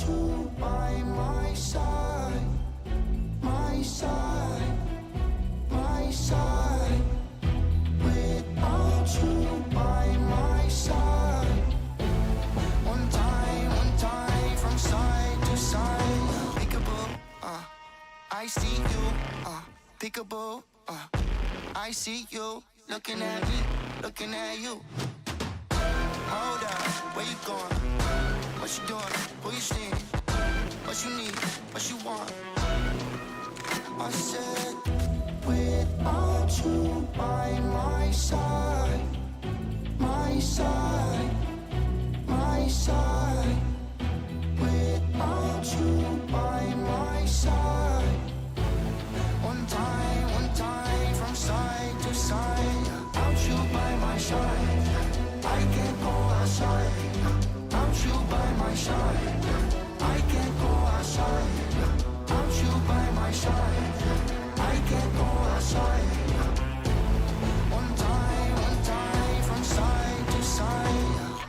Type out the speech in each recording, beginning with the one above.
you by my side, my side, my side. Without you by my side. One time from side to side. Peekaboo, I see you, peekaboo, I see you. Looking at me, looking at you. Hold up, where you going? What you doing? Who you seeing? What you need? What you want? I said, without you by my side, my side, my side. Without you by my side. One time from side to side. Without you by my side, I can't go outside. Without you by my side, I can't go outside. Without you by my side, I can't go outside. One time from side to side.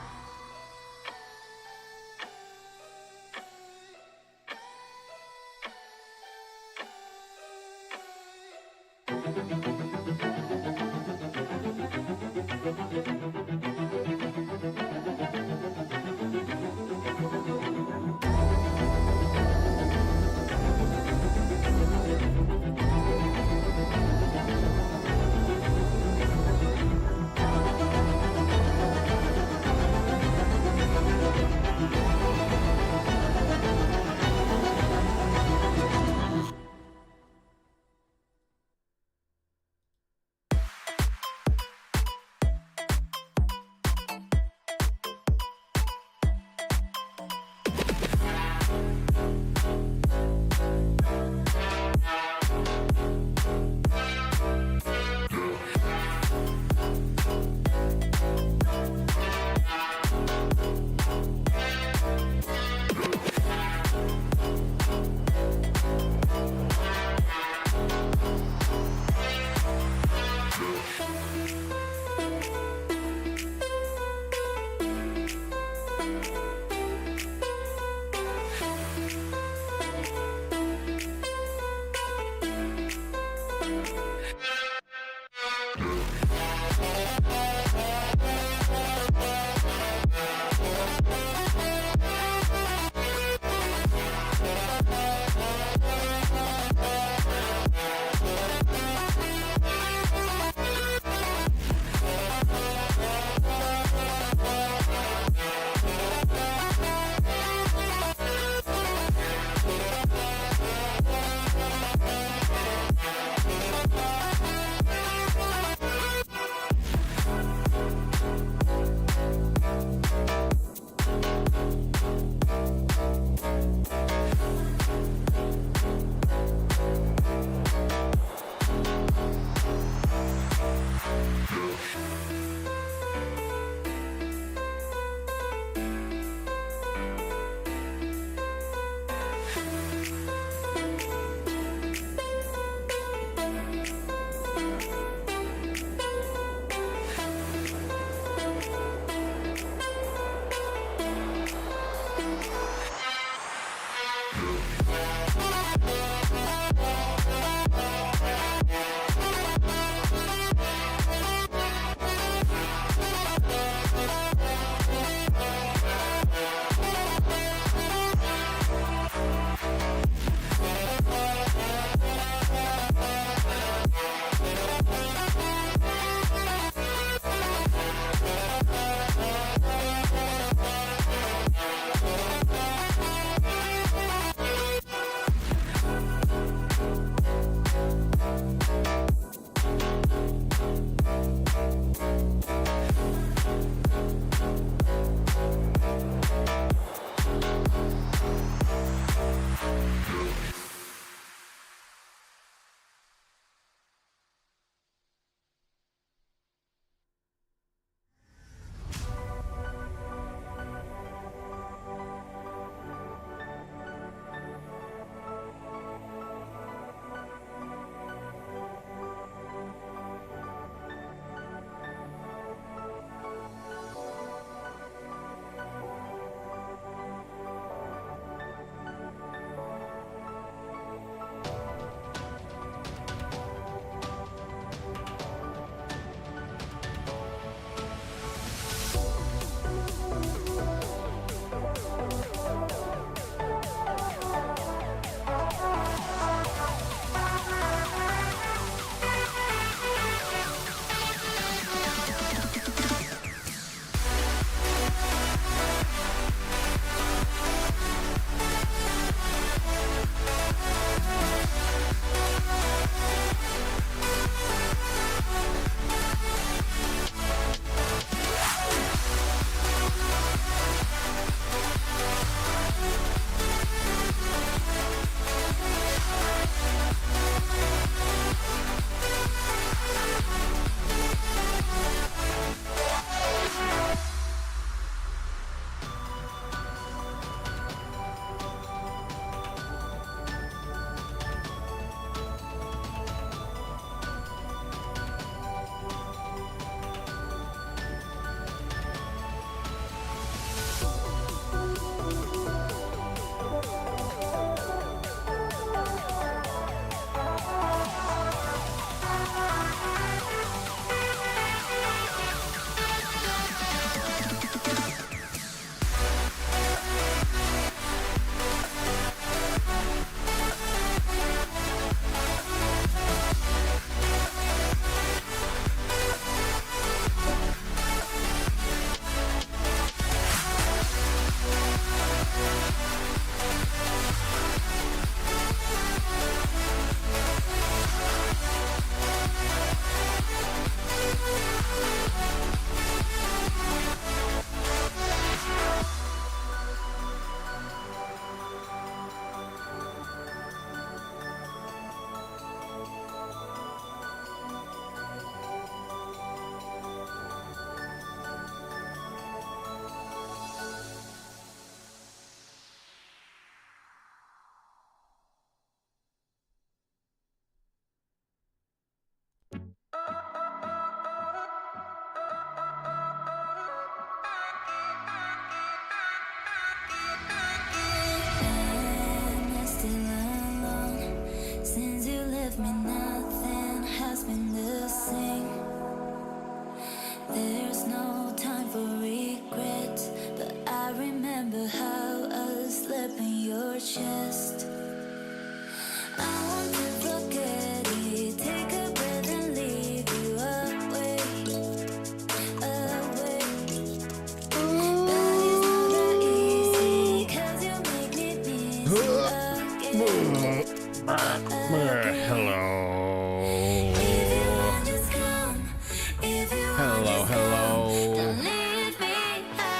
Hello.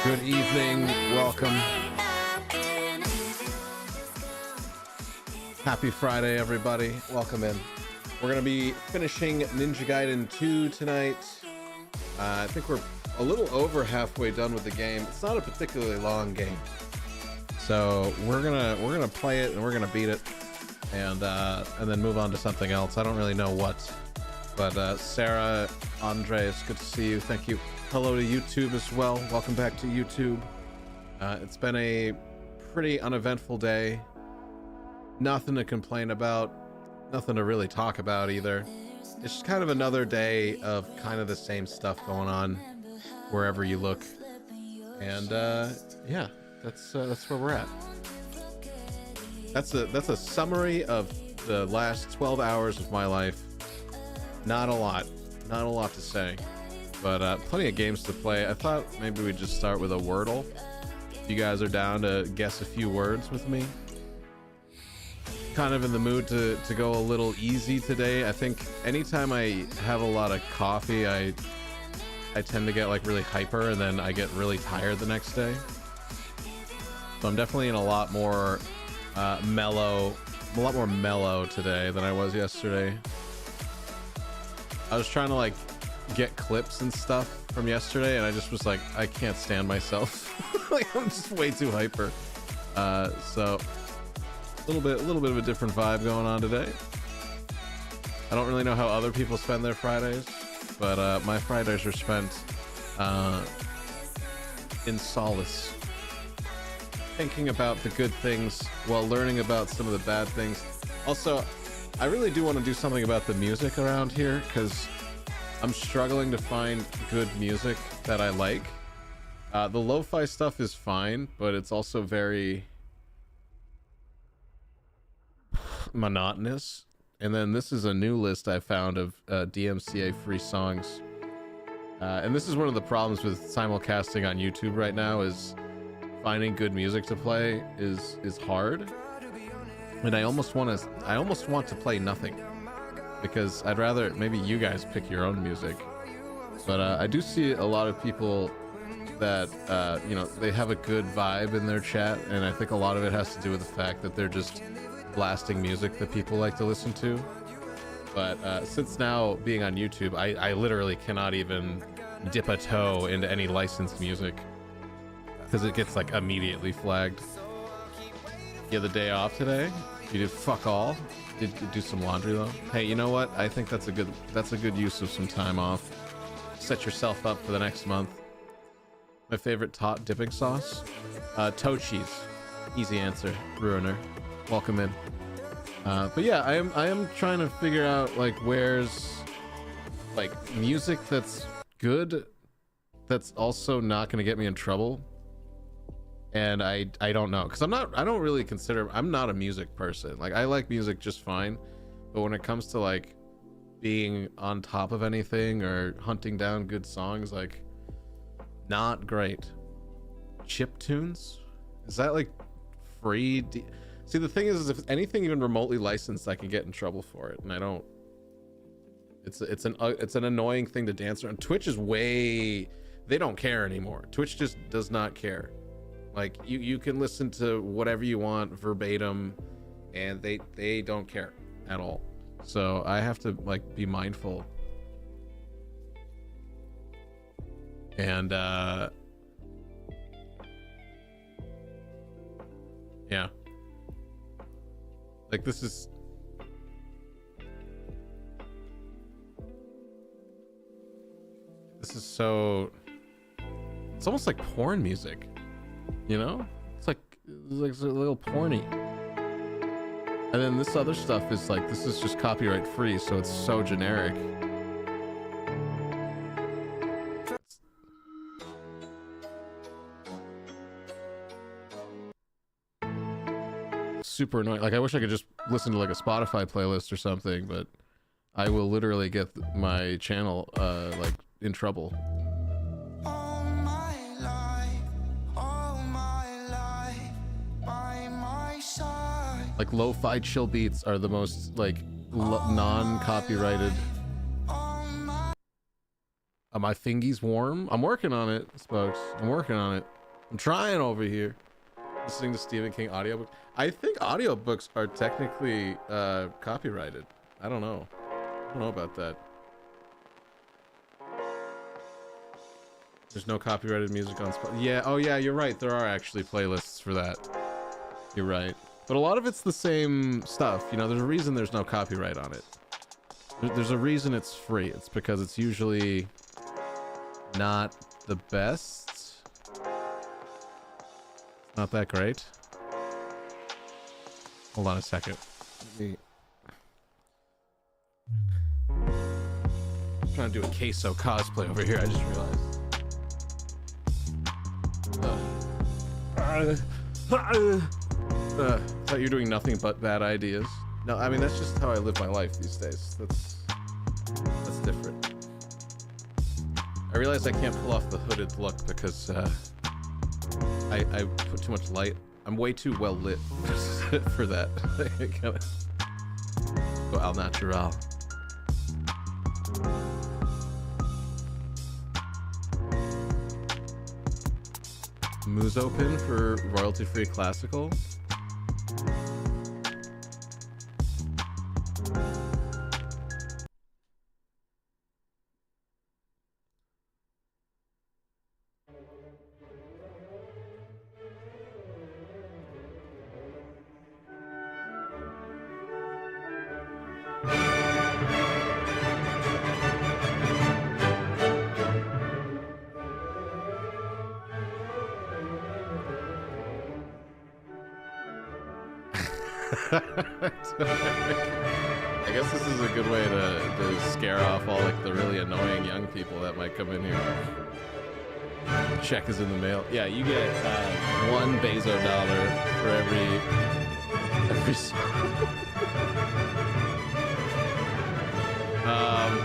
Good evening. Welcome. Happy Friday, everybody. Welcome in. We're going to be finishing Ninja Gaiden 2 tonight. I think we're a little over halfway done with the game. It's not a particularly long game. So we're gonna play it and we're gonna beat it and then move on to something else. I don't really know what. But Sarah, Andre, it's good to see you. Thank you. Hello to YouTube as well. Welcome back to YouTube. It's been a pretty uneventful day. Nothing to complain about. Nothing to really talk about either. It's just kind of another day of kind of the same stuff going on wherever you look. And yeah, that's where we're at. That's a summary of the last 12 hours of my life. Not a lot to say, but plenty of games to play. I thought maybe we'd just start with a Wordle. If you guys are down to guess a few words with me. Kind of in the mood to go a little easy today. I think anytime I have a lot of coffee, I tend to get like really hyper and then I get really tired the next day. So I'm definitely in a lot more mellow today than I was yesterday. I was trying to like get clips and stuff from yesterday and I just was like, I can't stand myself. Like I'm just way too hyper. So a little bit of a different vibe going on today. I don't really know how other people spend their Fridays, but my Fridays are spent in solace, thinking about the good things while learning about some of the bad things. Also, I really do want to do something about the music around here because I'm struggling to find good music that I like. The lo-fi stuff is fine, but it's also very monotonous. And then this is a new list I found of DMCA free songs. And this is one of the problems with simulcasting on YouTube right now is finding good music to play is hard. And I almost want to play nothing because I'd rather maybe you guys pick your own music. But I do see a lot of people that you know, they have a good vibe in their chat, and I think a lot of it has to do with the fact that they're just blasting music that people like to listen to. But since now being on YouTube, I literally cannot even dip a toe into any licensed music because it gets like immediately flagged. You had the day off today? You did fuck all? Did you do some laundry though? Hey, you know what? I think that's a good use of some time off. Set yourself up for the next month. My favorite tot dipping sauce? Toe cheese. Easy answer, Ruiner. Welcome in. But yeah, I am trying to figure out like where's like music that's good that's also not gonna get me in trouble. And I don't know, because I'm not a music person. Like I like music just fine, but when it comes to like being on top of anything or hunting down good songs, like not great. Chip tunes? Is that like free? See, the thing is if anything even remotely licensed, I can get in trouble for it, and I don't. It's an annoying thing to dance around. Twitch is they don't care anymore. Twitch just does not care. Like you can listen to whatever you want verbatim, and they don't care at all. So I have to like be mindful. And yeah. Like this is so, it's almost like porn music, you know? It's like a little porny. And then this other stuff is like, this is just copyright free, so it's so generic. Super annoying. Like I wish I could just listen to like a Spotify playlist or something, but I will literally get my channel like in trouble. All my life by my side. Like lo-fi chill beats are the most like non-copyrighted. Are my fingies warm? I'm working on it, folks. I'm working on it. I'm trying over here. Listening to Stephen King audiobooks. I think audiobooks are technically copyrighted. I don't know. I don't know about that. There's no copyrighted music on Spotify. Yeah, oh yeah, you're right. There are actually playlists for that. You're right. But a lot of it's the same stuff. You know, there's a reason there's no copyright on it. There's a reason it's free. It's because it's usually not the best. It's not that great. Hold on a second. I'm trying to do a queso cosplay over here. I just realized. Thought you were doing nothing but bad ideas. No, I mean that's just how I live my life these days. That's different. I realize I can't pull off the hooded look because I put too much light. I'm way too well lit for that. Go al natural. Muzo pin for royalty-free classical. I guess this is a good way to scare off all like the really annoying young people that might come in here. Check is in the mail. Yeah, you get one Bezo dollar for every song.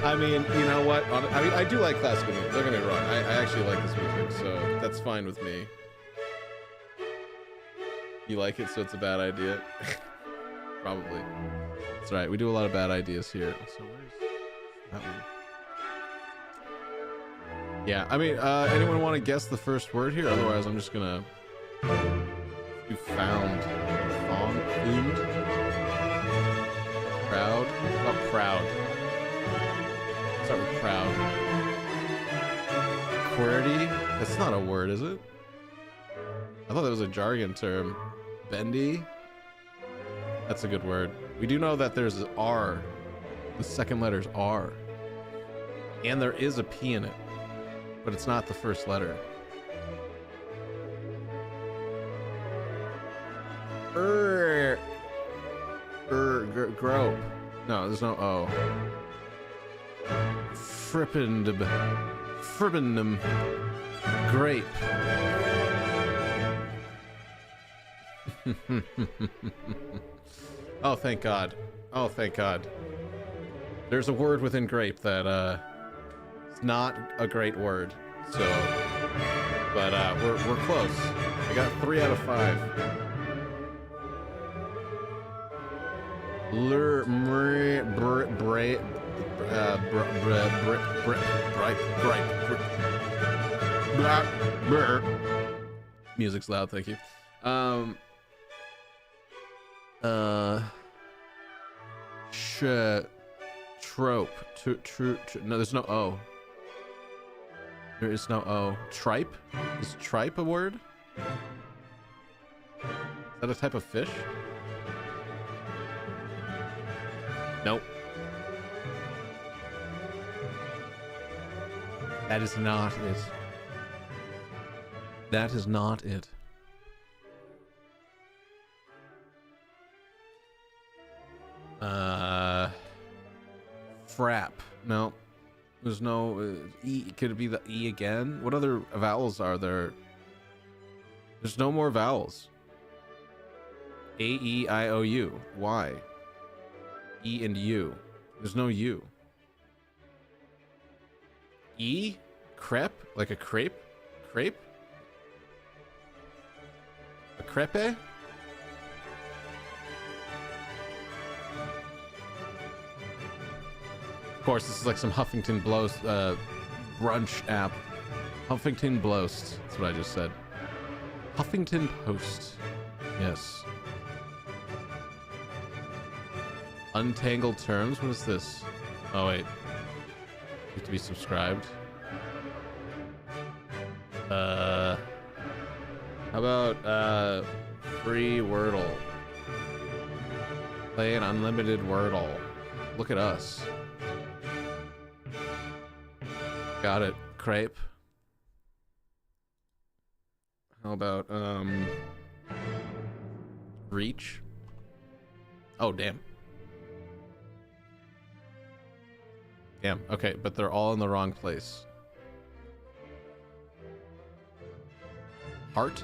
I mean, you know what? I mean, I do like classical music. Don't get me wrong. I actually like this music, so that's fine with me. You like it, so it's a bad idea. Probably. That's right. We do a lot of bad ideas here. So where's that one? Yeah. I mean, anyone want to guess the first word here? Otherwise, I'm just gonna do found. Proud. Not proud. Start with proud. QWERTY. That's not a word, is it? I thought that was a jargon term. Bendy. That's a good word. We do know that there's R. The second letter's R. And there is a P in it. But it's not the first letter. Grope. No, there's no O. Frippendum. Grape. Oh, thank God. Oh, thank God. There's a word within grape that, it's not a great word. So, but, we're close. I got 3 out of 5. Music's loud, thank you. Trope. No, there's no O. There is no O. Tripe? Is tripe a word? Is that a type of fish? Nope. That is not it. That is not it. Frap. No. There's no E. Could it be the E again? What other vowels are there? There's no more vowels. A, E, I, O, U. Why? E and U. There's no U. E? Crepe? Like a crepe? Crepe? A crepe? course, this is like some Huffington Blows brunch app. Huffington Bloast. That's what I just said. Huffington Post. Yes. Untangled terms? What is this? Oh, wait. You have to be subscribed. How about, free Wordle? Play an unlimited Wordle. Look at us. Got it. Crepe. How about, Reach? Oh, damn. Damn. Okay, but they're all in the wrong place. Heart?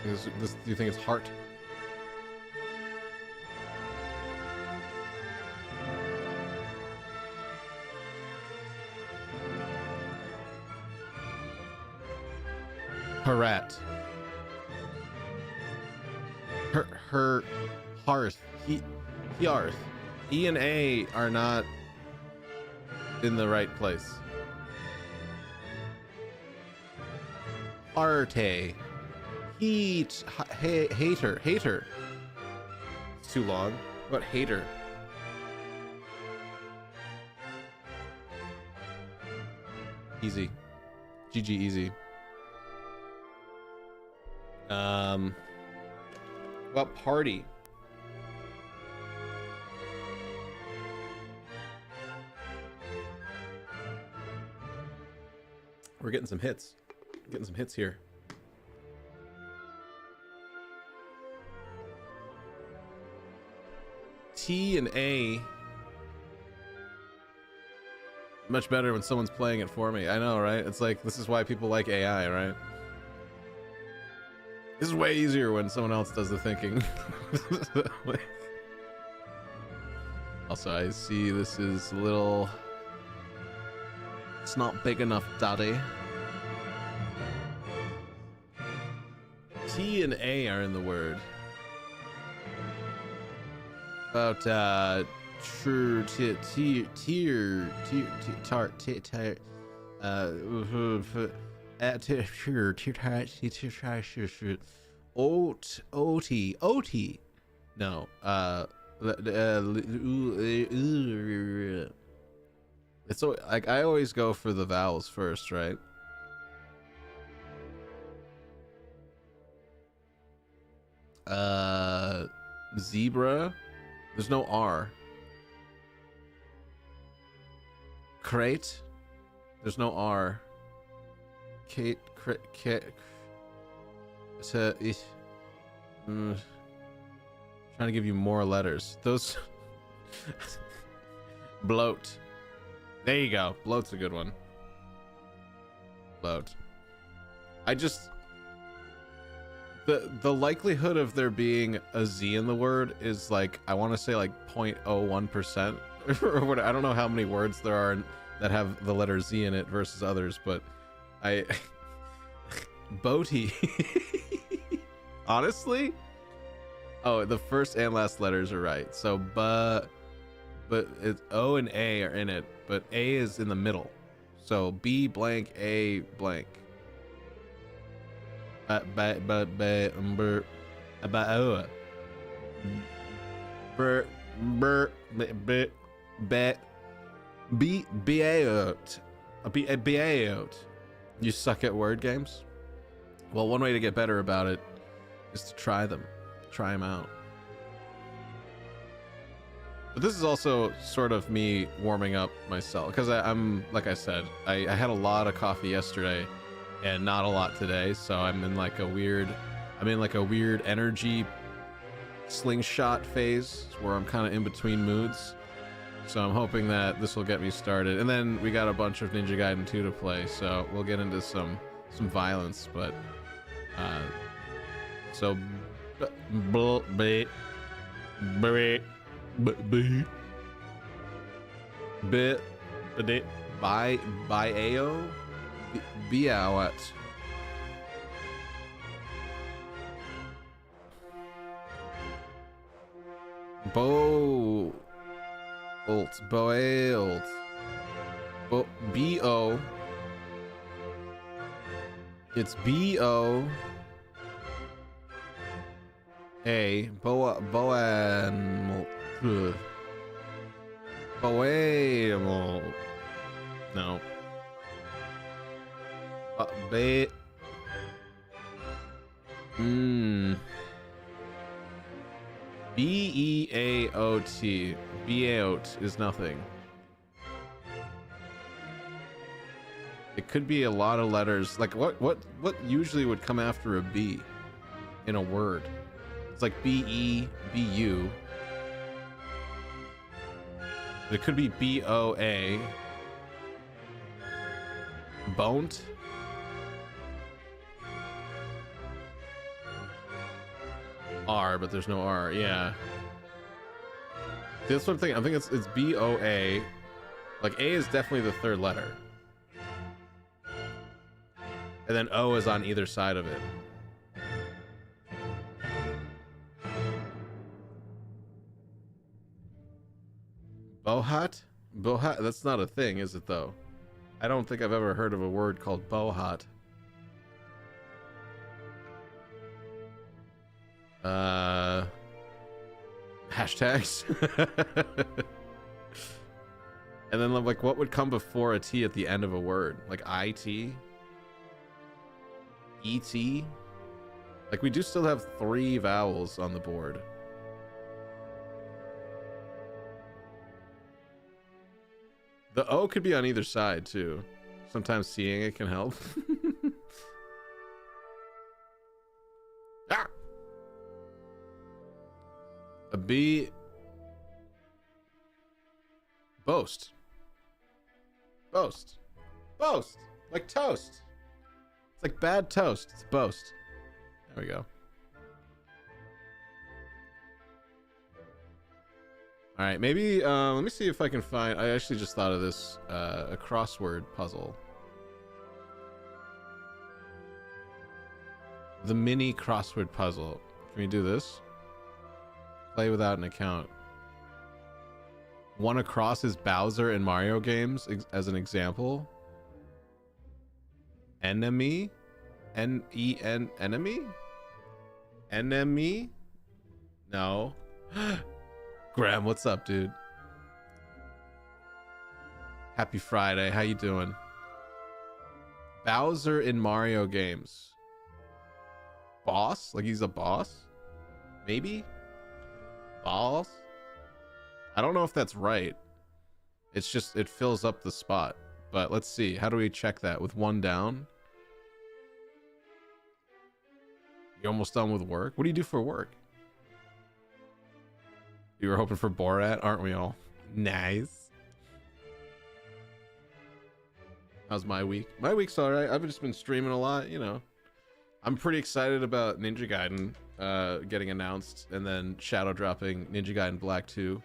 Do you think it's heart? Harat. Her hearth. Hearth. E and A are not in the right place. Arte. Hater. It's too long. What about hater? Easy. GG easy. Well, party. We're getting some hits. Getting some hits here. T and A. Much better when someone's playing it for me. I know, right? It's like, this is why people like AI, right? This is way easier when someone else does the thinking. Also, I see this is a little... It's not big enough, daddy. T and A are in the word. About, OT. No, it's so like I always go for the vowels first, right? Zebra. There's no R. Crate. There's no R. Kate. Trying to give you more letters. Those. Bloat. There you go. Bloat's a good one. Bloat. I just... The likelihood of there being a Z in the word is like, I want to say like 0.01%. Or what, I don't know how many words there are that have the letter Z in it versus others, but I... Boaty. Honestly? Oh, the first and last letters are right. So, but it's O and A are in it, but A is in the middle. So B blank A blank. You suck at word games? Well, one way to get better about it is to try them. Try them out. But this is also sort of me warming up myself, because I'm like I said, I had a lot of coffee yesterday and not a lot today, so I'm in like a weird energy slingshot phase where I'm kind of in between moods. So I'm hoping that this will get me started. And then we got a bunch of Ninja Gaiden 2 to play, so we'll get into some violence, but so be out. Ult. Boe. B-O. It's B-O-A. Boa. Boe. No. Ba. B-E-A-O-T. B-A-O-T is nothing. It could be a lot of letters. Like what usually would come after a B in a word? It's like B-E, B-U. It could be B-O-A. Bon't. R, but there's no R. Yeah. See, that's what I'm thinking. I think it's B-O-A. Like A is definitely the third letter. And then O is on either side of it. Bohat? Bohat? That's not a thing, is it though? I don't think I've ever heard of a word called bohat. Hashtags. And then like what would come before a T at the end of a word? Like IT? ET? Like we do still have 3 vowels on the board. The O could be on either side too. Sometimes seeing it can help. Ah! A B. Boast. Boast. Boast. Like toast. It's like bad toast. It's boast. There we go. All right, maybe let me see if I can find. I actually just thought of this a crossword puzzle. The mini crossword puzzle. Can we do this? Play without an account. One across is Bowser in Mario games as an example. Enemy? N-E-N enemy? Enemy? No. Graham, what's up, dude? Happy Friday. How you doing? Bowser in Mario games. Boss? Like he's a boss? Maybe? Boss? I don't know if that's right. It's just, it fills up the spot. But let's see. How do we check that? With 1 down? You almost done with work? What do you do for work? You were hoping for Borat, aren't we all? Nice. How's my week? My week's alright. I've just been streaming a lot, you know. I'm pretty excited about Ninja Gaiden getting announced, and then shadow dropping Ninja Gaiden Black 2,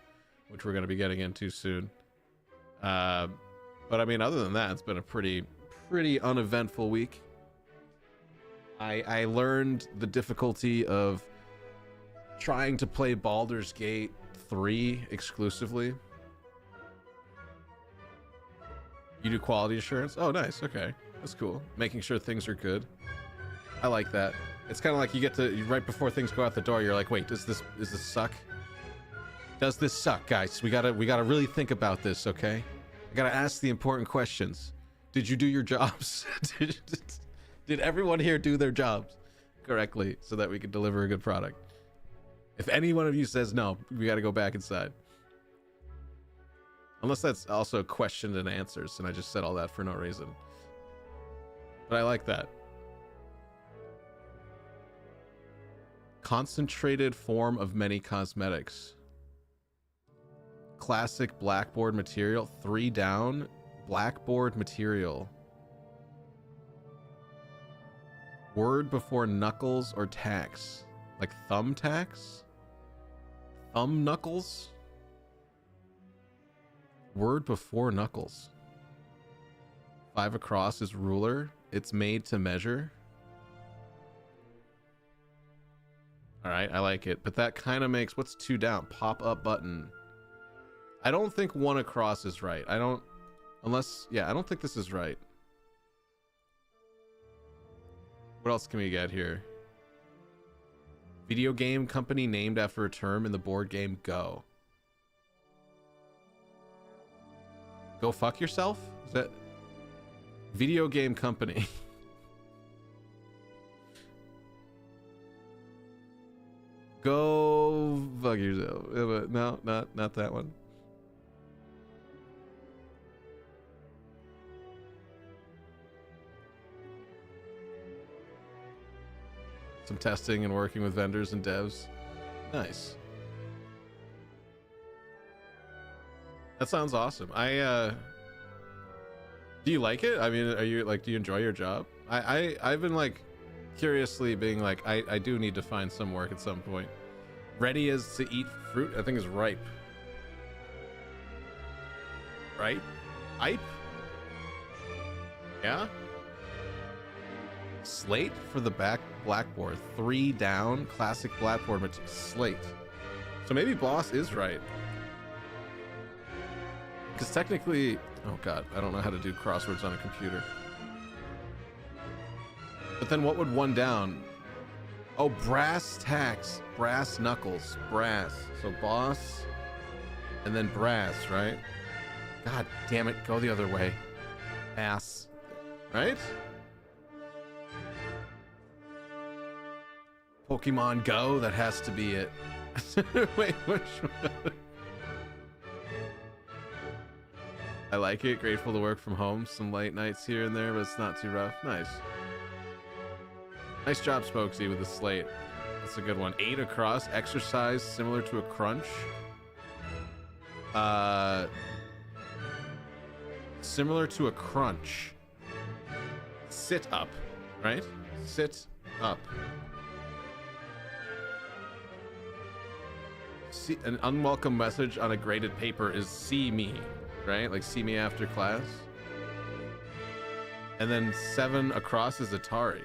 which we're going to be getting into soon. But I mean, other than that, it's been a pretty uneventful week. I learned the difficulty of trying to play Baldur's Gate 3 exclusively. You do quality assurance? Oh, nice. Okay. That's cool. Making sure things are good. I like that. It's kind of like you get to, right before things go out the door, you're like, wait, does this suck? Does this suck, guys? We gotta really think about this, okay? I gotta ask the important questions. Did you do your jobs? Did everyone here do their jobs correctly so that we could deliver a good product? If any one of you says no, we gotta go back inside. Unless that's also questions and answers, and I just said all that for no reason. But I like that. Concentrated form of many cosmetics. Classic blackboard material. 3 down. Blackboard material. Word before knuckles or tacks. Like thumbtacks? Thumb knuckles? Word before knuckles. 5 across is ruler. It's made to measure. Alright, I like it. But that kind of makes... What's 2 down? Pop-up button. I don't think one across is right. I don't, unless, yeah, I don't think this is right. What else can we get here? Video game company named after a term in the board game Go. Go fuck yourself? Is that video game company? Go fuck yourself. No, not that one. Some testing and working with vendors and devs. Nice. That sounds awesome. Do you like it? I mean, are you like, do you enjoy your job? I've been like curiously being like, I do need to find some work at some point. Ready as to eat fruit, I think is ripe. Right? Ipe? Yeah? Slate for the blackboard. 3 down, classic blackboard material. Slate. So maybe boss is right. Because technically, oh god, I don't know how to do crosswords on a computer. But then what would 1 down? Oh, brass tacks, brass knuckles, brass. So boss, and then brass, right? God damn it, go the other way. Ass, right? Pokemon Go, that has to be it. Wait, which one? I like it. Grateful to work from home. Some late nights here and there, but it's not too rough. Nice. Nice job, Spokesy, with the slate. That's a good one. 8 across. Exercise similar to a crunch. Similar to a crunch. Sit up, right? Sit up. See, an unwelcome message on a graded paper is see me, right? Like see me after class. And then 7 across is Atari.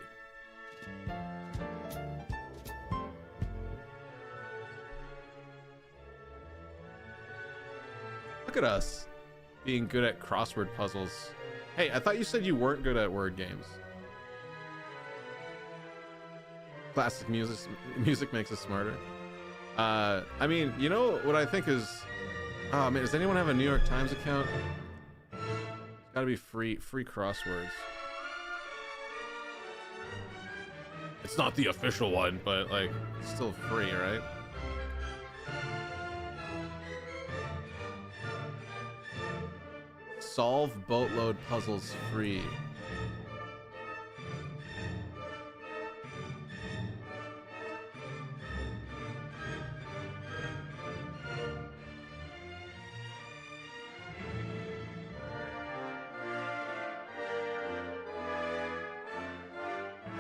Look at us being good at crossword puzzles. Hey, I thought you said you weren't good at word games. Classic music makes us smarter. I mean, you know what I think is, oh man, does anyone have a New York Times account? It's gotta be free crosswords. It's not the official one, but like, it's still free, right? Solve boatload puzzles free.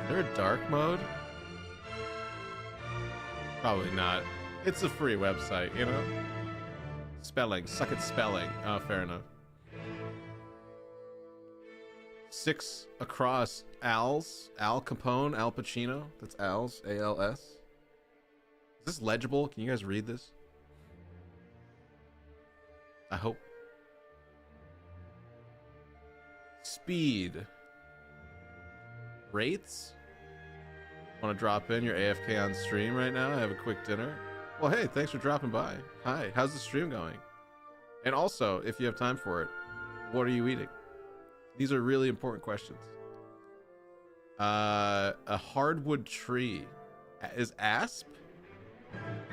Is there a dark mode? Probably not. It's a free website, you know? Spelling. Suck at spelling. Oh, fair enough. 6 across. Al's. Al Capone. Al Pacino. That's Al's. A-L-S. Is this legible? Can you guys read this? I hope. Speed. Rates? Want to drop in? You're AFK on stream right now. I have a quick dinner. Well, hey, thanks for dropping by. Hi, how's the stream going? And also, if you have time for it, what are you eating? These are really important questions. A hardwood tree. Is asp?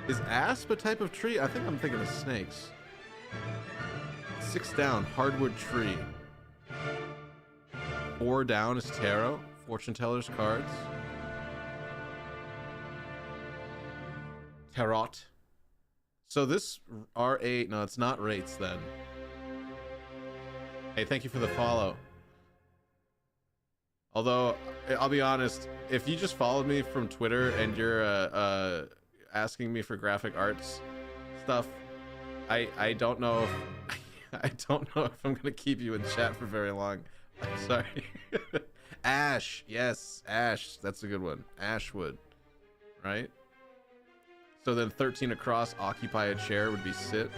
Is asp a type of tree? I think I'm thinking of snakes. 6 down, hardwood tree. 4 down is tarot. Fortune teller's cards. Tarot. So this R8, no, it's not rates then. Hey, thank you for the follow. Although, I'll be honest, if you just followed me from Twitter and you're asking me for graphic arts stuff, I don't know if I don't know if I'm gonna keep you in chat for very long. I'm sorry. Ash, yes, ash. That's a good one. Ashwood, right? So then 13 across, occupy a chair would be sit.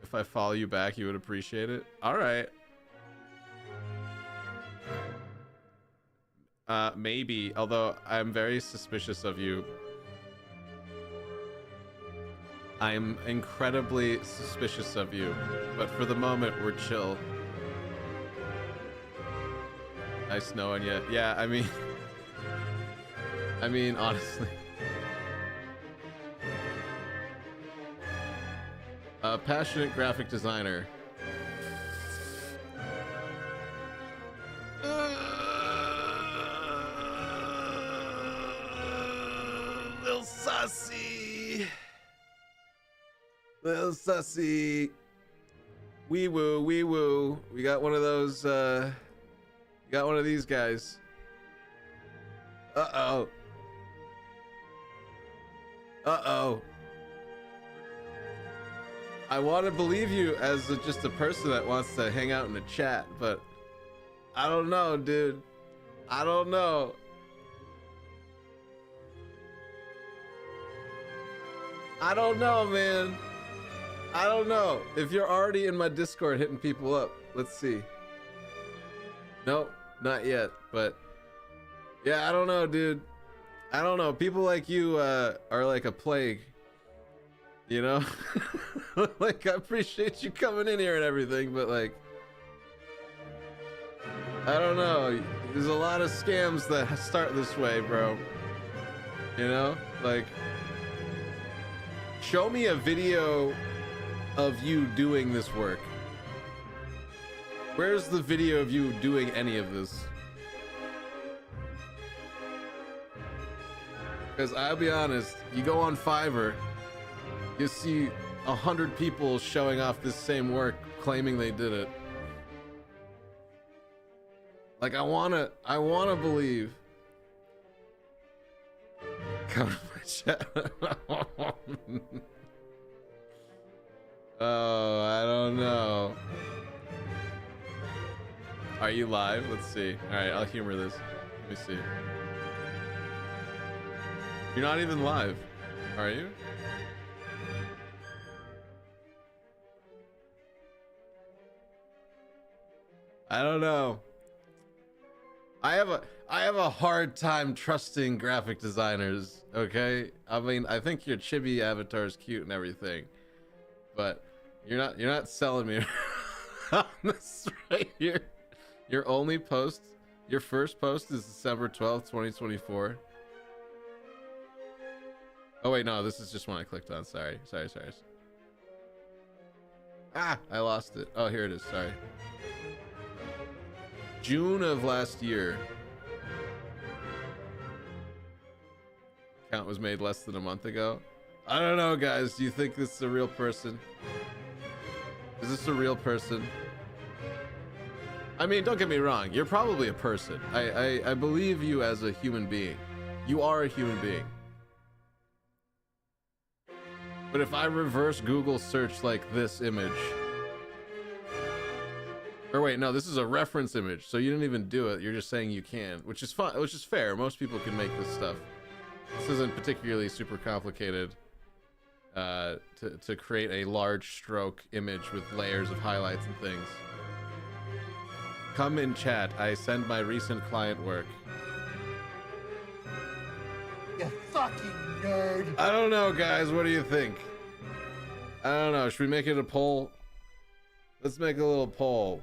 If I follow you back, you would appreciate it. All right. Maybe, although I'm very suspicious of you. I'm incredibly suspicious of you, but for the moment, we're chill. Nice knowing you. Yeah, I mean, honestly. Passionate graphic designer. Little sussy. Little sussy. Wee woo, wee woo. We got one of those, got one of these guys. Uh-oh. Uh-oh. I want to believe you as just a person that wants to hang out in the chat, but I don't know, dude. I don't know. I don't know, man. I don't know. If you're already in my Discord hitting people up, let's see. Nope, not yet, but yeah, I don't know, dude. I don't know. People like you are like a plague. You know? Like, I appreciate you coming in here and everything, but like, I don't know. There's a lot of scams that start this way, bro. You know? Like, show me a video of you doing this work. Where's the video of you doing any of this? Because I'll be honest, you go on Fiverr, you see 100 people showing off this same work, claiming they did it. Like, I wanna believe. Come to my chat. Oh, I don't know. Are you live? Let's see. All right, I'll humor this. Let me see. You're not even live, are you? I don't know. I have a hard time trusting graphic designers, okay? I mean, I think your chibi avatar is cute and everything, but you're not selling me on this right here. Your only post, your first post is December 12th, 2024. Oh wait, no, this is just one I clicked on. Sorry. Ah, I lost it. Oh, here it is. Sorry. June of last year. Count was made less than a month ago. I don't know, guys. Do you think this is a real person? Is this a real person? I mean, don't get me wrong. You're probably a person. I believe you as a human being. You are a human being. But if I reverse Google search like this image, or wait, no, this is a reference image, so you didn't even do it. You're just saying you can, which is fun, which is fair. Most people can make this stuff. This isn't particularly super complicated to create a large stroke image with layers of highlights and things. Come in chat. I send my recent client work. You fucking nerd. I don't know, guys. What do you think? I don't know. Should we make it a poll? Let's make a little poll.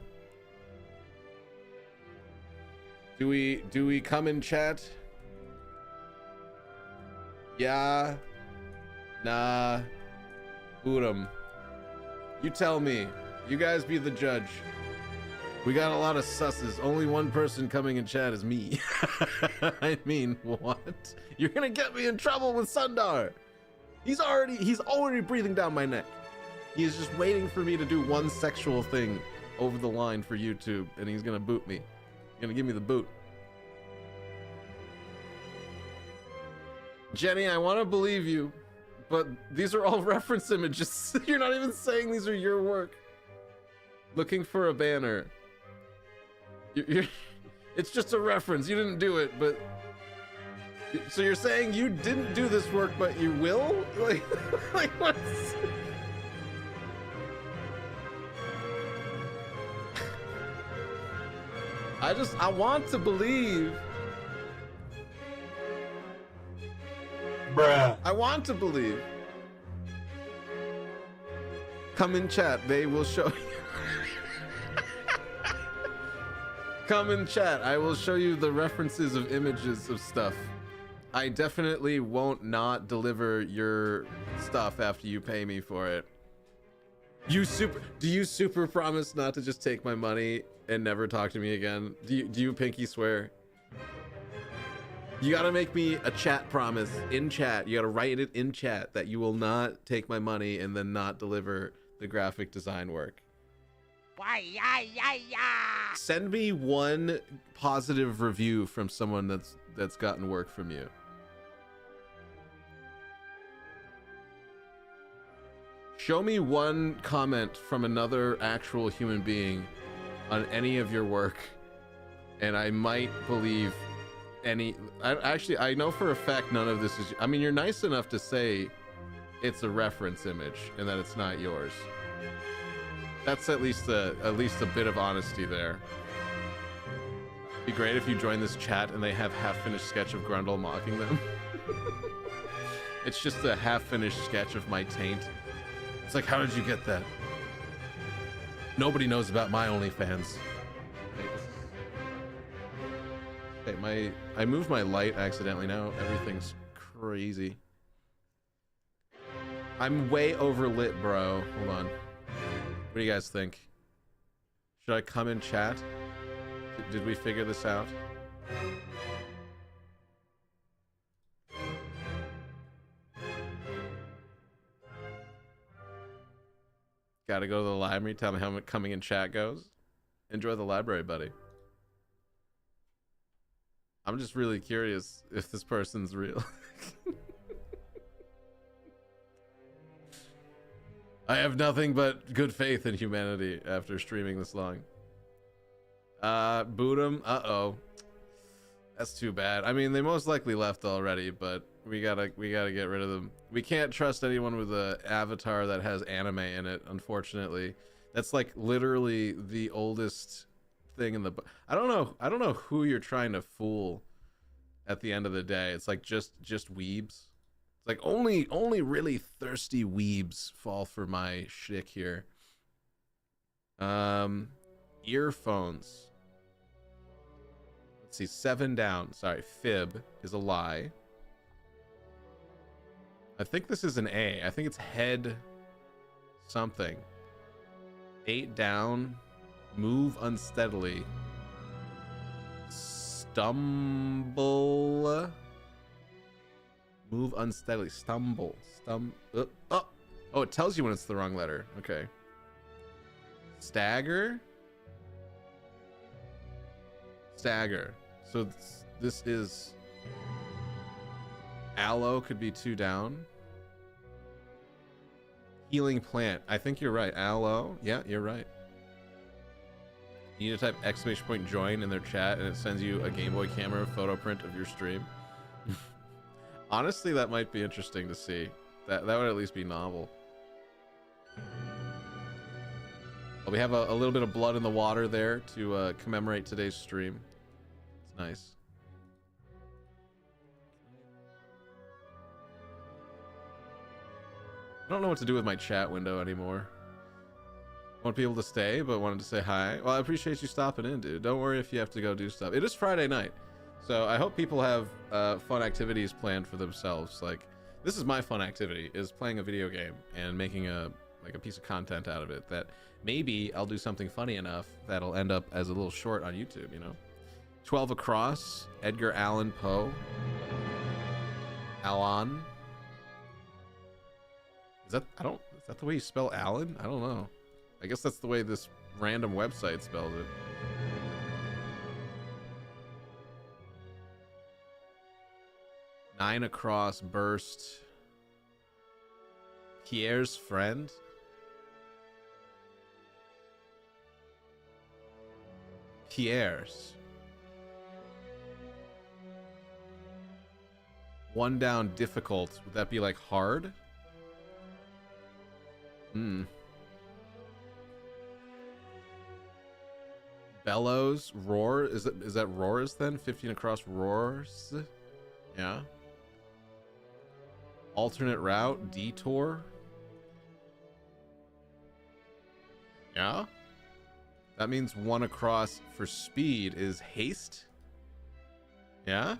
Do we come in chat? Yeah. Nah. Udam. You tell me. You guys be the judge. We got a lot of susses. Only one person coming in chat is me. I mean, what? You're gonna get me in trouble with Sundar. He's already breathing down my neck. He's just waiting for me to do one sexual thing over the line for YouTube, and he's gonna boot me. He's gonna give me the boot. Jenny, I want to believe you, but these are all reference images. You're not even saying these are your work. Looking for a banner. It's just a reference. You didn't do it, but so you're saying you didn't do this work, but you will? Like what's? I want to believe. Bruh. I want to believe. Come in chat, they will show you. Come in chat, I will show you the references of images of stuff. I definitely won't not deliver your stuff after you pay me for it. Do you super promise not to just take my money and never talk to me again? Do you pinky swear? You gotta make me a chat promise in chat. You gotta write it in chat that you will not take my money and then not deliver the graphic design work. Send me one positive review from someone that's gotten work from you. Show me one comment from another actual human being on any of your work, and I might believe any. I know for a fact none of this is. I mean, you're nice enough to say it's a reference image and that it's not yours. That's at least a bit of honesty there. It'd be great if you join this chat and they have half-finished sketch of Grundle mocking them. It's just a half-finished sketch of my taint. It's like, how did you get that? Nobody knows about my OnlyFans. Okay, I moved my light accidentally. Now everything's crazy. I'm way overlit, bro. Hold on. What do you guys think? Should I come in chat? Did we figure this out? Gotta go to the library. Tell me how coming in chat goes. Enjoy the library, buddy. I'm just really curious if this person's real. I have nothing but good faith in humanity after streaming this long. Boot 'em. Uh-oh. That's too bad. I mean, they most likely left already, but we gotta get rid of them. We can't trust anyone with an avatar that has anime in it, unfortunately. That's like literally the oldest thing in the I don't know who you're trying to fool at the end of the day. It's like just weebs. It's like only really thirsty weebs fall for my shtick here. Earphones. Let's see, 7 down. Sorry, fib is a lie. I think this is an A. I think it's head something. 8 down. Move unsteadily. Stumble. Move unsteadily. Stumble. Oh, it tells you when it's the wrong letter. Okay. Stagger. Stagger. So this is aloe, could be 2 down. Healing plant. I think you're right. Aloe. Yeah, you're right. You need to type !join in their chat and it sends you a Game Boy camera photo print of your stream. Honestly, that might be interesting to see. That would at least be novel. Well, we have a little bit of blood in the water there to commemorate today's stream. It's nice. I don't know what to do with my chat window anymore. I want people to stay, but wanted to say hi. Well, I appreciate you stopping in, dude. Don't worry if you have to go do stuff. It is Friday night, so I hope people have fun activities planned for themselves. Like, this is my fun activity, is playing a video game and making a piece of content out of it that maybe I'll do something funny enough that'll end up as a little short on YouTube, you know? 12 Across, Edgar Allan Poe. Alan. Is that the way you spell Alan? I don't know. I guess that's the way this random website spells it. Nine Across, Burst. Pierre's Friend. Pierre's. 1 down, difficult. Would that be like hard? Bellows, roar. Is that roars then? 15 across roars. Yeah. Alternate route, detour. Yeah. That means 1 across for speed is haste. Yeah.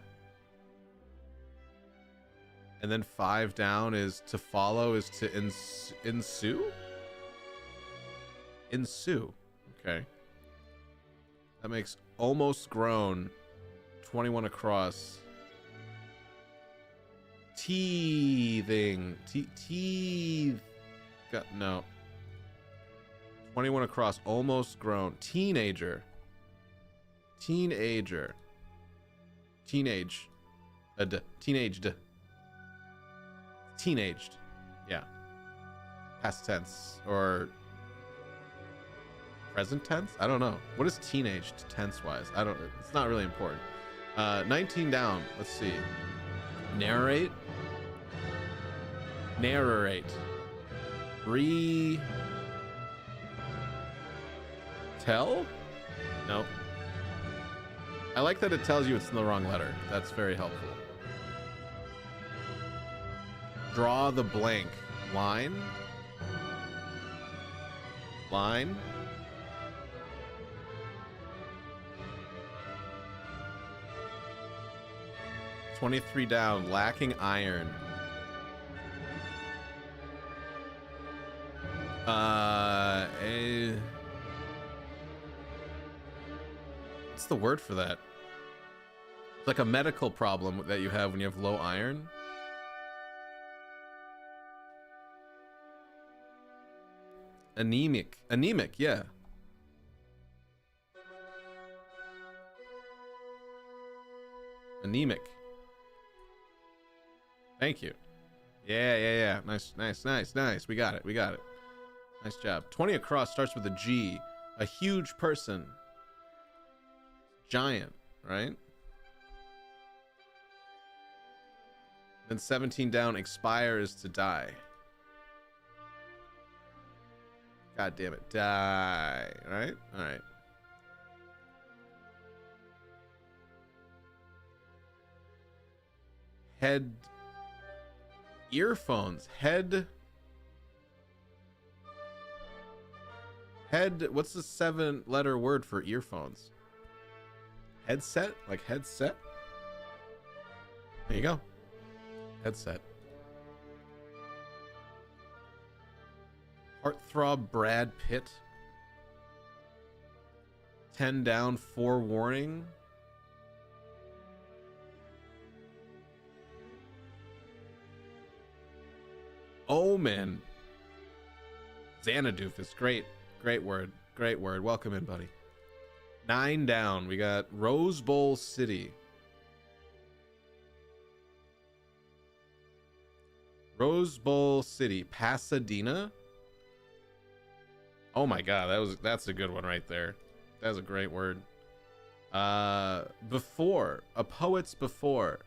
And then 5 down is to follow is to ensue. Ensue. Okay. That makes almost grown 21 across. Teething. Teeth. Got no. 21 across, almost grown. Teenager. Teenager. Teenage. Teenaged. Teenaged. Yeah. Past tense or present tense? I don't know. What is teenaged tense wise? I don't, it's not really important. 19 down. Let's see. Narrate. Narrate. Tell? Nope. I like that it tells you it's in the wrong letter. That's very helpful. Draw the blank. Line. Line. $23 down. Lacking iron. What's the word for that? It's like a medical problem that you have when you have low iron. Anemic. Anemic, yeah. Anemic. Thank you. Yeah. Nice. We got it. Nice job. 20 across starts with a G. A huge person. Giant, right? Then 17 down, expire is to die. God damn it. Die, right? All right. Head. Earphones. Head. What's the 7-letter word for earphones? Headset? Like headset? There you go. Headset. Heartthrob Brad Pitt. 10 down, forewarning. Omen. Xanadu is great. Great word. Welcome in, buddy. 9 down. We got Rose Bowl City. Rose Bowl City. Pasadena. Oh my god, that's a good one right there. That's a great word. Before. A poet's before.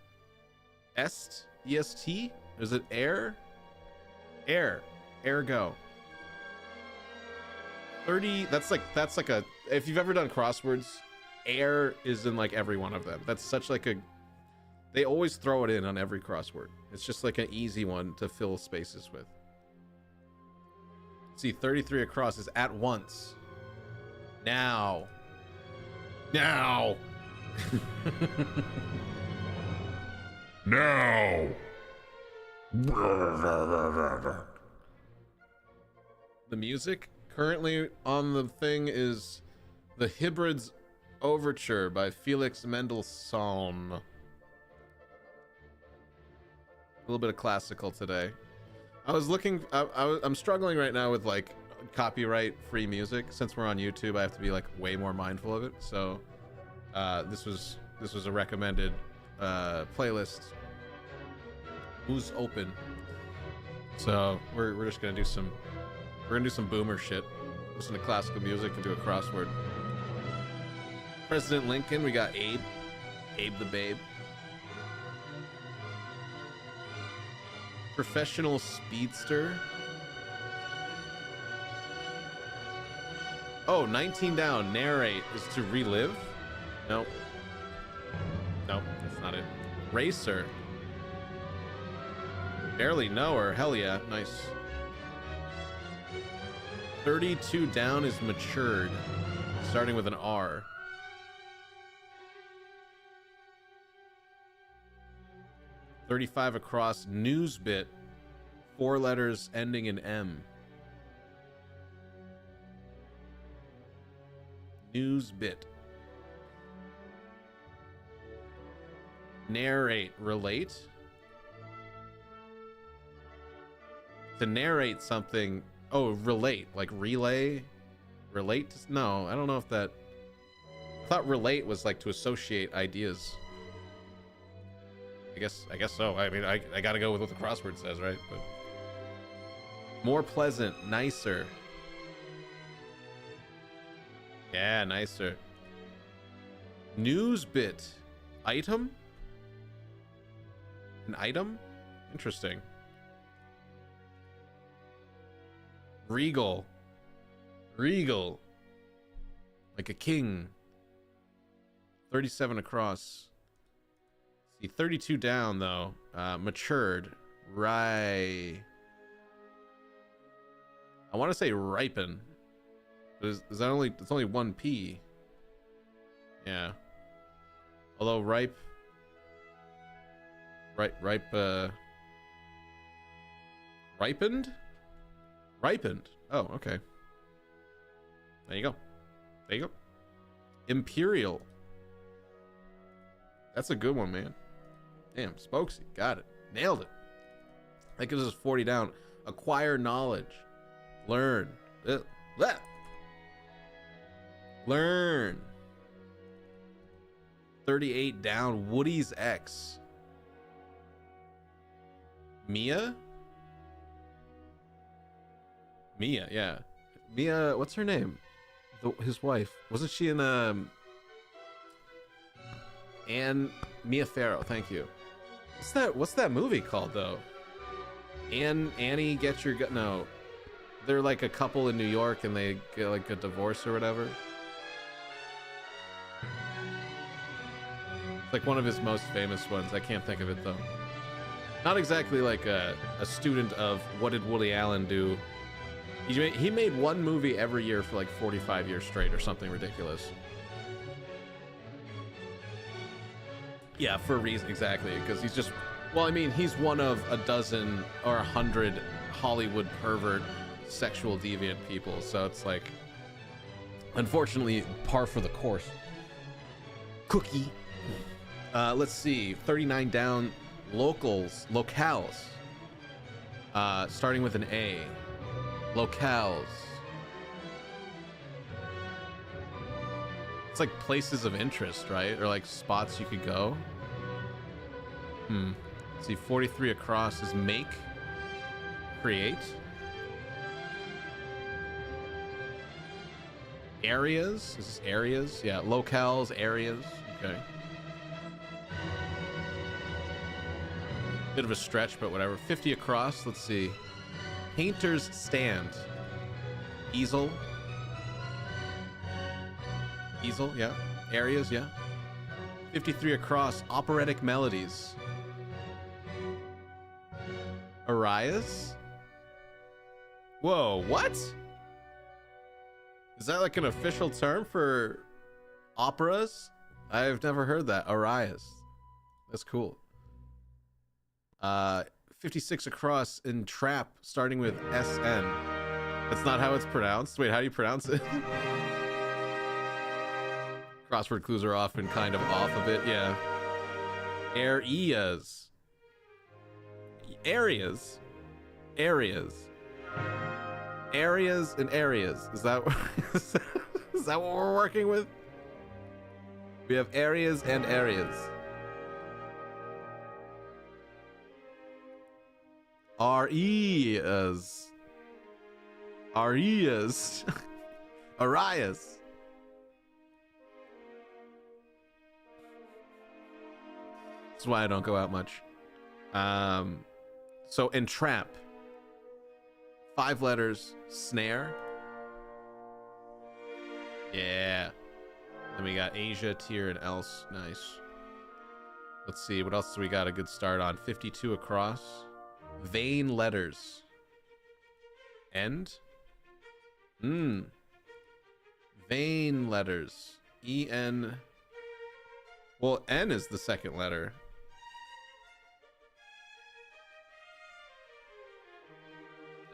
Est? E-S-T? Is it air? Air. Ergo. 30, that's like a, if you've ever done crosswords, air is in like every one of them. That's such like a, they always throw it in on every crossword. It's just like an easy one to fill spaces with. See, 33 across is at once. Now. Now. Now. The music currently on the thing is the Hybrids Overture by Felix Mendelssohn. A little bit of classical today. I was looking, I'm struggling right now with like copyright free music. Since we're on YouTube, I have to be like way more mindful of it. So this was a recommended playlist. Who's open? So we're just gonna do some, boomer shit. Listen to classical music and do a crossword. President Lincoln, we got Abe the Babe. Professional speedster. Oh, 19 down. Narrate is to relive? Nope. Nope, that's not it. Racer. Barely know her. Hell yeah. Nice. 32 down is matured. Starting with an R. "35 across, news bit, 4 letters ending in M. News bit. Narrate, relate. To narrate something. Oh, relate, like relay. Relate? No, I don't know if that. I thought relate was like to associate ideas. I guess so. I mean, I gotta go with what the crossword says, right? But more pleasant, nicer. Yeah, nicer. News bit. Item? An item? Interesting. Regal. Regal. Like a king. 37 across. See, 32 down though. Matured. Right. I want to say ripen. Is that only? It's only one P. Yeah. Although ripe. Ripe. Ripened. Ripened. Oh, okay. There you go. There you go. Imperial. That's a good one, man. Damn, Spokesy. Got it. Nailed it. That gives us 40 down. Acquire knowledge. Learn. Learn. 38 down. Woody's X. Mia? Mia, yeah. Mia, what's her name? His wife. Wasn't she in Mia Farrow, thank you. What's that movie called though? Annie Get Your Gun. No. They're like a couple in New York and they get like a divorce or whatever. It's like one of his most famous ones. I can't think of it though. Not exactly like a student of what did Woody Allen do. He made one movie every year for like 45 years straight or something ridiculous. Yeah, for a reason, exactly, because he's just, well, I mean, he's one of a dozen or 100 Hollywood pervert sexual deviant people, so it's like, unfortunately, par for the course. Cookie. Let's see, 39 down, locales, starting with an A. Locales. It's like places of interest, right? Or like spots you could go. Let's see, 43 across is make, create. Areas. Is this areas? Yeah, locales, areas. Okay. Bit of a stretch, but whatever. 50 across. Let's see. Painter's stand. Easel. Easel, yeah. Areas, yeah. 53 across. Operatic melodies. Arias? Whoa, what? Is that like an official term for operas? I've never heard that. Arias. That's cool. 56 across in trap, starting with SN. That's not how it's pronounced. Wait, how do you pronounce it? Crossword clues are often kind of off of it, yeah. Areas. Areas. Areas. Areas and areas. Is that is that what we're working with? We have areas and areas. Arias. Arias. Arias. That's why I don't go out much. So entrap. 5 letters. Snare. Yeah. Then we got Asia, tier, and else. Nice. Let's see. What else do we got a good start on? 52 across. Vain letters. End? Vain letters. E-N. Well, N is the second letter.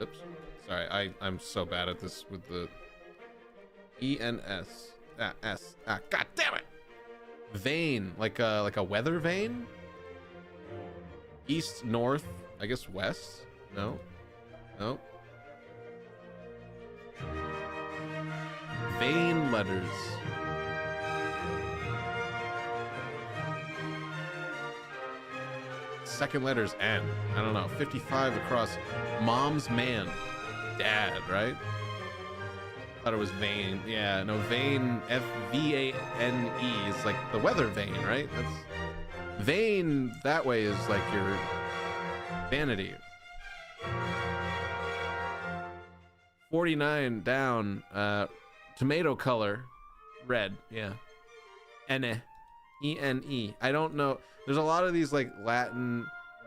Oops. Sorry, I'm so bad at this with the E-N-S. S. God damn it! Vein, like a weather vane? East, north, I guess west? No? No? Vein letters. Second letter's N. I don't know. 55 across. Mom's man. Dad, right? Thought it was Vane. Yeah, no, Vane, F-V-A-N-E is like the weather vane, right? That's Vane that way is like your vanity. 49 down, tomato color, red, yeah. Ene, E-N-E. I don't know. There's a lot of these like Latin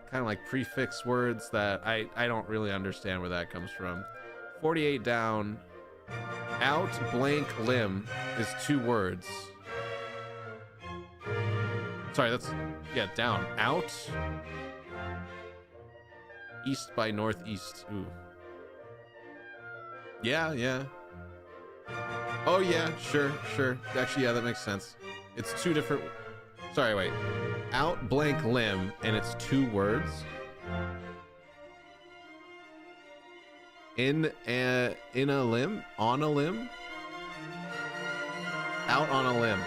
kind of like prefix words that I don't really understand where that comes from. 48 down. Out blank limb is 2 words. Sorry, that's, yeah, down. Out. East by northeast. Ooh. Yeah, yeah. Oh, yeah, sure. Actually, yeah, that makes sense. It's 2 different... Sorry, wait. Out blank limb, and it's 2 words. In a limb? On a limb? Out on a limb.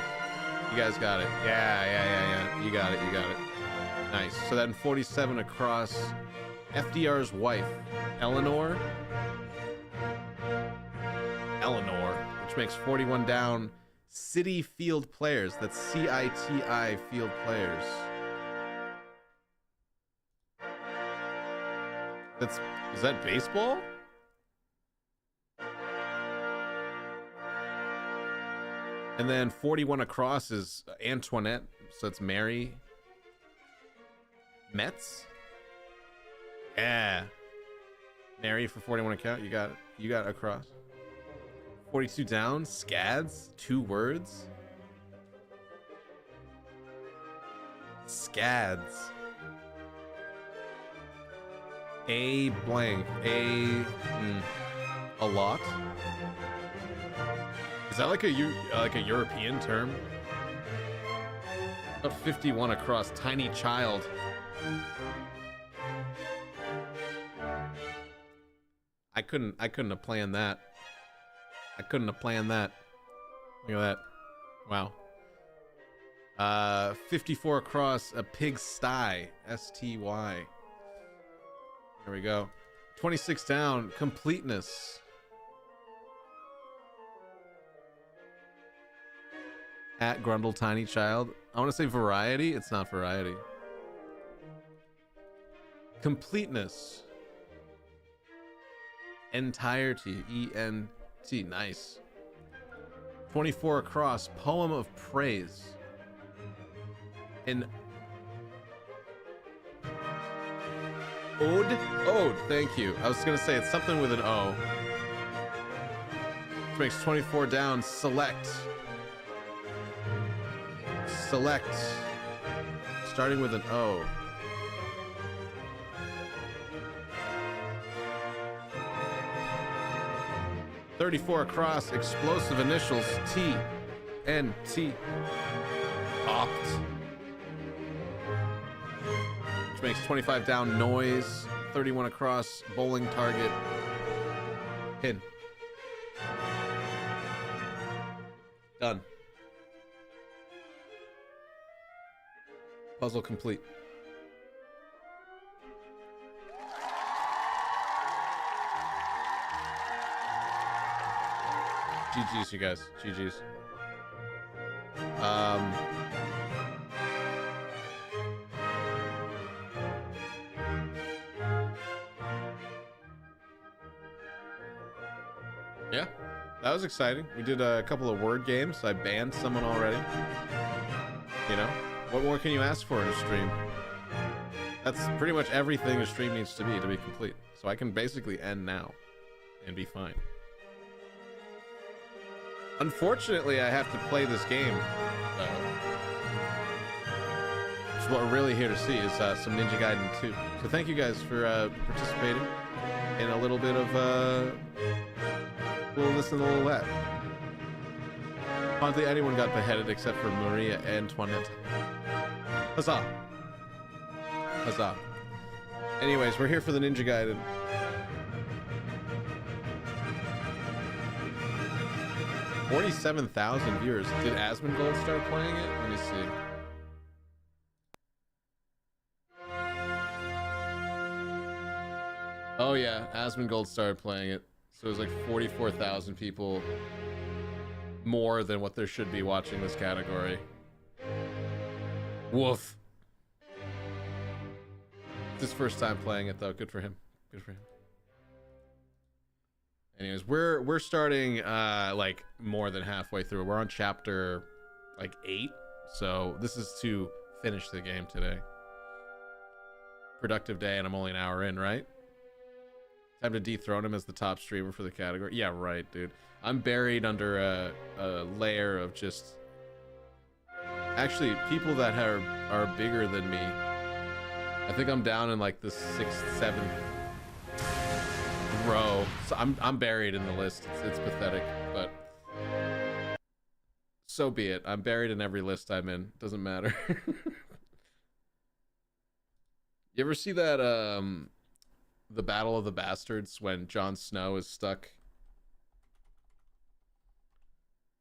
You guys got it. Yeah. You got it. Nice. So then 47 across. FDR's wife. Eleanor, which makes 41 down. City Field Players. That's C-I-T-I Field Players. Is that baseball? And then 41 across is Antoinette, so it's Mary. Mets? Yeah. Mary for 41 account. You got it. You got it across. 42 down. Scads. 2 words. Scads. A blank. A lot. Is that like a European term? About 51 across. Tiny child. I couldn't have planned that. Look at that. Wow. 54 across. A pigsty. S-T-Y. There we go. 26 down. Completeness. At Grundle Tiny Child. I want to say variety. It's not variety. Completeness. Entirety. E-N-T. Nice. 24 across. Poem of praise. An ode? Ode. Thank you. I was going to say it's something with an O. Which makes 24 down. Select. Starting with an O. .34 across. Explosive initials. T-N-T. Opt. Which makes 25 down. Noise. 31 across. Bowling target. Pin. Done. Puzzle complete. GG's, you guys. GG's. Yeah. That was exciting. We did a couple of word games. I banned someone already. You know, what more can you ask for in a stream? That's pretty much everything a stream needs to be complete. So I can basically end now and be fine. Unfortunately, I have to play this game. So what we're really here to see is some Ninja Gaiden 2. So thank you guys for participating in a little bit of we'll listen to a little of that. Hardly anyone got beheaded except for Maria Antoinette. Huzzah! Huzzah. Anyways, we're here for the Ninja Gaiden. $47,000 viewers. Did Asmongold start playing it? Let me see. Oh yeah, Asmongold started playing it. So it was like 44,000 people more than what there should be watching this category. Woof. It's his first time playing it though. Good for him. Good for him. Anyways, we're starting like more than halfway through. We're on chapter like 8. So this is to finish the game today. Productive day, and I'm only an hour in, right? Time to dethrone him as the top streamer for the category. Yeah, right, dude. I'm buried under a layer of just actually people that are bigger than me. I think I'm down in like the 6th, 7th row. So I'm buried in the list. It's pathetic, but so be it. I'm buried in every list I'm in. Doesn't matter. You ever see that the Battle of the Bastards when Jon Snow is stuck?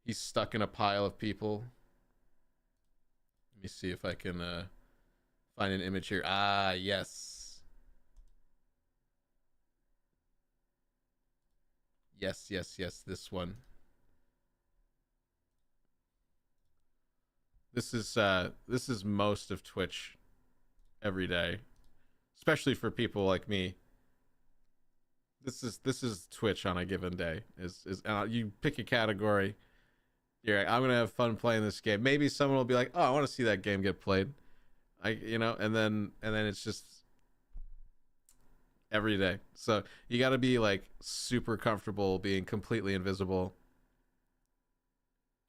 He's stuck in a pile of people. Let me see if I can find an image here. Ah, yes. Yes, this one. This is most of Twitch every day. Especially for people like me. This is Twitch on a given day. You pick a category. You're like, I'm gonna have fun playing this game. Maybe someone will be like, oh, I want to see that game get played. And then it's just every day. So you got to be like super comfortable being completely invisible.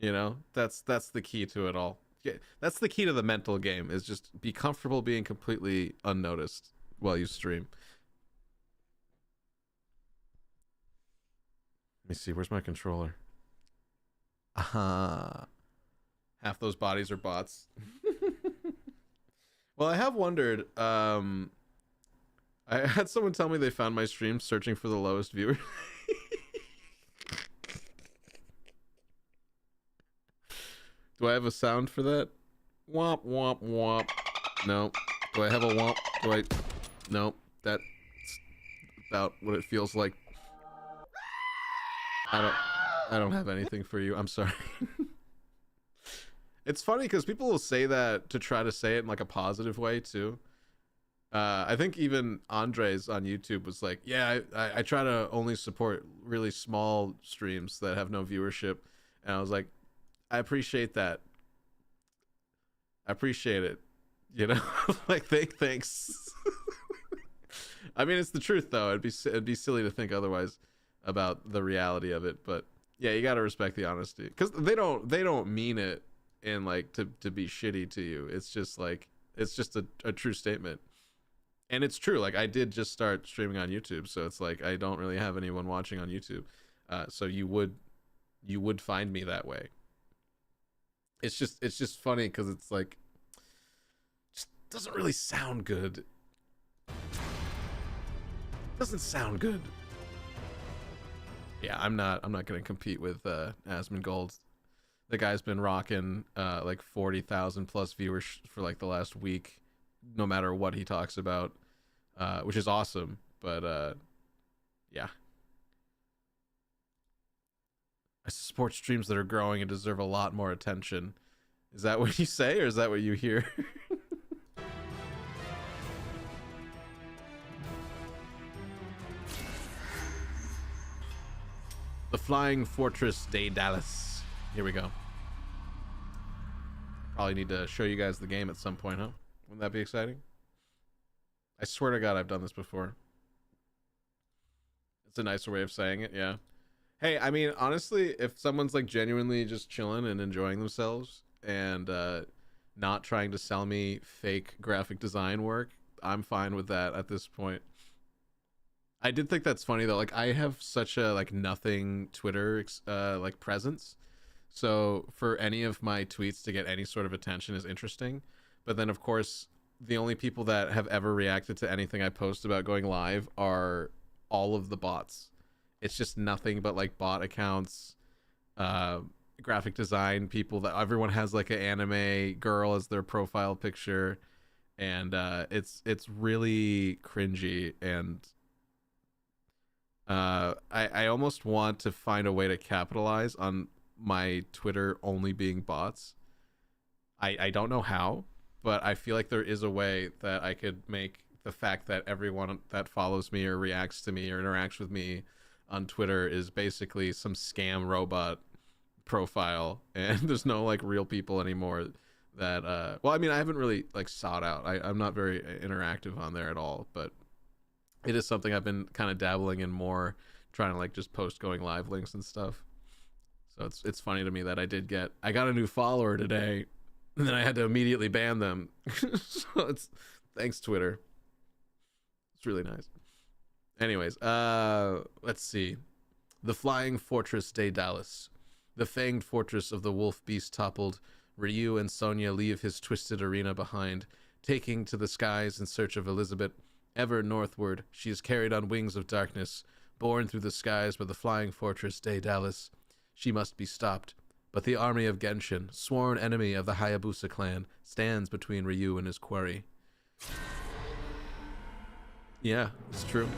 You know, that's the key to it all. Yeah, that's the key to the mental game, is just be comfortable being completely unnoticed while you stream. Let me see, where's my controller? Half those bodies are bots. Well, I have wondered, I had someone tell me they found my stream searching for the lowest viewer. Do I have a sound for that? Womp, womp, womp. No. Do I have a womp? Do I? No. That's about what it feels like. I don't have anything for you. I'm sorry. It's funny because people will say that to try to say it in like a positive way too. I think even Andres on YouTube was like, yeah, I try to only support really small streams that have no viewership. And I was like, I appreciate that. I appreciate it. You know, like thanks. I mean, it's the truth though. It'd be silly to think otherwise about the reality of it. But yeah, you got to respect the honesty, because they don't mean it in like to be shitty to you. It's just like, it's just a true statement. And it's true. Like, I did just start streaming on YouTube, so it's like I don't really have anyone watching on YouTube. So you would find me that way. It's just funny because it's like, just doesn't really sound good. Doesn't sound good. Yeah, I'm not gonna compete with Asmongold. The guy's been rocking like 40,000 plus viewers for like the last week, no matter what he talks about, which is awesome. But yeah, I support streams that are growing and deserve a lot more attention. Is that what you say, or is that what you hear? The Flying Fortress de Dallas. Here we go. Probably need to show you guys the game at some point, huh? Wouldn't that be exciting? I swear to God, I've done this before. It's a nicer way of saying it, yeah. Hey, I mean, honestly, if someone's like genuinely just chilling and enjoying themselves and not trying to sell me fake graphic design work, I'm fine with that at this point. I did think that's funny though. Like, I have such a like nothing Twitter like presence, so for any of my tweets to get any sort of attention is interesting. But then of course the only people that have ever reacted to anything I post about going live are all of the bots. It's just nothing but like bot accounts, graphic design people that everyone has like an anime girl as their profile picture, and it's really cringy. And I almost want to find a way to capitalize on my Twitter only being bots. I don't know how, but I feel like there is a way that I could make the fact that everyone that follows me or reacts to me or interacts with me on Twitter is basically some scam robot profile, and there's no like real people anymore that well, I mean, I haven't really like sought out. I'm not very interactive on there at all, but it is something I've been kind of dabbling in more, trying to like just post going live links and stuff. So it's funny to me that I got a new follower today, and then I had to immediately ban them. So it's thanks Twitter. It's really nice. Anyways, let's see. The Flying Fortress de Dallas. The fanged fortress of the wolf beast toppled. Ryu and Sonya leave his twisted arena behind, taking to the skies in search of Elizabeth. Ever northward, she is carried on wings of darkness, borne through the skies by the Flying Fortress de Dallas. She must be stopped, but the army of Genshin, sworn enemy of the Hayabusa clan, stands between Ryu and his quarry. Yeah, it's true.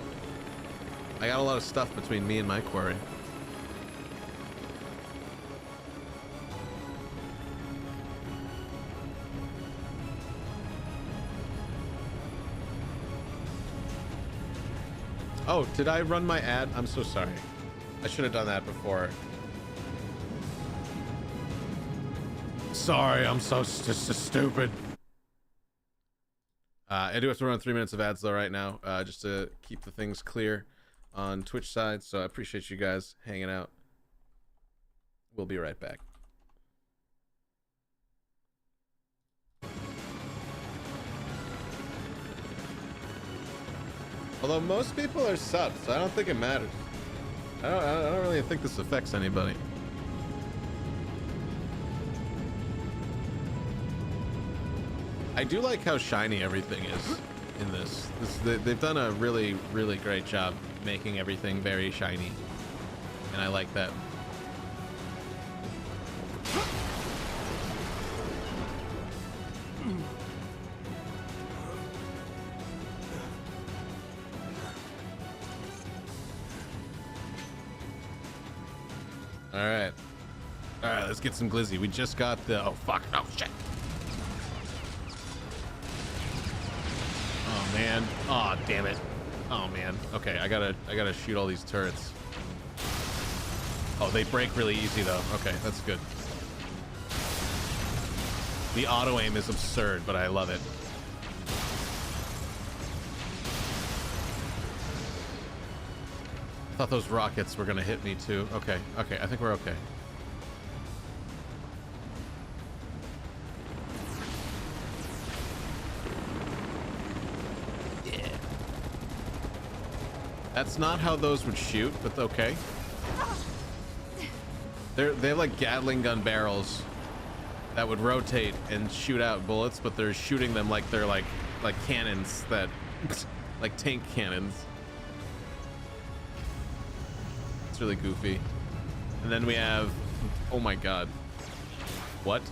I got a lot of stuff between me and my quarry. Oh, did I run my ad? I'm so sorry. I should have done that before. Sorry, I'm so stupid. I do have to run 3 minutes of ads though right now, just to keep the things clear on Twitch side. So I appreciate you guys hanging out. We'll be right back. Although most people are subs, so I don't think it matters. I don't really think this affects anybody. I do like how shiny everything is in this. They've done a really, really great job making everything very shiny, and I like that. All right, let's get some glizzy. We just got the, oh fuck, oh shit. Oh man, oh damn it. Oh man, okay, I gotta shoot all these turrets. Oh, they break really easy though. Okay, that's good. The auto aim is absurd, but I love it. I thought those rockets were gonna hit me too. Okay, okay, I think we're okay. Yeah. That's not how those would shoot, but okay. They have like Gatling gun barrels that would rotate and shoot out bullets, but they're shooting them like they're like cannons that like tank cannons. It's really goofy. And then we have, oh my god, what?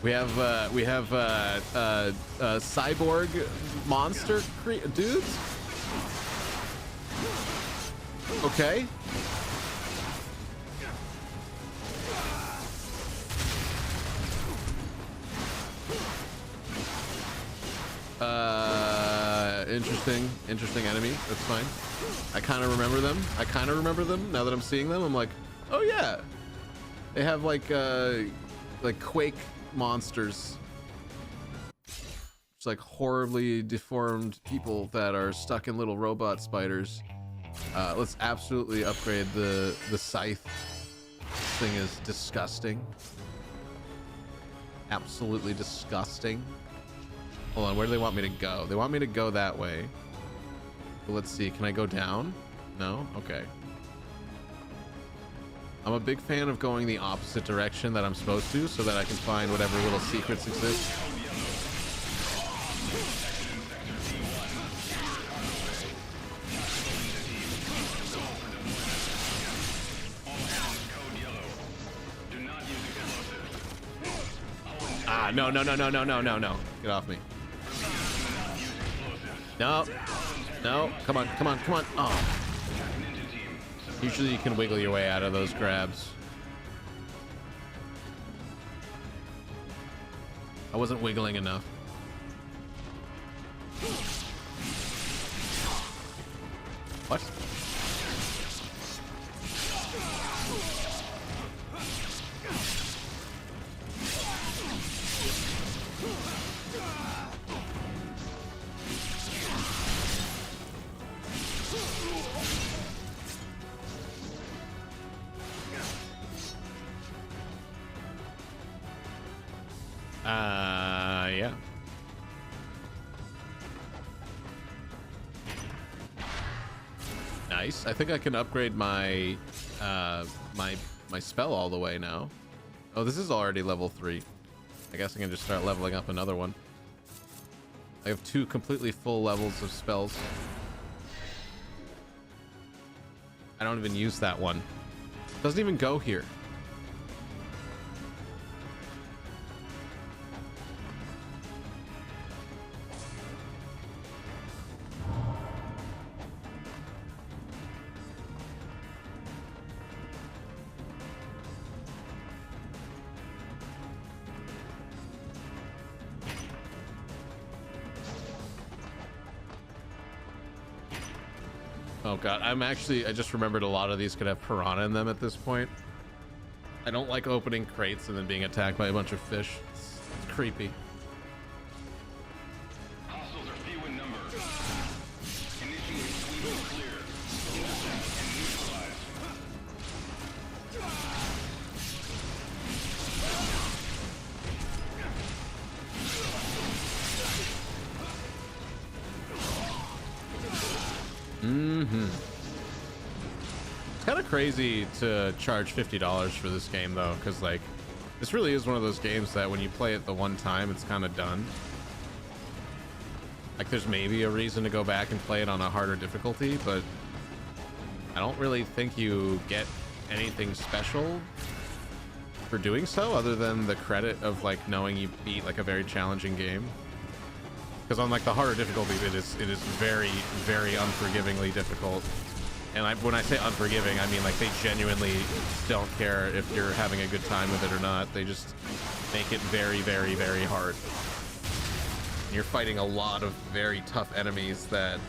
We have cyborg monster dudes. Okay. interesting enemy. That's fine. I kind of remember them. Now that I'm seeing them, I'm like, oh yeah. They have like Quake monsters. It's like horribly deformed people that are stuck in little robot spiders. Let's absolutely upgrade the scythe. This thing is disgusting. Absolutely disgusting. Hold on, where do they want me to go? They want me to go that way. But let's see, can I go down? No? Okay. I'm a big fan of going the opposite direction that I'm supposed to so that I can find whatever little secrets exist. Ah, no. Get off me. No. Come on. Oh. Usually you can wiggle your way out of those grabs. I wasn't wiggling enough. What? Yeah. Nice. I think I can upgrade my my spell all the way now. Oh, this is already level 3. I guess I can just start leveling up another one. I have 2 completely full levels of spells. I don't even use that one. Doesn't even go here. Oh god, I just remembered a lot of these could have piranha in them at this point. I don't like opening crates and then being attacked by a bunch of fish. It's creepy. Hostiles are few in number. Initiate sweep and clear. Intercept and neutralize. It's kind of crazy to charge $50 for this game though, because like this really is one of those games that when you play it the one time, it's kind of done. Like there's maybe a reason to go back and play it on a harder difficulty, but I don't really think you get anything special for doing so other than the credit of like knowing you beat like a very challenging game. Because on like the harder difficulty, it is very, very unforgivingly difficult. And when I say unforgiving, I mean like they genuinely don't care if you're having a good time with it or not. They just make it very, very, very hard. And you're fighting a lot of very tough enemies that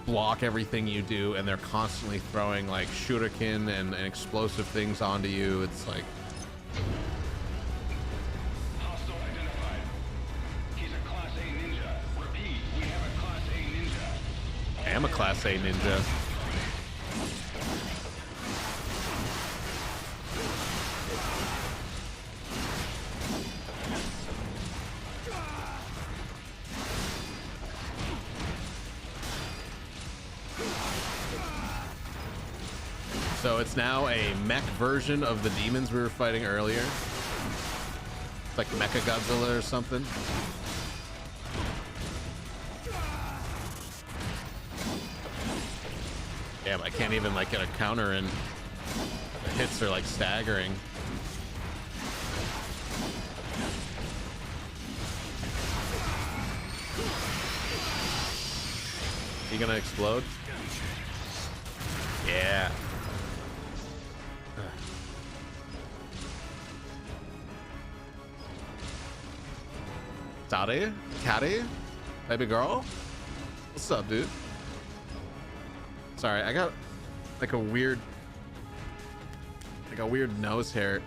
block everything you do, and they're constantly throwing like shuriken and explosive things onto you. It's like... Hostile identified. He's a Class A ninja. Repeat, we have a Class A ninja. I am a Class A ninja. So it's now a mech version of the demons we were fighting earlier. It's like Mecha Godzilla or something. Yeah, but I can't even like get a counter in. The hits are like staggering. You gonna explode? Yeah. Daddy? Caddy? Baby girl? What's up, dude? Sorry, I got like a weird nose hair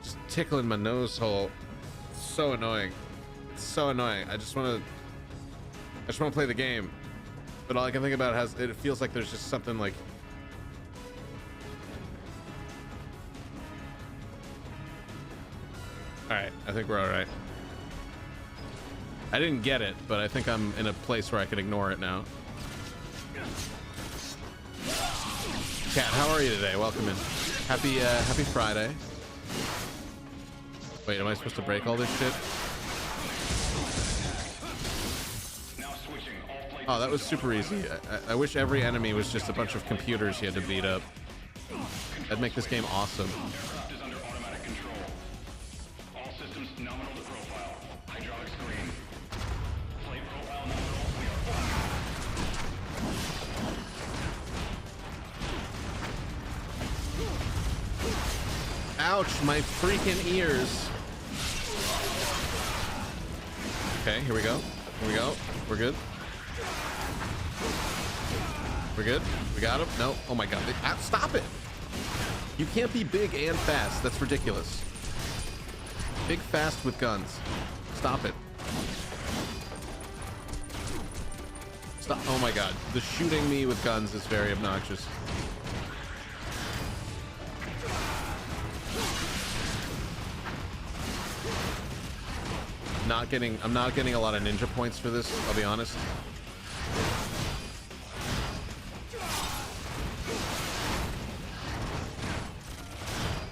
just tickling my nose hole. It's so annoying. It's so annoying. I just want to play the game, but all I can think about it feels like there's just something like. All right, I think we're all right. I didn't get it, but I think I'm in a place where I can ignore it now. Cat, how are you today? Welcome in. Happy Friday. Wait, am I supposed to break all this shit? Oh, that was super easy. I wish every enemy was just a bunch of computers you had to beat up. That'd make this game awesome. Ouch, my freaking ears. Okay, here we go. Here we go. We're good. We're good. We got him. No. Oh my god. Stop it. You can't be big and fast. That's ridiculous. Big fast with guns. Stop it. Stop. Oh my god. The shooting me with guns is very obnoxious. I'm not getting a lot of ninja points for this, I'll be honest.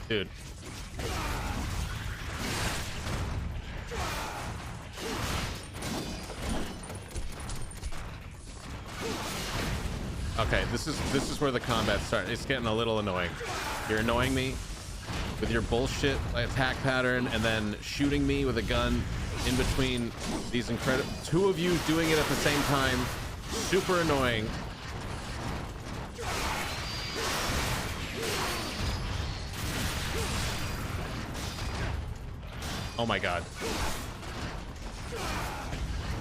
Dude. Okay, this is where the combat starts. It's getting a little annoying. You're annoying me with your bullshit attack pattern and then shooting me with a gun in between these incredible two of you doing it at the same time. Super annoying. Oh my god.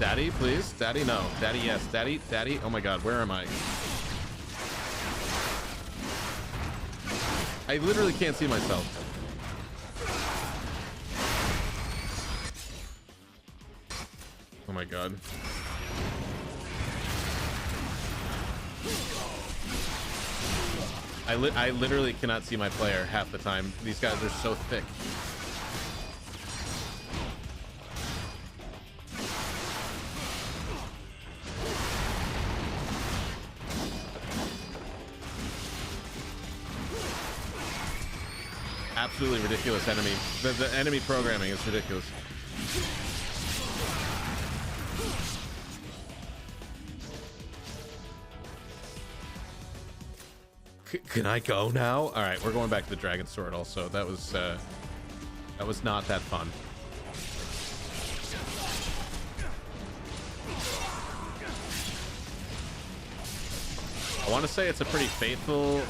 Daddy, please. Daddy, no. Daddy, yes. Daddy, daddy. Oh my god, where am I? I literally can't see myself. Oh my god. I literally cannot see my player half the time. These guys are so thick. Absolutely ridiculous enemy. The enemy programming is ridiculous. Can I go now? All right, we're going back to the Dragon Sword. Also, that was not that fun. I want to say it's a pretty faithful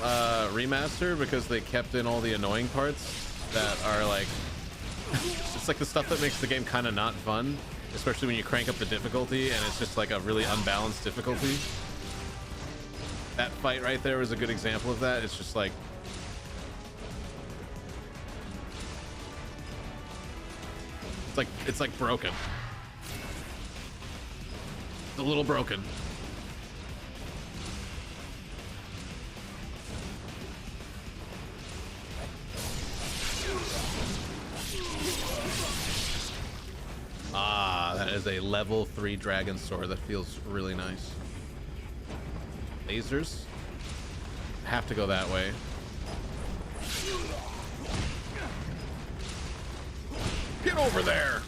remaster because they kept in all the annoying parts that are like it's like the stuff that makes the game kind of not fun, especially when you crank up the difficulty and it's just like a really unbalanced difficulty. That fight right there was a good example of that. It's just like it's like broken. It's a little broken. Ah, that is a level 3 dragon sword. That feels really nice. Lasers. Have to go that way. Get over there.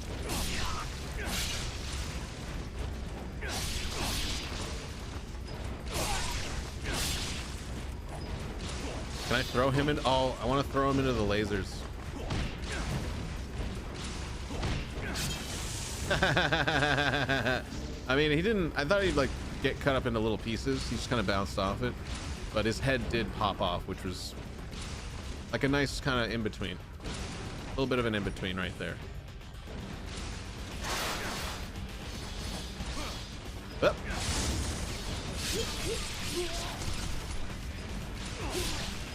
Can I throw him in? Oh, I want to throw him into the lasers. I mean, he didn't. I thought he'd like get cut up into little pieces. He just kind of bounced off it, but his head did pop off, which was like a nice kind of in between. A little bit of an in between right there. Up.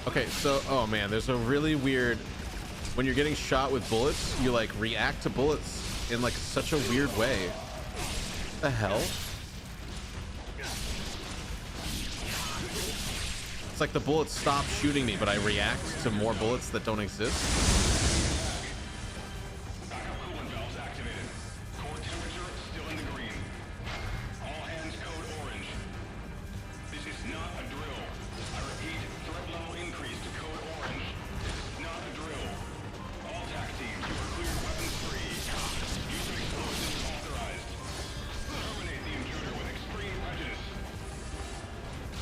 Okay, so oh man, there's a really weird when you're getting shot with bullets, you like react to bullets in like such a weird way. What the hell? It's like the bullets stop shooting me, but I react to more bullets that don't exist. Backup coolant valves activated. Core temperature still in the green. All hands code orange. This is not a drill. I repeat, threat level increase to code orange. This is not a drill. All TAC teams, you are cleared weapons free. Use of explosives authorized. Terminate the intruder with extreme prejudice.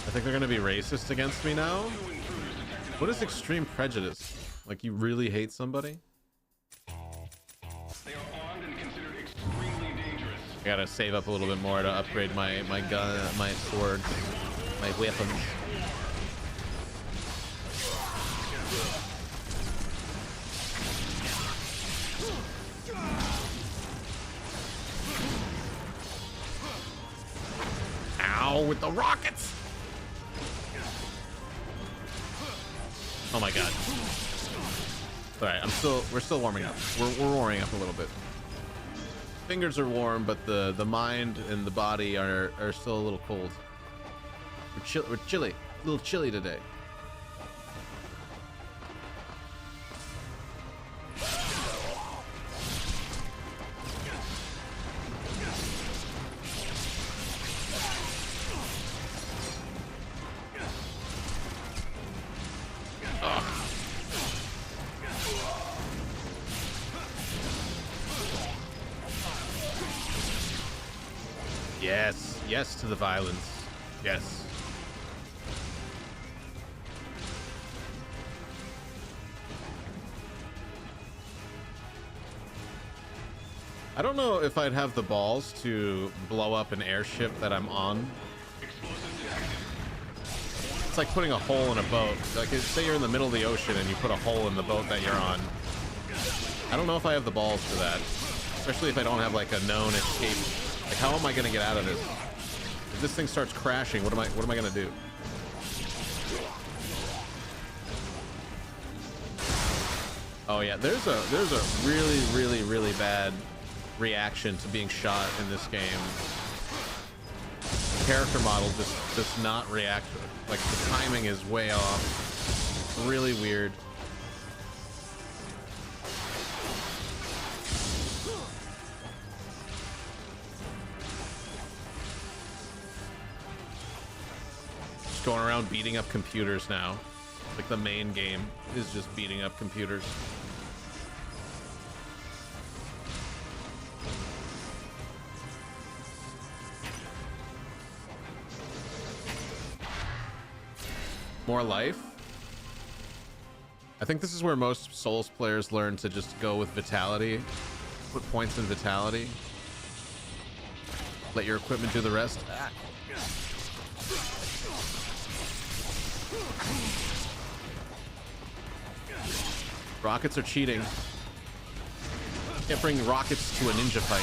I think they're gonna be racist against me now. Two intruders detected. What is extreme prejudice? Like you really hate somebody? They are armed and considered extremely dangerous. I gotta save up a little bit more to upgrade my gun, my sword, my weapons. Ow, with the rockets! Oh my god. Alright, we're still warming up. We're warming up a little bit. Fingers are warm, but the mind and the body are still a little cold. We're chilly. A little chilly today. Yes, yes to the violence. Yes. I don't know if I'd have the balls to blow up an airship that I'm on. It's like putting a hole in a boat. Like, say you're in the middle of the ocean and you put a hole in the boat that you're on. I don't know if I have the balls for that, especially if I don't have like a known escape. Like, how am I gonna get out of this? If this thing starts crashing, what am I gonna do? Oh yeah, there's a really bad reaction to being shot in this game. The character model just does not react. Like, the timing is way off. It's really weird. Just going around beating up computers now. Like, the main game is just beating up computers. More life. I think this is where most Souls players learn to just go with vitality. Put points in vitality. Let your equipment do the rest. Ah. Rockets are cheating. Can't bring rockets to a ninja fight.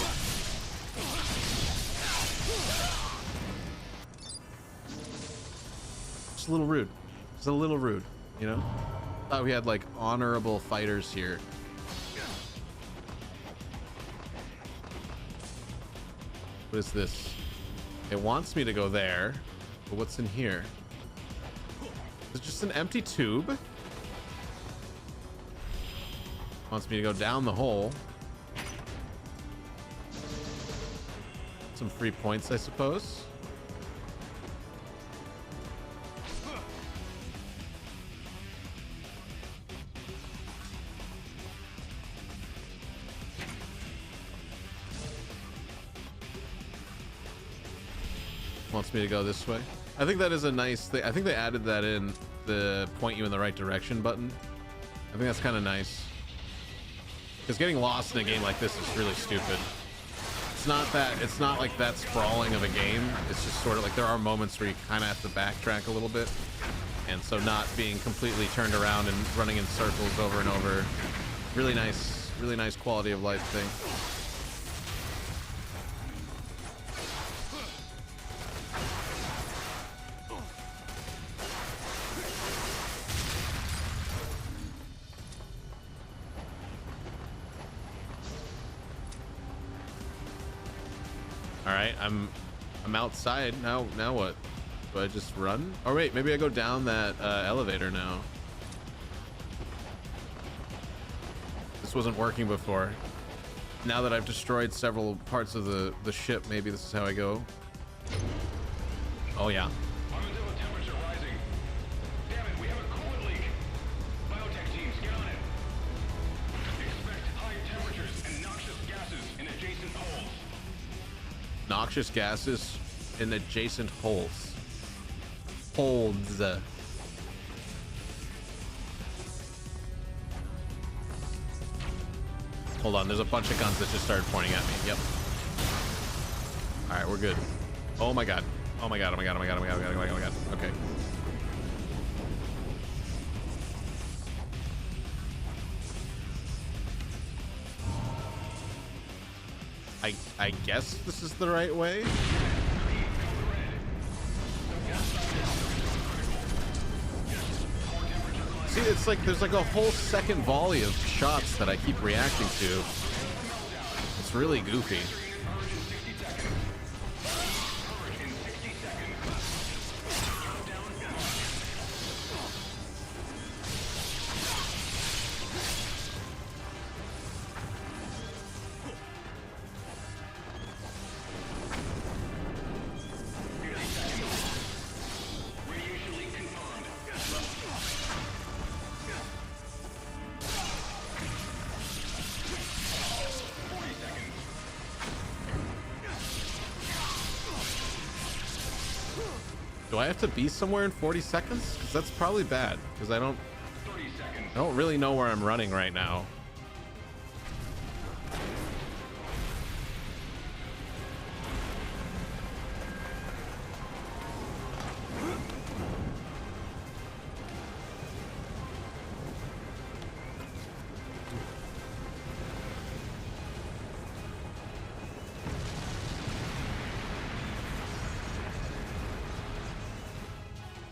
It's a little rude. It's a little rude, you know? Thought we had like honorable fighters here. What is this? It wants me to go there, but what's in here? It's just an empty tube. Wants me to go down the hole. Some free points, I suppose. Wants me to go this way. I think that is a nice thing. I think they added that in, the point you in the right direction button. I think that's kind of nice. Because getting lost in a game like this is really stupid. It's not like that sprawling of a game. It's just sort of like there are moments where you kind of have to backtrack a little bit. And so not being completely turned around and running in circles over and over. Really nice quality of life thing. All right, I'm outside now. Now what? Do I just run? Oh wait, maybe I go down that elevator now. This wasn't working before. Now that I've destroyed several parts of the ship, maybe this is how I go. Oh yeah. Armadillo temperature rising. Damn it, we have a coolant leak. Biotech teams, get on it. Expect high temperatures and noxious gases in adjacent holes. Noxious gases in adjacent holes. Holds. Hold on, there's a bunch of guns that just started pointing at me. Yep. All right, we're good. Oh my god. Oh my god. Oh my god. Oh my god. Oh my god. Oh my god. Oh my god. Okay. I guess this is the right way. See, it's like there's like a whole second volley of shots that I keep reacting to. It's really goofy. Do I have to be somewhere in 40 seconds? Because that's probably bad. Because I don't really know where I'm running right now.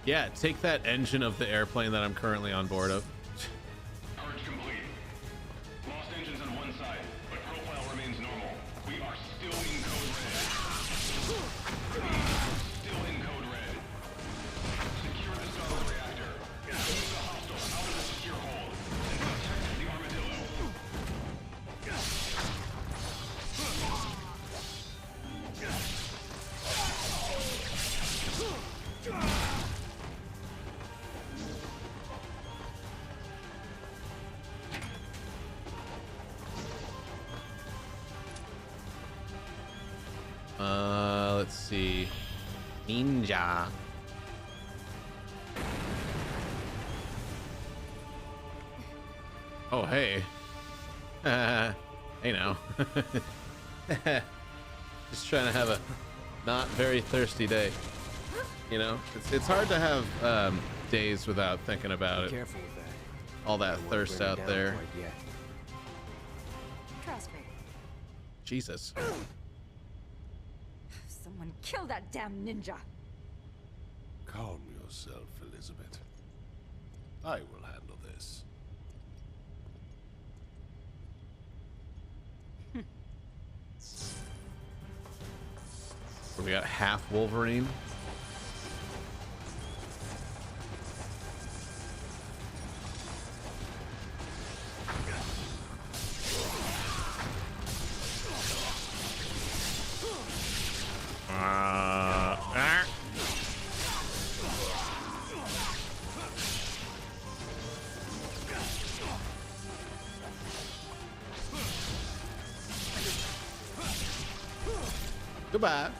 Yeah, take that engine of the airplane that I'm currently on board of. Coverage complete. Lost engines on one side, but profile remains normal. We are still in code red. Still in code red. Secure the starboard reactor. Move the hostile out of the secure hold and protect the armadillo. Let's see. Ninja. Oh, hey. Hey now. Just trying to have a not very thirsty day. You know, it's hard to have days without thinking about it. Careful with that. All that thirst out there. Trust me. Jesus. Someone kill that damn ninja. Calm yourself, Elizabeth. I will handle this. We got half Wolverine. Goodbye.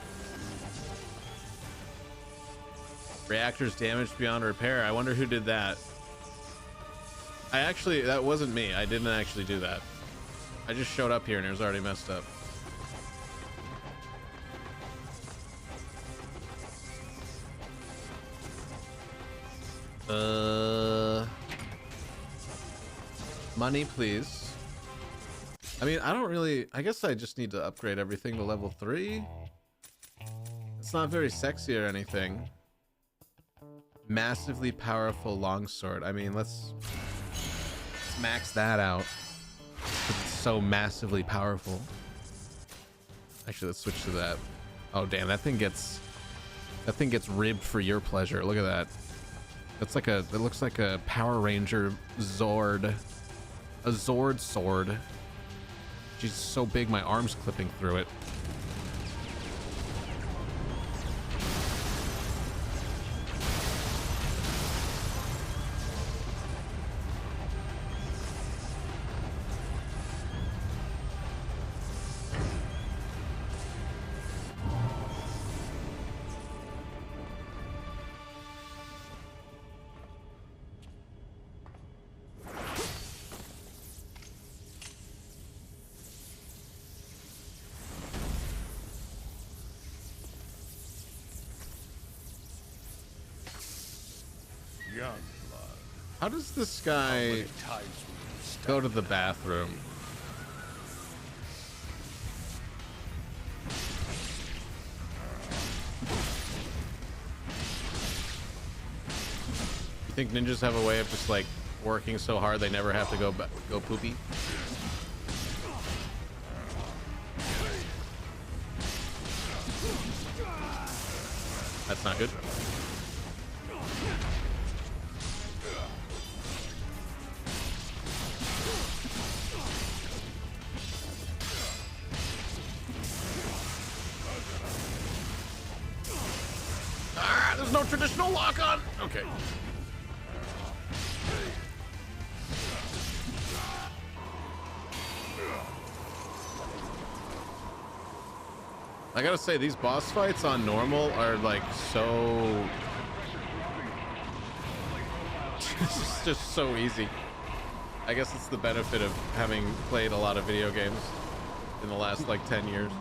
Reactors damaged beyond repair. I wonder who did that. That wasn't me. I didn't actually do that. I just showed up here and it was already messed up. Money, please. I mean, I guess I just need to upgrade everything to level 3. It's not very sexy or anything. Massively powerful longsword. I mean, let's max that out. It's so massively powerful. Actually, let's switch to that. Oh damn, that thing gets ribbed for your pleasure. Look at that. That's like it looks like a Power Ranger Zord. A Zord sword. She's so big my arm's clipping through it. Young blood. How does this guy go to the bathroom? You think ninjas have a way of just like working so hard they never have to go poopy? That's not good. There's no traditional lock on. Okay. I gotta say, these boss fights on normal are like so it's just so easy. I guess it's the benefit of having played a lot of video games in the last like 10 years.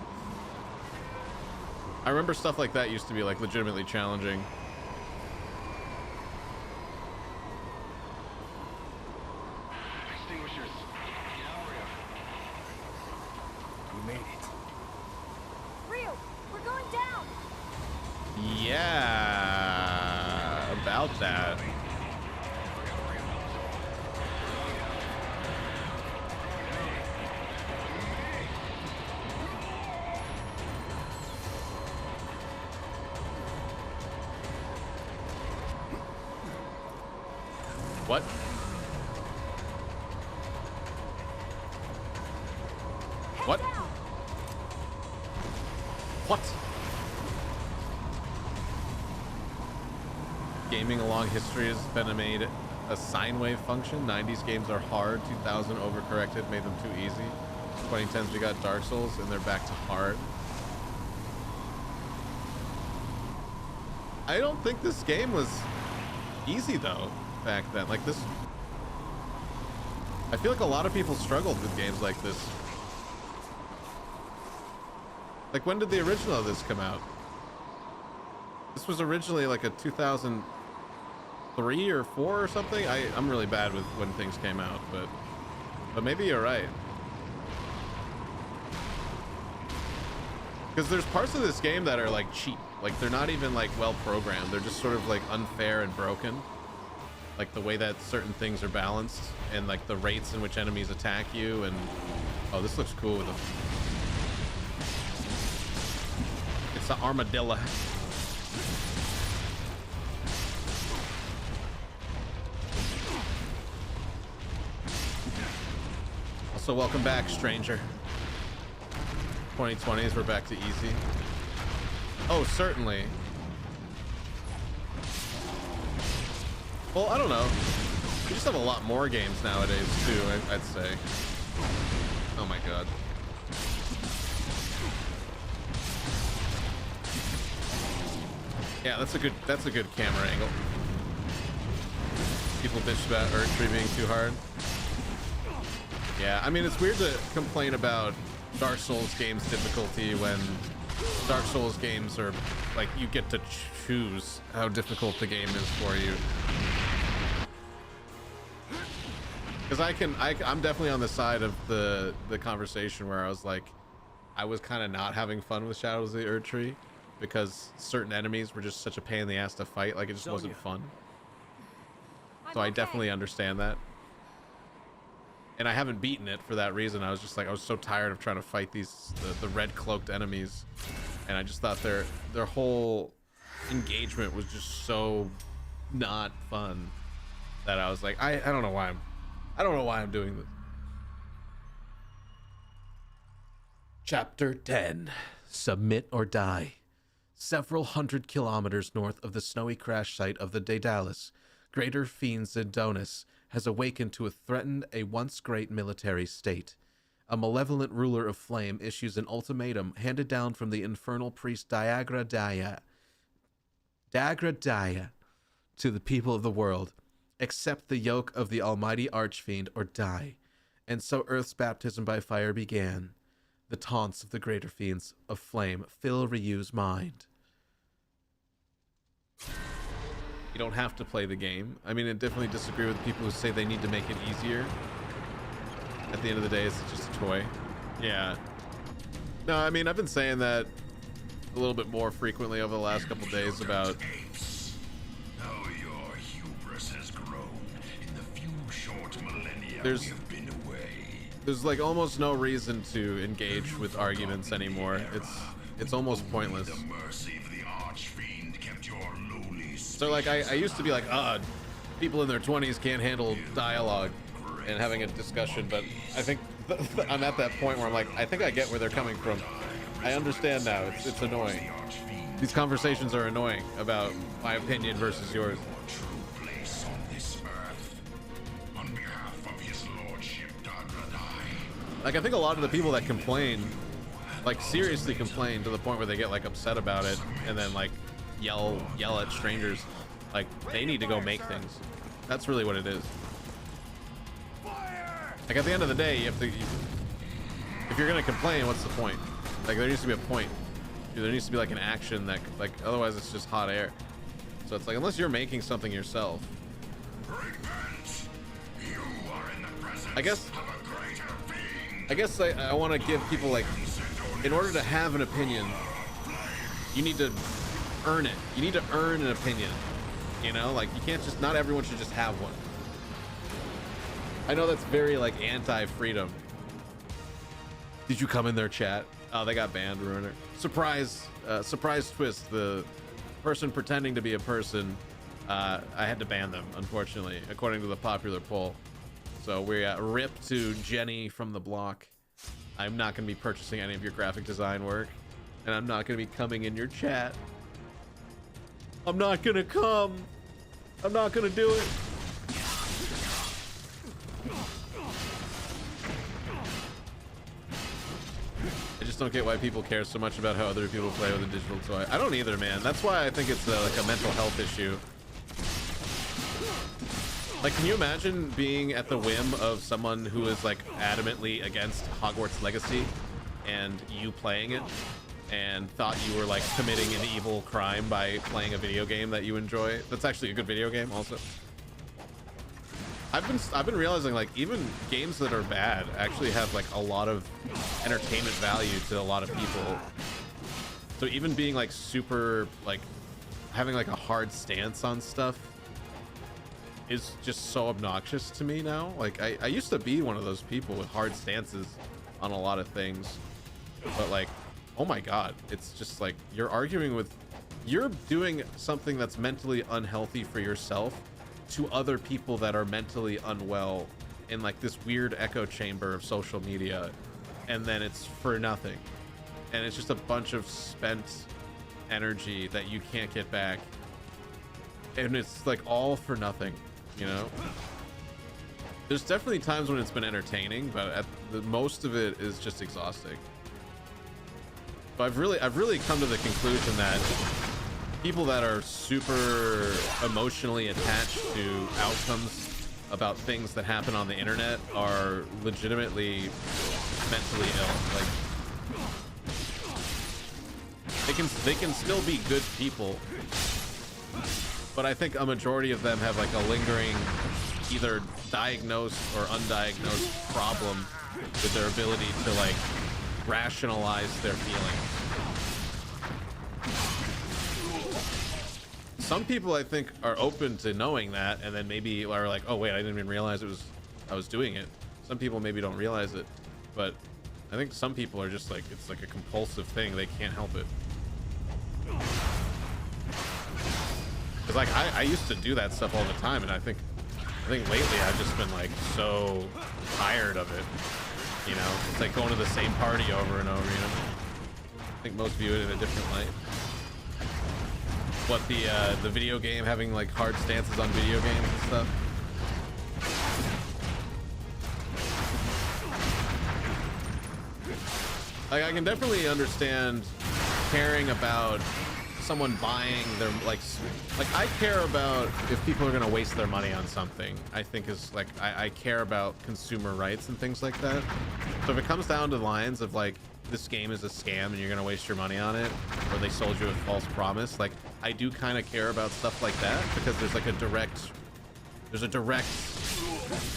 I remember stuff like that used to be like legitimately challenging. Extinguishers. We made it. Ryu, we're going down. Yeah, about that. What? What? What? Gaming along history has been made a sine wave function. 90s games are hard. 2000 overcorrected, made them too easy. 2010s we got Dark Souls and they're back to hard. I don't think this game was easy though back then. Like this, I feel like a lot of people struggled with games like this. Like when did the original of this come out? This was originally like a 2003 or 4 or something. I'm really bad with when things came out, but maybe you're right. Because there's parts of this game that are like cheap. Like they're not even like well programmed. They're just sort of like unfair and broken. Like the way that certain things are balanced and like the rates in which enemies attack you. And oh, this looks cool with them. It's the armadillo. Also, welcome back, stranger. 2020s, we're back to easy. Oh, certainly. Well, I don't know. We just have a lot more games nowadays, too, I'd say. Oh my god. Yeah, that's a good camera angle. People bitch about Erdtree being too hard. Yeah, I mean, it's weird to complain about Dark Souls games difficulty when Dark Souls games are like you get to choose how difficult the game is for you. Because I'm definitely on the side of the conversation where I was like, I was kind of not having fun with Shadows of the Erdtree because certain enemies were just such a pain in the ass to fight. Like it just wasn't fun. So I definitely understand that. and I haven't beaten it for that reason. I was just like, I was so tired of trying to fight the red cloaked enemies, and I just thought their whole engagement was just so not fun that I was like, I don't know why I'm doing this. Chapter 10: Submit or Die. Several hundred kilometers north of the snowy crash site of the Daedalus, Greater Fiend Zindonis has awakened to threaten a once great military state. A malevolent ruler of flame issues an ultimatum handed down from the infernal priest Dagradaya to the people of the world: accept the yoke of the almighty archfiend or die. And so Earth's baptism by fire began. The taunts of the greater fiends of flame fill Ryu's mind. You don't have to play the game. I mean, I definitely disagree with people who say they need to make it easier. At the end of the day, it's just a toy. Yeah. No, I mean, I've been saying that a little bit more frequently over the last couple days about... How your hubris has grown in the few short millennia There's- we have been away. There's like almost no reason to engage with arguments anymore. It's almost pointless. The mercy of the archfiend kept your lowly So like I used to be like, people in their 20s can't handle dialogue and having a discussion, but I think I'm at that point where I'm like, I think I get where they're coming from. I understand now. It's annoying. These conversations are annoying about my opinion versus yours. true place on this earth. On behalf of his lordship Dagradai. Like, I think a lot of the people that complain, like seriously complain to the point where they get like upset about it and then like yell at strangers, like they need to go make things. That's really what it is. Like at the end of the day, you have to, if you're gonna complain, what's the point? Like there needs to be a point. There needs to be like an action that, like, otherwise it's just hot air. So it's like, unless you're making something yourself. Repent. You are in the presence I guess of a greater being. I guess I want to give people, like, in order to have an opinion, you need to earn it. You need to earn an opinion. You know, like you can't just, not everyone should just have one. I know that's very like anti-freedom. Did you come in their chat? Oh, they got banned, Ruiner. Surprise twist. The person pretending to be a person, I had to ban them, unfortunately, according to the popular poll. So we rip to Jenny from the block. I'm not going to be purchasing any of your graphic design work, and I'm not going to be coming in your chat. I'm not going to come. I'm not going to do it. I just don't get why people care so much about how other people play with a digital toy. I don't either, man. That's why I think it's like a mental health issue. Like, can you imagine being at the whim of someone who is like adamantly against Hogwarts Legacy and you playing it and thought you were like committing an evil crime by playing a video game that you enjoy? That's actually a good video game also. I've been realizing, like, even games that are bad actually have like a lot of entertainment value to a lot of people. So even being like super, like, having like a hard stance on stuff is just so obnoxious to me now. Like I used to be one of those people with hard stances on a lot of things, but like, oh my god, it's just like you're doing something that's mentally unhealthy for yourself to other people that are mentally unwell in like this weird echo chamber of social media, and then it's for nothing, and it's just a bunch of spent energy that you can't get back, and it's like all for nothing, you know. There's definitely times when it's been entertaining, but most of it is just exhausting. But I've really come to the conclusion that people that are super emotionally attached to outcomes about things that happen on the internet are legitimately mentally ill. Like, they can still be good people, but I think a majority of them have like a lingering, either diagnosed or undiagnosed problem with their ability to like rationalize their feelings. Some people, I think, are open to knowing that, and then maybe are like, oh wait, I didn't even realize I was doing it. some people maybe don't realize it, but I think some people are just like, it's like a compulsive thing. They can't help it. Cause like I used to do that stuff all the time, and I think lately I've just been like so tired of it. You know, it's like going to the same party over and over. You know, I think most view it in a different light. What the video game, having like hard stances on video games and stuff. Like I can definitely understand caring about someone buying their like I care about if people are gonna waste their money on something. I think is like I care about consumer rights and things like that. So if it comes down to the lines of like this game is a scam and you're gonna waste your money on it, or they sold you a false promise, like I do kind of care about stuff like that, because there's like a direct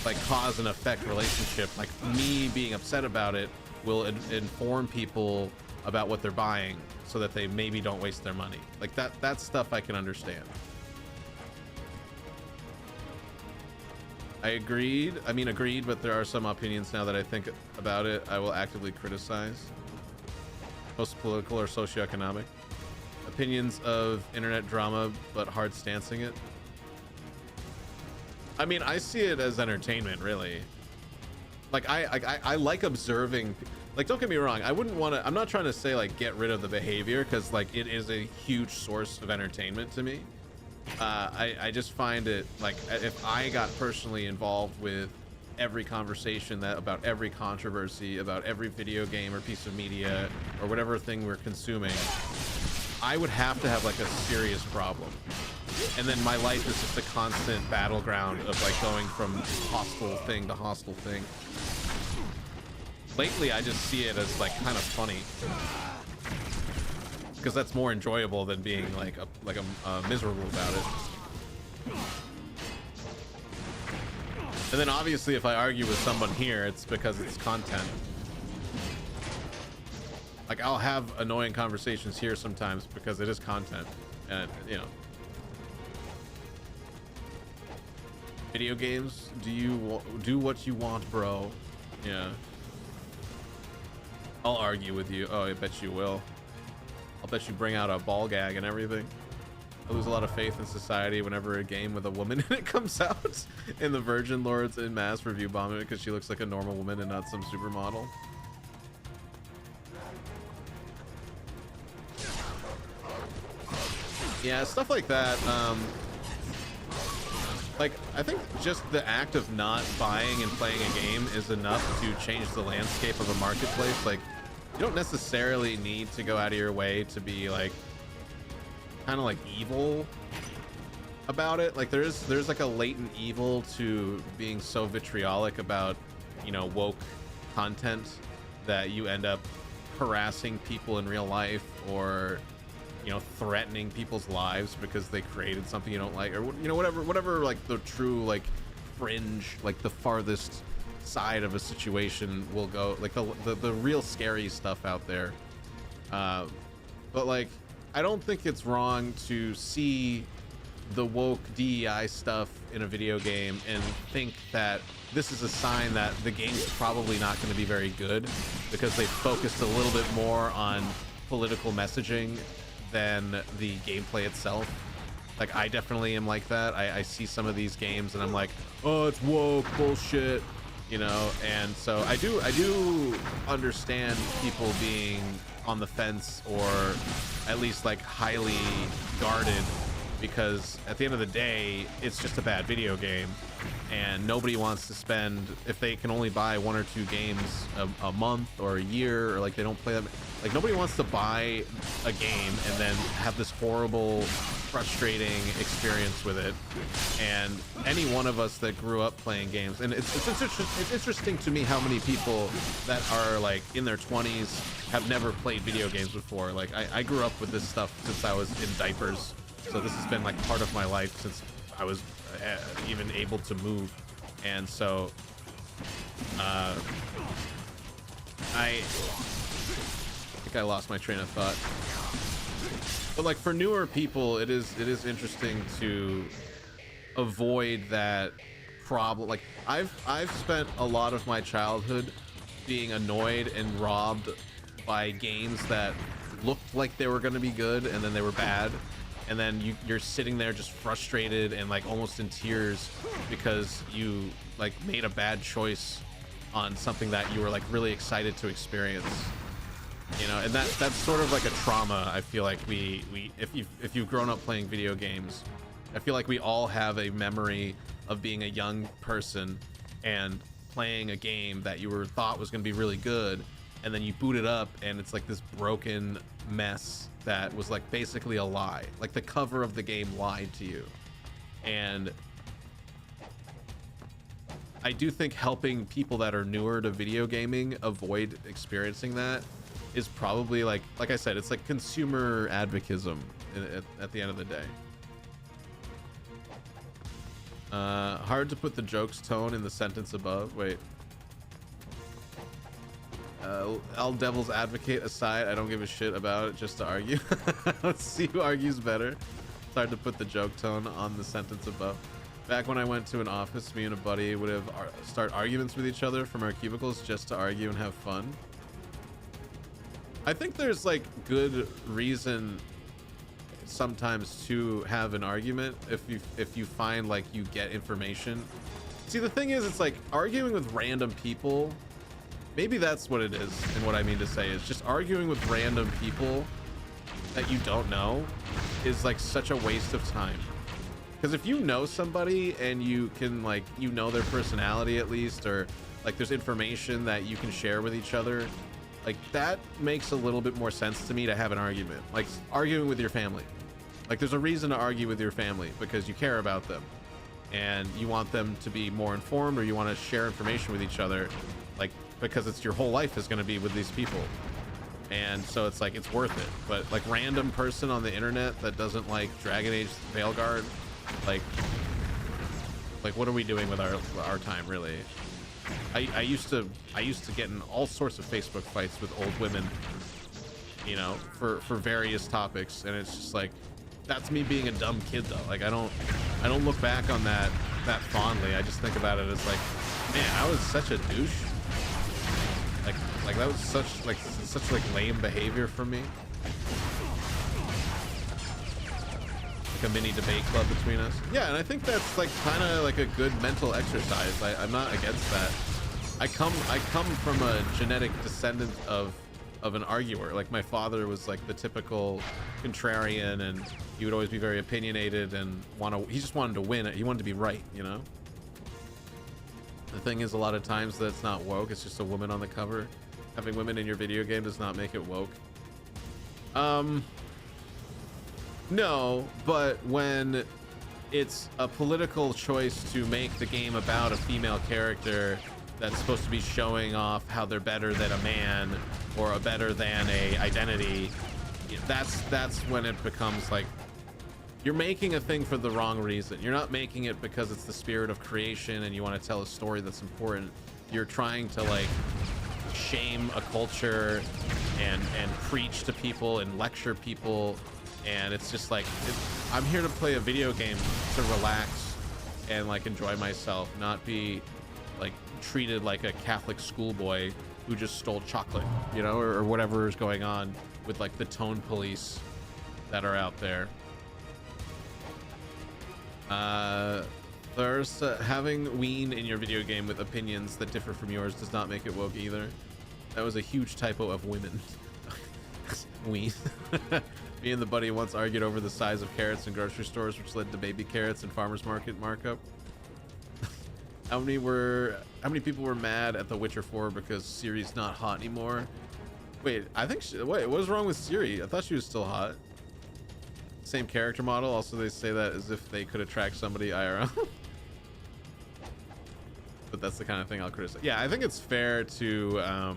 like cause and effect relationship. Like me being upset about it will inform people about what they're buying, so that they maybe don't waste their money. Like that stuff I can understand. I agreed, but there are some opinions now that I think about it I will actively criticize. Most political or socioeconomic opinions of internet drama, but hard stancing it. I mean, I see it as entertainment, really. Like I like observing. Like, don't get me wrong, I wouldn't want to, I'm not trying to say like get rid of the behavior, because like it is a huge source of entertainment to me. I just find it like, if I got personally involved with every conversation about every controversy, about every video game or piece of media or whatever thing we're consuming, I would have to have like a serious problem. And then my life is just a constant battleground of like going from hostile thing to hostile thing. Lately, I just see it as like kind of funny, because that's more enjoyable than being like miserable about it. And then obviously, if I argue with someone here, it's because it's content. Like I'll have annoying conversations here sometimes because it is content, and you know. Video games, do what you want, bro? Yeah. I'll argue with you. Oh, I bet you will. I'll bet you bring out a ball gag and everything. I lose a lot of faith in society whenever a game with a woman in it comes out, and the Virgin Lords in mass review bomb it because she looks like a normal woman and not some supermodel. Yeah, stuff like that. Like, I think just the act of not buying and playing a game is enough to change the landscape of a marketplace. Like, you don't necessarily need to go out of your way to be like kind of like evil about it. Like there's like a latent evil to being so vitriolic about, you know, woke content that you end up harassing people in real life, or you know, threatening people's lives because they created something you don't like, or you know, whatever like the true like fringe, like the farthest side of a situation will go, like the real scary stuff out there. But like, I don't think it's wrong to see the woke DEI stuff in a video game and think that this is a sign that the game's probably not going to be very good, because they focused a little bit more on political messaging than the gameplay itself. Like, I definitely am like that. I see some of these games and I'm like, oh, it's woke bullshit, you know. And so I do understand people being on the fence, or at least like highly guarded, because at the end of the day, it's just a bad video game, and nobody wants to spend, if they can only buy 1 or 2 games a month or a year, or like they don't play them, like nobody wants to buy a game and then have this horrible, frustrating experience with it. And any one of us that grew up playing games, and it's interesting to me how many people that are like in their 20s have never played video games before. Like I grew up with this stuff since I was in diapers, so this has been like part of my life since I was even able to move. And so I think I lost my train of thought. But like for newer people, it is interesting to avoid that problem. Like I've spent a lot of my childhood being annoyed and robbed by games that looked like they were going to be good and then they were bad, and then you're sitting there just frustrated and like almost in tears because you like made a bad choice on something that you were like really excited to experience, you know. And that's sort of like a trauma. I feel like we if you've grown up playing video games, I feel like we all have a memory of being a young person and playing a game that you thought was going to be really good, and then you boot it up and it's like this broken mess that was like basically a lie. Like the cover of the game lied to you. And I do think helping people that are newer to video gaming avoid experiencing that is probably like I said, it's like consumer advocatism at the end of the day. Hard to put the joke's tone in the sentence above. Wait. All devil's advocate aside, I don't give a shit about it, just to argue. Let's see who argues better. It's hard to put the joke tone on the sentence above. Back when I went to an office, me and a buddy would have start arguments with each other from our cubicles just to argue and have fun. I think there's like good reason sometimes to have an argument if you find like you get information. See, the thing is, it's like arguing with random people. Maybe that's what it is, and what I mean to say is just arguing with random people that you don't know is like such a waste of time. Because if you know somebody and you can like, you know their personality at least, or like there's information that you can share with each other, like that makes a little bit more sense to me to have an argument. Like arguing with your family. Like there's a reason to argue with your family because you care about them and you want them to be more informed, or you want to share information with each other, like because it's your whole life is going to be with these people. And so it's like, it's worth it. But like random person on the internet that doesn't like Dragon Age Veilguard, like what are we doing with our time, really? I used to get in all sorts of Facebook fights with old women, you know, for various topics, and it's just like, that's me being a dumb kid though. Like I don't look back on that fondly. I just think about it as like, man, I was such a douche. Like that was such lame behavior from me. Like a mini debate club between us. Yeah, and I think that's like kind of like a good mental exercise. I'm not against that. I come from a genetic descendant of an arguer. Like my father was like the typical contrarian, and he would always be very opinionated and he just wanted to win it. He wanted to be right, you know? The thing is, a lot of times that's not woke. It's just a woman on the cover. Having women in your video game does not make it woke. No, but when it's a political choice to make the game about a female character that's supposed to be showing off how they're better than a man or a better than a identity, that's when it becomes like you're making a thing for the wrong reason. You're not making it because it's the spirit of creation and you want to tell a story that's important. You're trying to like shame a culture and preach to people and lecture people, and it's just like I'm here to play a video game to relax and like enjoy myself, not be like treated like a Catholic schoolboy who just stole chocolate, you know, or whatever is going on with like the tone police that are out there. There's having Ween in your video game with opinions that differ from yours does not make it woke either. That was a huge typo of women. Ween. Me and the buddy once argued over the size of carrots in grocery stores, which led to baby carrots and farmers market markup. How many people were mad at The Witcher 4 because Ciri's not hot anymore? Wait, wait, what was wrong with Ciri? I thought she was still hot. Same character model. Also, they say that as if they could attract somebody IRL. But that's the kind of thing I'll criticize. Yeah, I think it's fair to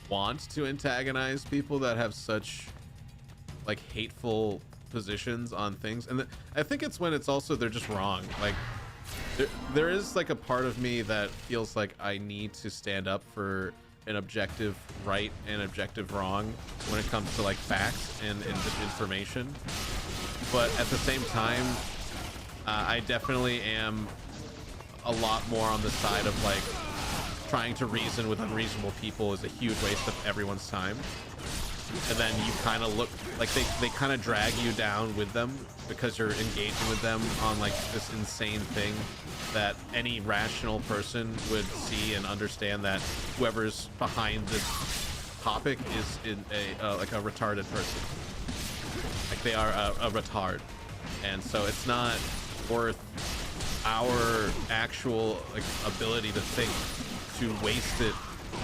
want to antagonize people that have such like hateful positions on things, and I think it's when it's also they're just wrong. Like there is like a part of me that feels like I need to stand up for an objective right and objective wrong when it comes to like facts and just information, but at the same time I definitely am a lot more on the side of like trying to reason with unreasonable people is a huge waste of everyone's time. And then you kind of look like they kind of drag you down with them because you're engaging with them on like this insane thing that any rational person would see and understand that whoever's behind this topic is in like a retarded person. Like they are a retard. And so it's not worth our actual like ability to think to waste it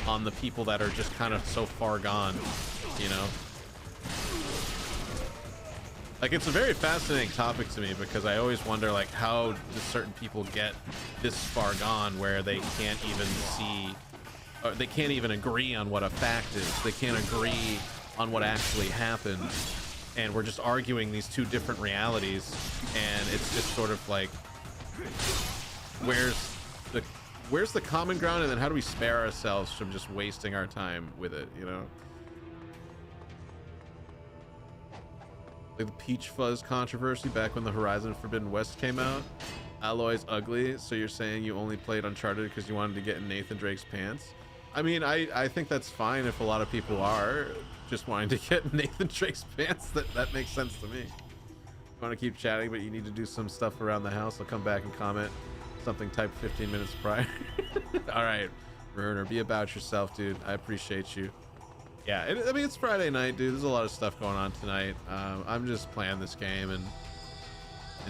on the people that are just kind of so far gone, you know? Like, it's a very fascinating topic to me because I always wonder, like, how do certain people get this far gone where they can't even see, or they can't even agree on what a fact is. They can't agree on what actually happened. And we're just arguing these two different realities. And it's just sort of like, where's the common ground, and then how do we spare ourselves from just wasting our time with it, you know? Like the Peach Fuzz controversy back when the Horizon Forbidden West came out. Aloy's ugly, so you're saying you only played Uncharted because you wanted to get in Nathan Drake's pants? I mean, I think that's fine if a lot of people are just wanting to get in Nathan Drake's pants. That makes sense to me. You want to keep chatting, but you need to do some stuff around the house. I'll come back and comment something typed 15 minutes prior. All right, Ruiner, be about yourself, dude. I appreciate you. Yeah, I mean, it's Friday night, dude. There's a lot of stuff going on tonight. I'm just playing this game and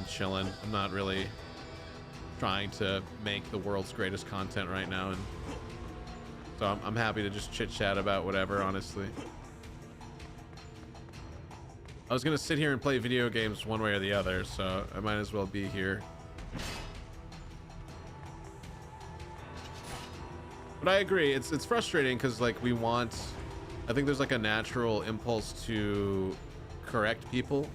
chilling. I'm not really trying to make the world's greatest content right now, and so I'm happy to just chit chat about whatever, honestly. I was gonna sit here and play video games one way or the other, so I might as well be here. But I agree, it's frustrating because like I think there's like a natural impulse to correct people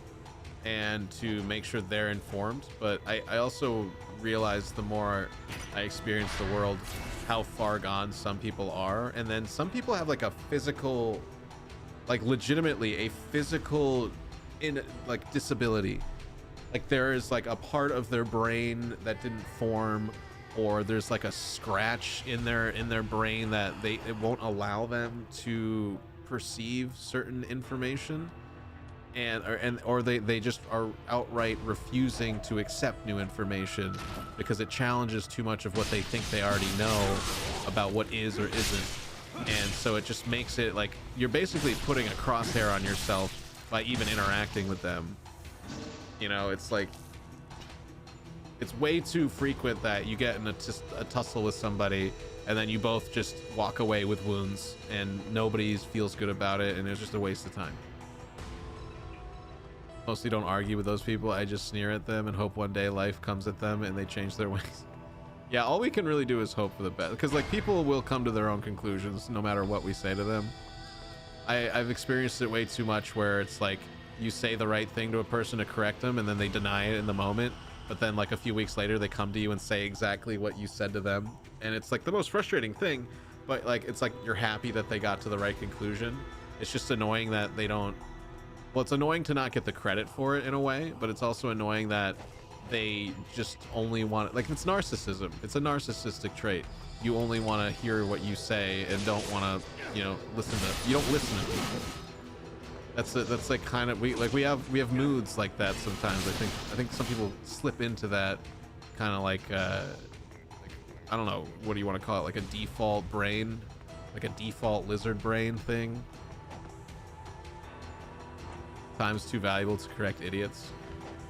and to make sure they're informed, but I also realize the more I experience the world how far gone some people are, and then some people have like a physical, like legitimately a physical disability. Like there is like a part of their brain that didn't form, or there's like a scratch in their brain that it won't allow them to perceive certain information, or they just are outright refusing to accept new information because it challenges too much of what they think they already know about what is or isn't. And so it just makes it like you're basically putting a crosshair on yourself by even interacting with them. You know, it's like it's way too frequent that you get in a tussle with somebody and then you both just walk away with wounds and nobody feels good about it, and it's just a waste of time. Mostly don't argue with those people. I just sneer at them and hope one day life comes at them and they change their ways. Yeah, all we can really do is hope for the best, because like people will come to their own conclusions no matter what we say to them. I've experienced it way too much where it's like you say the right thing to a person to correct them and then they deny it in the moment, but then like a few weeks later they come to you and say exactly what you said to them, and it's like the most frustrating thing. But like it's like you're happy that they got to the right conclusion. It's just annoying that they don't. Well, it's annoying to not get the credit for it in a way, but it's also annoying that they just only want, like, it's narcissism. It's a narcissistic trait. You only want to hear what you say and don't want to, you know, you don't listen to people. That's like kind of, we have moods like that sometimes. I think some people slip into that kind of like I don't know, what do you want to call it? Like a default brain, like a default lizard brain thing. Time's too valuable to correct idiots.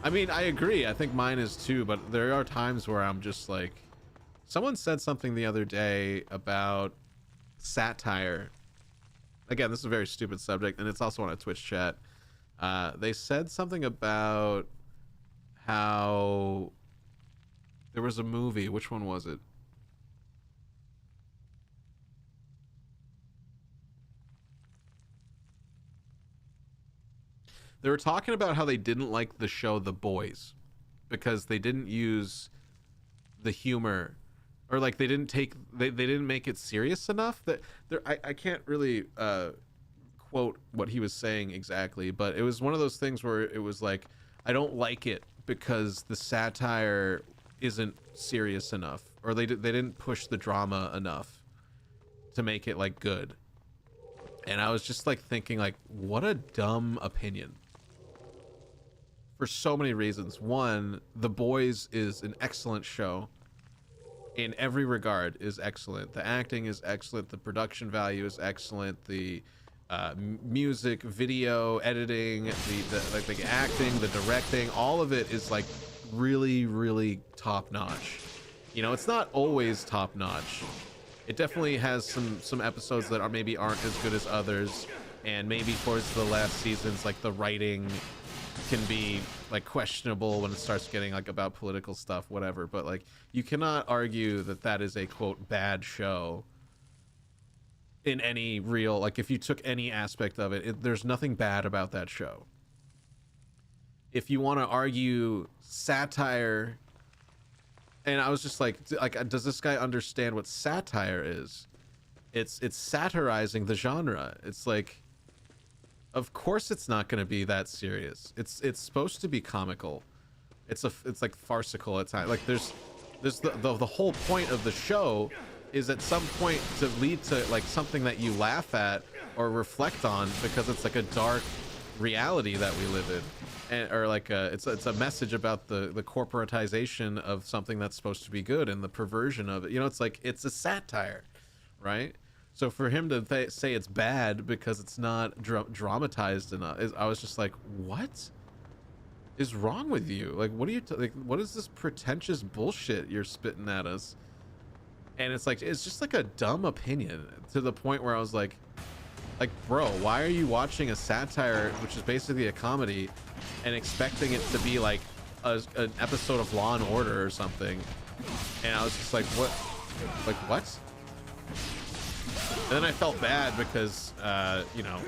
I mean, I agree. I think mine is too, but there are times where I'm just like, someone said something the other day about satire. Again, this is a very stupid subject, and it's also on a Twitch chat. They said something about how there was a movie. Which one was it? They were talking about how they didn't like the show The Boys because they didn't use the humor, or like they didn't make it serious enough. That I can't really quote what he was saying exactly, but it was one of those things where it was like, I don't like it because the satire isn't serious enough. or they didn't push the drama enough to make it like good. And I was just like thinking like, what a dumb opinion. For so many reasons. One, The Boys is an excellent show. In every regard is excellent. The acting is excellent. The production value is excellent. The music, video, editing, the acting, the directing, all of it is like really, really top notch. You know, it's not always top notch. It definitely has some episodes that are maybe aren't as good as others, and maybe towards the last seasons, like the writing can be like questionable when it starts getting like about political stuff, whatever. But like, you cannot argue that that is a quote bad show in any real, like if you took any aspect of it, there's nothing bad about that show. If you want to argue satire, and I was just like, does this guy understand what satire is? It's satirizing the genre. It's like, of course it's not going to be that serious. It's supposed to be comical. It's like farcical at times. Like there's the whole point of the show is at some point to lead to like something that you laugh at or reflect on, because it's like a dark reality that we live in. And, or like it's a message about the corporatization of something that's supposed to be good and the perversion of it. You know, it's like, it's a satire, right? So for him to say it's bad because it's not dramatized enough, I was just like, what is wrong with you? Like, what are you like? What is this pretentious bullshit you're spitting at us? And it's like, it's just like a dumb opinion, to the point where I was like, bro, why are you watching a satire, which is basically a comedy, and expecting it to be like an episode of Law and Order or something? And I was just like, what? Like, what? And then I felt bad because, you know,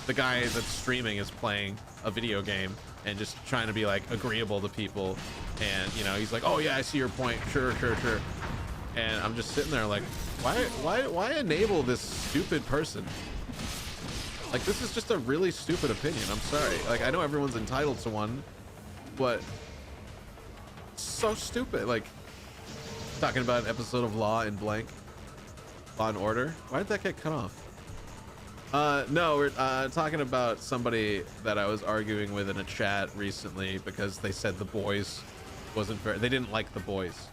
the guy that's streaming is playing a video game and just trying to be like agreeable to people. And, you know, he's like, oh yeah, I see your point. Sure. And I'm just sitting there like, why enable this stupid person? Like, this is just a really stupid opinion. I'm sorry. Like, I know everyone's entitled to one, but it's so stupid. Like, talking about an episode of Law and Order. Why did that get cut off? No, we're talking about somebody that I was arguing with in a chat recently because they said The Boys wasn't fair. They didn't like The Boys.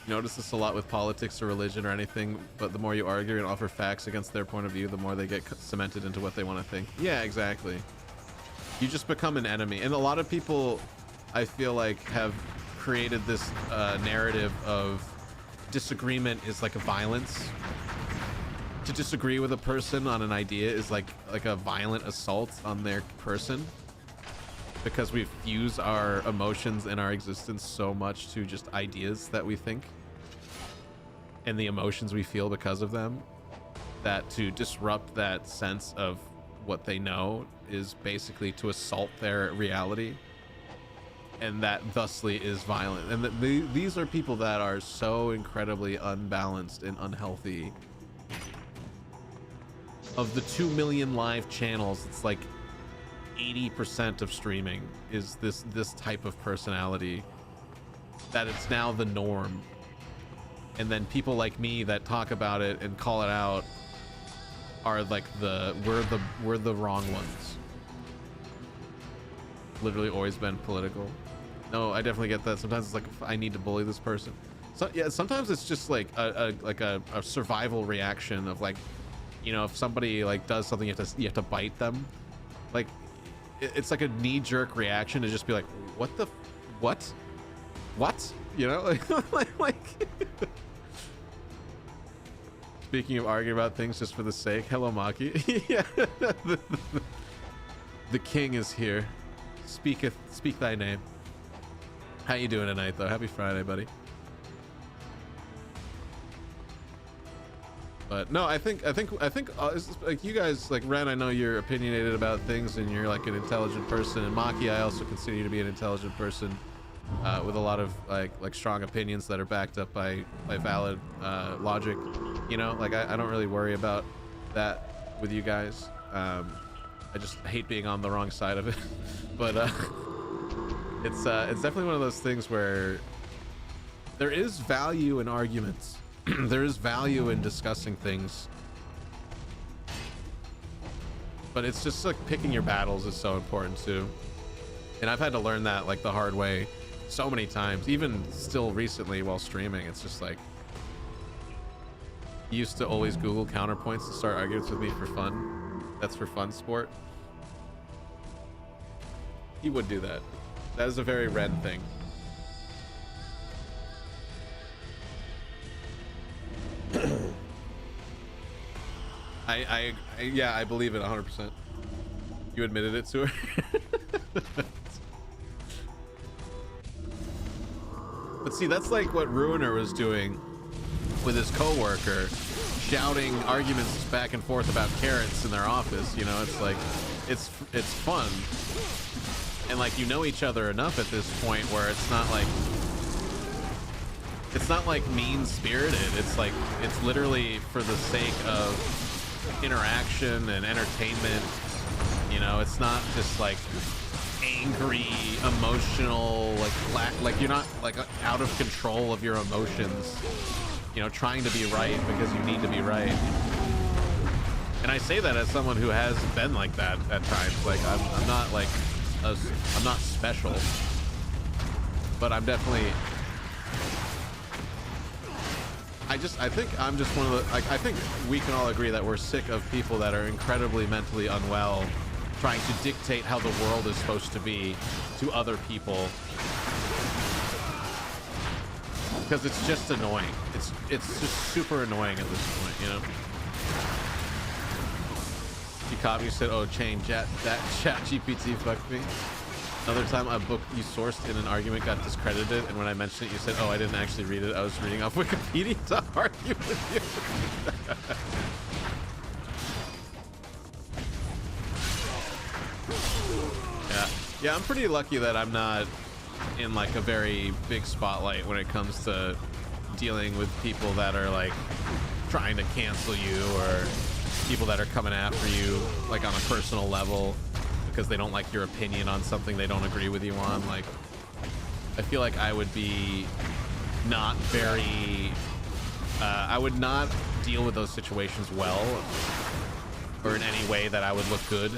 Notice this a lot with politics or religion or anything, but the more you argue and offer facts against their point of view, the more they get cemented into what they want to think. Yeah, exactly. You just become an enemy. And a lot of people, I feel like, have created this narrative of disagreement is like a violence. To disagree with a person on an idea is like a violent assault on their person, because we fuse our emotions and our existence so much to just ideas that we think and the emotions we feel because of them, that to disrupt that sense of what they know is basically to assault their reality, and that thusly is violent. And these are people that are so incredibly unbalanced and unhealthy. Of the 2 million live channels, it's like 80% of streaming is this type of personality, that it's now the norm. And then people like me that talk about it and call it out are like we're the wrong ones. Literally always been political. No, I definitely get that. Sometimes it's like, I need to bully this person. So yeah, sometimes it's just like a survival reaction of like, you know, if somebody like does something, you have to bite them. Like, it's like a knee-jerk reaction to just be like, what, you know, like speaking of arguing about things just for the sake. Hello, Maki. Yeah. The king is here. Speak thy name. How you doing tonight, though? Happy Friday, buddy. But no, I think like, you guys, like Ren, I know you're opinionated about things and you're like an intelligent person, and Maki, I also consider you to be an intelligent person with a lot of like strong opinions that are backed up by valid logic. You know, like I don't really worry about that with you guys. I just hate being on the wrong side of it. But It's definitely one of those things where there is value in arguments. There is value in discussing things, but it's just like picking your battles is so important too. And I've had to learn that like the hard way so many times, even still recently while streaming. It's just like, he used to always Google counterpoints to start arguments with me for fun. That's for fun sport. He would do that. That is a very Ren thing. Yeah, I believe it 100%. You admitted it to her. But see, that's like what Ruiner was doing with his coworker, shouting arguments back and forth about carrots in their office. You know, it's like, it's fun. And like, you know each other enough at this point where it's not like mean-spirited. It's like, it's literally for the sake of interaction and entertainment. You know, it's not just like angry, emotional, like you're not like out of control of your emotions, you know, trying to be right because you need to be right. And I say that as someone who has been like that at times. Like I'm not like I'm not special, but I'm definitely, I think I'm just one of the, like, I think we can all agree that we're sick of people that are incredibly mentally unwell trying to dictate how the world is supposed to be to other people, because it's just annoying. It's just super annoying at this point, you know. You caught me, said, "Oh, change that chat GPT fucked me." Another time, a book you sourced in an argument got discredited, and when I mentioned it, you said, "Oh, I didn't actually read it. I was reading off Wikipedia to argue with you." Yeah, I'm pretty lucky that I'm not in like a very big spotlight when it comes to dealing with people that are like trying to cancel you, or people that are coming after you like on a personal level because they don't like your opinion on something they don't agree with you on. Like, I feel like I would be not very I would not deal with those situations well, or in any way that I would look good.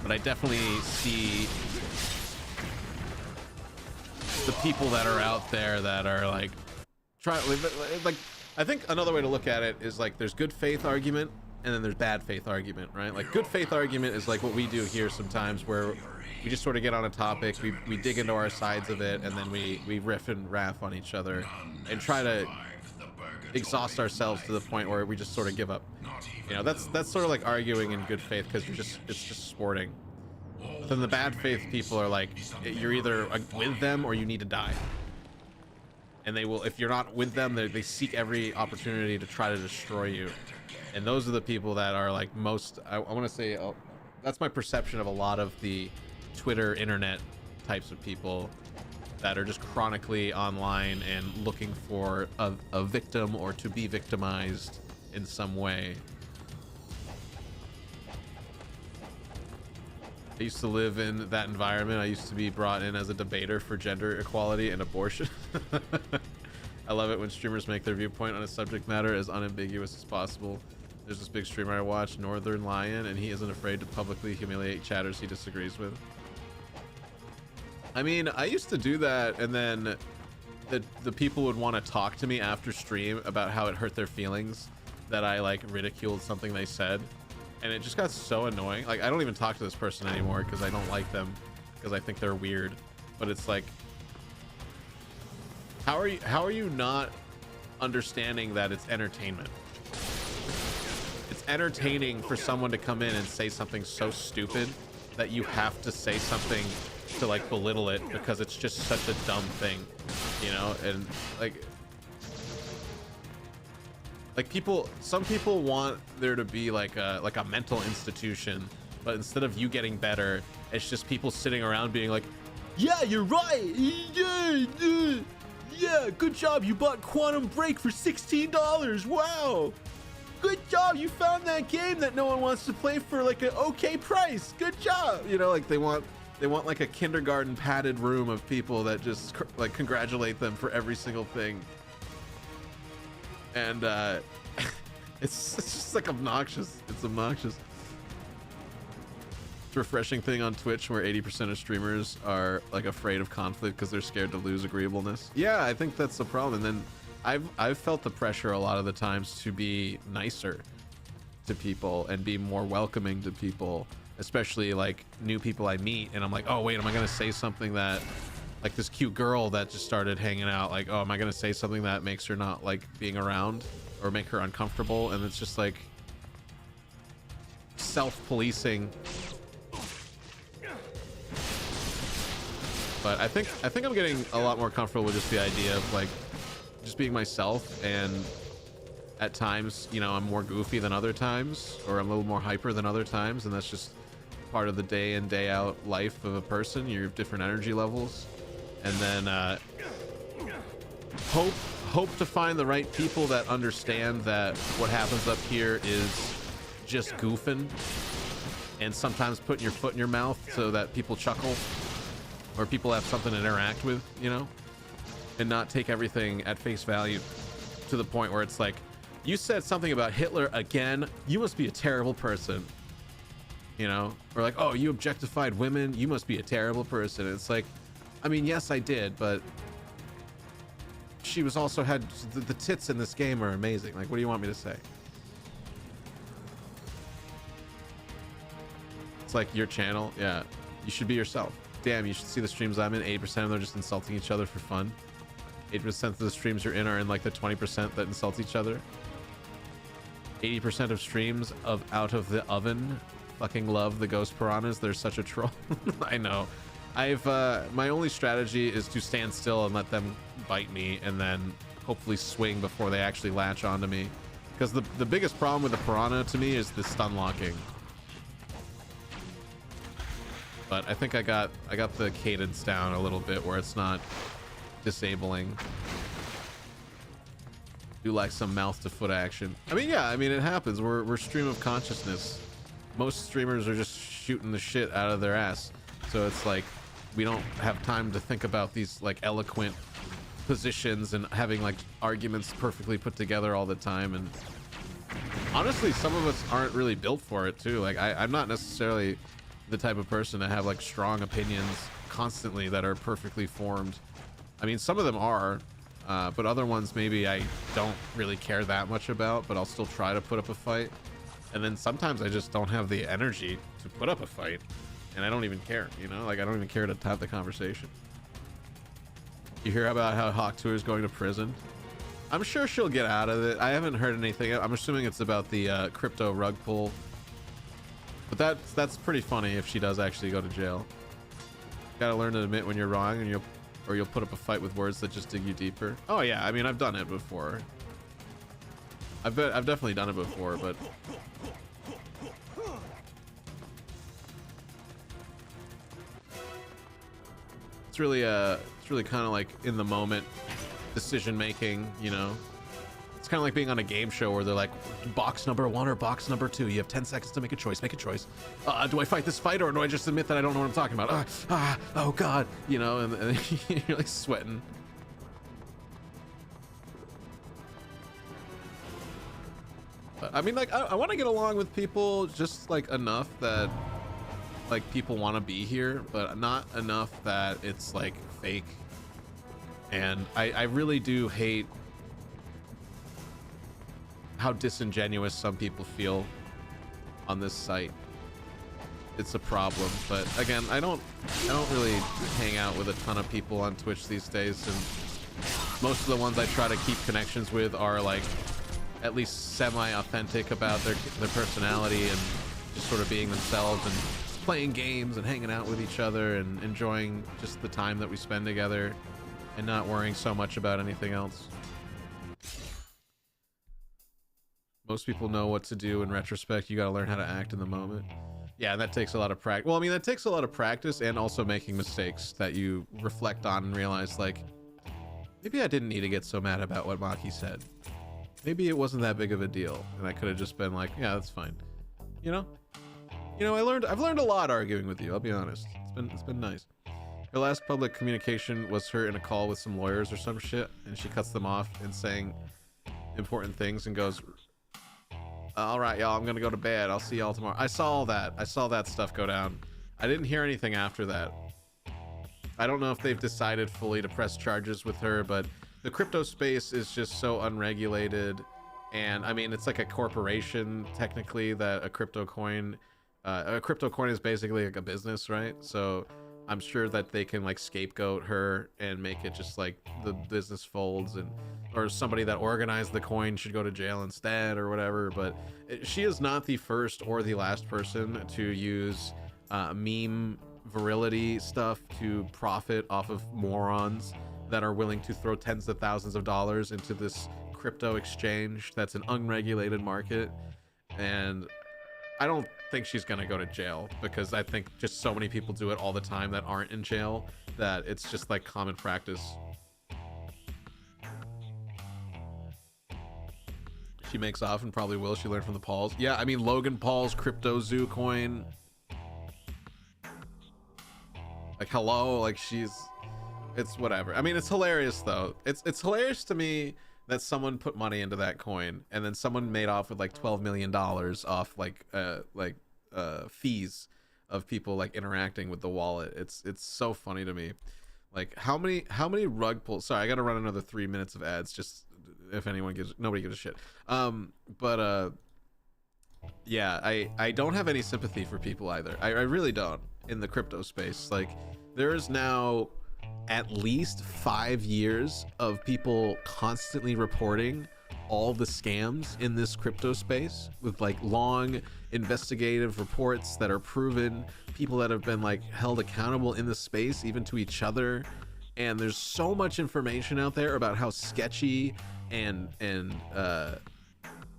But I definitely see the people that are out there that are like trying, like, I think another way to look at it is like there's good faith argument and then there's bad faith argument, right? Like, good faith argument is like what we do here sometimes, where we just sort of get on a topic, we dig into our sides of it, and then we riff and raff on each other and try to exhaust ourselves to the point where we just sort of give up. You know, that's sort of like arguing in good faith, because it's just sporting. But then the bad faith people are like, you're either with them or you need to die. And they will, if you're not with them, they seek every opportunity to try to destroy you. And those are the people that are like most, I want to say, that's my perception of a lot of the Twitter internet types of people that are just chronically online and looking for a victim or to be victimized in some way. I used to live in that environment. I used to be brought in as a debater for gender equality and abortion. I love it when streamers make their viewpoint on a subject matter as unambiguous as possible. There's this big streamer I watch, Northern Lion, and he isn't afraid to publicly humiliate chatters he disagrees with. I mean, I used to do that, and then the people would want to talk to me after stream about how it hurt their feelings that I like ridiculed something they said. And it just got so annoying. Like, I don't even talk to this person anymore because I don't like them, because I think they're weird. But it's like, how are you not understanding that it's entertainment? It's entertaining for someone to come in and say something so stupid that you have to say something to like belittle it because it's just such a dumb thing, you know? And like people, some people want there to be like a mental institution, but instead of you getting better, it's just people sitting around being like, yeah, you're right, yeah, good job, you bought Quantum Break for $16, wow, good job, you found that game that no one wants to play for like an okay price, good job. You know, like they want like a kindergarten padded room of people that just like congratulate them for every single thing. And it's just like obnoxious. It's obnoxious. It's a refreshing thing on Twitch where 80% of streamers are like afraid of conflict because they're scared to lose agreeableness. Yeah, I think that's the problem. And then I've felt the pressure a lot of the times to be nicer to people and be more welcoming to people, especially like new people I meet, and I'm like, oh wait, am I gonna say something that, like this cute girl that just started hanging out, like, oh, am I gonna say something that makes her not like being around or make her uncomfortable? And it's just like self-policing. But I think I'm getting a lot more comfortable with just the idea of like just being myself, and at times, you know, I'm more goofy than other times, or I'm a little more hyper than other times, and that's just part of the day in day out life of a person. You have different energy levels, and then hope to find the right people that understand that what happens up here is just goofing, and sometimes putting your foot in your mouth so that people chuckle or people have something to interact with, you know, and not take everything at face value to the point where it's like, you said something about Hitler again, you must be a terrible person, you know, or like, oh, you objectified women, you must be a terrible person. And it's like, I mean, yes, I did, but she was also had the tits in this game are amazing. Like, what do you want me to say? It's like your channel. Yeah, you should be yourself. Damn, you should see the streams I'm in. 80% of them are just insulting each other for fun. 80% of the streams you're in are in like the 20% that insult each other. 80% of streams of Out of the Oven fucking love the ghost piranhas. They're such a troll. I know. I've my only strategy is to stand still and let them bite me, and then hopefully swing before they actually latch onto me. Because the biggest problem with the piranha to me is the stun locking. But I think I got the cadence down a little bit where it's not disabling. Do like some mouth to foot action. I mean, yeah, I mean, it happens. We're stream of consciousness. Most streamers are just shooting the shit out of their ass. So it's like, we don't have time to think about these like eloquent positions and having like arguments perfectly put together all the time. And honestly, some of us aren't really built for it too. Like I'm not necessarily the type of person to have like strong opinions constantly that are perfectly formed. I mean, some of them are, but other ones maybe I don't really care that much about, but I'll still try to put up a fight. And then sometimes I just don't have the energy to put up a fight, and I don't even care, you know, like I don't even care to have the conversation. You hear about how Hawk Tour is going to prison? I'm sure she'll get out of it. I haven't heard anything. I'm assuming it's about the crypto rug pull. But that's pretty funny if she does actually go to jail. Gotta learn to admit when you're wrong, and you'll put up a fight with words that just dig you deeper. Oh yeah, I mean, I've done it before. I've definitely done it before, but it's really kind of like in the moment decision making, you know. It's kind of like being on a game show where they're like, box number 1 or box number 2. You have 10 seconds to make a choice. Make a choice. Do I fight this fight, or do I just admit that I don't know what I'm talking about? Oh God, you know, and you're like sweating. But, I mean, like, I want to get along with people just like enough that like people want to be here, but not enough that it's like fake. And I really do hate how disingenuous some people feel on this site. It's a problem. But again, I don't really hang out with a ton of people on Twitch these days, and most of the ones I try to keep connections with are like at least semi-authentic about their personality and just sort of being themselves and playing games and hanging out with each other and enjoying just the time that we spend together and not worrying so much about anything else. Most people know what to do in retrospect. You got to learn how to act in the moment. Yeah, and that takes a lot of practice. Well, I mean, that takes a lot of practice and also making mistakes that you reflect on and realize, like, maybe I didn't need to get so mad about what Maki said. maybe it wasn't that big of a deal, and I could have just been like, yeah, that's fine. You know? I've learned a lot arguing with you, I'll be honest. It's been nice. Her last public communication was her in a call with some lawyers or some shit, and she cuts them off and saying important things and goes, all right, y'all, I'm gonna go to bed. I'll see y'all tomorrow. I saw all that. I saw that stuff go down. I didn't hear anything after that. I don't know if they've decided fully to press charges with her, but the crypto space is just so unregulated. And I mean, it's like a corporation technically that a crypto coin is basically like a business, right? So I'm sure that they can like scapegoat her and make it just like the business folds, and or somebody that organized the coin should go to jail instead or whatever. But she is not the first or the last person to use meme virility stuff to profit off of morons that are willing to throw tens of thousands of dollars into this crypto exchange that's an unregulated market. And I don't think she's gonna go to jail, because I think just so many people do it all the time that aren't in jail that it's just like common practice. She makes off and probably will. She learned from the Pauls. Yeah, I mean, Logan Paul's crypto zoo coin. Like, hello, like it's whatever. I mean, it's hilarious though. It's hilarious to me that someone put money into that coin and then someone made off with like $12 million off like fees of people like interacting with the wallet. It's so funny to me. Like, how many rug pulls? Sorry, I gotta run another 3 minutes of ads just if nobody gives a shit. Yeah, I don't have any sympathy for people either. I really don't, in the crypto space. Like, there is now at least 5 years of people constantly reporting all the scams in this crypto space, with like long investigative reports that are proven, people that have been like held accountable in the space, even to each other. And there's so much information out there about how sketchy and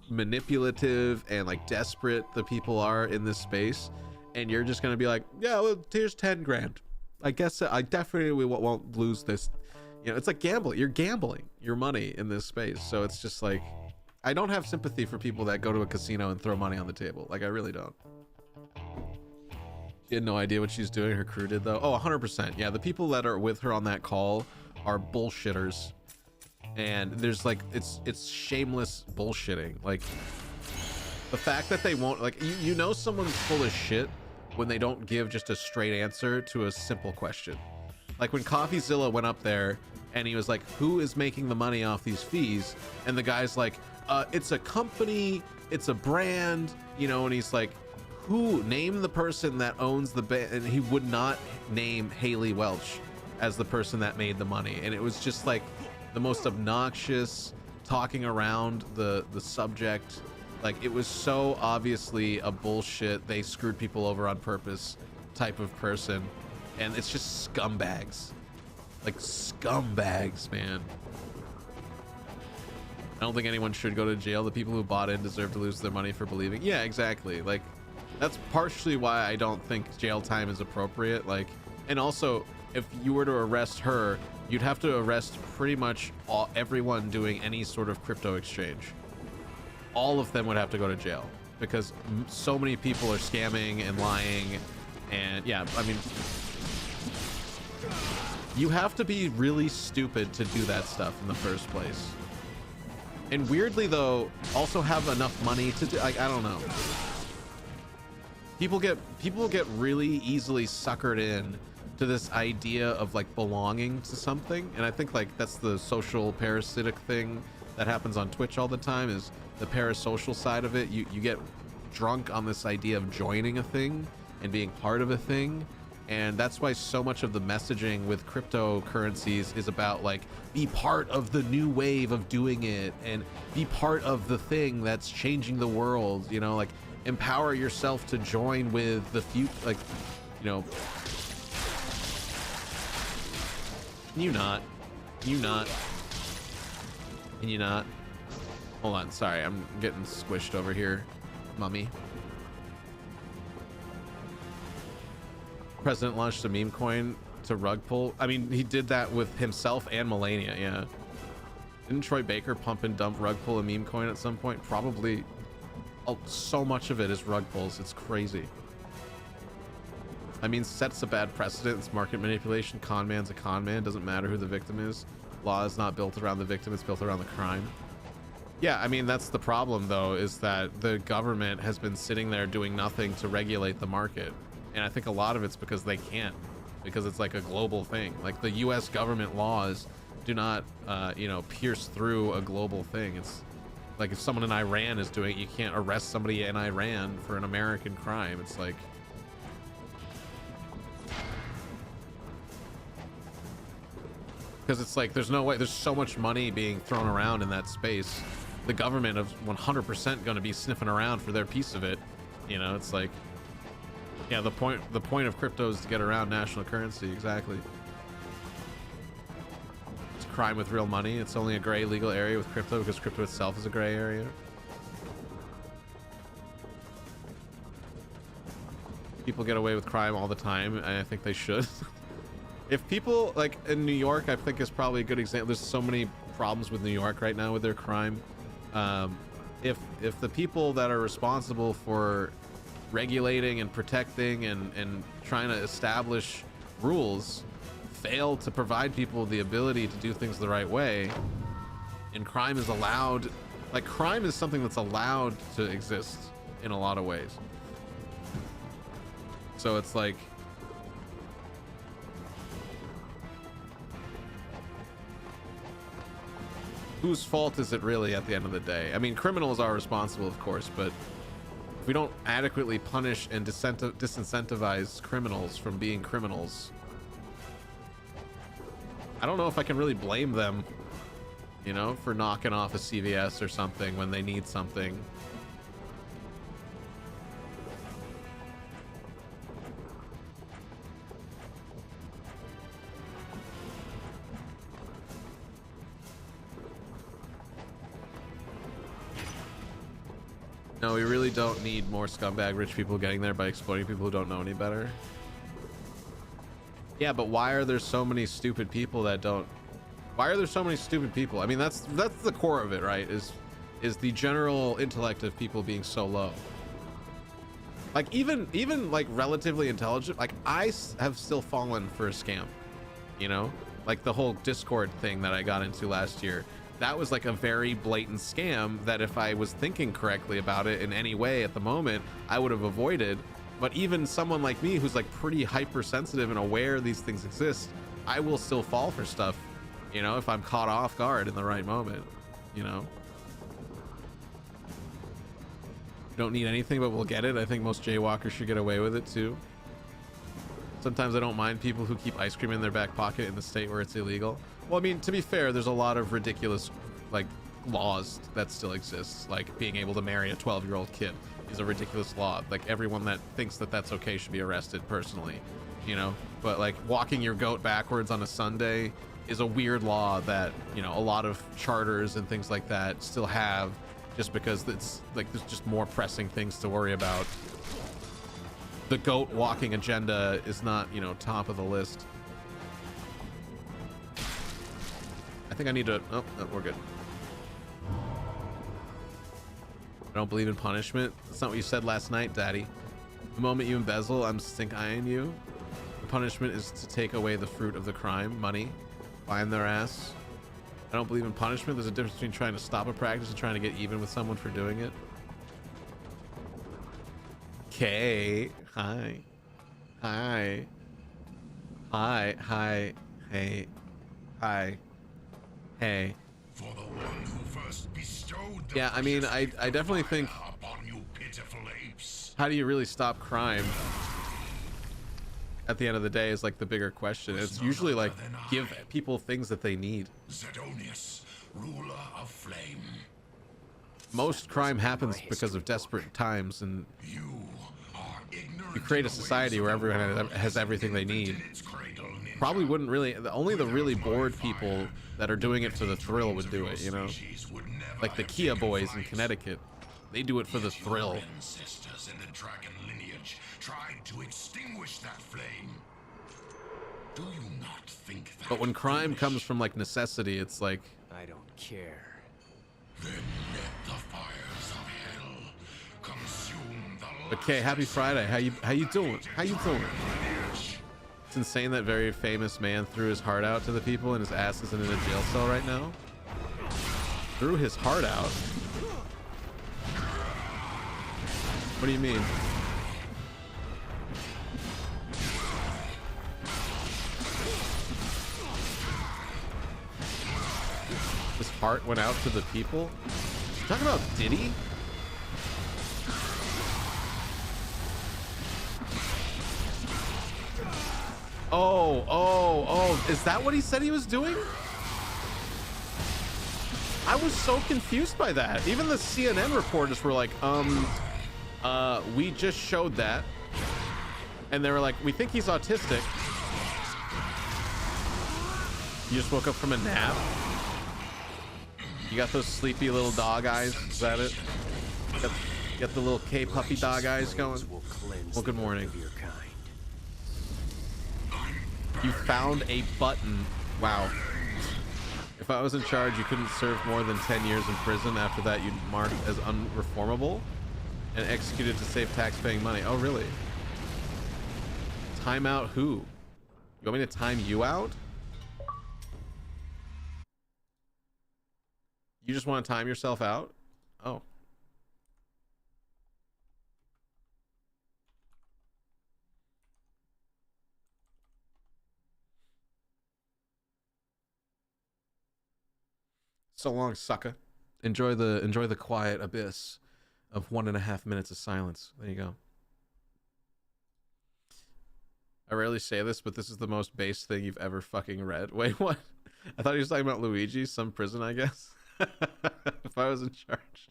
manipulative and like desperate the people are in this space, and you're just gonna be like, yeah, well, here's 10 grand. I guess I definitely won't lose this. You know, it's like gambling. You're gambling your money in this space. So it's just like, I don't have sympathy for people that go to a casino and throw money on the table. Like, I really don't. She had no idea what she's doing. Her crew did though. Oh, 100%. Yeah, the people that are with her on that call are bullshitters. And there's like, it's shameless bullshitting. Like, the fact that they won't, like, you know someone's full of shit when they don't give just a straight answer to a simple question. Like when CoffeeZilla went up there and he was like, who is making the money off these fees? And the guy's like, it's a company, it's a brand, you know, and he's like, who? Name the person that owns the band. And he would not name Haley Welch as the person that made the money. And it was just like the most obnoxious talking around the subject. Like, it was so obviously a bullshit, they screwed people over on purpose type of person. And it's just scumbags. Like, scumbags, man. I don't think anyone should go to jail. The people who bought in deserve to lose their money for believing. Yeah, exactly. Like, that's partially why I don't think jail time is appropriate. Like, and also, if you were to arrest her, you'd have to arrest pretty much everyone doing any sort of crypto exchange. All of them would have to go to jail, because so many people are scamming and lying. And yeah, I mean, you have to be really stupid to do that stuff in the first place. And weirdly though, also have enough money to do, like, I don't know. People get really easily suckered in to this idea of like belonging to something. And I think like that's the social parasitic thing that happens on Twitch all the time, is the parasocial side of it. You get drunk on this idea of joining a thing and being part of a thing. And that's why so much of the messaging with cryptocurrencies is about like, be part of the new wave of doing it and be part of the thing that's changing the world, you know, like empower yourself to join with the future, like, you know. Can you not? Hold on, sorry, I'm getting squished over here, mummy. President launched a meme coin to rug pull. I mean, he did that with himself and Melania, yeah. Didn't Troy Baker pump and dump rug pull a meme coin at some point? Probably. Oh, so much of it is rug pulls. It's crazy. I mean, sets a bad precedent. It's market manipulation. Con man's a con man. Doesn't matter who the victim is. Law is not built around the victim. It's built around the crime. Yeah, I mean, that's the problem, though, is that the government has been sitting there doing nothing to regulate the market. And I think a lot of it's because they can't. Because it's like a global thing. Like the U.S. government laws do not, you know, pierce through a global thing. It's like if someone in Iran is doing it, you can't arrest somebody in Iran for an American crime. It's like... Because it's like, there's no way, there's so much money being thrown around in that space. The government is 100% going to be sniffing around for their piece of it. You know, it's like, yeah, the point of crypto is to get around national currency. Exactly. It's crime with real money. It's only a gray legal area with crypto because crypto itself is a gray area. People get away with crime all the time, and I think they should. If people, like in New York, I think is probably a good example. There's so many problems with New York right now with their crime. If the people that are responsible for regulating and protecting and trying to establish rules fail to provide people the ability to do things the right way, and crime is allowed, like crime is something that's allowed to exist in a lot of ways. So it's like, whose fault is it really at the end of the day? I mean, criminals are responsible, of course, but if we don't adequately punish and disincentivize criminals from being criminals, I don't know if I can really blame them, you know, for knocking off a CVS or something when they need something. No, we really don't need more scumbag rich people getting there by exploiting people who don't know any better. Yeah, but why are there so many stupid people that don't... Why are there so many stupid people? I mean, that's the core of it, right? Is the general intellect of people being so low. Like, even like relatively intelligent, like I have still fallen for a scam, you know? Like the whole Discord thing that I got into last year. That was like a very blatant scam that if I was thinking correctly about it in any way at the moment, I would have avoided. But even someone like me who's like pretty hypersensitive and aware these things exist, I will still fall for stuff, you know, if I'm caught off guard in the right moment, you know. Don't need anything, but we'll get it. I think most jaywalkers should get away with it too. Sometimes I don't mind people who keep ice cream in their back pocket in the state where it's illegal. Well, I mean, to be fair, there's a lot of ridiculous, like, laws that still exist. Like, being able to marry a 12-year-old kid is a ridiculous law. Like, everyone that thinks that that's okay should be arrested personally, you know? But, like, walking your goat backwards on a Sunday is a weird law that, you know, a lot of charters and things like that still have, just because it's, like, there's just more pressing things to worry about. The goat walking agenda is not, you know, top of the list. I think I need to... Oh, no, we're good. I don't believe in punishment. That's not what you said last night, Daddy. The moment you embezzle, I'm stink-eyeing you. The punishment is to take away the fruit of the crime, money, find their ass. I don't believe in punishment. There's a difference between trying to stop a practice and trying to get even with someone for doing it. Okay. Hi. Hi. Hi. Hi. Hey. Hi. Hey. For the one who first bestowed the Yeah, I mean, I definitely think, upon you pitiful apes. how do you really stop crime at the end of the day is like the bigger question. It's usually like give people things that they need. Zedonius, ruler of flame. Most crime happens because of desperate times, and You are ignorant. you create a society where everyone has everything they need. Probably wouldn't really, only the really bored people that are doing it for the thrill would do it, you know? Like the Kia boys in Connecticut. They do it for the thrill. Your ancestors in the dragon lineage tried to extinguish that flame. Do you not think But when crime comes from like necessity, it's like, I don't care. Then let the fires of hell consume the okay, happy Friday. How you doing? How you doing? It's insane that very famous man threw his heart out to the people and his ass isn't in a jail cell right now. Threw his heart out? What do you mean? His heart went out to the people? You talking about Diddy? Oh, is that what he said he was doing? I was so confused by that. Even the CNN reporters were like, we just showed that. And they were like, we think he's autistic. You just woke up from a nap? You got those sleepy little dog eyes? Is that it? Got the little K-puppy dog eyes going? Well, good morning. You found a button. Wow. If I was in charge, you couldn't serve more than 10 years in prison. After that, you'd marked as unreformable and executed to save tax-paying money. Oh, really? Time out who? You want me to time you out? You just want to time yourself out? Oh. So long, sucker. Enjoy the quiet abyss of 1.5 minutes of silence. There you go. I rarely say this, but this is the most base thing you've ever fucking read. Wait, what? I thought he was talking about Luigi, some prison, I guess. If I was in charge.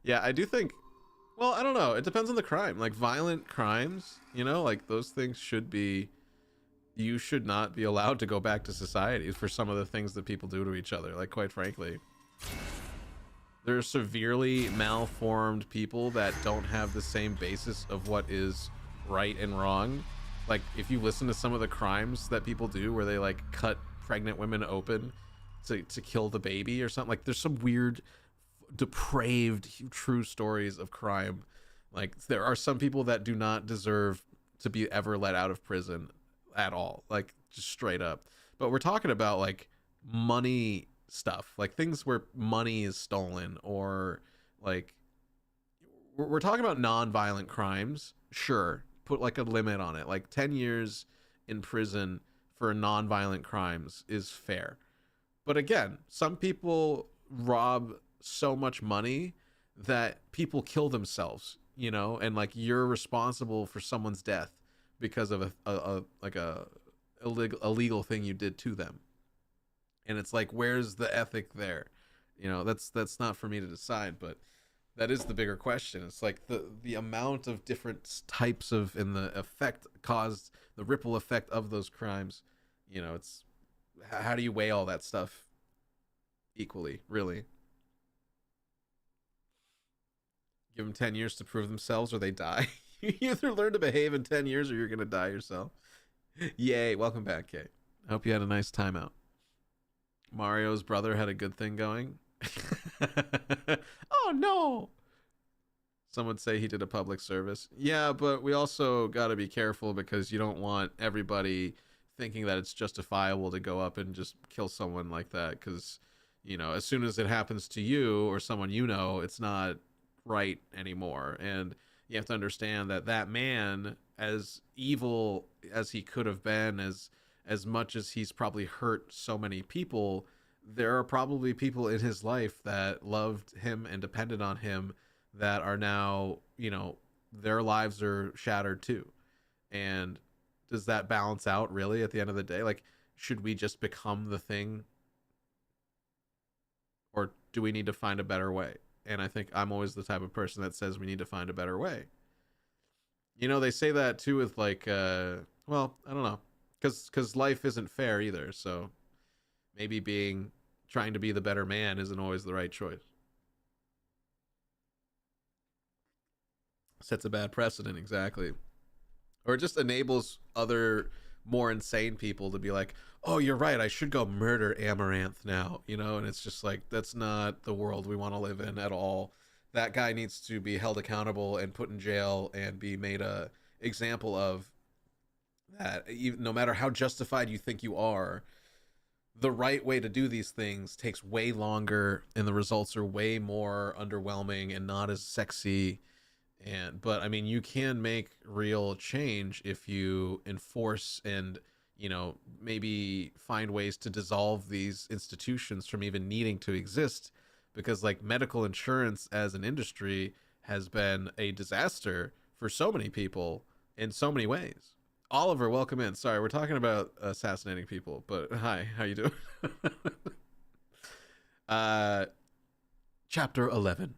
Yeah, I do think, well, I don't know. It depends on the crime. Like violent crimes, you know, like those things should be, you should not be allowed to go back to society for some of the things that people do to each other. Like, quite frankly, there are severely malformed people that don't have the same basis of what is right and wrong. Like, if you listen to some of the crimes that people do where they like cut pregnant women open to kill the baby or something, like there's some weird depraved true stories of crime. Like, there are some people that do not deserve to be ever let out of prison at all, like just straight up. But we're talking about like money stuff, like things where money is stolen, or like we're talking about non-violent crimes. Sure, put like a limit on it, like 10 years in prison for non-violent crimes is fair. But again, some people rob so much money that people kill themselves, you know, and like you're responsible for someone's death because of a illegal thing you did to them. And it's like, where's the ethic there? You know, that's not for me to decide, but that is the bigger question. It's like the amount of different types of, and the effect caused, the ripple effect of those crimes. You know, it's, how do you weigh all that stuff equally, really? Give them 10 years to prove themselves or they die. You either learn to behave in 10 years or you're going to die yourself. Yay. Welcome back, Kay. I hope you had a nice time out. Mario's brother had a good thing going. Oh, no. Some would say he did a public service. Yeah, but we also got to be careful because you don't want everybody thinking that it's justifiable to go up and just kill someone like that. Because, you know, as soon as it happens to you or someone you know, it's not right anymore. And you have to understand that that man, as evil as he could have been, as much as he's probably hurt so many people, there are probably people in his life that loved him and depended on him that are now, you know, their lives are shattered too. And does that balance out really at the end of the day? Like, should we just become the thing, or do we need to find a better way? And I think I'm always the type of person that says we need to find a better way. You know, they say that too with like, well, I don't know, because life isn't fair either. So maybe trying to be the better man isn't always the right choice. Sets a bad precedent, exactly. Or it just enables other more insane people to be like, oh, you're right, I should go murder Amaranth now, you know? And it's just like, that's not the world we want to live in at all. That guy needs to be held accountable and put in jail and be made a example of. That even, no matter how justified you think you are, the right way to do these things takes way longer and the results are way more underwhelming and not as sexy. But I mean, you can make real change if you enforce and, you know, maybe find ways to dissolve these institutions from even needing to exist, because like medical insurance as an industry has been a disaster for so many people in so many ways. Oliver, welcome in. Sorry, we're talking about assassinating people, but hi, how you doing? Chapter 11.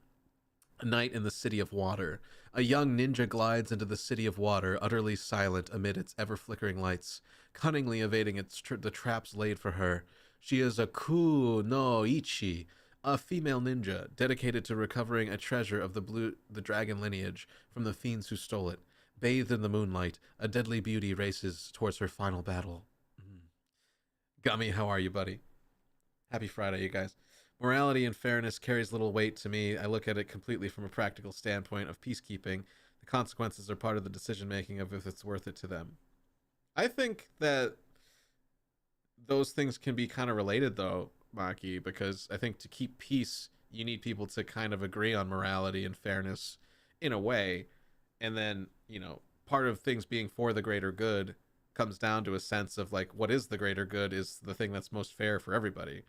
A night in the City of Water. A young ninja glides into the City of Water, utterly silent amid its ever-flickering lights, cunningly evading the traps laid for her. She is a Kunoichi, a female ninja dedicated to recovering a treasure of the dragon lineage from the fiends who stole it. Bathed in the moonlight, a deadly beauty races towards her final battle. Gummy, how are you, buddy? Happy Friday, you guys. Morality and fairness carries little weight to me. I look at it completely from a practical standpoint of peacekeeping. The consequences are part of the decision-making of if it's worth it to them. I think that those things can be kind of related, though, Maki, because I think to keep peace, you need people to kind of agree on morality and fairness in a way. And then, you know, part of things being for the greater good comes down to a sense of like, what is the greater good is the thing that's most fair for everybody.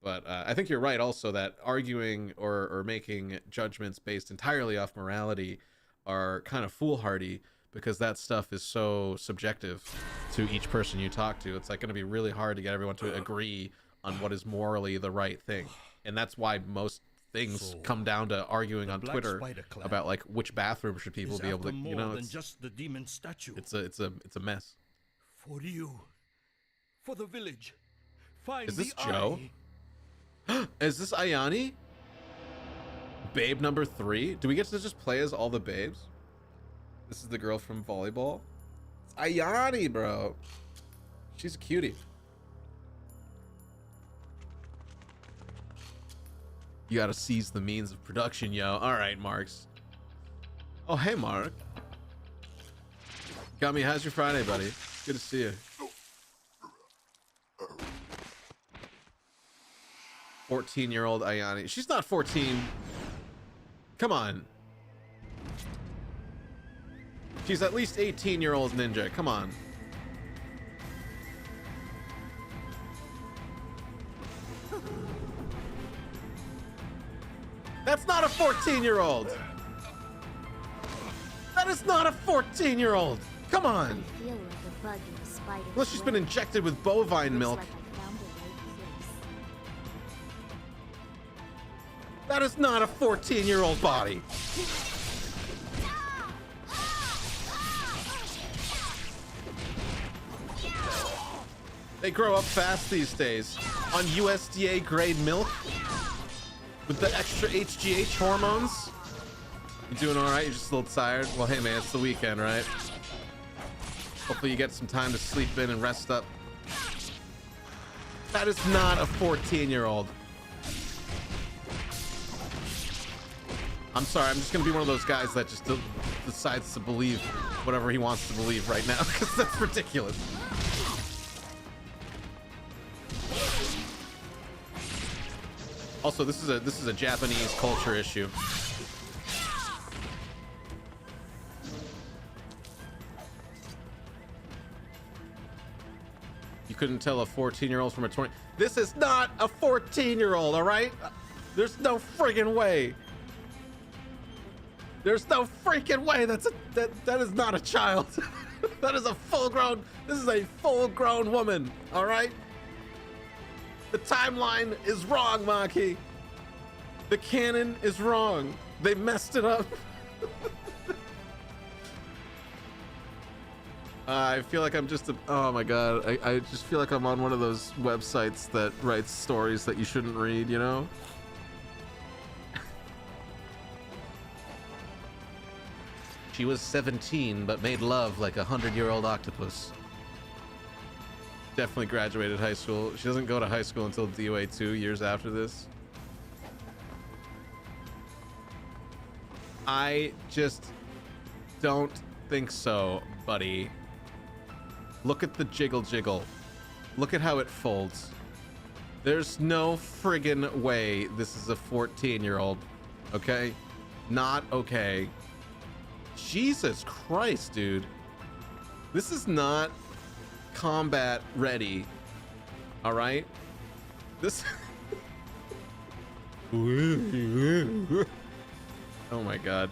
But I think you're right also that arguing or making judgments based entirely off morality are kind of foolhardy, because that stuff is so subjective to each person you talk to. It's like going to be really hard to get everyone to agree on what is morally the right thing. And that's why most things come down to arguing on Twitter about like which bathroom should people be able to, you know, it's just the demon statue. It's a mess. For you, for the village, find Is this the Joe? Is this Ayani? Babe number 3? Do we get to just play as all the babes? This is the girl from volleyball. It's Ayani, bro. She's a cutie. You gotta seize the means of production, yo. All right, Marks. Oh, hey, Mark. Got me. How's your Friday, buddy? Good to see you. 14-year-old Ayani. She's not 14. Come on. She's at least 18-year-old ninja. Come on. That's not a 14-year-old. That is not a 14-year-old. Come on. I feel like a bug in a spider's Unless she's been web. injected with bovine milk. Looks like I found the right place. That is not a 14-year-old body. They grow up fast these days on USDA grade milk with the extra HGH hormones. You doing all right? You're just a little tired? Well, hey man, it's the weekend, right? Hopefully you get some time to sleep in and rest up. That is not a 14-year-old. I'm sorry, I'm just gonna be one of those guys that just decides to believe whatever he wants to believe right now, because that's ridiculous. Also, this is a Japanese culture issue. You couldn't tell a 14-year-old from a 20. This is not a 14-year-old, all right? There's no friggin' way. There's no freaking way. That is not a child. That is a full-grown. This is a full-grown woman, all right? The timeline is wrong, Maki. The canon is wrong. They messed it up. I feel like I'm just oh my god. I just feel like I'm on one of those websites that writes stories that you shouldn't read, you know? She was 17 but made love like a 100-year-old octopus. Definitely graduated high school. She doesn't go to high school until DOA 2 years after this. I just don't think so, buddy. Look at the jiggle. Look at how it folds. There's no friggin' way this is a 14-year-old, okay? Not okay. Jesus Christ, dude. This is not combat ready. All right? This... Oh my god.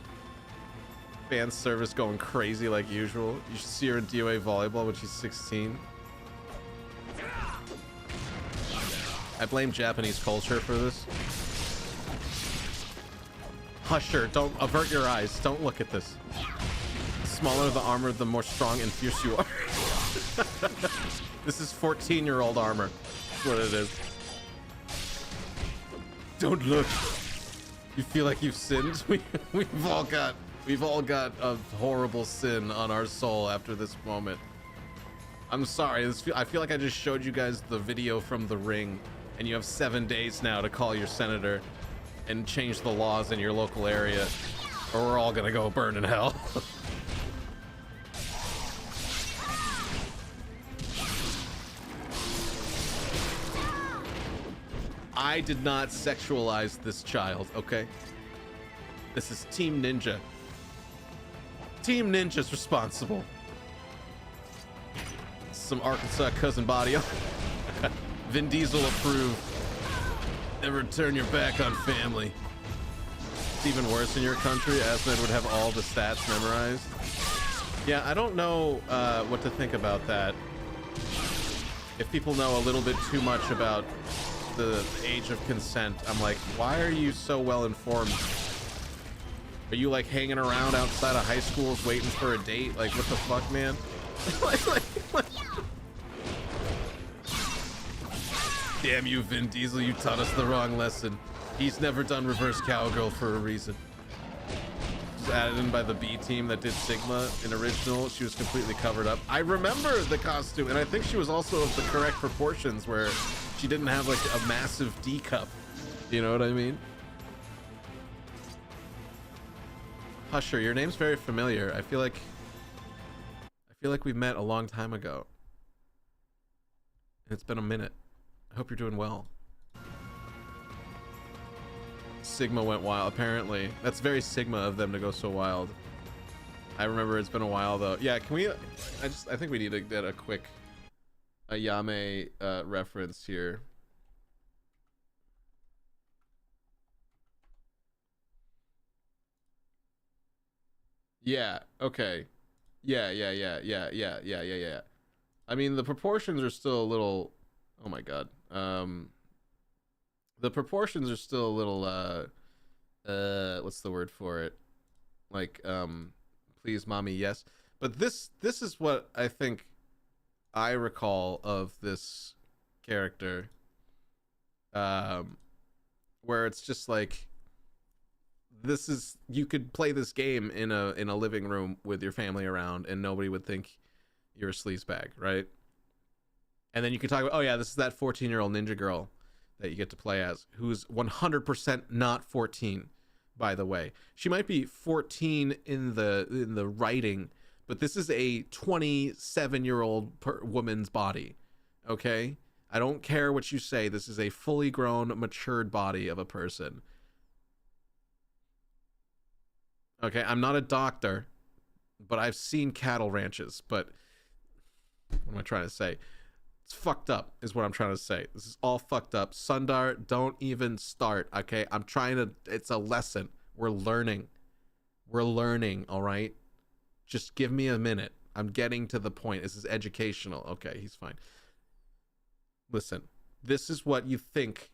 Fan service going crazy like usual. You should see her in DOA volleyball when she's 16. I blame Japanese culture for this. Hush her, don't avert your eyes. Don't look at this. The smaller the armor, the more strong and fierce you are. This is 14-year-old armor. That's what it is. Don't look. You feel like you've sinned? We've all got a horrible sin on our soul after this moment. I'm sorry. I feel like I just showed you guys the video from The Ring, and you have 7 days now to call your senator and change the laws in your local area, or we're all gonna go burn in hell. I did not sexualize this child, okay? This is Team Ninja. Team Ninja's responsible. Some Arkansas cousin body. Vin Diesel approved. Never turn your back on family. It's even worse in your country. Asmod would have all the stats memorized. Yeah, I don't know what to think about that. If people know a little bit too much about the age of consent, I'm like, why are you so well informed? Are you like hanging around outside of high schools waiting for a date? Like, what the fuck, man? Damn you, Vin Diesel, you taught us the wrong lesson. He's never done reverse cowgirl for a reason. She was added in by the B team that did Sigma in original. She was completely covered up. I remember the costume, and I think she was also of the correct proportions where she didn't have like a massive D cup. You know what I mean? Husher, your name's very familiar. I feel like we met a long time ago. And it's been a minute. I hope you're doing well. Sigma went wild, apparently. That's very Sigma of them to go so wild. I remember it's been a while though. Yeah, can we I think we need to get a quick Ayame reference here. Yeah, okay. Yeah. I mean, the proportions are still a little... Oh my god. The proportions are still a little, what's the word for it? Like, please, mommy, yes. But this is what I think I recall of this character. Where it's just like, this is, you could play this game in a living room with your family around and nobody would think you're a sleazebag, right? And then you could talk about, oh yeah, this is that 14-year-old ninja girl that you get to play as, who's 100% not 14, by the way. She might be 14 in the writing, but this is a 27-year-old woman's body, okay? I don't care what you say. This is a fully grown, matured body of a person. Okay, I'm not a doctor, but I've seen cattle ranches, but what am I trying to say? It's fucked up is what I'm trying to say. This is all fucked up. Sundar, don't even start, okay? I'm trying to, it's a lesson. We're learning, all right? Just give me a minute. I'm getting to the point. This is educational. Okay, he's fine. Listen, this is what you think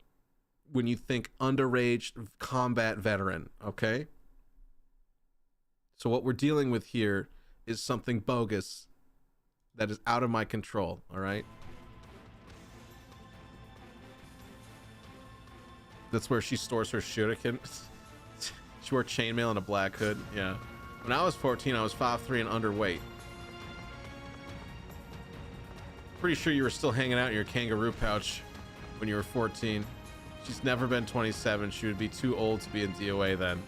when you think underage combat veteran, okay? So what we're dealing with here is something bogus that is out of my control, all right? That's where she stores her shuriken. She wore chainmail and a black hood. Yeah. When I was 14, I was 5'3" and underweight. Pretty sure you were still hanging out in your kangaroo pouch when you were 14. She's never been 27. She would be too old to be in DOA then.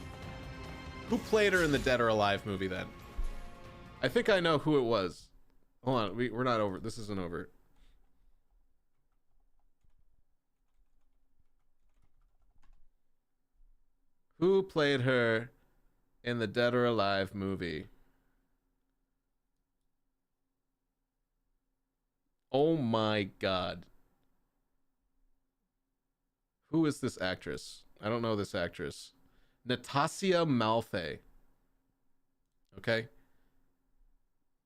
Who played her in the Dead or Alive movie then? I think I know who it was. Hold on, we're not over. This isn't over. Who played her in the Dead or Alive movie? Oh my god. Who is this actress? I don't know this actress. Natasha Malfe. Okay?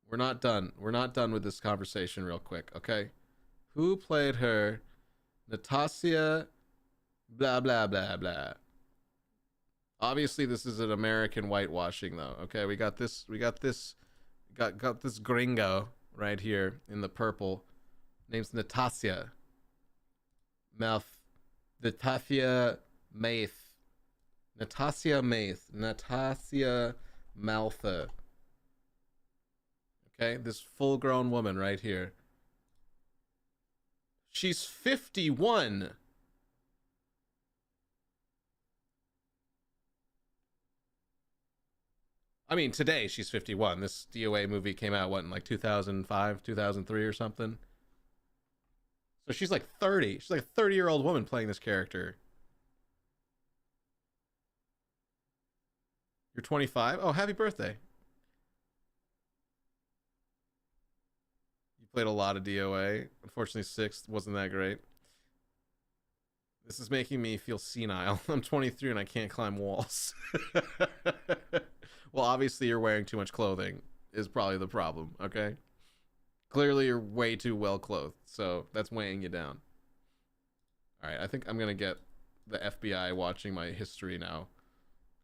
We're not done. We're not done with this conversation real quick, okay? Who played her? Natasha blah blah blah blah. Obviously this is an American whitewashing though. Okay, we got this got this gringo right here in the purple. Name's Natasha Natasha Maith. Natasha Maith. Natasha Malfa. Okay, this full-grown woman right here. She's 51. I mean, today she's 51. This DOA movie came out, what, in like 2005, 2003 or something? So she's like 30. She's like a 30-year-old woman playing this character. You're 25? Oh, happy birthday. You played a lot of DOA. Unfortunately, 6th wasn't that great. This is making me feel senile. I'm 23 and I can't climb walls. Well, obviously you're wearing too much clothing is probably the problem, okay? Clearly you're way too well clothed, so that's weighing you down. All right, I think I'm gonna get the FBI watching my history now,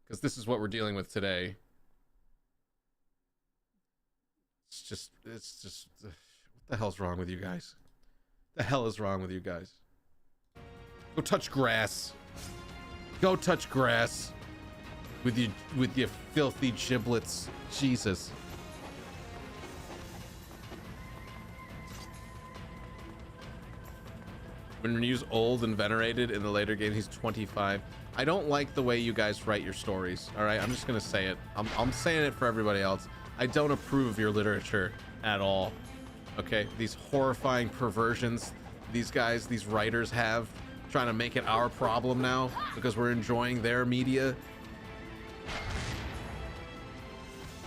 because this is what we're dealing with today. It's just, what the hell's wrong with you guys? The hell is wrong with you guys? Go touch grass. Go touch grass. With your filthy giblets. Jesus. When Ryu's old and venerated in the later game, he's 25. I don't like the way you guys write your stories. All right, I'm just gonna say it. I'm saying it for everybody else. I don't approve of your literature at all. Okay, these horrifying perversions these guys, these writers have, trying to make it our problem now because we're enjoying their media.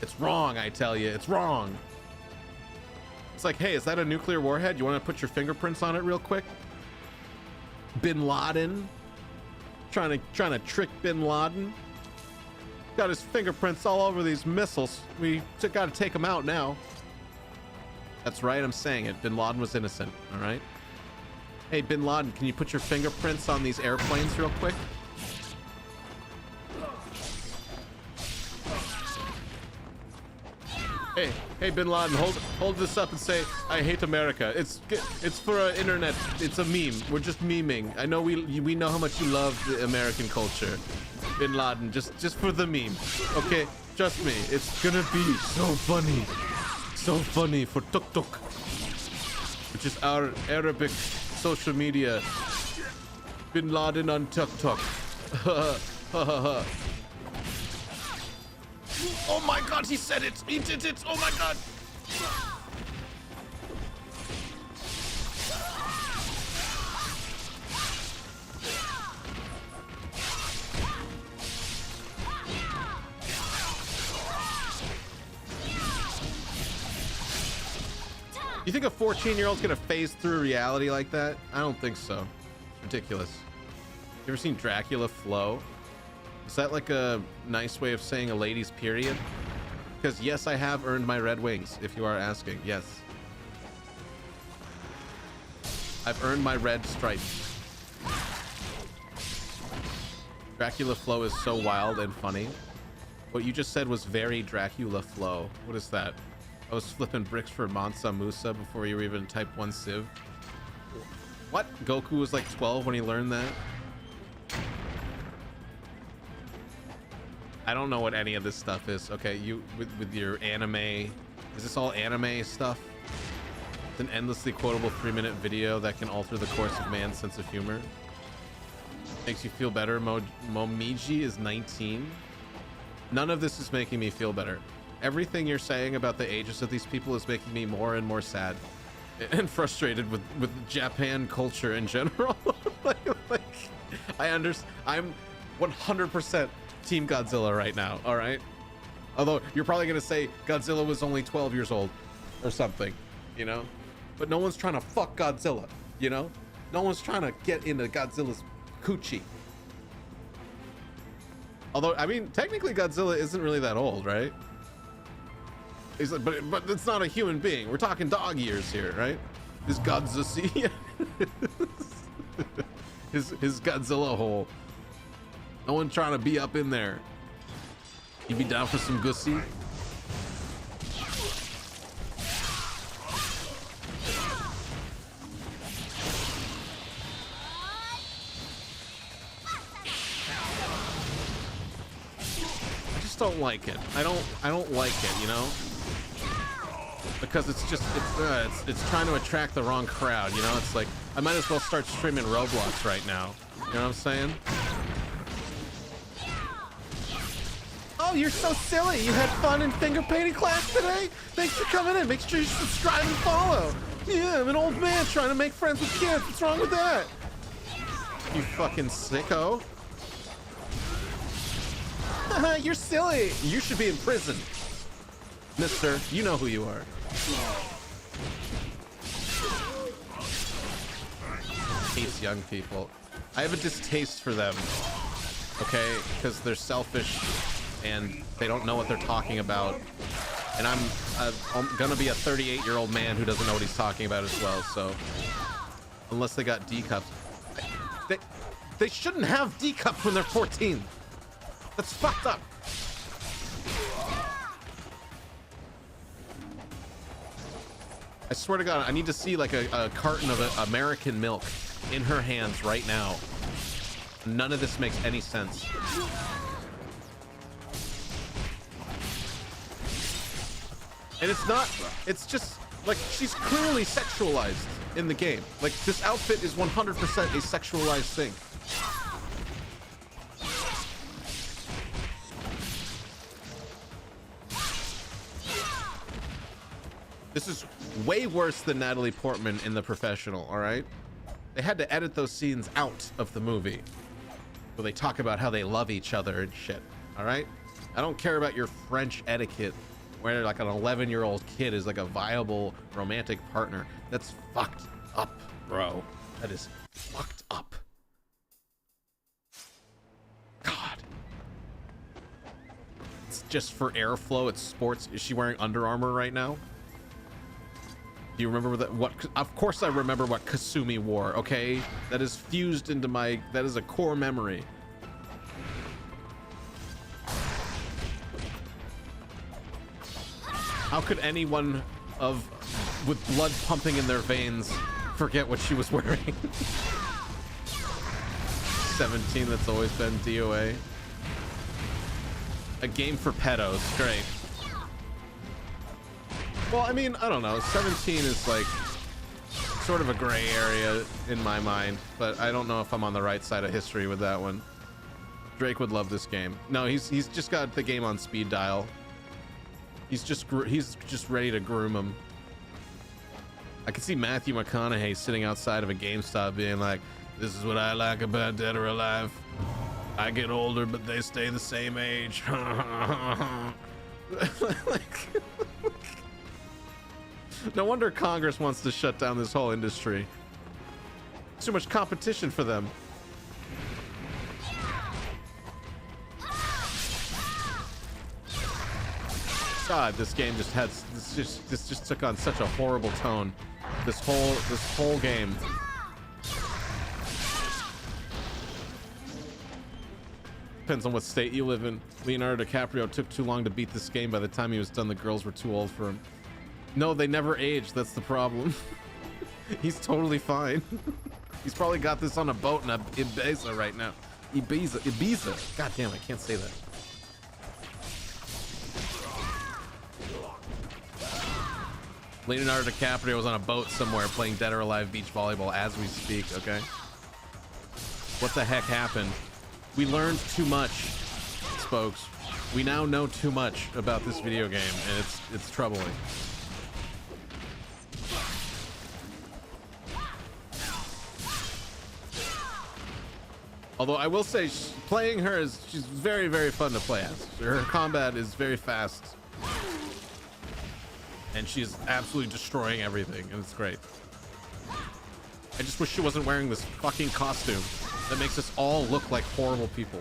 It's wrong, I tell you. It's wrong. It's like, hey, is that a nuclear warhead? You want to put your fingerprints on it real quick? Bin Laden, trying to trick Bin Laden. Got his fingerprints all over these missiles. We got to take him out now. That's right, I'm saying it. Bin Laden was innocent. All right. Hey, Bin Laden, can you put your fingerprints on these airplanes real quick? Hey, Bin Laden, hold this up and say, "I hate America." It's for internet. It's a meme. We're just memeing. I know we know how much you love the American culture, Bin Laden. Just for the meme, okay? Trust me, it's gonna be so funny for TikTok, which is our Arabic social media. Bin Laden on TikTok. Oh my god, he said it! He did it! Oh my god! You think a 14-year-old's gonna phase through reality like that? I don't think so. It's ridiculous. You ever seen Dracula flow? Is that like a nice way of saying a lady's period? Because yes, I have earned my red wings, if you are asking. Yes. I've earned my red stripes. Dracula flow is so wild and funny. What you just said was very Dracula flow. What is that? I was flipping bricks for Mansa Musa before you were even type 1 Civ. What? Goku was like 12 when he learned that? I don't know what any of this stuff is. Okay, you with your anime, is this all anime stuff? It's an endlessly quotable 3-minute video that can alter the course of man's sense of humor. Makes you feel better. Momiji is 19. None of this is making me feel better. Everything you're saying about the ages of these people is making me more and more sad and frustrated with Japan culture in general. like, I understand. I'm 100% Team Godzilla right now. All right. Although you're probably gonna say Godzilla was only 12 years old or something, you know. But no one's trying to fuck Godzilla, you know. No one's trying to get into Godzilla's coochie. Although, I mean, technically Godzilla isn't really that old, right? He's like, but it's not a human being. We're talking dog years here, right? His Godzilla, his Godzilla hole. No one trying to be up in there. You be down for some gussy? I just don't like it. I don't like it, you know? Because it's just it's trying to attract the wrong crowd, you know? It's like I might as well start streaming Roblox right now. You know what I'm saying? Oh, you're so silly. You had fun in finger painting class today? Thanks for coming in. Make sure you subscribe and follow. Yeah, I'm an old man trying to make friends with kids. What's wrong with that? You fucking sicko. You're silly. You should be in prison. Mister, you know who you are. Hates young people. I have a distaste for them. Okay? Because they're selfish and they don't know what they're talking about. And I'm gonna be a 38-year-old man who doesn't know what he's talking about as well, so. Unless they got D cups. They shouldn't have D cups when they're 14. That's fucked up. I swear to God, I need to see like a carton of American milk in her hands right now. None of this makes any sense. And it's just like she's clearly sexualized in the game. Like this outfit is 100% a sexualized thing. This is way worse than Natalie Portman in The Professional, all right? They had to edit those scenes out of the movie where they talk about how they love each other and shit, all right? I don't care about your French etiquette where like an 11-year-old kid is like a viable romantic partner. That's fucked up, bro. That is fucked up. God. It's just for airflow, it's sports. Is she wearing Under Armour right now? Do you remember what? Of course I remember what Kasumi wore, okay? That is fused into my, that is a core memory. How could anyone with blood pumping in their veins forget what she was wearing? 17, that's always been DOA. A game for pedos, great. Well, I mean, I don't know. 17 is like sort of a gray area in my mind, but I don't know if I'm on the right side of history with that one. Drake would love this game. No, he's just got the game on speed dial. He's just ready to groom him. I can see Matthew McConaughey sitting outside of a GameStop being like, "This is what I like about Dead or Alive. I get older, but they stay the same age." Like, no wonder Congress wants to shut down this whole industry. Too much competition for them. God, this game just had this just took on such a horrible tone. This whole game. Depends on what state you live in. Leonardo DiCaprio took too long to beat this game. By the time he was done, the girls were too old for him. No, they never age. That's the problem. He's totally fine. He's probably got this on a boat in Ibiza right now. Ibiza. God damn, I can't say that. Leonardo DiCaprio was on a boat somewhere playing Dead or Alive beach volleyball as we speak, okay? What the heck happened? We learned too much, folks. We now know too much about this video game, and it's troubling. Although I will say, playing her is, she's very, very fun to play as. Her combat is very fast. And she's absolutely destroying everything, and it's great. I just wish she wasn't wearing this fucking costume that makes us all look like horrible people.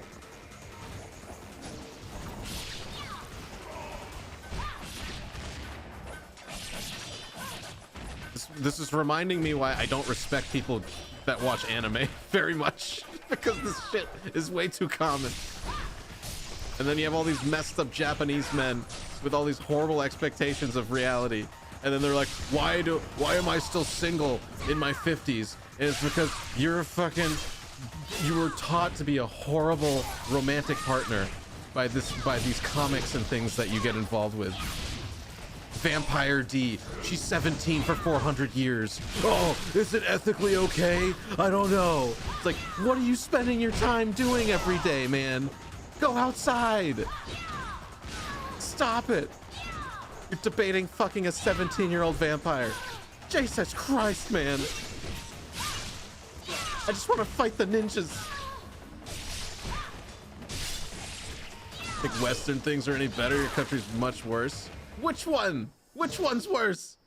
This is reminding me why I don't respect people that watch anime very much, because this shit is way too common. And then you have all these messed up Japanese men with all these horrible expectations of reality, and then they're like, why am I still single in my 50s? And it's because you were taught to be a horrible romantic partner by these comics and things that you get involved with. Vampire D, she's 17 for 400 years. Oh, is it ethically okay? I don't know. It's like, what are you spending your time doing every day, man? Go outside. Stop it. You're debating fucking a 17-year-old vampire. Jesus Christ, man. I just want to fight the ninjas. Think Western things are any better? Your country's much worse. Which one? Which one's worse?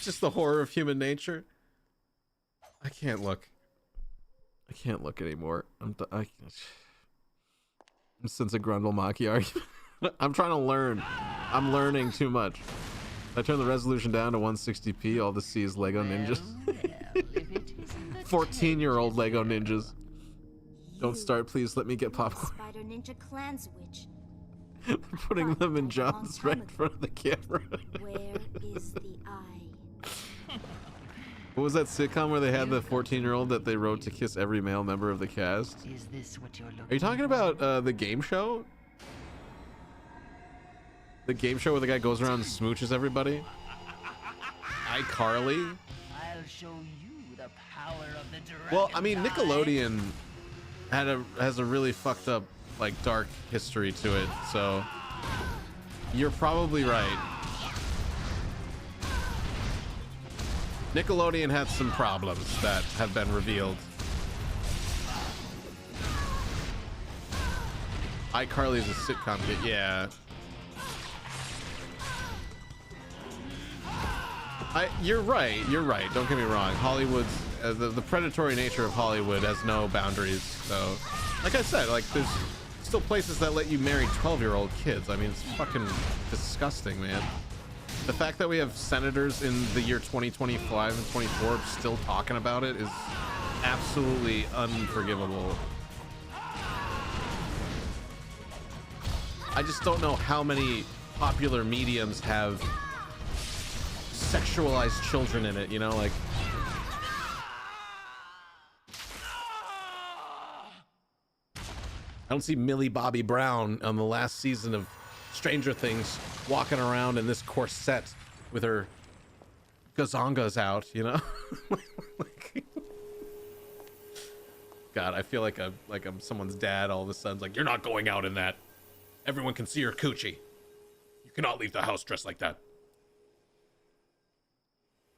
Just the horror of human nature. I can't look. I can't look anymore. Since a Grundle Maki argument. I'm trying to learn. I'm learning too much. If I turn the resolution down to 160p, all to see is Lego ninjas. 14-year-old Lego ninjas. Don't start, please. Let me get popcorn. Spider Ninja Clan's witch. Putting them in John's right in front of the camera. Where is the eye? What was that sitcom where they had the 14-year-old that they wrote to kiss every male member of the cast? Is this what you're looking Are you talking about the game show? The game show where the guy goes around and smooches everybody? iCarly? I'll show you the power of the dragon. Well, I mean, Nickelodeon has a really fucked up, like, dark history to it, so you're probably right. Nickelodeon had some problems that have been revealed. iCarly is a sitcom kid, yeah. You're right. Don't get me wrong. Hollywood's the predatory nature of Hollywood has no boundaries. So, like I said, like there's still places that let you marry 12-year-old kids. I mean, it's fucking disgusting, man. The fact that we have senators in the year 2025 and 24 still talking about it is absolutely unforgivable. I just don't know how many popular mediums have sexualized children in it, you know, like I don't see Millie Bobby Brown on the last season of Stranger Things walking around in this corset with her gazongas out, you know. Like, God, I feel like I'm someone's dad all of a sudden. Like, you're not going out in that. Everyone can see your coochie. You cannot leave the house dressed like that.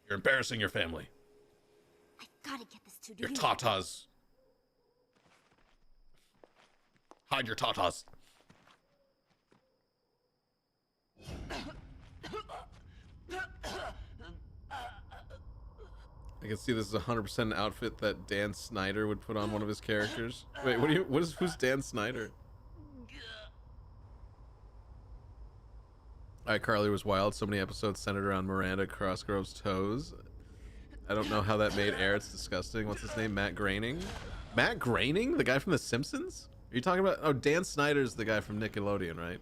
You're embarrassing your family. I've gotta get this to Your tatas. Hide your tatas. I can see this is 100% an outfit that Dan Snyder would put on one of his characters. Wait, who's Dan Snyder? iCarly was wild. So many episodes centered around Miranda Crossgrove's toes. I don't know how that made air. It's disgusting. What's his name? Matt Groening? Matt Groening? The guy from The Simpsons? Are you talking about... Oh, Dan Snyder's the guy from Nickelodeon, right?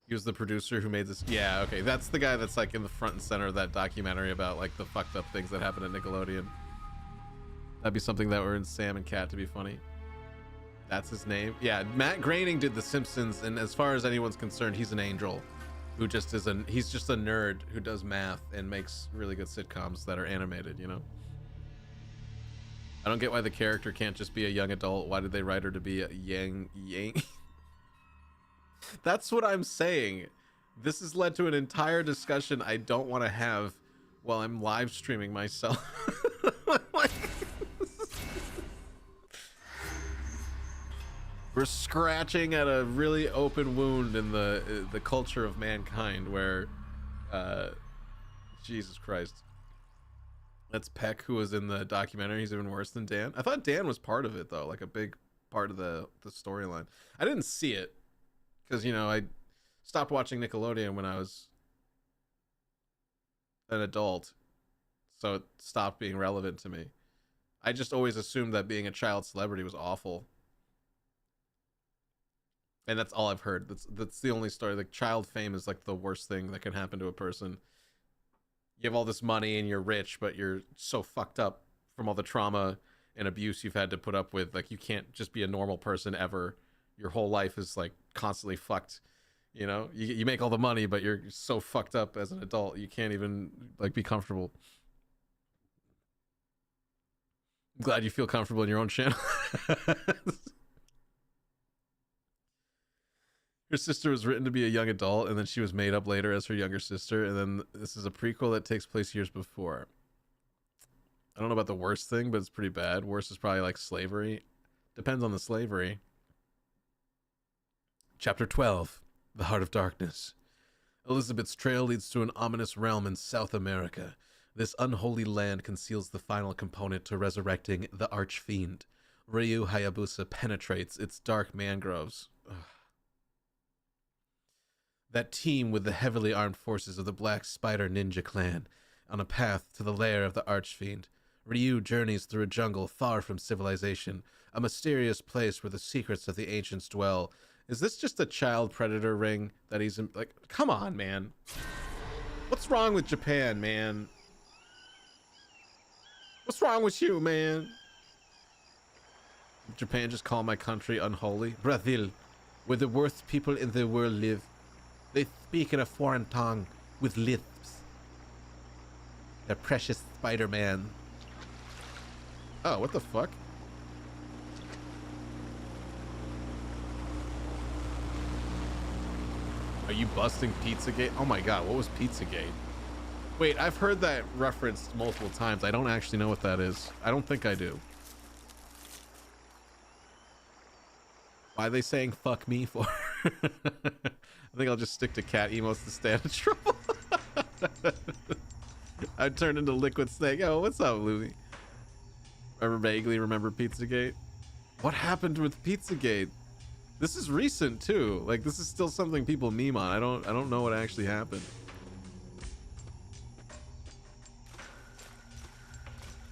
He was the producer who made this... Yeah, okay. That's the guy that's like in the front and center of that documentary about like the fucked up things that happened at Nickelodeon. That'd be something that were in Sam and Cat to be funny. That's his name. Yeah, Matt Groening did The Simpsons, and as far as anyone's concerned, he's an angel. who just is he's just a nerd who does math and makes really good sitcoms that are animated, you know? I don't get why the character can't just be a young adult. Why did they write her to be a yang? That's what I'm saying. This has led to an entire discussion I don't want to have while I'm live streaming myself. We're scratching at a really open wound in the culture of mankind where Jesus Christ. That's Peck, who was in the documentary. He's even worse than Dan. I thought Dan was part of it though, like a big part of the storyline. I didn't see it because, you know, I stopped watching Nickelodeon when I was an adult, so it stopped being relevant to me. I just always assumed that being a child celebrity was awful. And that's all I've heard. That's the only story. Like, child fame is like the worst thing that can happen to a person. You have all this money and you're rich, but you're so fucked up from all the trauma and abuse you've had to put up with. Like, you can't just be a normal person ever. Your whole life is like constantly fucked. You know, you make all the money, but you're so fucked up as an adult, you can't even like be comfortable. I'm glad you feel comfortable in your own channel. Her sister was written to be a young adult, and then she was made up later as her younger sister, and then this is a prequel that takes place years before. I don't know about the worst thing, but it's pretty bad. Worst is probably like slavery. Depends on the slavery. Chapter 12, The Heart of Darkness. Elizabeth's trail leads to an ominous realm in South America. This unholy land conceals the final component to resurrecting the Archfiend. Ryu Hayabusa penetrates its dark mangroves. Ugh. That team with the heavily armed forces of the Black Spider Ninja Clan on a path to the lair of the Archfiend. Ryu journeys through a jungle far from civilization, a mysterious place where the secrets of the ancients dwell. Is this just a child predator ring that he's in? Like, come on, man. What's wrong with Japan, man? What's wrong with you, man? Japan just call my country unholy? Brazil, where the worst people in the world live. They speak in a foreign tongue with lisps. They're precious Spider-Man. Oh, what the fuck? Are you busting Pizzagate? Oh my god, what was Pizzagate? Wait, I've heard that referenced multiple times. I don't actually know what that is. I don't think I do. Why are they saying fuck me for? I think I'll just stick to cat emotes to stay out of trouble. I turned into Liquid Snake. Oh, what's up, Louie? Vaguely remember Pizzagate? What happened with Pizzagate? This is recent too. Like, this is still something people meme on. I don't know what actually happened.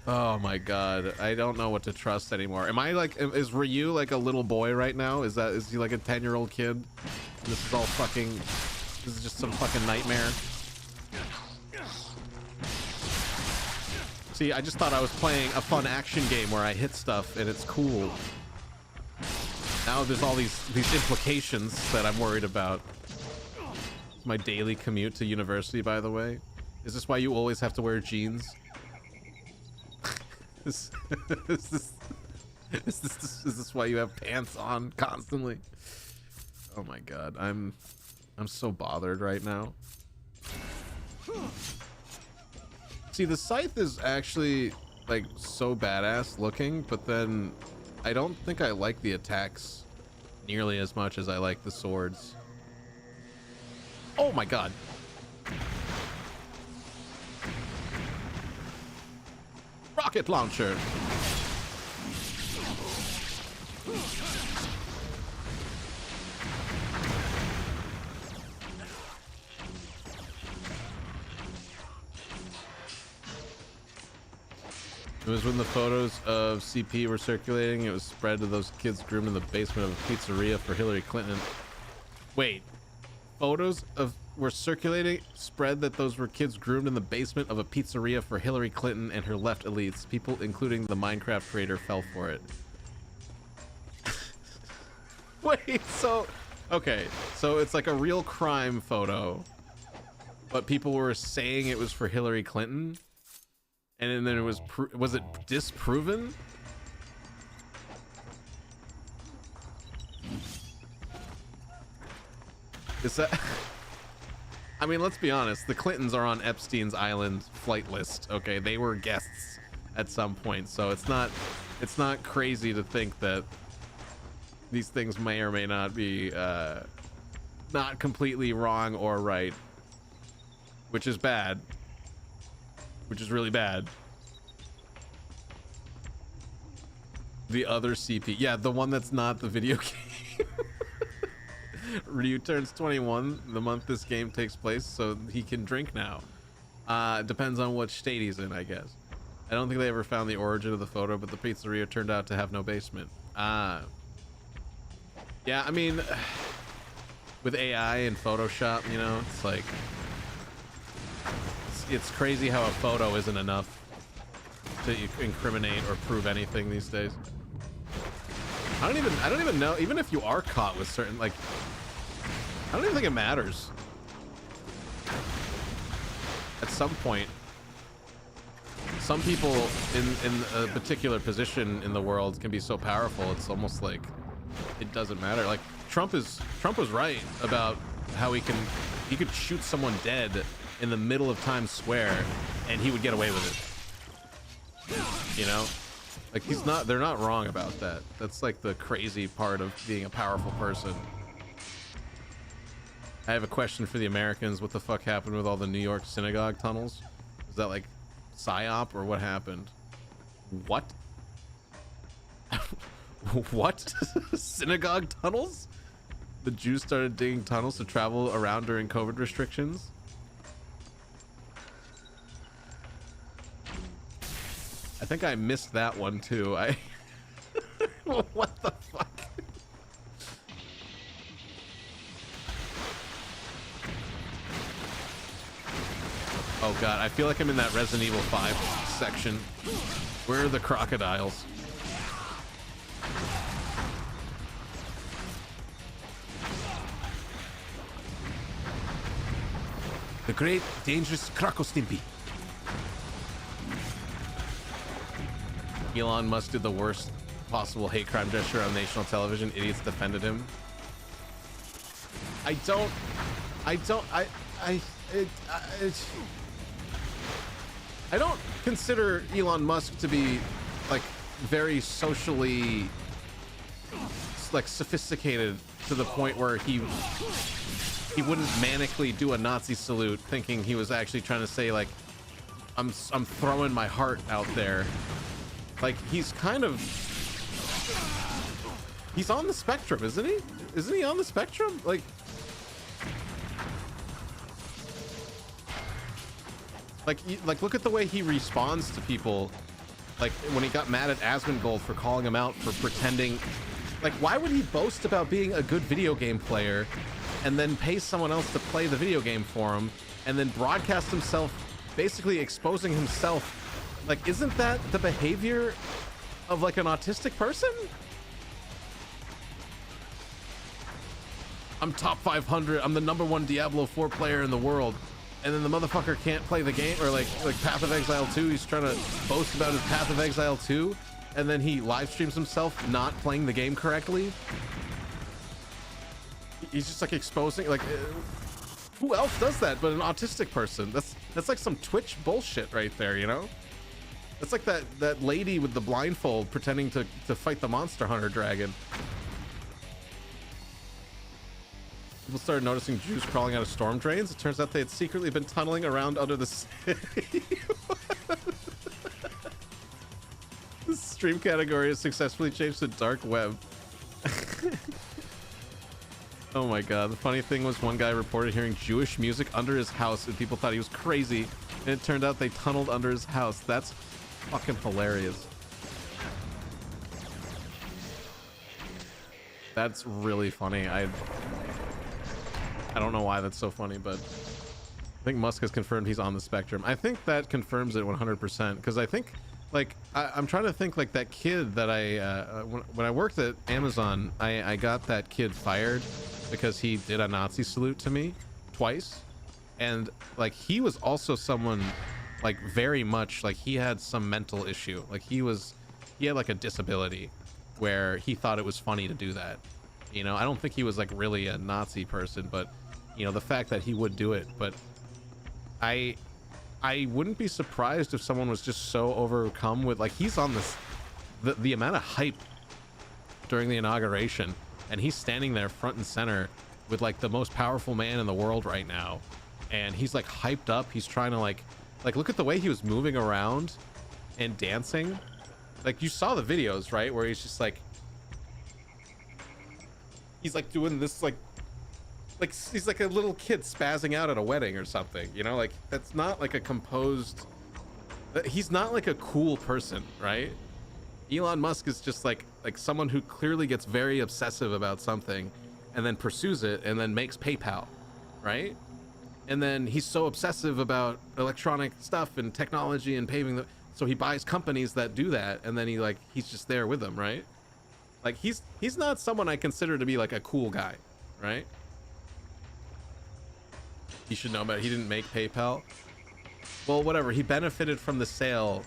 Oh my god, I don't know what to trust anymore. Am I like, is Ryu like a little boy right now? Is he like a 10-year-old kid? This is all fucking, this is just some fucking nightmare. See, I just thought I was playing a fun action game where I hit stuff and it's cool. Now there's all these implications that I'm worried about. My daily commute to university, by the way. Is this why you always have to wear jeans? Is this why you have pants on constantly? Oh my god, I'm so bothered right now. See, the scythe is actually like so badass looking, but then I don't think I like the attacks nearly as much as I like the swords. Oh my god. Rocket launcher. It was when the photos of CP were circulating. It was spread to those kids groomed in the basement of a pizzeria for Hillary Clinton. Wait, photos were circulating, spread that those were kids groomed in the basement of a pizzeria for Hillary Clinton and her left elites. People, including the Minecraft creator, fell for it. Wait, so okay, so it's like a real crime photo, but people were saying it was for Hillary Clinton, and then it was it disproven? Is that? I mean, let's be honest. The Clintons are on Epstein's Island flight list. Okay, they were guests at some point, so it's not crazy to think that these things may or may not be not completely wrong or right, which is bad, which is really bad. The other CP, yeah, the one that's not the video game. Ryu turns 21 the month this game takes place, so he can drink now. Depends on what state he's in, I guess. I don't think they ever found the origin of the photo, but the pizzeria turned out to have no basement. Yeah, I mean, with AI and Photoshop, you know, it's like it's crazy how a photo isn't enough to incriminate or prove anything these days. I don't even know, even if you are caught with certain, like, I don't even think it matters. At some point, some people in a particular position in the world can be so powerful, it's almost like it doesn't matter. Like Trump was right about how he could shoot someone dead in the middle of Times Square and he would get away with it. You know? Like they're not wrong about that. That's like the crazy part of being a powerful person. I have a question for the Americans. What the fuck happened with all the New York synagogue tunnels? Is that like PSYOP or what happened? What? What? Synagogue tunnels? The Jews started digging tunnels to travel around during COVID restrictions? I think I missed that one too. What the fuck? Oh god, I feel like I'm in that Resident Evil 5 section. Where are the crocodiles? The great dangerous Crocostimpy. Elon Musk did the worst possible hate crime gesture on national television. Idiots defended him. I don't consider Elon Musk to be like very socially like sophisticated to the point where he wouldn't manically do a Nazi salute thinking he was actually trying to say like I'm throwing my heart out there. Like he's on the spectrum, isn't he? Isn't he on the spectrum? Like look at the way he responds to people. Like when he got mad at Asmongold for calling him out for pretending. Like why would he boast about being a good video game player and then pay someone else to play the video game for him and then broadcast himself basically exposing himself? Like isn't that the behavior of like an autistic person? I'm top 500. I'm the #1 Diablo 4 player in the world. And then the motherfucker can't play the game, or like Path of Exile 2. He's trying to boast about his Path of Exile 2, and then he live streams himself not playing the game correctly. He's just like exposing, like, who else does that but an autistic person? That's like some Twitch bullshit right there, you know? That's like that lady with the blindfold pretending to fight the Monster Hunter dragon. People started noticing Jews crawling out of storm drains. It turns out they had secretly been tunneling around under the city. The stream category has successfully changed to dark web. Oh my god. The funny thing was one guy reported hearing Jewish music under his house and people thought he was crazy. And it turned out they tunneled under his house. That's fucking hilarious. That's really funny. I don't know why that's so funny, but I think Musk has confirmed he's on the spectrum. I think that confirms it 100%, because I think, like, I'm trying to think, like, that kid that when I worked at Amazon, I got that kid fired because he did a Nazi salute to me twice. And like he was also someone like very much like he had some mental issue. Like he had like a disability where he thought it was funny to do that. You know, I don't think he was like really a Nazi person, but you know, the fact that he would do it. But I wouldn't be surprised if someone was just so overcome with like he's on this the amount of hype during the inauguration, and he's standing there front and center with like the most powerful man in the world right now, and he's like hyped up. He's trying to like look at the way he was moving around and dancing. Like you saw the videos, right, where he's just like he's like doing this like he's like a little kid spazzing out at a wedding or something, you know? Like that's not like a composed, he's not like a cool person, right? Elon Musk is just like someone who clearly gets very obsessive about something and then pursues it and then makes PayPal, right? And then he's so obsessive about electronic stuff and technology and paving so he buys companies that do that, and then he's just there with them, right? Like he's not someone I consider to be like a cool guy, right? He should know about it. He didn't make PayPal. Well, whatever. He benefited from the sale.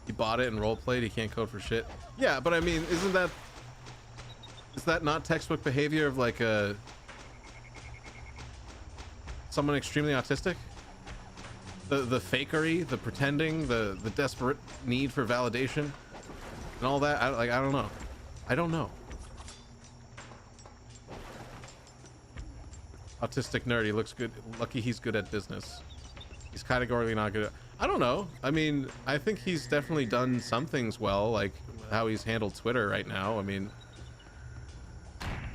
He bought it and roleplayed. He can't code for shit. Yeah, but I mean, is that not textbook behavior of like someone extremely autistic? The fakery, the pretending, the desperate need for validation, and all that. I don't know. I don't know. Autistic nerd. He looks good. Lucky he's good at business. He's categorically not good at... I don't know. I mean, I think he's definitely done some things well, like how he's handled Twitter right now. I mean,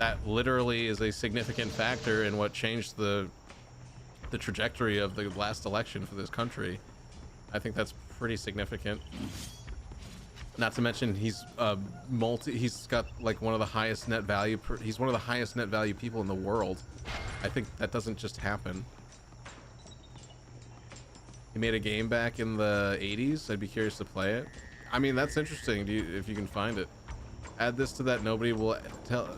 that literally is a significant factor in what changed the trajectory of the last election for this country. I think that's pretty significant. Not to mention he's he's got like one of the highest net value he's one of the highest net value people in the world. I think that doesn't just happen. He made a game back in the 80s. I'd be curious to play it. I mean, that's interesting. If you can find it. Add this to that nobody will tell.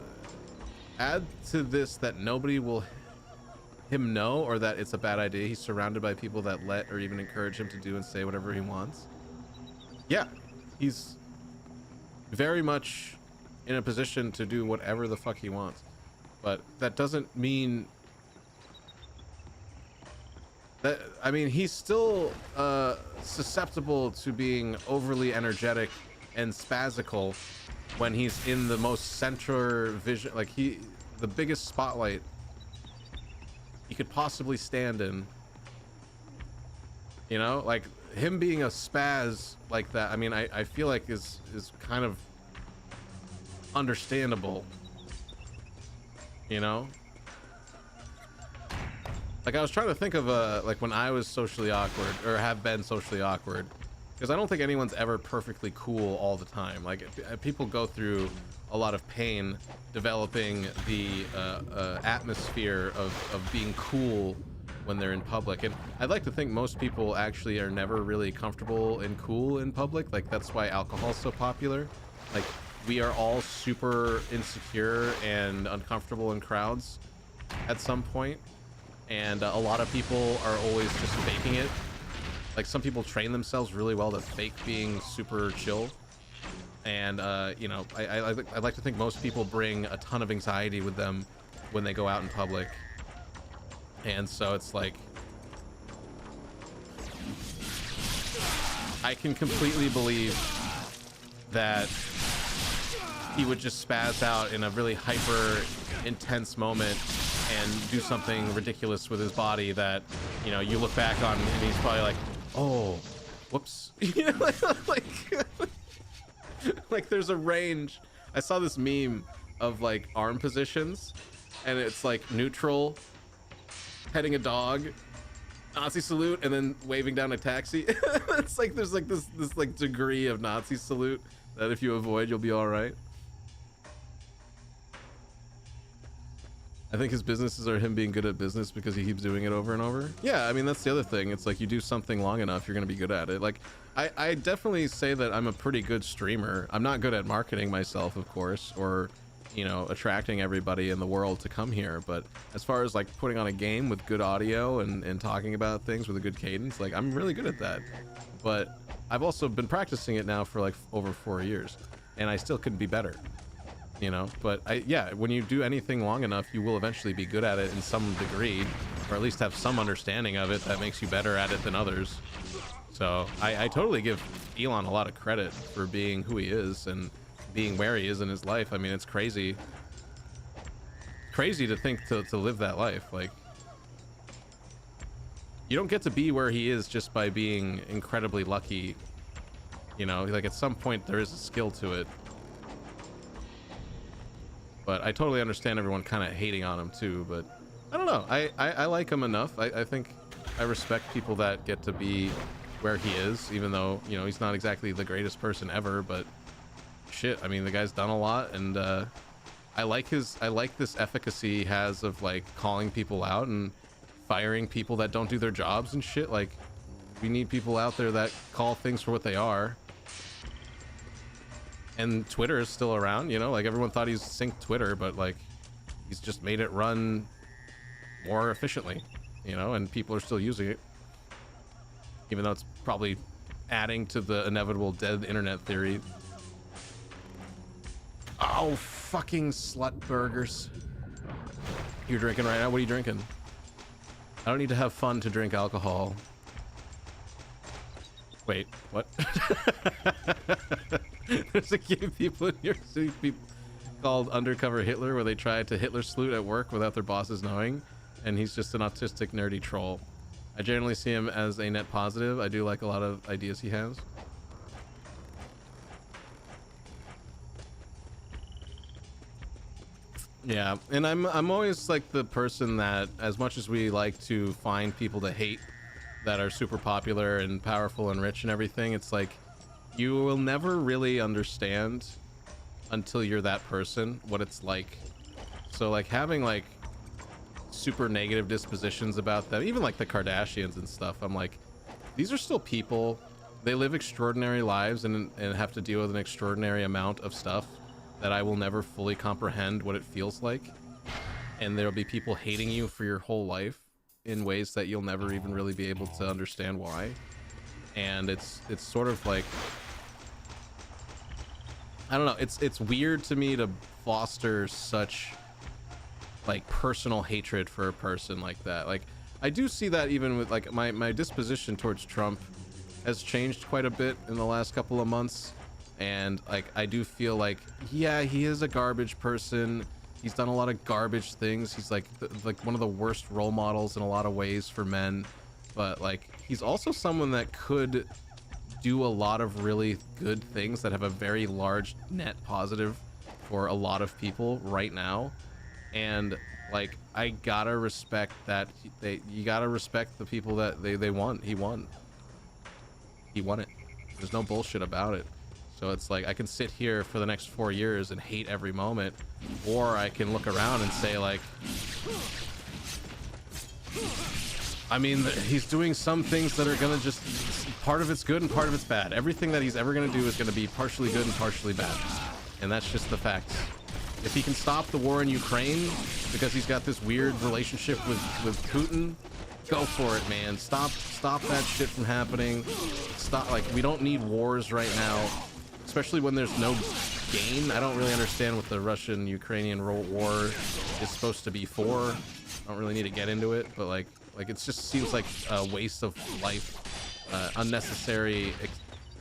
Add to this that nobody will him know, or that it's a bad idea. He's surrounded by people that let or even encourage him to do and say whatever he wants. Yeah, he's very much in a position to do whatever the fuck he wants. But that doesn't mean that, I mean, he's still susceptible to being overly energetic and spazical when he's in the most center vision, like the biggest spotlight he could possibly stand in. You know, like him being a spaz like that, I mean, I feel like is kind of understandable. You know, like I was trying to think of like when I was socially awkward, or have been socially awkward, because I don't think anyone's ever perfectly cool all the time. Like people go through a lot of pain developing the atmosphere of being cool when they're in public, and I'd like to think most people actually are never really comfortable and cool in public. Like that's why alcohol's so popular. Like we are all super insecure and uncomfortable in crowds at some point, and a lot of people are always just faking it. Like some people train themselves really well to fake being super chill, and you know, I like to think most people bring a ton of anxiety with them when they go out in public, and so it's like I can completely believe that he would just spaz out in a really hyper intense moment and do something ridiculous with his body that, you know, you look back on and he's probably like, oh, whoops. You know, like there's a range. I saw this meme of like arm positions, and it's like neutral, petting a dog, Nazi salute, and then waving down a taxi. It's like there's like this like degree of Nazi salute that if you avoid, you'll be all right. I think his businesses are him being good at business because he keeps doing it over and over. Yeah, I mean, that's the other thing. It's like you do something long enough, you're going to be good at it. Like, I definitely say that I'm a pretty good streamer. I'm not good at marketing myself, of course, or, you know, attracting everybody in the world to come here. But as far as like putting on a game with good audio and talking about things with a good cadence, like I'm really good at that. But I've also been practicing it now for like over 4 years, and I still could be better, you know. But yeah, when you do anything long enough, you will eventually be good at it in some degree, or at least have some understanding of it that makes you better at it than others. So I totally give Elon a lot of credit for being who he is and being where he is in his life. I mean, it's crazy to think to live that life. Like, you don't get to be where he is just by being incredibly lucky, you know. Like, at some point there is a skill to it. But I totally understand everyone kind of hating on him too. But I don't know, I like him enough. I think I respect people that get to be where he is, even though, you know, he's not exactly the greatest person ever. But shit, I mean, the guy's done a lot, and I like this efficacy he has of like calling people out and firing people that don't do their jobs and shit. Like, we need people out there that call things for what they are. And Twitter is still around, you know. Like, everyone thought he's synced Twitter, but like, he's just made it run more efficiently, you know, and people are still using it, even though it's probably adding to the inevitable dead internet theory. Oh, fucking slut burgers. You're drinking right now? What are you drinking? I don't need to have fun to drink alcohol. Wait, what? There's a game people in New York City called Undercover Hitler, where they try to Hitler salute at work without their bosses knowing, and he's just an autistic, nerdy troll. I generally see him as a net positive. I do like a lot of ideas he has. Yeah, and I'm always like the person that, as much as we like to find people to hate that are super popular and powerful and rich and everything, it's like you will never really understand until you're that person what it's like. So like, having like super negative dispositions about them, even like the Kardashians and stuff, I'm like, these are still people. They live extraordinary lives and have to deal with an extraordinary amount of stuff that I will never fully comprehend what it feels like. And there'll be people hating you for your whole life in ways that you'll never even really be able to understand why. And it's sort of like, I don't know, it's weird to me to foster such like personal hatred for a person like that. Like, I do see that even with like my disposition towards Trump has changed quite a bit in the last couple of months. And like, I do feel like, yeah, he is a garbage person. He's done a lot of garbage things. He's like one of the worst role models in a lot of ways for men. But like, he's also someone that could do a lot of really good things that have a very large net positive for a lot of people right now. And like, I gotta respect that. You gotta respect the people that they won. He won it. There's no bullshit about it. So it's like, I can sit here for the next 4 years and hate every moment, or I can look around and say like, I mean, he's doing some things that are gonna just, part of it's good and part of it's bad. Everything that he's ever gonna do is gonna be partially good and partially bad. And that's just the facts. If he can stop the war in Ukraine because he's got this weird relationship with Putin, go for it, man. Stop that shit from happening. Stop. Like, we don't need wars right now, especially when there's no gain. I don't really understand what the Russian-Ukrainian war is supposed to be for. I don't really need to get into it, but like it just seems like a waste of life, unnecessary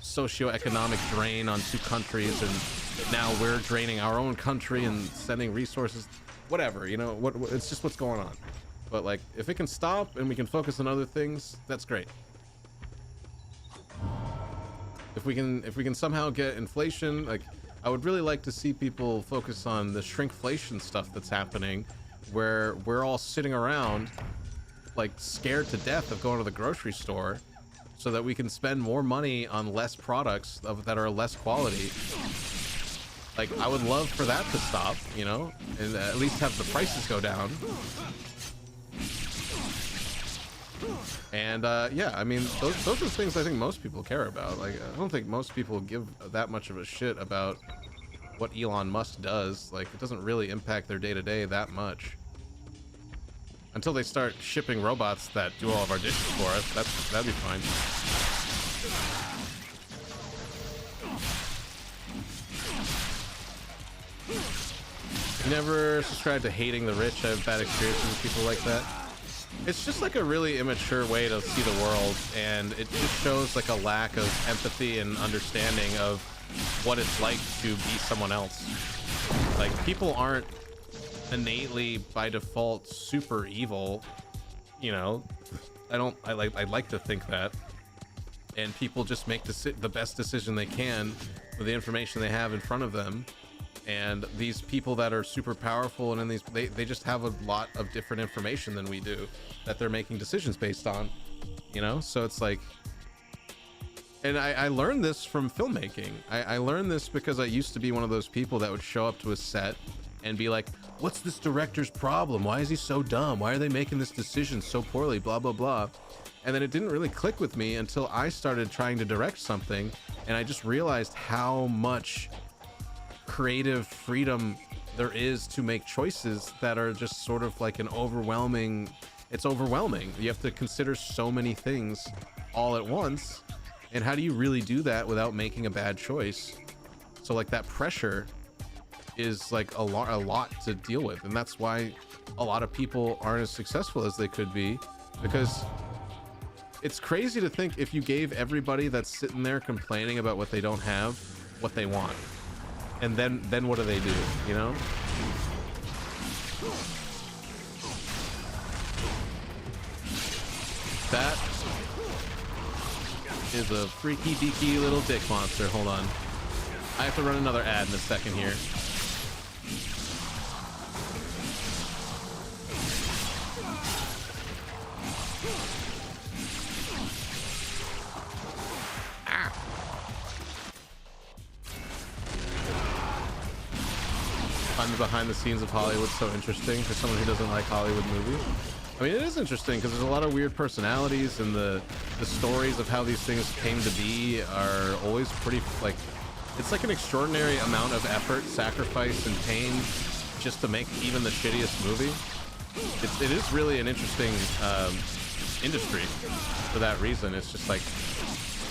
socioeconomic drain on two countries, and now we're draining our own country and sending resources, whatever, you know, what it's just what's going on. But like, if it can stop and we can focus on other things, that's great. If we can somehow get inflation, like, I would really like to see people focus on the shrinkflation stuff that's happening, where we're all sitting around like scared to death of going to the grocery store, so that we can spend more money on less products that are less quality. Like, I would love for that to stop, you know, and at least have the prices go down. And yeah, I mean, those are the things I think most people care about. Like, I don't think most people give that much of a shit about what Elon Musk does. Like, it doesn't really impact their day-to-day that much. Until they start shipping robots that do all of our dishes for us, that'd be fine. You never subscribe to hating the rich. I have bad experiences with people like that. It's just like a really immature way to see the world, and it just shows like a lack of empathy and understanding of what it's like to be someone else. Like, people aren't innately by default super evil, you know. I like to think that, and people just make the best decision they can with the information they have in front of them. And these people that are super powerful and in these, they just have a lot of different information than we do that they're making decisions based on, you know. So it's like, and I learned this from filmmaking. I learned this because I used to be one of those people that would show up to a set and be like, what's this director's problem? Why is he so dumb? Why are they making this decision so poorly? Blah, blah, blah. And then it didn't really click with me until I started trying to direct something, and I just realized how much creative freedom there is to make choices that are just sort of like it's overwhelming. You have to consider so many things all at once, and how do you really do that without making a bad choice? So like, that pressure is like a lot to deal with, and that's why a lot of people aren't as successful as they could be, because it's crazy to think if you gave everybody that's sitting there complaining about what they don't have what they want, and then what do they do, you know? That is a freaky deaky little dick monster. Hold on, I have to run another ad in a second here. Find the behind the scenes of Hollywood so interesting for someone who doesn't like Hollywood movies. I mean, it is interesting because there's a lot of weird personalities, and the stories of how these things came to be are always pretty, like, it's like an extraordinary amount of effort, sacrifice, and pain just to make even the shittiest movie. It is really an interesting industry for that reason. It's just like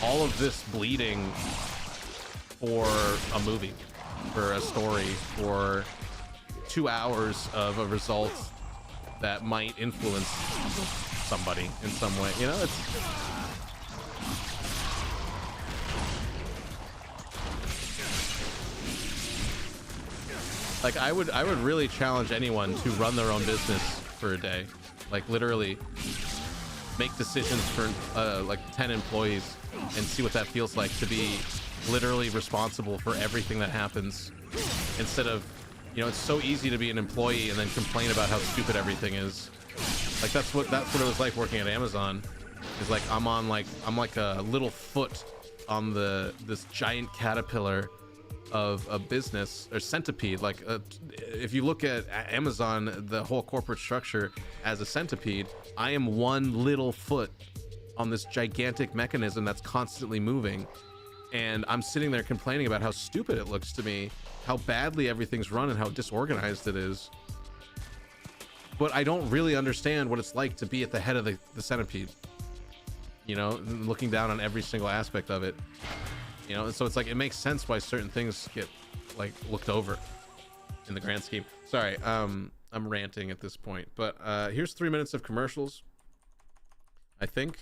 all of this bleeding for a movie, for a story, for 2 hours of a result that might influence somebody in some way, you know. It's like, I would really challenge anyone to run their own business for a day, like literally make decisions for like 10 employees and see what that feels like, to be literally responsible for everything that happens, instead of, you know, it's so easy to be an employee and then complain about how stupid everything is. Like, that's what it was like working at Amazon. Is like, I'm like a little foot on this giant caterpillar of a business, or centipede. Like, if you look at Amazon, the whole corporate structure as a centipede, I am one little foot on this gigantic mechanism that's constantly moving. And I'm sitting there complaining about how stupid it looks to me, how badly everything's run, and how disorganized it is. But I don't really understand what it's like to be at the head of the centipede, you know, looking down on every single aspect of it, you know. And so it's like, it makes sense why certain things get like looked over in the grand scheme. Sorry, I'm ranting at this point, but here's 3 minutes of commercials, I think.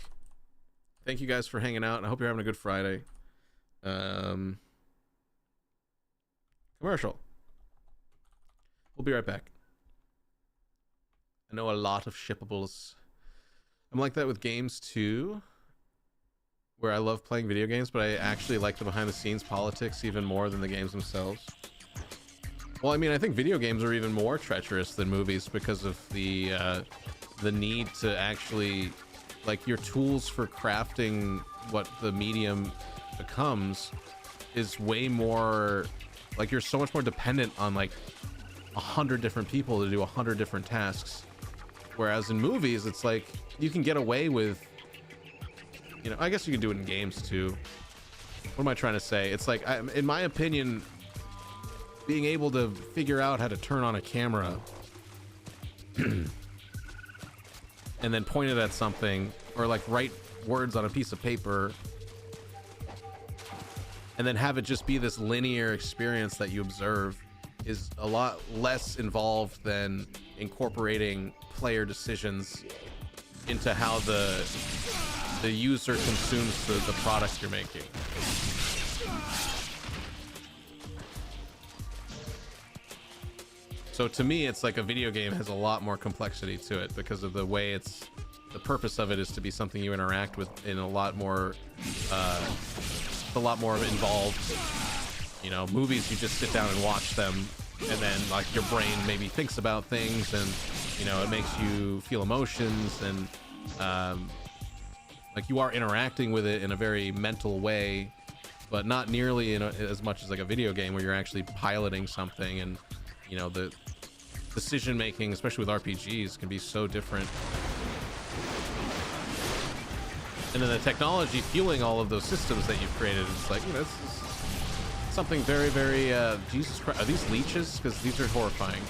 Thank you guys for hanging out, and I hope you're having a good Friday. Commercial. We'll be right back. I know a lot of shippables. I'm like that with games too, where I love playing video games, but I actually like the behind the scenes politics even more than the games themselves. Well, I mean, I think video games are even more treacherous than movies because of the need to actually, like, your tools for crafting what the medium becomes is way more, like, you're so much more dependent on like 100 different people to do 100 different tasks, whereas in movies it's like you can get away with, you know, I guess you can do it in games too. What am I trying to say? It's like, in my opinion, being able to figure out how to turn on a camera and then point it at something, or like write words on a piece of paper and then have it just be this linear experience that you observe, is a lot less involved than incorporating player decisions into how the user consumes the product you're making. So to me, it's like a video game has a lot more complexity to it because of the way the purpose of it is to be something you interact with in a lot more involved. You know, movies, you just sit down and watch them, and then like your brain maybe thinks about things, and you know, it makes you feel emotions, and like you are interacting with it in a very mental way, but not nearly as much as like a video game where you're actually piloting something. And you know, the decision making, especially with RPGs, can be so different. And then the technology fueling all of those systems that you've created, it's like, you know, this is something very, very, Jesus Christ, are these leeches? Because these are horrifying.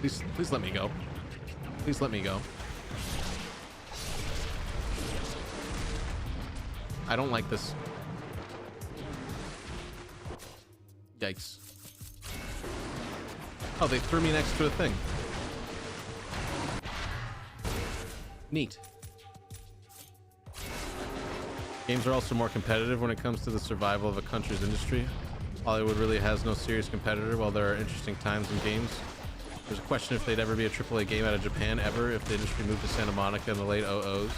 Please let me go. Please let me go. I don't like this. Yikes. Oh, they threw me next to a thing. Neat. Games are also more competitive when it comes to the survival of a country's industry. Hollywood really has no serious competitor, while there are interesting times in games. There's a question if they'd ever be a AAA game out of Japan ever, if the industry moved to Santa Monica in the late 00s.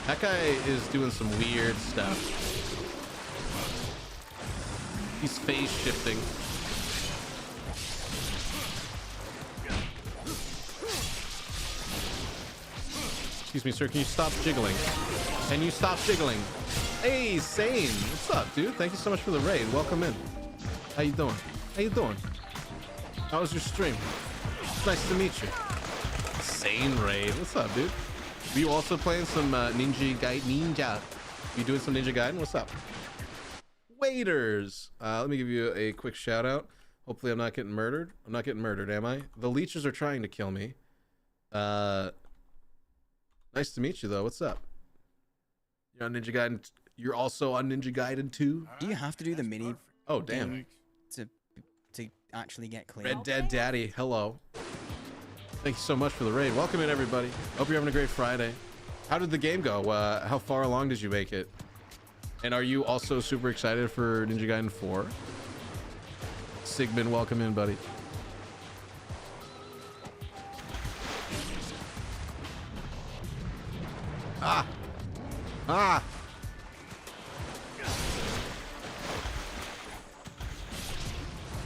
That guy is doing some weird stuff. He's phase shifting. Excuse me, sir, can you stop jiggling? Can you stop jiggling? Hey, Sane, what's up, dude? Thank you so much for the raid. Welcome in. How you doing? How you doing? How was your stream? It's nice to meet you. Sane raid. What's up, dude? Are you also playing some Ninja Gaiden? You doing some Ninja Gaiden? What's up? Waiters. Let me give you a quick shout out. Hopefully I'm not getting murdered. I'm not getting murdered, am I? The leeches are trying to kill me. Nice to meet you, though. What's up? You're on Ninja Gaiden. You're also on Ninja Gaiden 2? Do you have to do the mini? Oh, damn. To actually get clear. Red Dead Daddy. Hello. Thank you so much for the raid. Welcome in, everybody. Hope you're having a great Friday. How did the game go? How far along did you make it? And are you also super excited for Ninja Gaiden 4? Sigmund, welcome in, buddy. Ah! Ah!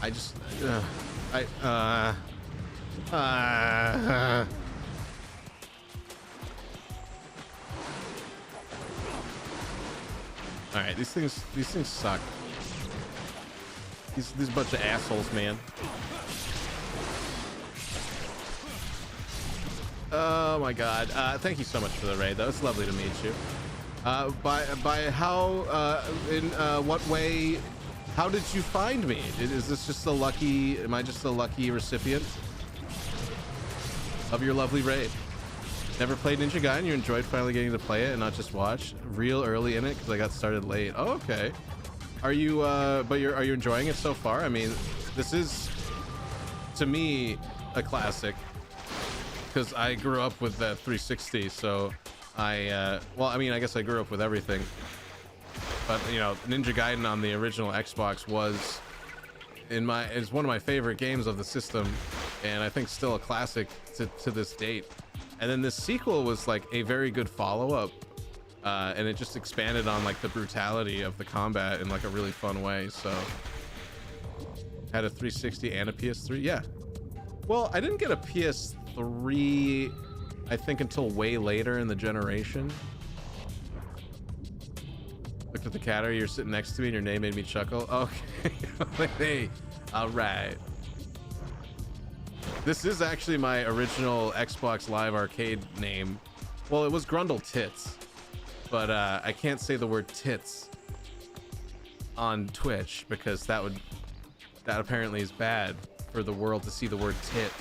I just... All right, these things suck. These bunch of assholes, man. Oh my God! Thank you so much for the raid. That was lovely to meet you. By how? In what way? How did you find me? Is this just a lucky? Am I just a lucky recipient of your lovely raid? Never played Ninja Gaiden. You enjoyed finally getting to play it and not just watch. Real early in it because I got started late. Oh, okay. Are you? Are you enjoying it so far? I mean, this is to me a classic because I grew up with that 360. So well, I mean, I guess I grew up with everything. But you know, Ninja Gaiden on the original Xbox was is one of my favorite games of the system, and I think still a classic to this date. And then this sequel was like a very good follow-up, and it just expanded on like the brutality of the combat in like a really fun way. So had a 360 and a PS3. Yeah, well, I didn't get a PS3 I think until way later in the generation. Looked at the category, you're sitting next to me and your name made me chuckle. Okay. Hey, all right. This is actually my original Xbox Live Arcade name. Well, it was Grundle Tits, but I can't say the word tits on Twitch because that apparently is bad for the world to see the word tit.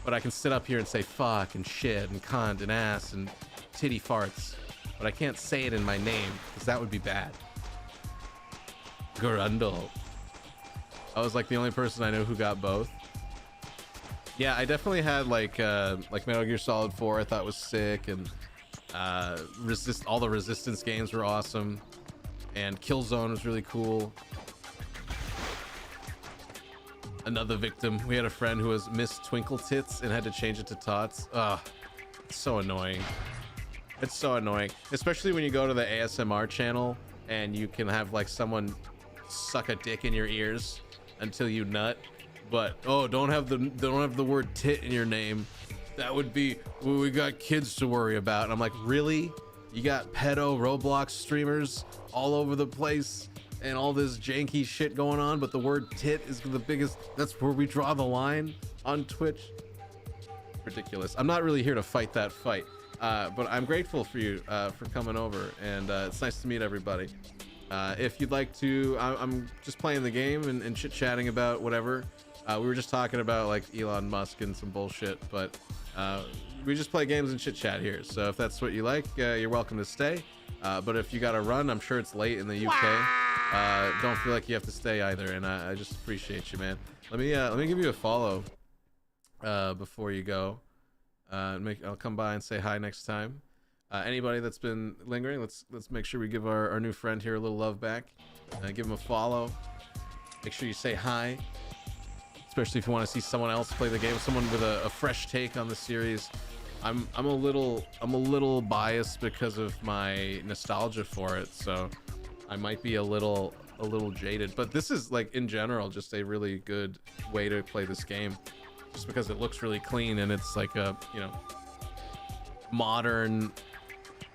But I can sit up here and say fuck and shit and cunt and ass and titty farts, but I can't say it in my name because that would be bad. Grundle. I was like the only person I know who got both. Yeah, I definitely had like Metal Gear Solid 4 I thought was sick, and all the Resistance games were awesome, and Killzone was really cool. Another victim. We had a friend who was Miss Twinkle Tits and had to change it to Tots. Ugh, it's so annoying. It's so annoying, especially when you go to the ASMR channel and you can have like someone suck a dick in your ears until you nut, but oh, don't have the word tit in your name. That would be, well, we got kids to worry about. And I'm like, really? You got pedo Roblox streamers all over the place and all this janky shit going on, but the word tit is the biggest. That's where we draw the line on Twitch. Ridiculous. I'm not really here to fight that fight, but I'm grateful for you for coming over, and it's nice to meet everybody. If you'd like to, I'm just playing the game and chit-chatting about whatever. We were just talking about like Elon Musk and some bullshit, but we just play games and chit-chat here. So if that's what you like, you're welcome to stay. But if you gotta run, I'm sure it's late in the UK. Don't feel like you have to stay either, and I just appreciate you, man. Let me give you a follow before you go. I'll come by and say hi next time. Anybody that's been lingering, let's make sure we give our new friend here a little love back. Give him a follow. Make sure you say hi, especially if you want to see someone else play the game, someone with a fresh take on the series. I'm a little biased because of my nostalgia for it, so I might be a little jaded. But this is like in general just a really good way to play this game, just because it looks really clean and it's like a, you know, modern,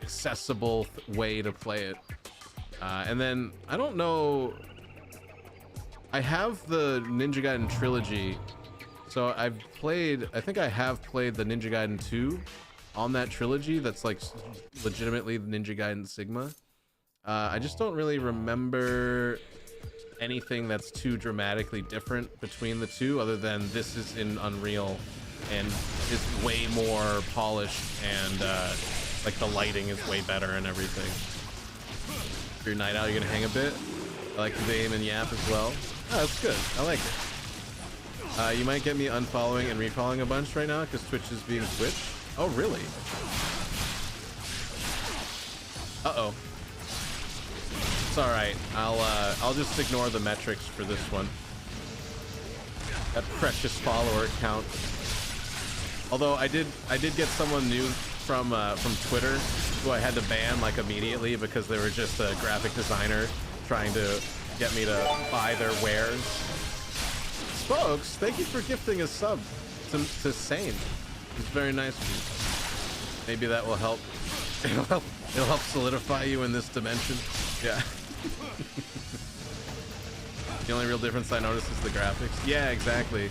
accessible way to play it. And then I don't know, I have the Ninja Gaiden trilogy, so I think I have played the Ninja Gaiden 2 on that trilogy. That's like legitimately the Ninja Gaiden Sigma. I just don't really remember anything that's too dramatically different between the two, other than this is in Unreal and it's way more polished, and like the lighting is way better and everything. For your night out, you're gonna hang a bit. I like the aim and yap as well. Oh, that's good. I like it. You might get me unfollowing and refollowing a bunch right now because Twitch is being Twitch. Oh, really? Uh-oh. It's all right. I'll just ignore the metrics for this one. That precious follower count. Although I did get someone new from Twitter who I had to ban like immediately because they were just a graphic designer trying to get me to buy their wares. Spokes, thank you for gifting a sub to Sane. It's very nice of you. Maybe that will help. It'll help solidify you in this dimension. Yeah. The only real difference I noticed is the graphics. Yeah, exactly.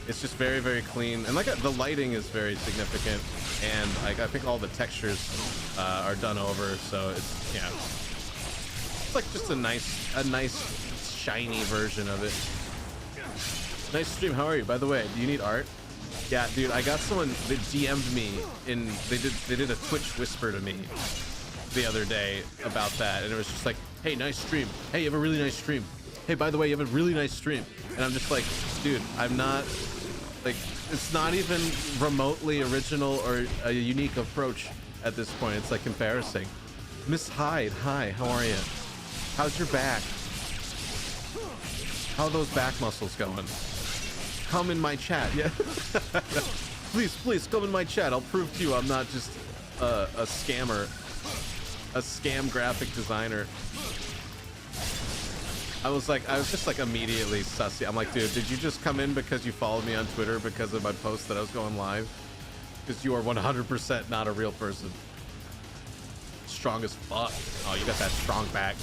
It's just very, very clean, and like the lighting is very significant, and like I think all the textures are done over, so it's, yeah, it's like just a nice shiny version of it. Nice stream. How are you? By the way, do you need art? Yeah, dude, I got someone that DM'd me they did a Twitch whisper to me the other day about that, and it was just like, hey, nice stream. Hey, you have a really nice stream. Hey, by the way, you have a really nice stream. And I'm just like, dude, I'm not, like, it's not even remotely original or a unique approach at this point. It's like embarrassing. Miss Hyde, hi, how are you? How's your back? How are those back muscles going? Come in my chat, yeah? Please come in my chat. I'll prove to you I'm not just a scammer, a scam graphic designer. I was just like immediately sussy. I'm like, dude, did you just come in because you followed me on Twitter because of my post that I was going live? Because you are 100% not a real person. Strong as fuck. Oh, you got that strong back.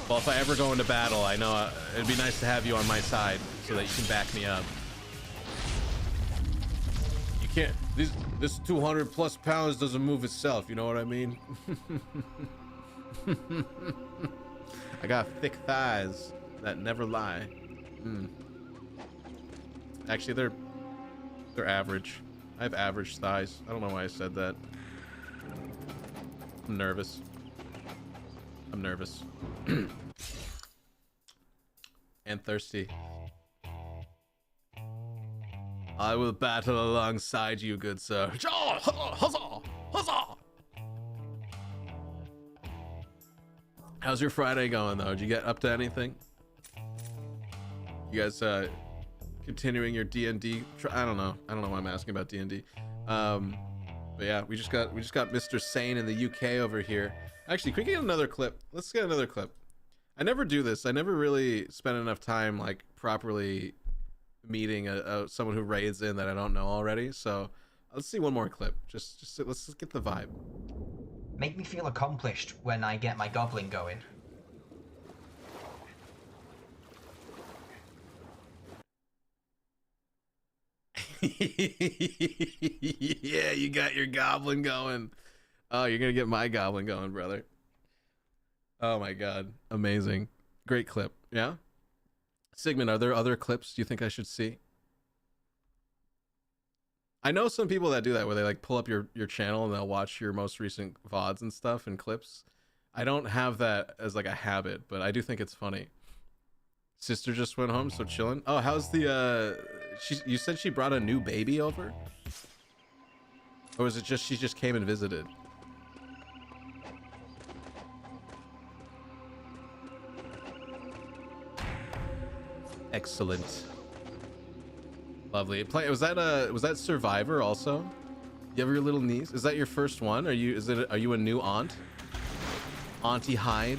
Well, if I ever go into battle, I know it'd be nice to have you on my side so that you can back me up. You can't. This 200 plus pounds doesn't move itself. You know what I mean? I got thick thighs that never lie. Actually, they're average. I have average thighs. I don't know why I said that. I'm nervous. I'm nervous. And thirsty. I will battle alongside you, good sir. Huzzah! Huzzah! How's your Friday going, though? Did you get up to anything? You guys continuing your D&D? I don't know why I'm asking about D&D. But yeah, we just got Mr. Sane in the UK over here. Actually, can we get another clip? Let's get another clip. I never do this. I never really spend enough time like properly meeting someone who raids in that I don't know already. So let's see one more clip. Just let's just get the vibe. Make me feel accomplished when I get my goblin going. Yeah, you got your goblin going. Oh, you're gonna get my goblin going, brother. Oh my god, amazing. Great clip. Yeah, Sigmund, are there other clips you think I should see? I know some people that do that where they like pull up your channel and they'll watch your most recent VODs and stuff and clips. I don't have that as like a habit, but I do think it's funny. Sister just went home, so chilling. Oh, how's the you said she brought a new baby over? Or was it just she just came and visited? Excellent. Lovely. Was that Survivor also? You have your little niece? Is that your first one? Are you a new aunt? Auntie Hyde?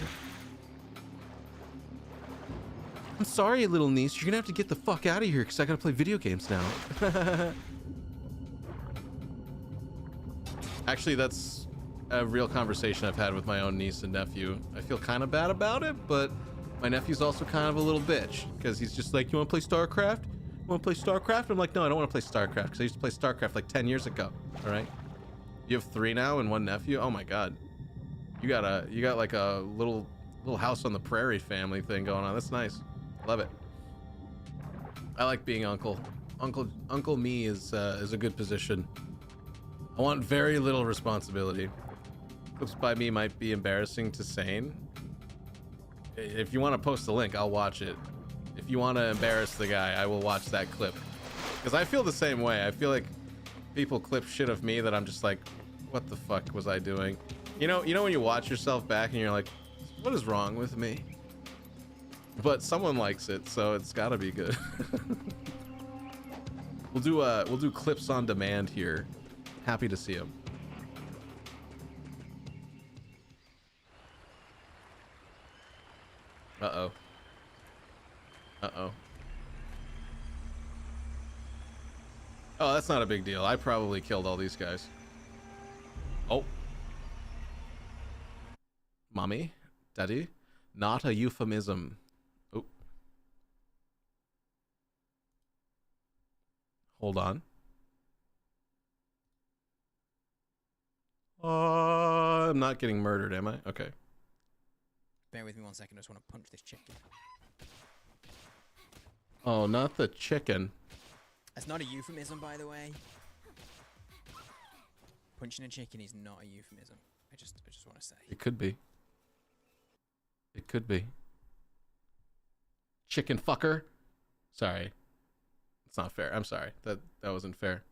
I'm sorry, little niece. You're gonna have to get the fuck out of here because I gotta play video games now. Actually, that's a real conversation I've had with my own niece and nephew. I feel kind of bad about it, but my nephew's also kind of a little bitch because he's just like, you want to play StarCraft? You want to play StarCraft? I'm like, no, I don't want to play StarCraft because I used to play StarCraft like 10 years ago. All right. You have 3 now and 1 nephew. Oh my God. You got like a little house on the prairie family thing going on. That's nice. Love it. I like being uncle. Uncle me is a good position. I want very little responsibility. Clips by me might be embarrassing to Sane. If you want to post the link, I'll watch it. If you want to embarrass the guy, I will watch that clip. Because I feel the same way. I feel like people clip shit of me that I'm just like, what the fuck was I doing? You know when you watch yourself back and you're like, what is wrong with me? But someone likes it, so it's gotta be good. We'll do clips on demand here. Happy to see them. Uh-oh. Uh-oh. Oh, that's not a big deal. I probably killed all these guys. Oh. Mommy? Daddy? Not a euphemism. Oh. Hold on. I'm not getting murdered, am I? Okay. Bear with me 1 second. I just want to punch this chicken. Oh, not the chicken. That's not a euphemism, by the way. Punching a chicken is not a euphemism. I just want to say. It could be. It could be. Chicken fucker. Sorry. It's not fair. I'm sorry. That wasn't fair.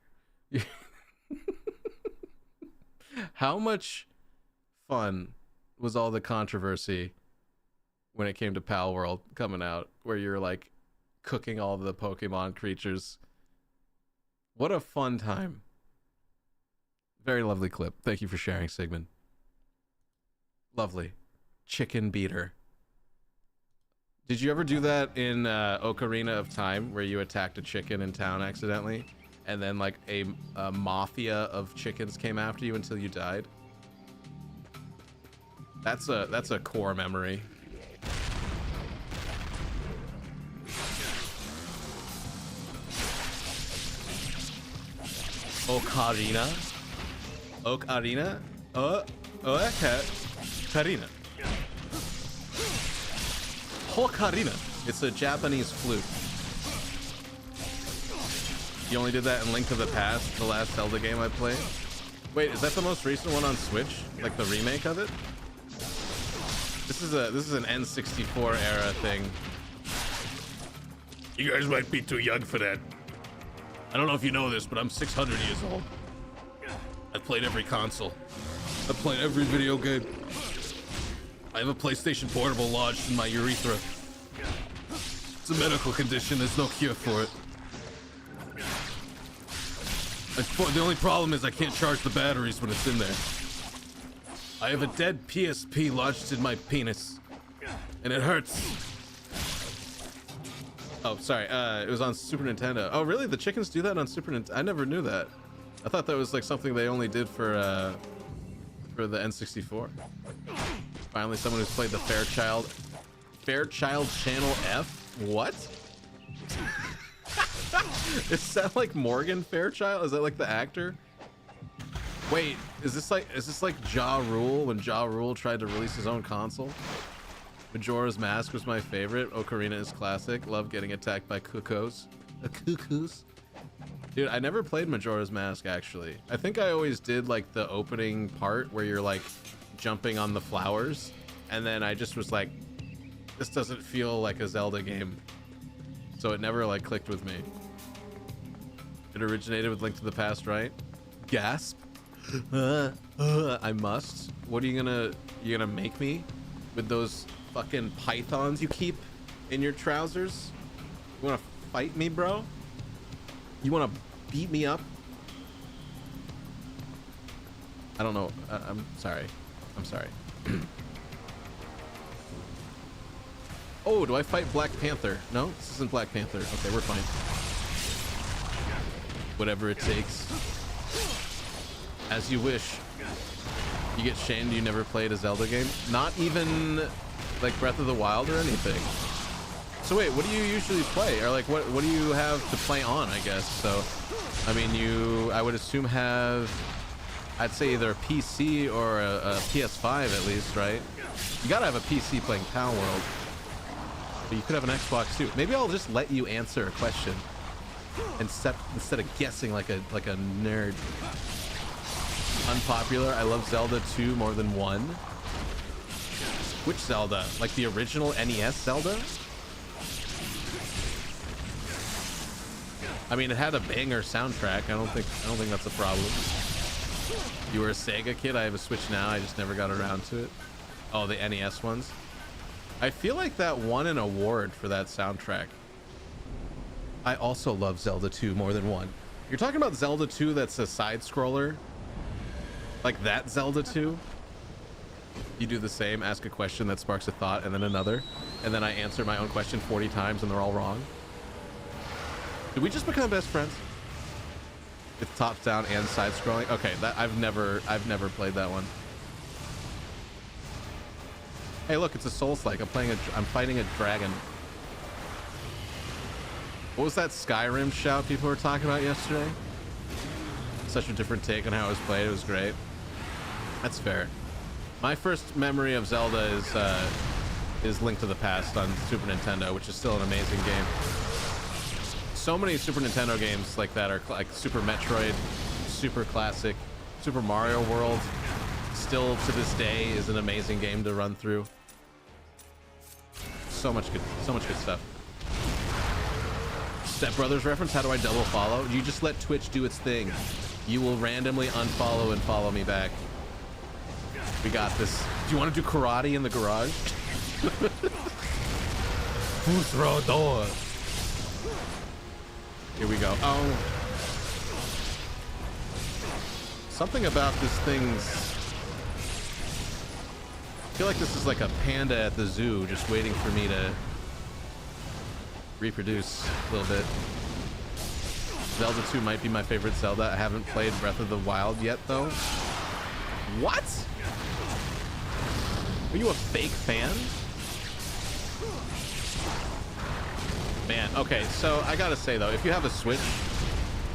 How much fun was all the controversy when it came to Pal World coming out, where you're like cooking all the Pokemon creatures? What a fun time. Very lovely clip. Thank you for sharing, Sigmund. Lovely. Chicken beater. Did you ever do that in Ocarina of Time, where you attacked a chicken in town accidentally, and then like a mafia of chickens came after you until you died? That's a core memory. Ocarina. Ocarina. Karina. Ocarina. It's a Japanese flute. You only did that in Link to the Past, the last Zelda game I played. Wait, is that the most recent one on Switch? Like the remake of it? This is an N64 era thing. You guys might be too young for that. I don't know if you know this, but I'm 600 years old. I've played every console. I've played every video game. I have a PlayStation Portable lodged in my urethra. It's a medical condition. There's no cure for it. The only problem is I can't charge the batteries when it's in there. I have a dead PSP lodged in my penis. And it hurts. Oh, sorry. It was on Super Nintendo. Oh, really? The chickens do that on Super Nintendo? I never knew that. I thought that was like something they only did for the N64. Finally, someone who's played the Fairchild Channel F. What? Is that like Morgan Fairchild? Is that like the actor? Wait, is this like Ja Rule when Ja Rule tried to release his own console? Majora's Mask was my favorite. Ocarina is classic. Love getting attacked by cuckoos. Cuckoos. Dude, I never played Majora's Mask actually. I think I always did like the opening part where you're like jumping on the flowers, and then I just was like, this doesn't feel like a Zelda game. So it never like clicked with me. It originated with Link to the Past, right? Gasp. I must. What are you gonna make me with those fucking pythons you keep in your trousers? You wanna fight me, bro? You wanna beat me up? I don't know. I'm sorry. I'm sorry. Oh, do I fight Black Panther? No, this isn't Black Panther. Okay, we're fine. Whatever it takes. As you wish. You get shamed you never played a Zelda game? Not even like Breath of the Wild or anything. So wait, what do you usually play? Or like what do you have to play on, I guess? So, I mean, I would assume have, I'd say either a PC or a PS5 at least, right? You gotta have a PC playing Town World. But you could have an Xbox too. Maybe I'll just let you answer a question instead of guessing like a nerd. Unpopular. I love Zelda 2 more than 1. Which Zelda? Like the original NES Zelda? I mean, it had a banger soundtrack. I don't think that's a problem. You were a Sega kid. I have a Switch now. I just never got around to it. Oh, the NES ones. I feel like that won an award for that soundtrack. I also love Zelda 2 more than 1. You're talking about Zelda 2 that's a side scroller? Like that Zelda 2? You do the same, ask a question that sparks a thought and then another, and then I answer my own question 40 times and they're all wrong. Did we just become best friends? It's top down and side scrolling. Okay, that I've never played that one. Hey, look, it's a Souls-like. I'm fighting a dragon. What was that Skyrim shout people were talking about yesterday? Such a different take on how it was played. It was great. That's fair. My first memory of Zelda is Link to the Past on Super Nintendo, which is still an amazing game. So many Super Nintendo games like that are like Super Metroid, super classic, Super Mario World. Still to this day is an amazing game to run through. So much good stuff. Step Brothers reference. How do I double follow? You just let Twitch do its thing. You will randomly unfollow and follow me back. We got this. Do you want to do karate in the garage? Who throw door? Here we go. Oh. Something about this thing's... I feel like this is like a panda at the zoo just waiting for me to reproduce a little bit. Zelda 2 might be my favorite Zelda. I haven't played Breath of the Wild yet, though. What? Are you a fake fan? Man, okay, so I gotta say, though, if you have a Switch,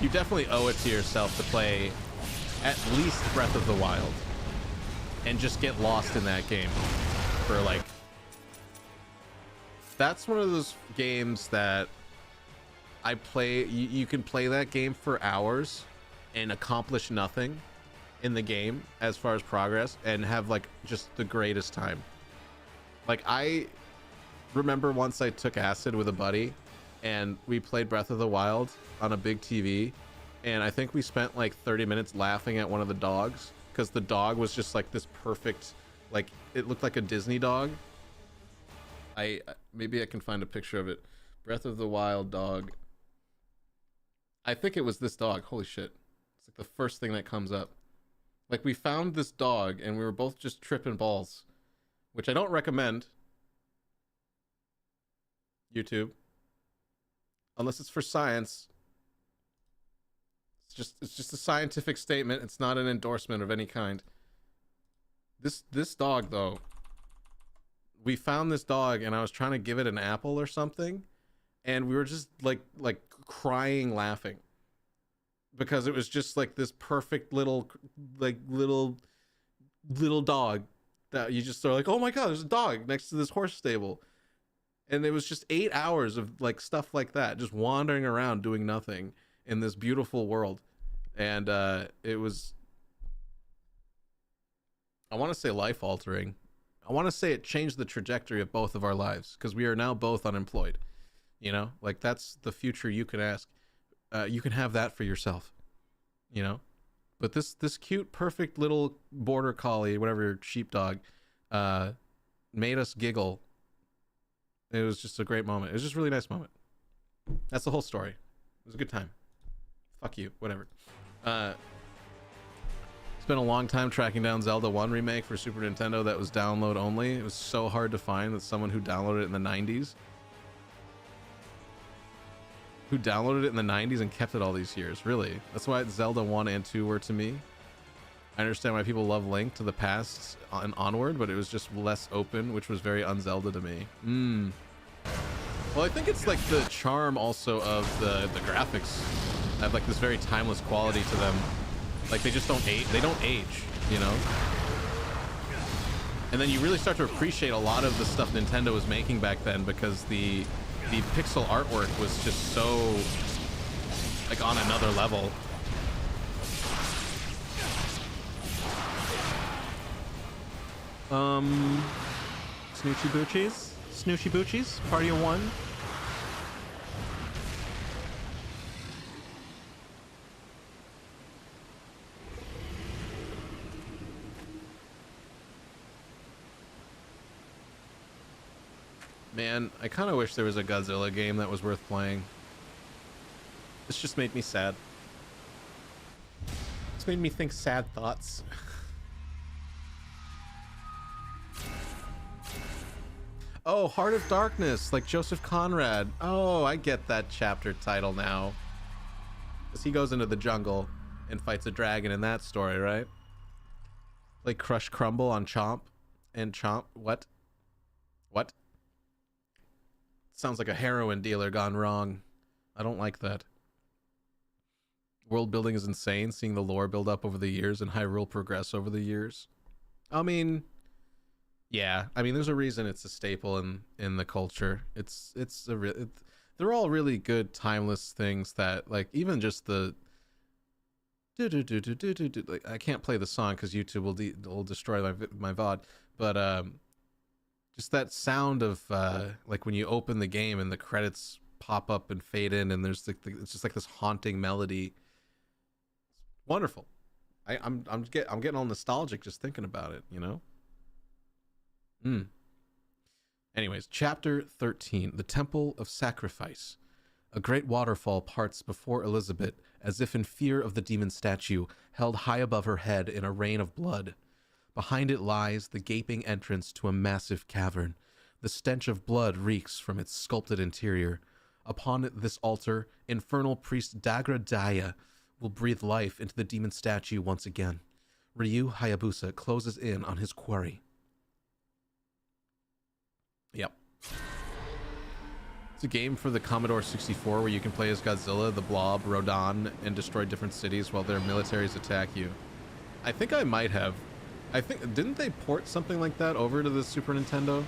you definitely owe it to yourself to play at least Breath of the Wild and just get lost in that game for like, that's one of those games that I play. You can play that game for hours and accomplish nothing in the game as far as progress and have like just the greatest time. Like, I remember once I took acid with a buddy and we played Breath of the Wild on a big TV, and I think we spent like 30 minutes laughing at one of the dogs because the dog was just like this perfect, like it looked like a Disney dog. Maybe I can find a picture of it. Breath of the Wild dog. I think it was this dog. Holy shit. It's like the first thing that comes up. Like, we found this dog and we were both just tripping balls, which I don't recommend. YouTube. Unless it's for science. It's just a scientific statement. It's not an endorsement of any kind. This dog though. We found this dog and I was trying to give it an apple or something, and we were just like crying laughing because it was just like this perfect little dog that you just are like, oh my god, there's a dog next to this horse stable. And it was just 8 hours of like stuff like that, just wandering around doing nothing in this beautiful world. And it was, I want to say, life altering. I want to say it changed the trajectory of both of our lives because we are now both unemployed. You know, like, that's the future you can ask. You can have that for yourself, you know. But this cute, perfect little border collie, whatever, sheepdog, made us giggle. It was just a great moment. It was just a really nice moment. That's the whole story. It was a good time. Fuck you, whatever. It's been a long time tracking down Zelda 1 remake for Super Nintendo that was download only. It was so hard to find that someone who downloaded it in the 90s. Who downloaded it in the 90s and kept it all these years, really. That's why Zelda 1 and 2 were to me. I understand why people love Link to the Past and onward, but it was just less open, which was very un-Zelda to me. Well, I think it's like the charm also of the graphics have like this very timeless quality to them. Like, they just don't age. They don't age, you know? And then you really start to appreciate a lot of the stuff Nintendo was making back then because the pixel artwork was just so like on another level. Snoochie Boochies, party of one. Man, I kind of wish there was a Godzilla game that was worth playing. This just made me sad. This made me think sad thoughts. Oh, Heart of Darkness, like Joseph Conrad. Oh, I get that chapter title now. Because he goes into the jungle and fights a dragon in that story, right? Like Crush Crumble on Chomp. And Chomp, what? What? Sounds like a heroin dealer gone wrong. I don't like that. World building is insane, seeing the lore build up over the years and Hyrule progress over the years. I mean, yeah. I mean, there's a reason it's a staple in the culture. They're all really good, timeless things that, like, even just the like, I can't play the song because YouTube will destroy my VOD, but just that sound of like when you open the game and the credits pop up and fade in, and there's it's just like this haunting melody. Wonderful. I'm getting all nostalgic just thinking about it, you know. Anyways, chapter 13, the Temple of Sacrifice. A great waterfall parts before Elizabeth, as if in fear of the demon statue held high above her head in a rain of blood. Behind it lies the gaping entrance to a massive cavern. The stench of blood reeks from its sculpted interior. Upon this altar, infernal priest Dagra Daya will breathe life into the demon statue once again. Ryu Hayabusa closes in on his quarry. Yep. It's a game for the Commodore 64 where you can play as Godzilla, the Blob, Rodan, and destroy different cities while their militaries attack you. I think I might have. I think, didn't they port something like that over to the Super Nintendo?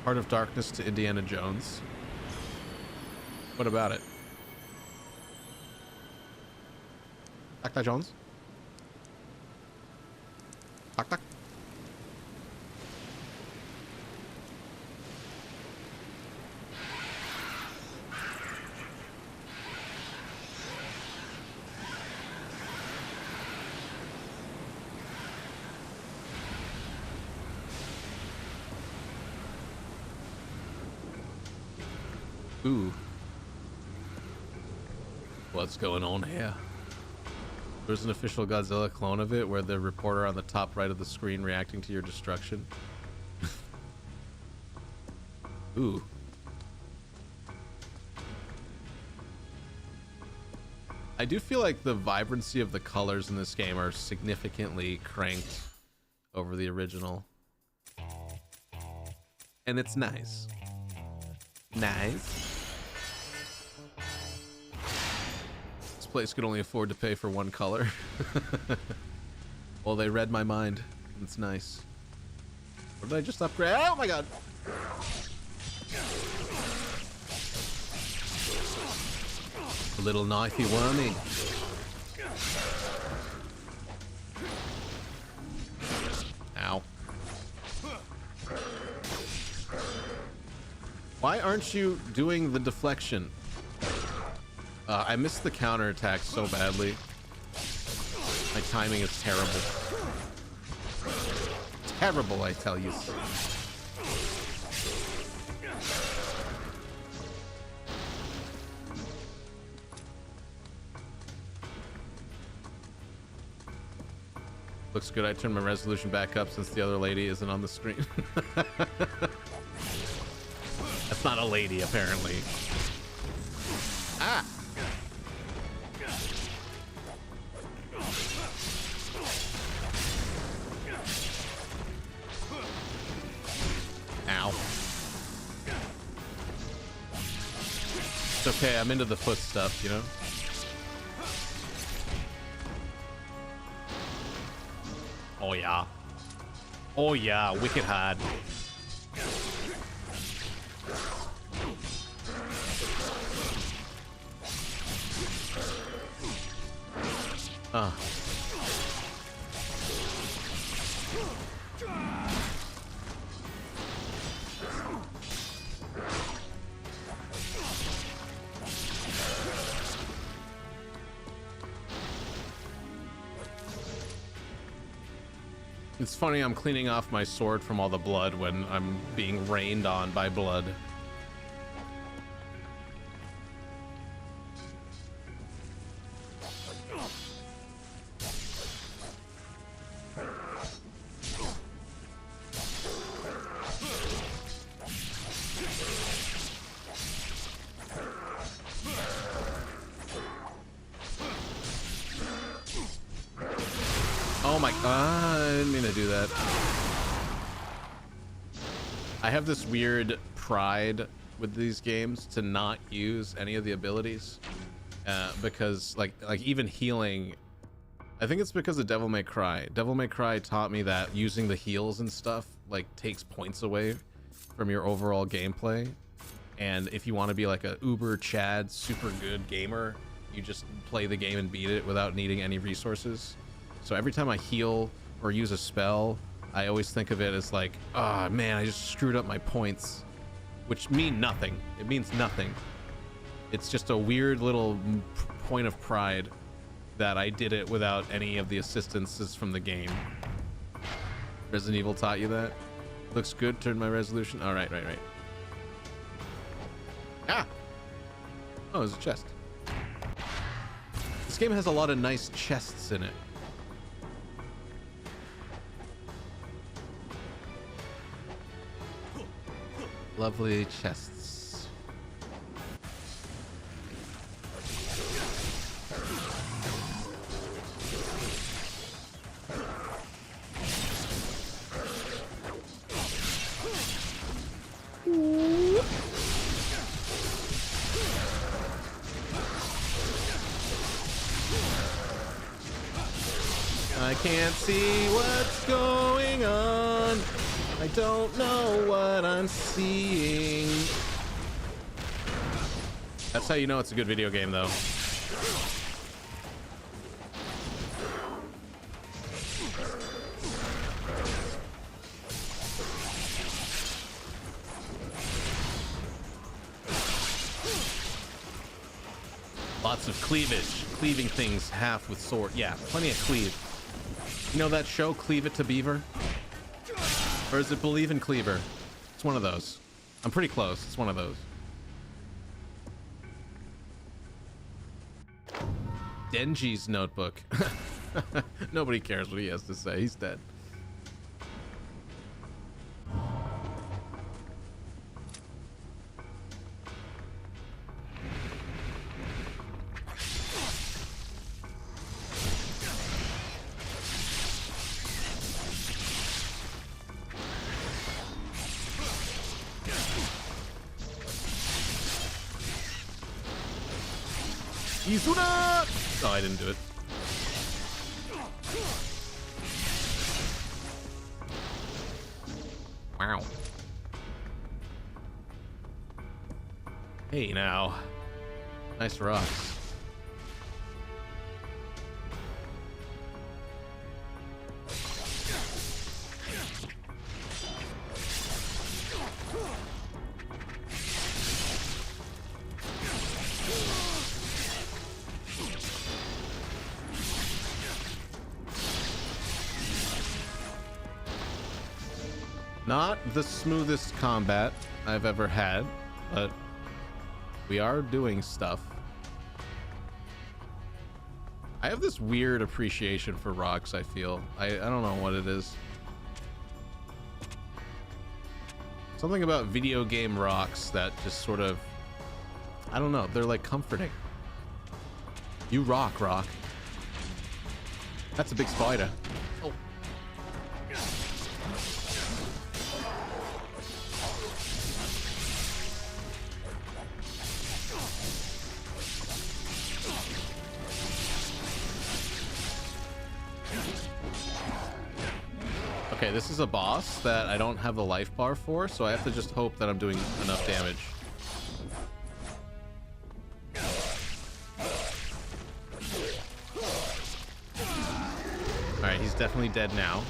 Heart of Darkness to Indiana Jones. What about it? Dr. Jones? Doc. Ooh. What's going on here? There's an official Godzilla clone of it where the reporter on the top right of the screen reacting to your destruction. Ooh. I do feel like the vibrancy of the colors in this game are significantly cranked over the original. And it's nice. Nice. This place could only afford to pay for one color. Well, they read my mind. It's nice. What did I just upgrade? Oh my god! A little knifey wormy. Ow. Why aren't you doing the deflection? I missed the counterattack so badly. My timing is terrible. Terrible, I tell you. Looks good. I turned my resolution back up since the other lady isn't on the screen. That's not a lady, apparently. Ah! Ow. It's okay, I'm into the foot stuff, you know? Oh yeah. Oh yeah, wicked hard. It's funny, I'm cleaning off my sword from all the blood when I'm being rained on by blood. Oh my, I didn't mean to do that. I have this weird pride with these games to not use any of the abilities because like even healing, I think it's because of Devil May Cry. Devil May Cry taught me that using the heals and stuff like takes points away from your overall gameplay. And if you want to be like a uber Chad super good gamer, you just play the game and beat it without needing any resources. So every time I heal or use a spell, I always think of it as like, oh man, I just screwed up my points, which mean nothing. It means nothing. It's just a weird little point of pride that I did it without any of the assistances from the game. Resident Evil taught you that? Looks good, turn my resolution. All right, right. Ah! Oh, there's a chest. This game has a lot of nice chests in it. Lovely chests. can't see what's going on. I don't know what I'm seeing. That's how you know it's a good video game, though. Lots of cleavage, cleaving things half with sword. Yeah, plenty of cleave. You know that show, Cleave It to Beaver? Or is it Believe in Cleaver? It's one of those. I'm pretty close. It's one of those. Denji's notebook. Nobody cares what he has to say. He's dead. Izuna! Oh, I didn't do it. Wow. Hey, now. Nice rocks. Not the smoothest combat I've ever had, but we are doing stuff. I have this weird appreciation for rocks, I feel. I don't know what it is. Something about video game rocks that just sort of, I don't know, they're like comforting. You rock, rock. That's a big spider. Oh. Okay, this is a boss that I don't have the life bar for, so I have to just hope that I'm doing enough damage. Alright, he's definitely dead now.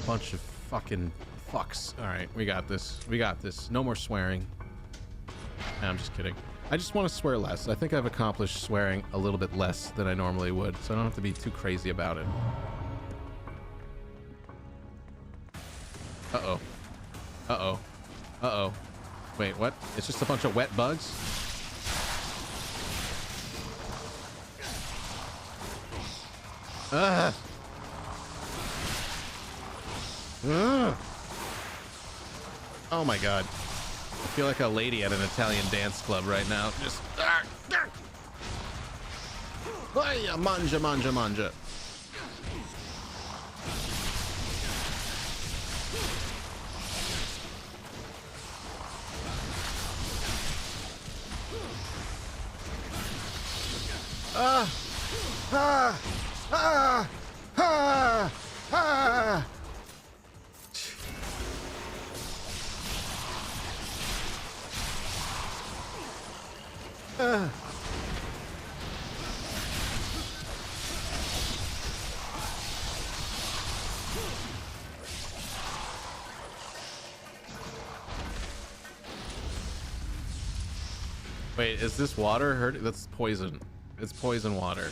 Bunch of fucking fucks. All right, we got this. We got this. No more swearing. Nah, I'm just kidding. I just want to swear less. I think I've accomplished swearing a little bit less than I normally would, so I don't have to be too crazy about it. Uh-oh. Uh-oh. Uh-oh. Wait, what? It's just a bunch of wet bugs? Ugh. Ugh. Oh my god. I feel like a lady at an Italian dance club right now. Just manja, manja, manja. Ah! Ah! Ah! Ah! Ah! Wait, is this water hurt? That's poison. It's poison water.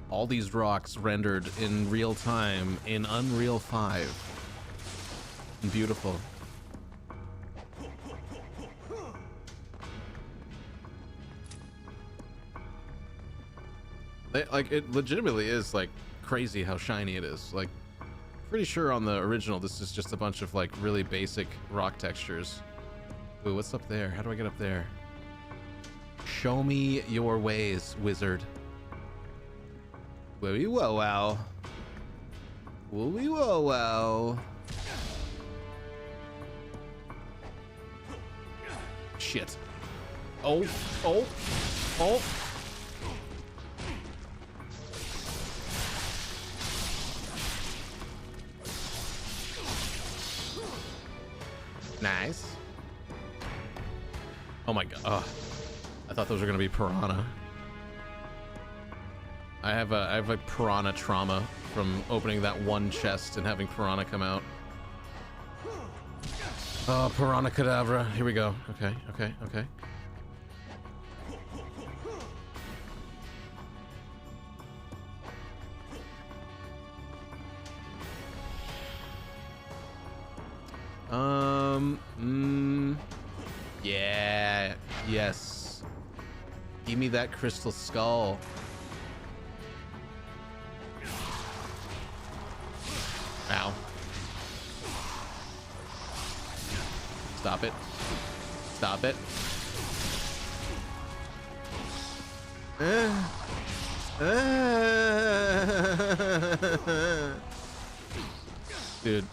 All these rocks rendered in real time in Unreal 5. Beautiful. Like, it legitimately is like crazy how shiny it is. Like, pretty sure on the original this is just a bunch of like really basic rock textures. Ooh, what's up there? How do I get up there? Show me your ways, wizard. Whoa, whoa, wow. Whoa, whoa, wow. Shit. Oh, oh, oh. Nice. Oh my god. Oh, I thought those were gonna be piranha. I have like piranha trauma from opening that one chest and having piranha come out. Oh, piranha cadabra. Here we go. Okay, okay, okay. Yeah, yes. Give me that crystal skull. Ow. Stop it. Stop it. Dude.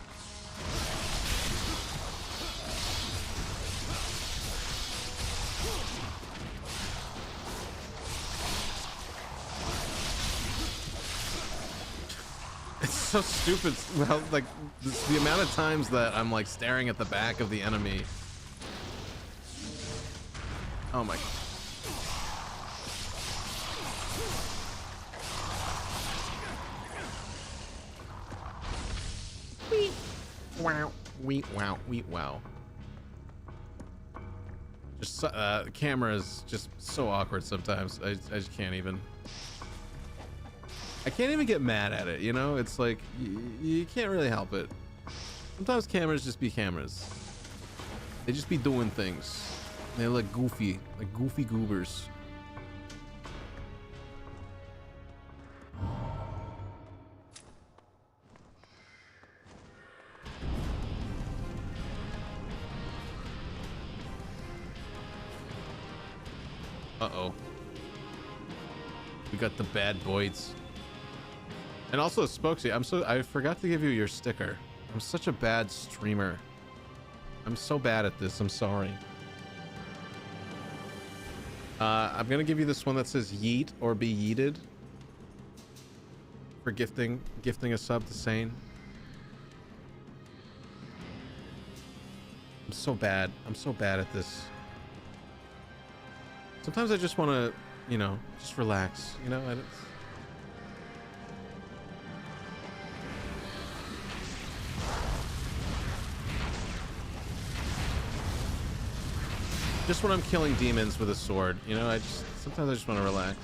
It's so stupid. Well, like the amount of times that I'm like staring at the back of the enemy. Oh my. Wee. Wow. Wee. Wow. Wee. Wow. Just the camera is just so awkward sometimes. I just can't even. I can't even get mad at it, you know? It's like, you can't really help it. Sometimes cameras just be cameras. They just be doing things. They're like goofy goobers. Uh-oh. We got the bad boys. And also, Spokesy, I forgot to give you your sticker. I'm such a bad streamer. I'm so bad at this. I'm sorry. I'm gonna give you this one that says yeet or be yeeted for gifting a sub to Sane. I'm so bad. I'm so bad at this. Sometimes I just want to, you know, just relax. You know, just when I'm killing demons with a sword, you know, sometimes I just want to relax.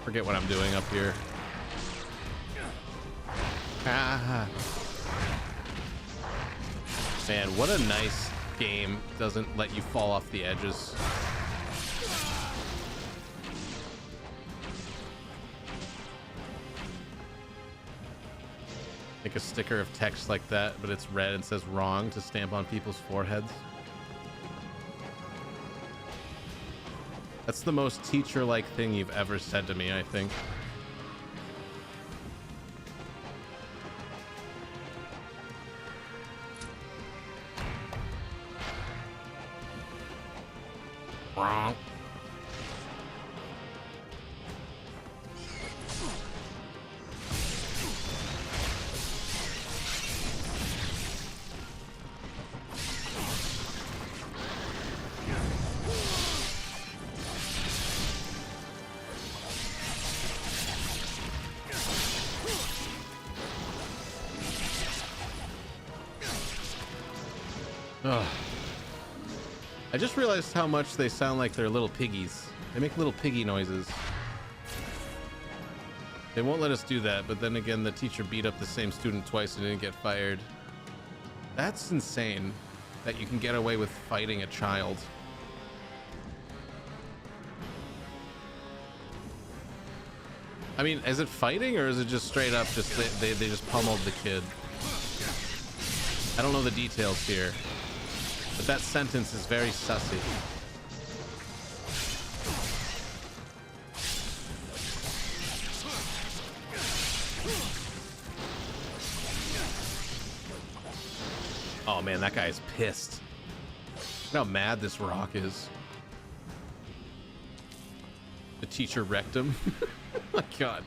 Forget what I'm doing up here. Ah. Man, what a nice game doesn't let you fall off the edges. Make a sticker of text like that, but it's red and says wrong to stamp on people's foreheads. That's the most teacher-like thing you've ever said to me, I think. Wrong. Ugh. I just realized how much they sound like they're little piggies. They make little piggy noises. They won't let us do that, but then again, the teacher beat up the same student twice and didn't get fired. That's insane that you can get away with fighting a child. I mean, is it fighting or is it just straight up just they just pummeled the kid? I don't know the details here, but that sentence is very sussy. Oh man, that guy is pissed. Look how mad this rock is. The teacher wrecked him. Oh my god.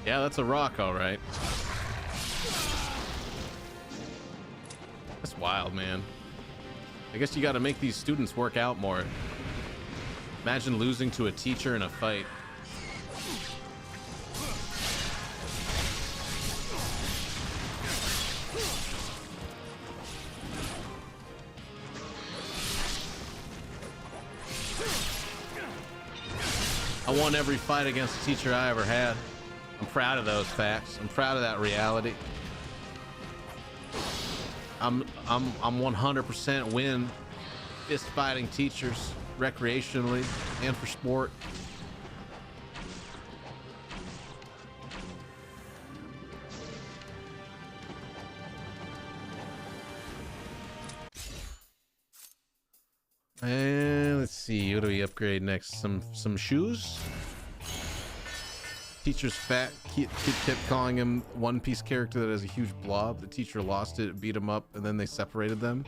Yeah, that's a rock, all right. That's wild, man. I guess you got to make these students work out more. Imagine losing to a teacher in a fight. I won every fight against a teacher I ever had. I'm proud of those facts. I'm proud of that reality. I'm 100% win fist fighting teachers recreationally and for sport. And let's see, what do we upgrade next? Some shoes. Teacher's fat. Kid kept calling him One Piece character that has a huge blob. The teacher lost it, beat him up, and then they separated them.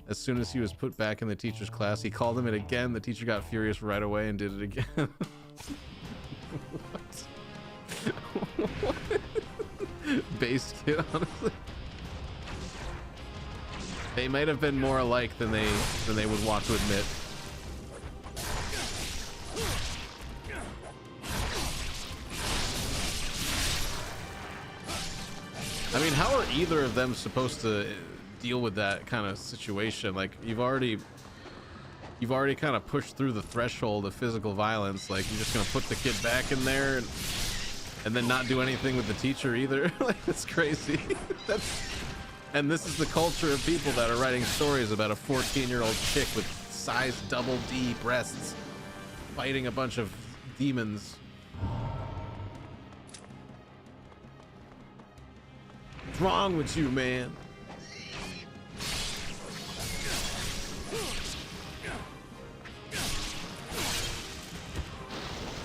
As soon as he was put back in the teacher's class, he called him it again. The teacher got furious right away and did it again. What? Base kid, honestly. They might have been more alike than they would want to admit. I mean, how are either of them supposed to deal with that kind of situation? Like, you've already kind of pushed through the threshold of physical violence. Like, you're just gonna put the kid back in there and then not do anything with the teacher either. Like, that's crazy. And this is the culture of people that are writing stories about a 14-year-old chick with size double D breasts fighting a bunch of demons. What's wrong with you, man?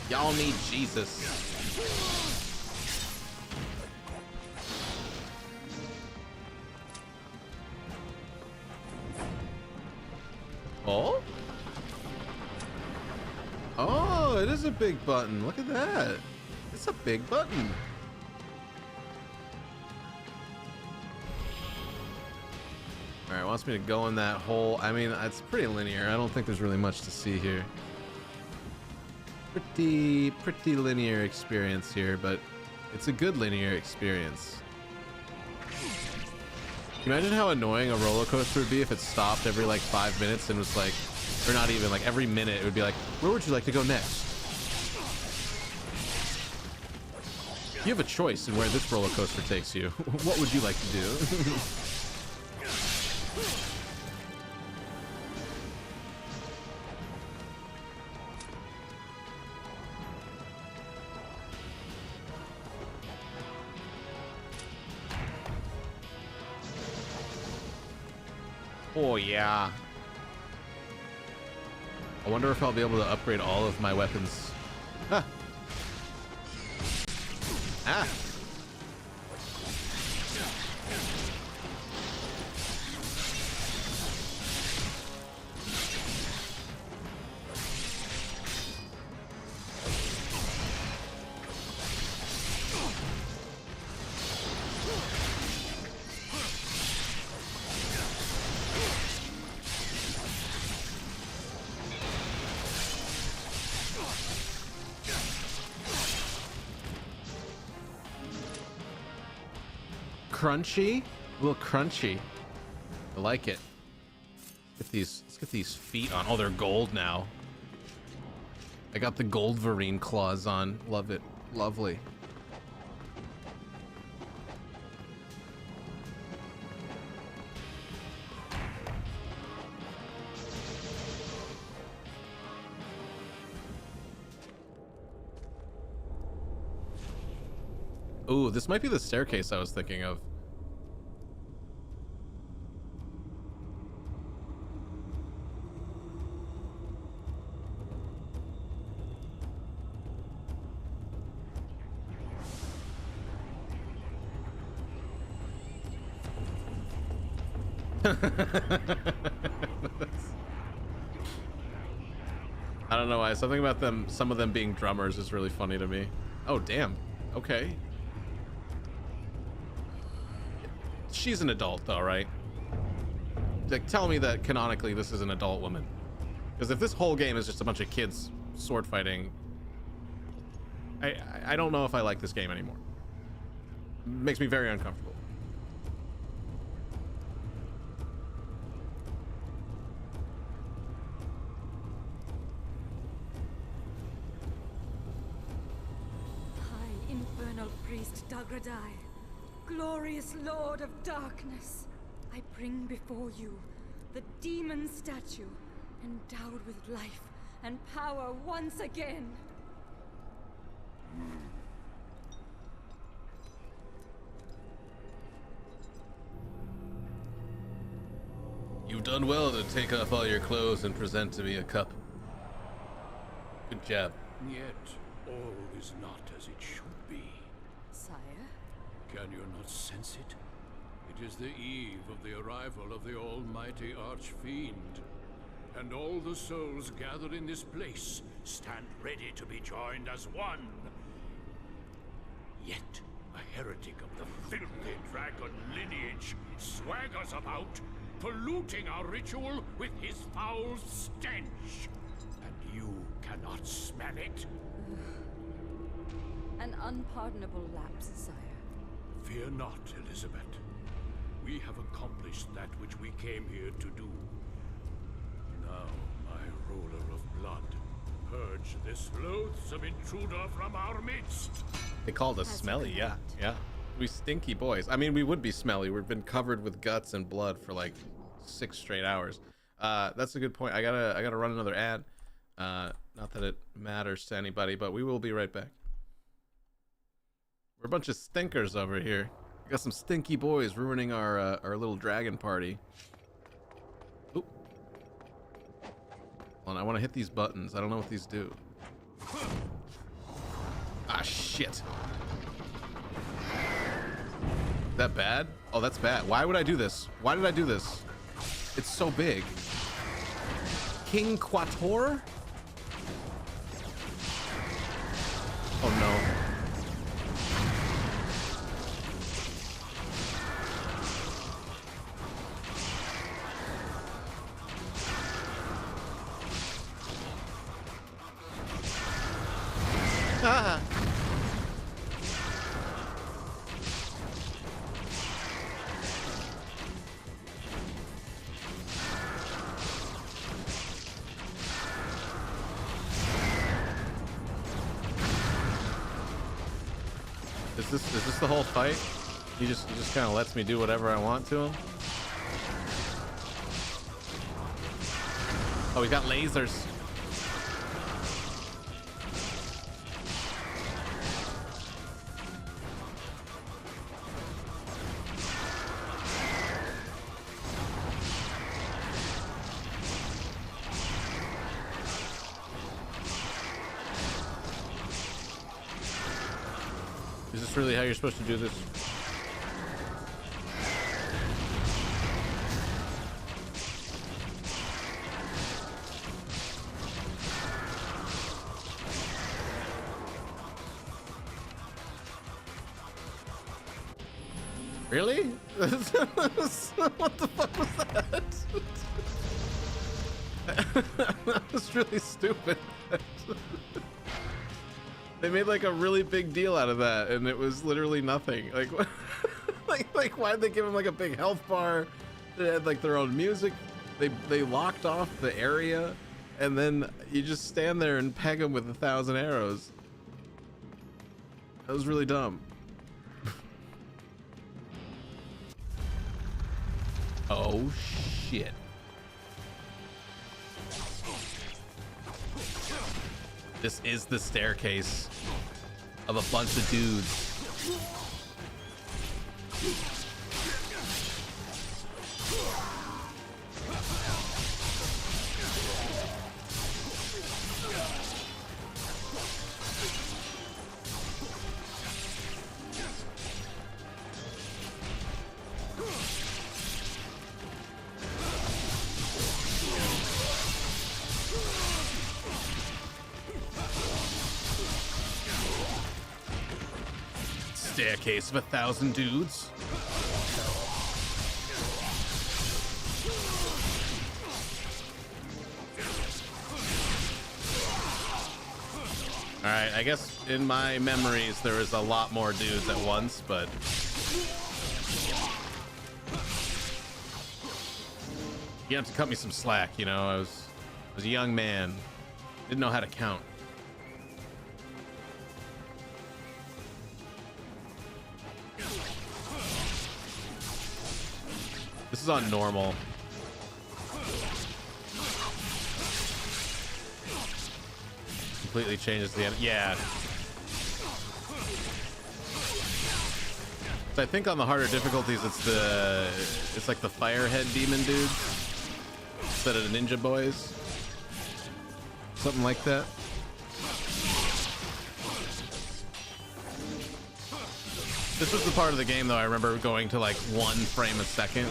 Y'all need Jesus. Oh? Oh, it is a big button. Look at that. It's a big button. All right, wants me to go in that hole. I mean, it's pretty linear. I don't think there's really much to see here. Pretty linear experience here, but it's a good linear experience. Can you imagine how annoying a roller coaster would be if it stopped every like 5 minutes and was like, or not even, like every minute it would be like, where would you like to go next? You have a choice in where this roller coaster takes you. What would you like to do? Oh yeah. I wonder if I'll be able to upgrade all of my weapons. Huh. Ah. Crunchy, a little crunchy. I like it. Let's get these feet on. Oh, they're gold now. I got the Goldverine claws on. Love it. Lovely. Ooh, this might be the staircase I was thinking of. I don't know why. Something about them, some of them being drummers is really funny to me. Oh, damn. Okay. She's an adult though, right? Like, tell me that canonically this is an adult woman. Because if this whole game is just a bunch of kids sword fighting, I don't know if I like this game anymore. Makes me very uncomfortable. High Infernal Priest Dagradai, glorious Lord of Darkness, I bring before you the demon statue, endowed with life and power once again. You've done well to take off all your clothes and present to me a cup. Good job. Yet all is not as it should be. Sire? Can you not sense it? It is the eve of the arrival of the almighty Archfiend. And all the souls gathered in this place stand ready to be joined as one. Yet, a heretic of the filthy dragon lineage swaggers about, polluting our ritual with his foul stench. And you cannot smell it? An unpardonable lapse, sire. Fear not, Elizabeth. We have accomplished that which we came here to do. Now, my ruler of blood, purge this loathsome intruder from our midst. They called us smelly, yeah. Yeah. We stinky boys. I mean, we would be smelly. We've been covered with guts and blood for like 6 straight hours. That's a good point. I gotta run another ad. Not that it matters to anybody, but we will be right back. We're a bunch of stinkers over here. We got some stinky boys ruining our little dragon party. Oop. Hold on, I want to hit these buttons. I don't know what these do. Ah, shit. Is that bad? Oh, that's bad. Why would I do this? Why did I do this? It's so big. King Quator? Oh no. Ah. Is this the whole fight? He just kind of lets me do whatever I want to him. Oh, we got lasers. Is this really how you're supposed to do this? Really? What the fuck was that? That was really stupid. They made like a really big deal out of that, and it was literally nothing. Like, like why'd they give him like a big health bar? They had like their own music. They locked off the area, and then you just stand there and peg him with 1,000 arrows. That was really dumb. Oh shit. This is the staircase of a bunch of dudes. Staircase of 1,000 dudes. All right, I guess in my memories there was a lot more dudes at once, but you have to cut me some slack, you know. I was a young man, didn't know how to count. This is on normal. Completely changes the end. Yeah. So I think on the harder difficulties, it's like the firehead demon dudes instead of the ninja boys. Something like that. This was the part of the game though I remember going to like 1 frame a second.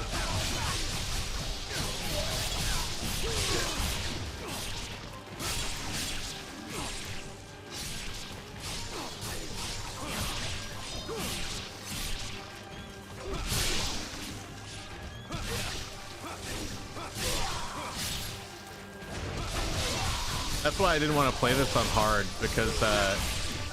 That's why I didn't want to play this on hard, because I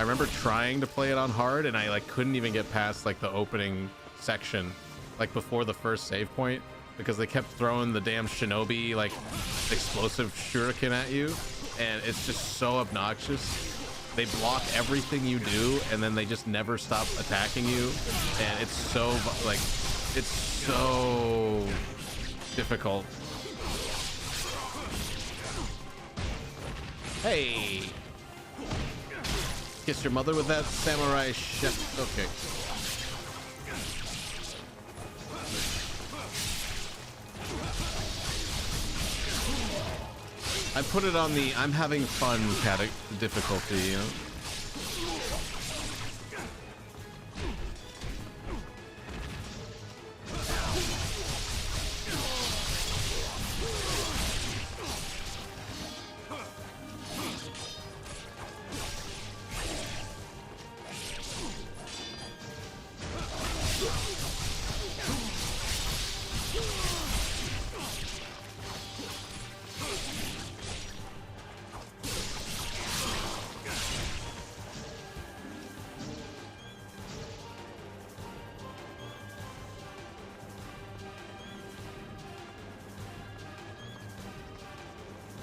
remember trying to play it on hard and I like couldn't even get past like the opening section, like before the first save point, because they kept throwing the damn shinobi like explosive shuriken at you, and it's just so obnoxious. They block everything you do and then they just never stop attacking you, and it's so like, it's so difficult. Hey, kiss your mother with that samurai chef. Okay. I put it on the I'm having fun difficulty, you know.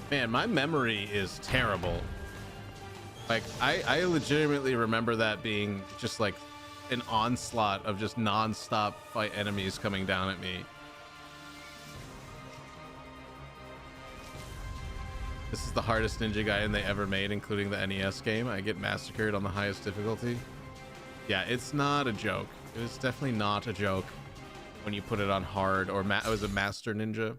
Man, my memory is terrible. Like, I legitimately remember that being just like an onslaught of just non-stop fight enemies coming down at me. This is the hardest Ninja Gaiden they ever made, including the NES game. I get massacred on the highest difficulty. Yeah, it's not a joke. It's definitely not a joke when you put it on hard, or it was a Master Ninja.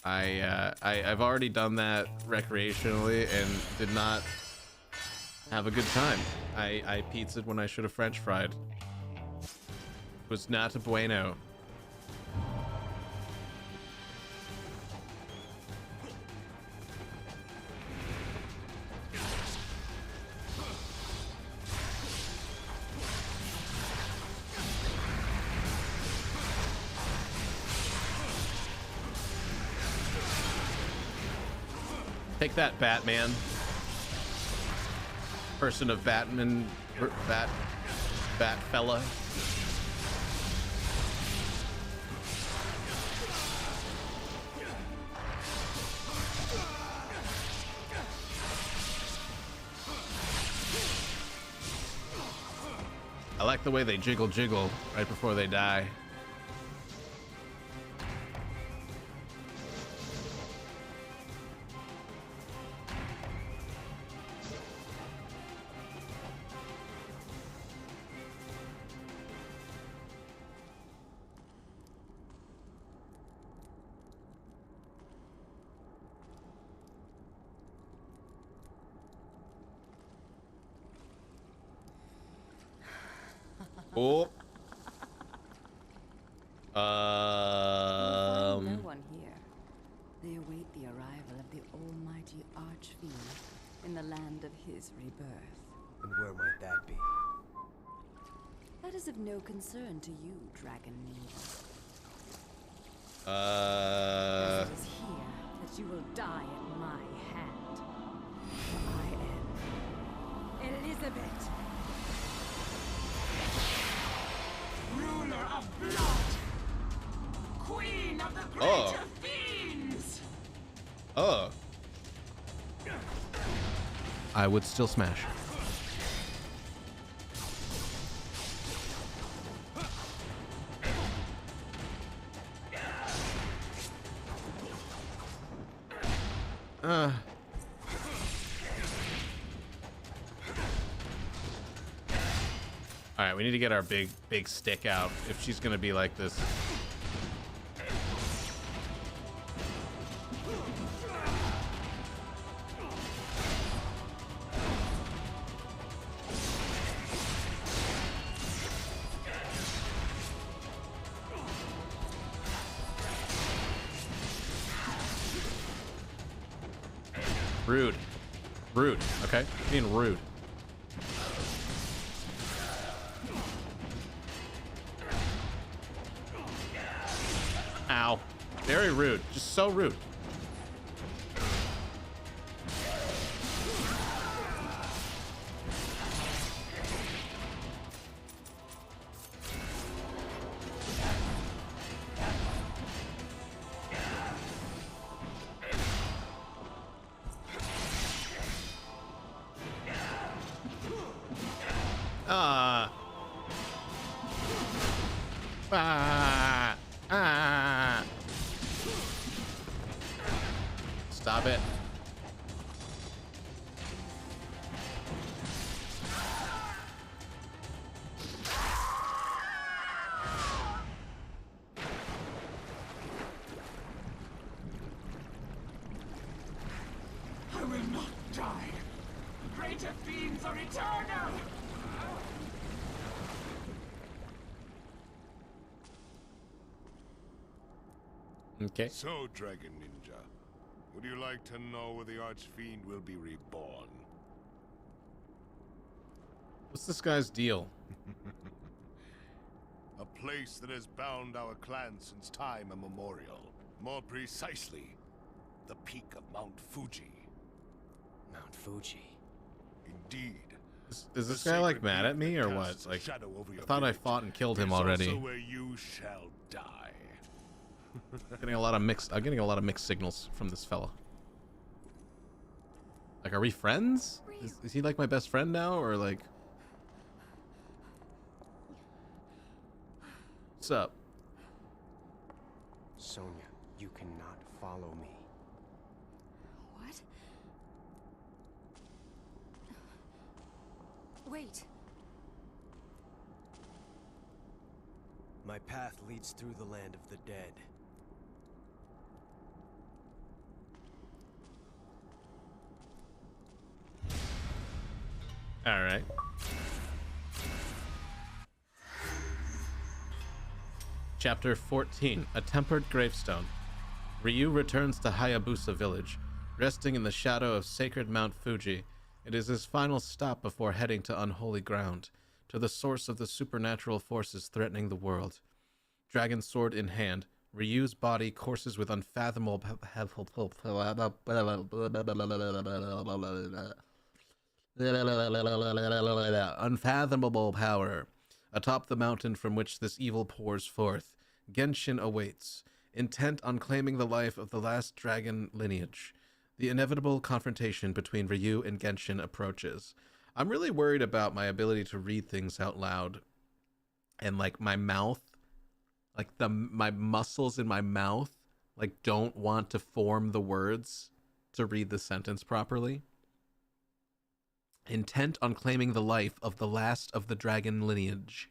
I've already done that recreationally and did not have a good time. I pizzaed when I should have French fried. It was not a bueno. Take that, Batman. Person of Batman, Bat fella. like the way they jiggle right before they die. Oh. You'll find no one here. They await the arrival of the almighty Archfiend in the land of his rebirth. And where might that be? That is of no concern to you, Dragon Ninja. As it is here that you will die at my hand. For I am Elizabeth. Ruler of blood! Queen of the greater fiends! Oh. I would still smash. All right, we need to get our big stick out if she's gonna be like this. Rude. Rude, okay? Being rude. Ow. Very rude. Just so rude. Stop it. I will not die. Greater fiends are eternal! Okay. So, Dragon Ninja, would you like to know where the Archfiend will be reborn? What's this guy's deal? A place that has bound our clan since time immemorial. More precisely, the peak of Mount Fuji. Mount Fuji. Indeed. Is this guy like mad at me or what? Like, I thought I fought and killed him already. Also where you shall die. I'm getting a lot of mixed signals from this fella. Like, are we friends? Is he like my best friend now, or like? What's up? Sonya, you cannot follow me. What? Wait. My path leads through the land of the dead. All right. Chapter 14, A Tempered Gravestone. Ryu returns to Hayabusa village, resting in the shadow of sacred Mount Fuji. It is his final stop before heading to unholy ground, to the source of the supernatural forces threatening the world. Dragon sword in hand, Ryu's body courses with unfathomable power. Atop the mountain from which this evil pours forth, Genshin awaits, intent on claiming the life of the last dragon lineage. The inevitable confrontation between Ryu and Genshin approaches. I'm really worried about my ability to read things out loud and like my mouth, like my muscles in my mouth like don't want to form the words to read the sentence properly. Intent on claiming the life of the last of the dragon lineage.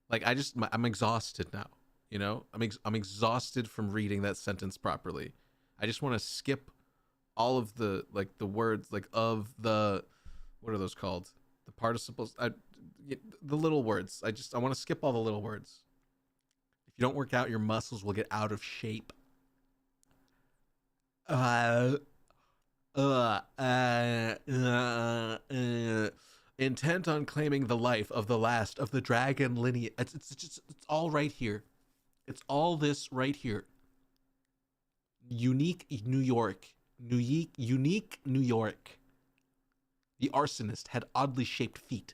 Like I'm exhausted now, you know? I'm exhausted from reading that sentence properly. I just want to skip all of the like the words like of the, what are those called? The participles, the little words. I want to skip all the little words. If you don't work out, your muscles will get out of shape. Intent on claiming the life of the last of the dragon lineage. It's all right here. It's all this right here. Unique New York. Unique New York. The arsonist had oddly shaped feet.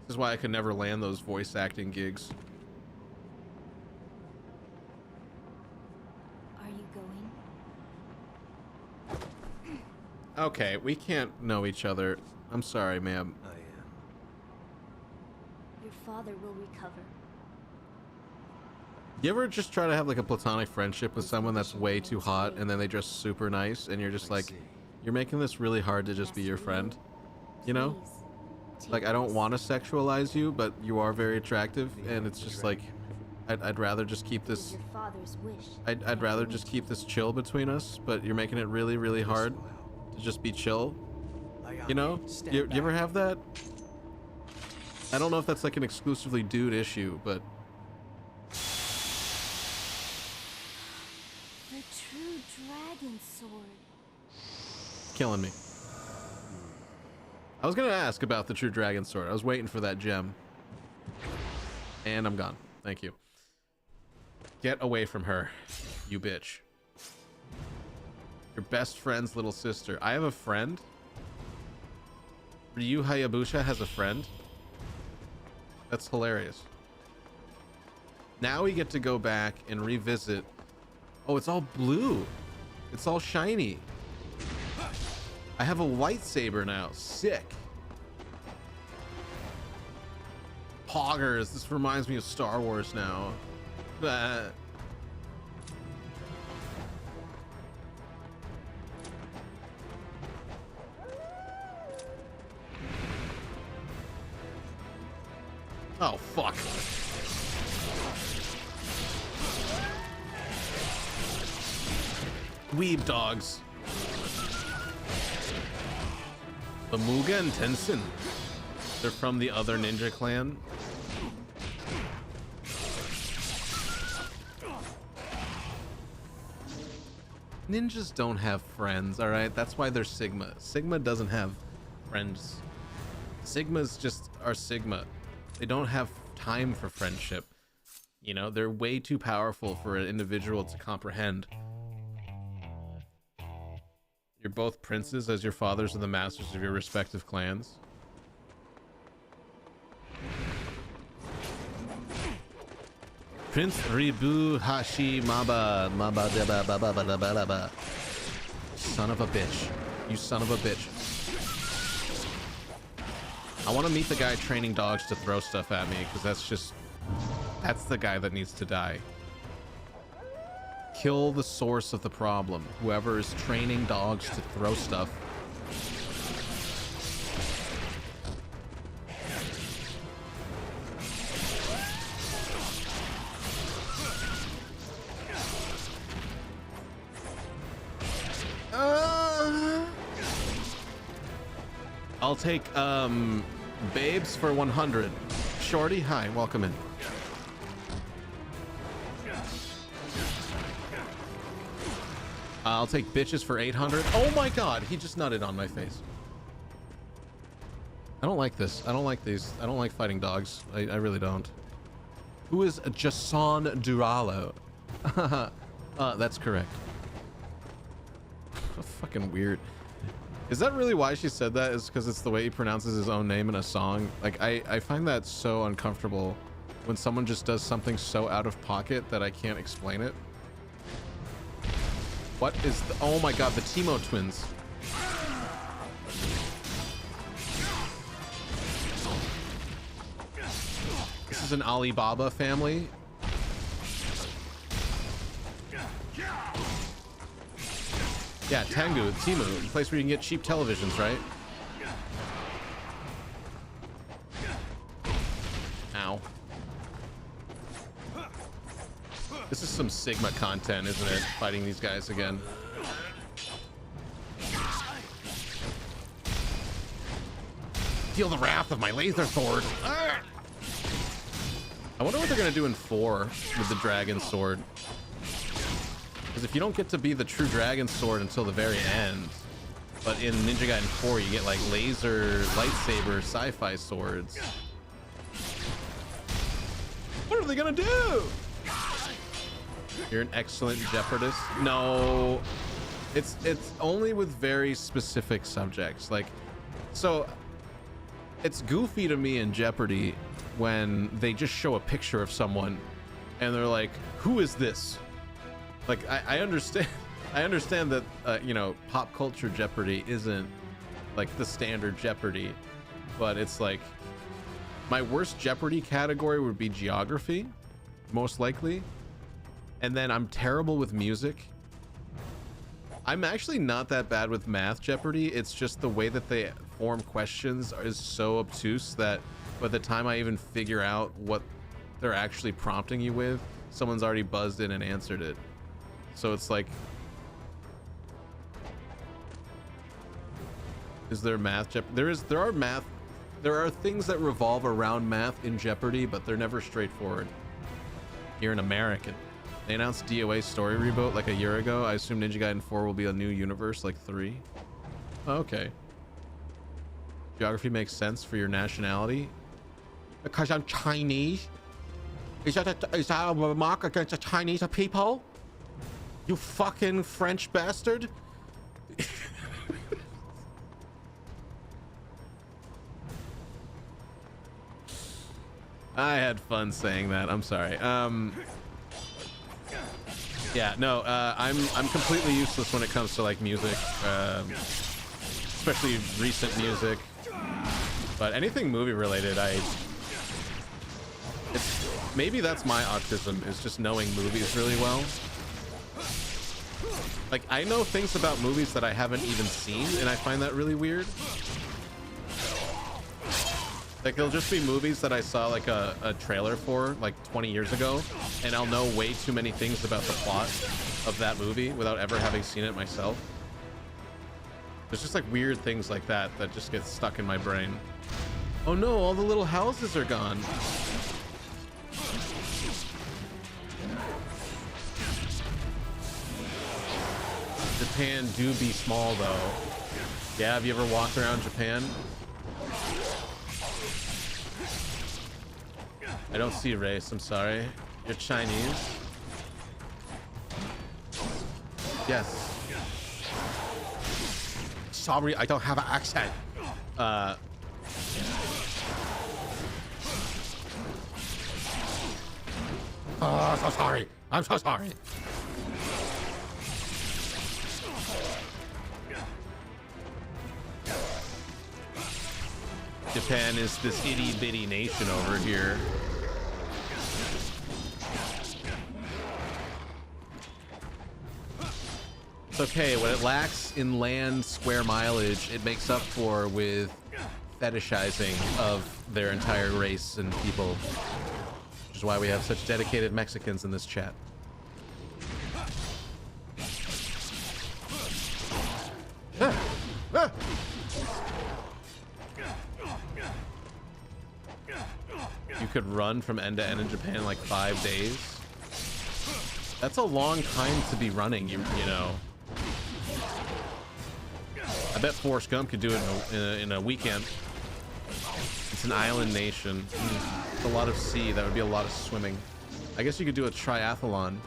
This is why I could never land those voice acting gigs. Are you going? Okay, we can't know each other. I'm sorry, ma'am. I am. Your father will recover. You ever just try to have like a platonic friendship with someone that's way too hot and then they just super nice and you're just like, you're making this really hard to just be your friend? You know? Like, I don't want to sexualize you, but you are very attractive, and it's just like, I'd rather just keep this. Your father's wish. I'd rather just keep this chill between us, but you're making it really, really hard to just be chill. You know? You ever have that? I don't know if that's like an exclusively dude issue, but. The true dragon sword. Killing me. I was gonna ask about the true dragon sword. I was waiting for that gem. And I'm gone. Thank you. Get away from her, you bitch. Your best friend's little sister. I have a friend? Ryu Hayabusa has a friend? That's hilarious. Now we get to go back and revisit. Oh, it's all blue. It's all shiny. I have a lightsaber now. Sick. Poggers. This reminds me of Star Wars now. Oh, fuck. Weeb dogs. Bamuga and Tenzin. They're from the other ninja clan. Ninjas don't have friends, alright? That's why they're Sigma. Sigma doesn't have friends. Sigmas just are Sigma. They don't have time for friendship. You know, they're way too powerful for an individual to comprehend. You're both princes, as your fathers are the masters of your respective clans. Prince Ribu Hashi Maba Deba Baba Baba Baba. Son of a bitch. You son of a bitch. I want to meet the guy training dogs to throw stuff at me, because that's the guy that needs to die. Kill the source of the problem. Whoever is training dogs to throw stuff. I'll take babes for 100. Shorty, hi, welcome in. I'll take bitches for 800. Oh my god, he just nutted on my face. I don't like this. I don't like these. I don't like fighting dogs. I really don't. Who is Jason Duralo? That's correct. Fucking weird. Is that really why she said that? Is because it's the way he pronounces his own name in a song? Like, I find that so uncomfortable when someone just does something so out of pocket that I can't explain it. What is the... Oh my god, the Timo twins. This is an Alibaba family. Yeah, Tengu, Timu, the place where you can get cheap televisions, right? Ow. This is some Sigma content, isn't it? Fighting these guys again. Feel the wrath of my laser sword. I wonder what they're gonna do in 4 with the dragon sword. Because if you don't get to be the true dragon sword until the very end, but in Ninja Gaiden 4 you get like laser, lightsaber, sci-fi swords. What are they gonna do? You're an excellent Jeopardist. No, it's only with very specific subjects. Like, so it's goofy to me in Jeopardy when they just show a picture of someone and they're like, who is this? Like, I understand that you know, pop culture Jeopardy isn't like the standard Jeopardy, but it's like my worst Jeopardy category would be geography, most likely. And then I'm terrible with music. I'm actually not that bad with math Jeopardy. It's just the way that they form questions is so obtuse that by the time I even figure out what they're actually prompting you with, someone's already buzzed in and answered it. So it's like, is there math Jeopardy? There are things that revolve around math in Jeopardy, but they're never straightforward. You're an American. They announced DOA story reboot like a year ago. I assume Ninja Gaiden 4 will be a new universe like 3. Oh, okay. Geography makes sense for your nationality. Because I'm Chinese? Is that a remark against the Chinese people? You fucking French bastard? I had fun saying that. I'm sorry. Yeah, no, I'm completely useless when it comes to like music, especially recent music. But anything movie related, maybe that's my autism, is just knowing movies really well. Like, I know things about movies that I haven't even seen, and I find that really weird. Like, there'll just be movies that I saw like a trailer for like 20 years ago, and I'll know way too many things about the plot of that movie without ever having seen it myself. There's just like weird things like that that just get stuck in my brain. Oh no, all the little houses are gone. Japan do be small though. Yeah, have you ever walked around Japan? I don't see race, I'm sorry. You're Chinese? Yes. Sorry, I don't have an accent. Oh, so sorry. I'm so sorry. Japan is this itty bitty nation over here. It's okay. What it lacks in land square mileage, it makes up for with fetishizing of their entire race and people. Which is why we have such dedicated Mexicans in this chat. You could run from end to end in Japan in like 5 days. That's a long time to be running, you know. I bet Forrest Gump could do it in a weekend. It's an island nation. It's a lot of sea. That would be a lot of swimming. I guess you could do a triathlon.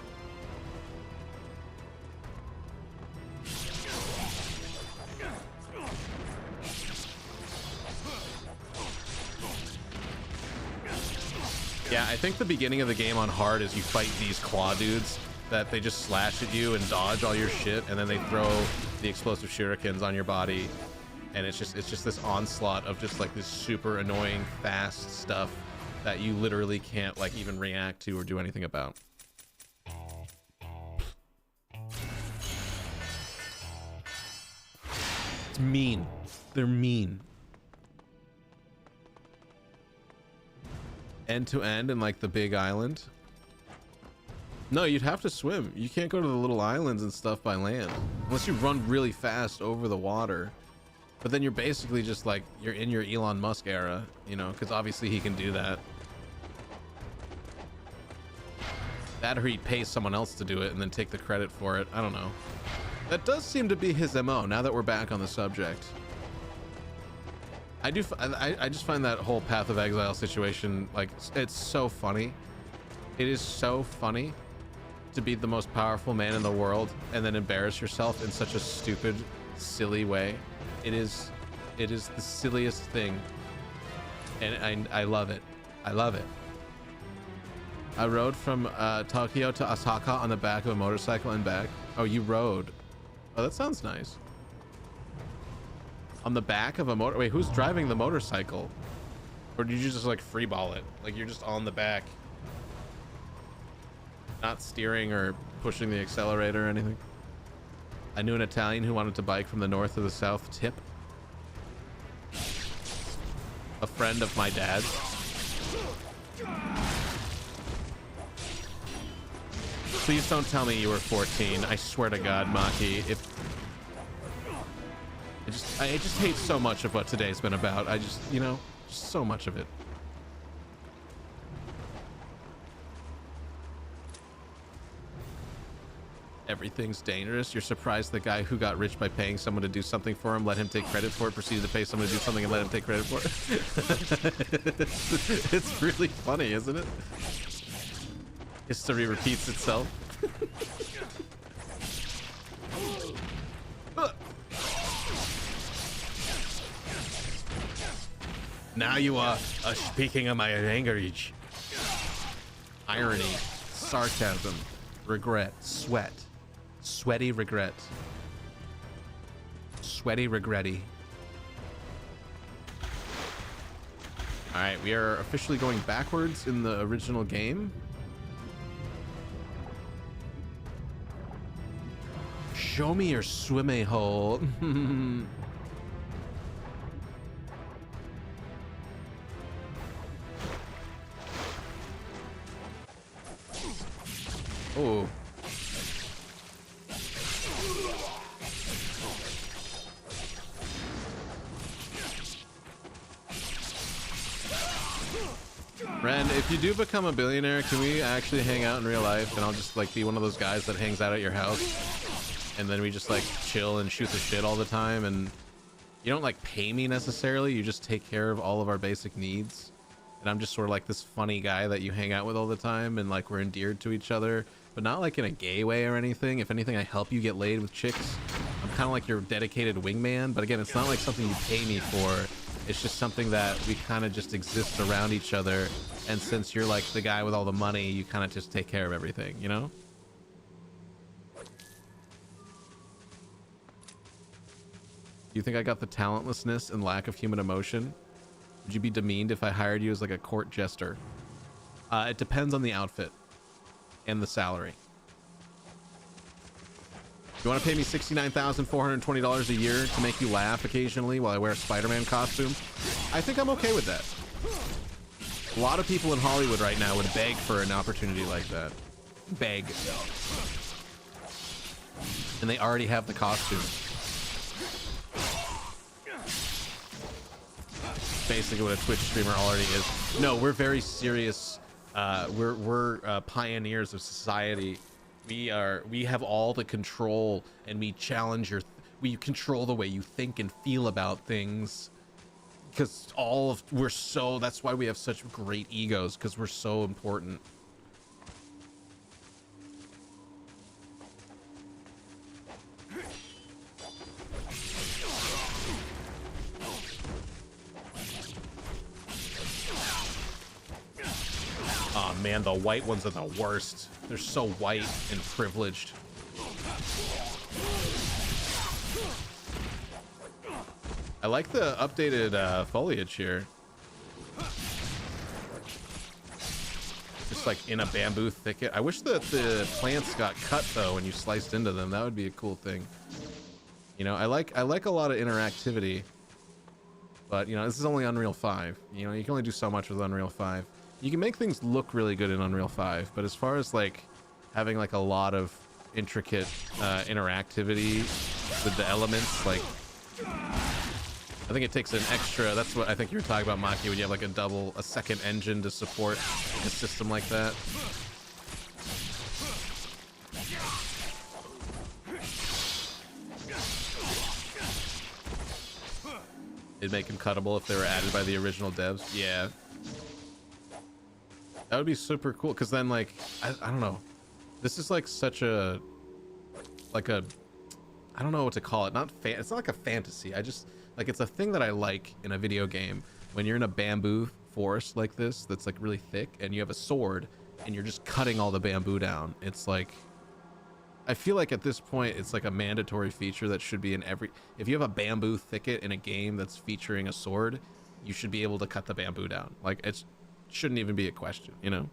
Yeah, I think the beginning of the game on hard is you fight these claw dudes that they just slash at you and dodge all your shit, and then they throw the explosive shurikens on your body, and it's just this onslaught of just like this super annoying fast stuff that you literally can't like even react to or do anything about. It's mean. They're mean. End to end in like the big island. No, you'd have to swim. You can't go to the little islands and stuff by land unless you run really fast over the water. But then you're basically just like, you're in your Elon Musk era, you know, because obviously he can do that. That or he'd pay someone else to do it and then take the credit for it. I don't know. That does seem to be his MO now that we're back on the subject. I just find that whole Path of Exile situation, like, it's so funny. It is so funny to be the most powerful man in the world and then embarrass yourself in such a stupid, silly way. It is the silliest thing. And I love it. I love it. I rode from Tokyo to Osaka on the back of a motorcycle and back. Oh, you rode. Oh, that sounds nice. On the back of a motor. Wait, who's driving the motorcycle? Or did you just like freeball it? Like you're just on the back, not steering or pushing the accelerator or anything? I knew an Italian who wanted to bike from the north to the south. Tip. A friend of my dad's. Please don't tell me you were 14. I swear to God, Maki. If I just hate so much of what today's been about. I just, you know, just so much of it. Everything's dangerous. You're surprised the guy who got rich by paying someone to do something for him, let him take credit for it, proceeded to pay someone to do something and let him take credit for it. It's really funny, isn't it? History repeats itself. Now you are speaking of my language. Irony, sarcasm, regret, sweat, sweaty regret, sweaty regretty. All right, we are officially going backwards in the original game. Show me your swimming hole. Oh. Ren, if you do become a billionaire, can we actually hang out in real life? And I'll just like be one of those guys that hangs out at your house. And then we just like chill and shoot the shit all the time. And you don't like pay me necessarily. You just take care of all of our basic needs. And I'm just sort of like this funny guy that you hang out with all the time. And like we're endeared to each other. But not like in a gay way or anything. If anything, I help you get laid with chicks. I'm kind of like your dedicated wingman. But again, it's not like something you pay me for. It's just something that we kind of just exist around each other. And since you're like the guy with all the money, you kind of just take care of everything, you know? Do you think I got the talentlessness and lack of human emotion? Would you be demeaned if I hired you as like a court jester? It depends on the outfit and the salary. You want to pay me $69,420 a year to make you laugh occasionally while I wear a Spider-Man costume? I think I'm okay with that. A lot of people in Hollywood right now would beg for an opportunity like that. Beg. And they already have the costume. Basically what a Twitch streamer already is. No, we're very serious. We're pioneers of society. We have all the control, and we challenge we control the way you think and feel about things. Because that's why we have such great egos, because we're so important. man, the white ones are the worst. They're so white and privileged. I like the updated foliage here. Just like in a bamboo thicket. I wish that the plants got cut though when you sliced into them. That would be a cool thing. You know, I like a lot of interactivity, but you know, this is only Unreal 5. You know, you can only do so much with Unreal 5. You can make things look really good in Unreal 5, but as far as like having like a lot of intricate interactivity with the elements, like I think it takes an extra. That's what I think you were talking about, Maki, when you have like a second engine to support a system like that. It'd make them cuttable if they were added by the original devs. Yeah, that would be super cool. Because then, like, I don't know. This is like such a I don't know what to call it. It's not like a fantasy. I just like, it's a thing that I like in a video game. When you're in a bamboo forest like this, that's like really thick, and you have a sword, and you're just cutting all the bamboo down. It's like, I feel like at this point, it's like a mandatory feature that should be in every. If you have a bamboo thicket in a game that's featuring a sword, you should be able to cut the bamboo down. Like, it shouldn't even be a question, you know?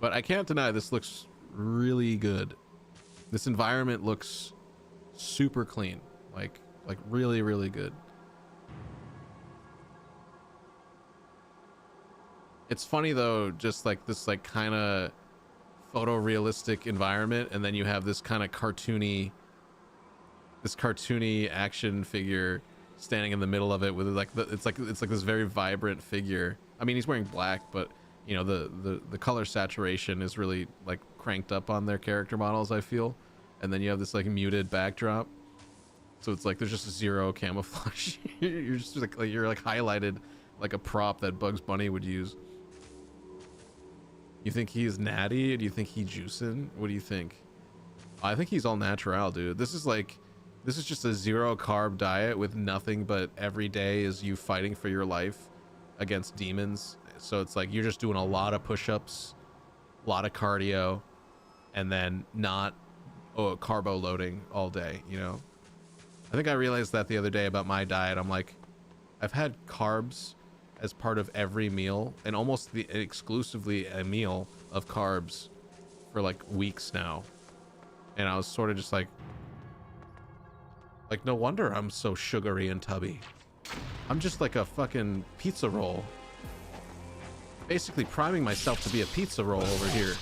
But I can't deny this looks really good. This environment looks super clean. Like really, really good. It's funny though, just like this like kind of photorealistic environment, and then you have this kind of cartoony action figure standing in the middle of it with like it's like this very vibrant figure. I mean, he's wearing black, but you know, the color saturation is really like cranked up on their character models, I feel. And then you have this like muted backdrop, so it's like there's just zero camouflage. You're just like you're like highlighted like a prop that Bugs Bunny would use. You think he's natty? Do you think he juicing? What do you think? I think he's all natural, dude. This is just a zero carb diet with nothing but every day is you fighting for your life against demons. So it's like you're just doing a lot of push-ups, a lot of cardio, and then not carbo loading all day, you know? I think I realized that the other day about my diet. I'm like, I've had carbs as part of every meal, and almost exclusively a meal of carbs for like weeks now. And I was sort of just like no wonder I'm so sugary and tubby. I'm just like a fucking pizza roll. Basically priming myself to be a pizza roll over here.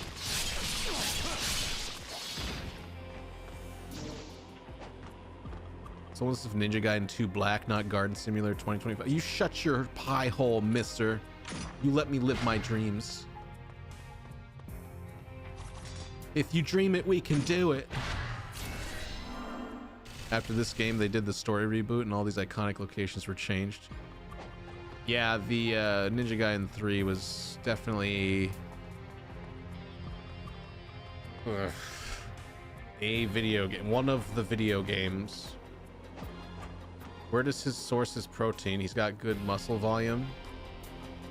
So this is Ninja Gaiden 2 Black, not Garden Simulator 2025. You shut your pie hole, mister. You let me live my dreams. If you dream it, we can do it. After this game, they did the story reboot and all these iconic locations were changed. Yeah, the Ninja Gaiden 3 was definitely a video game. One of the video games. Where does his source his protein? He's got good muscle volume.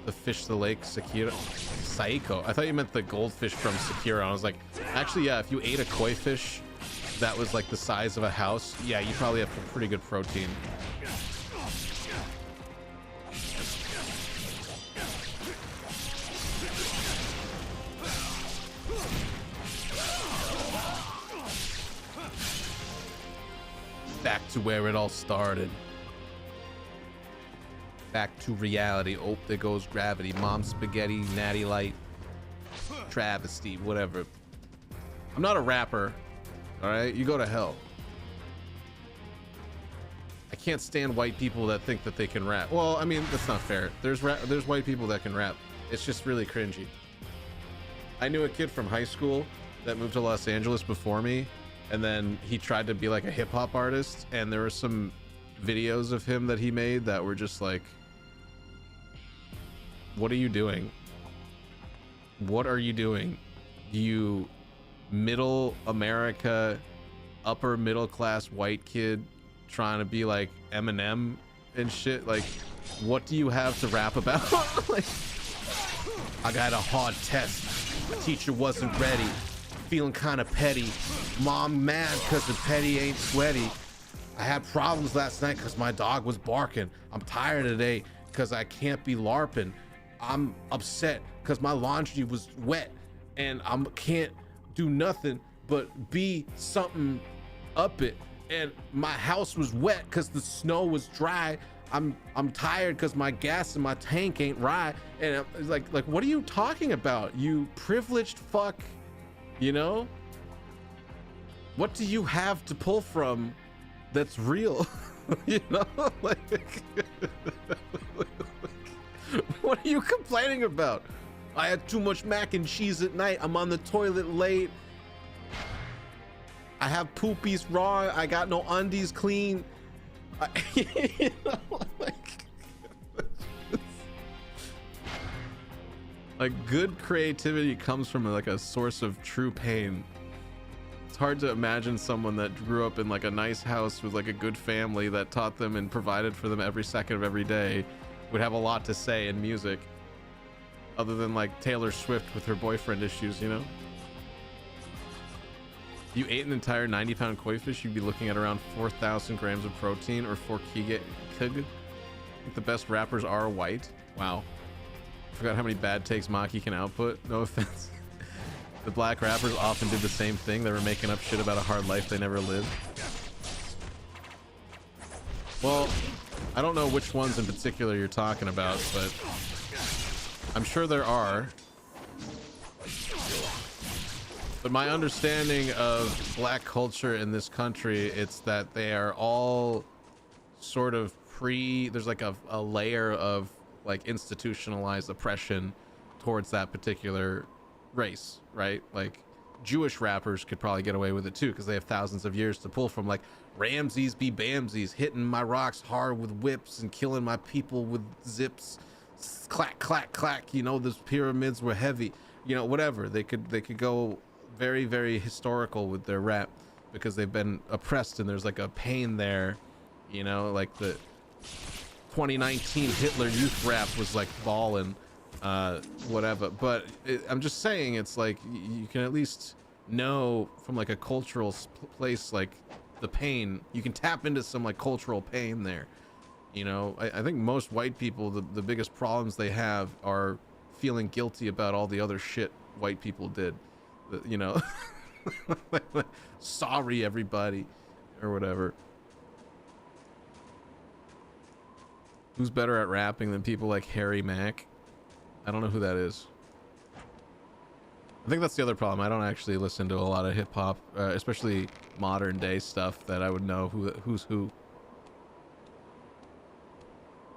The fish, the lake, Sekiro. Saiko. I thought you meant the goldfish from Sekiro. I was like, actually, yeah, if you ate a koi fish that was like the size of a house, yeah, you probably have pretty good protein. Back to where it all started. Back to reality. Oh, there goes gravity. Mom spaghetti, natty light, travesty, whatever. I'm not a rapper. All right, you go to hell. I can't stand white people that think that they can rap. Well, I mean, that's not fair. There's white people that can rap. It's just really cringy. I knew a kid from high school that moved to Los Angeles before me, and then he tried to be like a hip-hop artist, and there were some videos of him that he made that were just like, what are you doing? What are you doing? You middle America, upper middle class white kid trying to be like Eminem and shit. Like, what do you have to rap about? Like, I got a hard test. My teacher wasn't ready. Feeling kind of petty. Mom mad because the petty ain't sweaty. I had problems last night because my dog was barking. I'm tired today because I can't be LARPing. I'm upset because my laundry was wet and I can't do nothing but be something up it. And my house was wet because the snow was dry. I'm tired because my gas in my tank ain't right. And I'm like, what are you talking about, you privileged fuck? You know? What do you have to pull from that's real? You know? Like, what are you complaining about? I had too much mac and cheese at night. I'm on the toilet late. I have poopies raw. I got no undies clean. You know, like good creativity comes from like a source of true pain. It's hard to imagine someone that grew up in like a nice house with like a good family that taught them and provided for them every second of every day would have a lot to say in music, other than like Taylor Swift with her boyfriend issues, you know? You ate an entire 90-pound koi fish, you'd be looking at around 4,000 grams of protein or 4 kg. The best rappers are white. Wow. Forgot how many bad takes Maki can output. No offense. The black rappers often did the same thing. They were making up shit about a hard life they never lived. Well, I don't know which ones in particular you're talking about, but I'm sure there are. But my understanding of black culture in this country, it's that they are all sort of there's like a layer of like institutionalized oppression towards that particular race, right? Like Jewish rappers could probably get away with it too because they have thousands of years to pull from, like Ramses be Bamses, hitting my rocks hard with whips and killing my people with zips, clack clack clack, you know, those pyramids were heavy, you know, whatever. They could go very, very historical with their rap because they've been oppressed and there's like a pain there, you know, like the 2019 Hitler Youth rap was like ballin', whatever. But I'm just saying, it's like you can at least know from like a cultural place, like the pain, you can tap into some like cultural pain there, you know. I think most white people, the biggest problems they have are feeling guilty about all the other shit white people did, you know. Sorry everybody or whatever. Who's better at rapping than people like Harry Mack? I don't know who that is. I think that's the other problem. I don't actually listen to a lot of hip hop, especially modern day stuff that I would know who's who.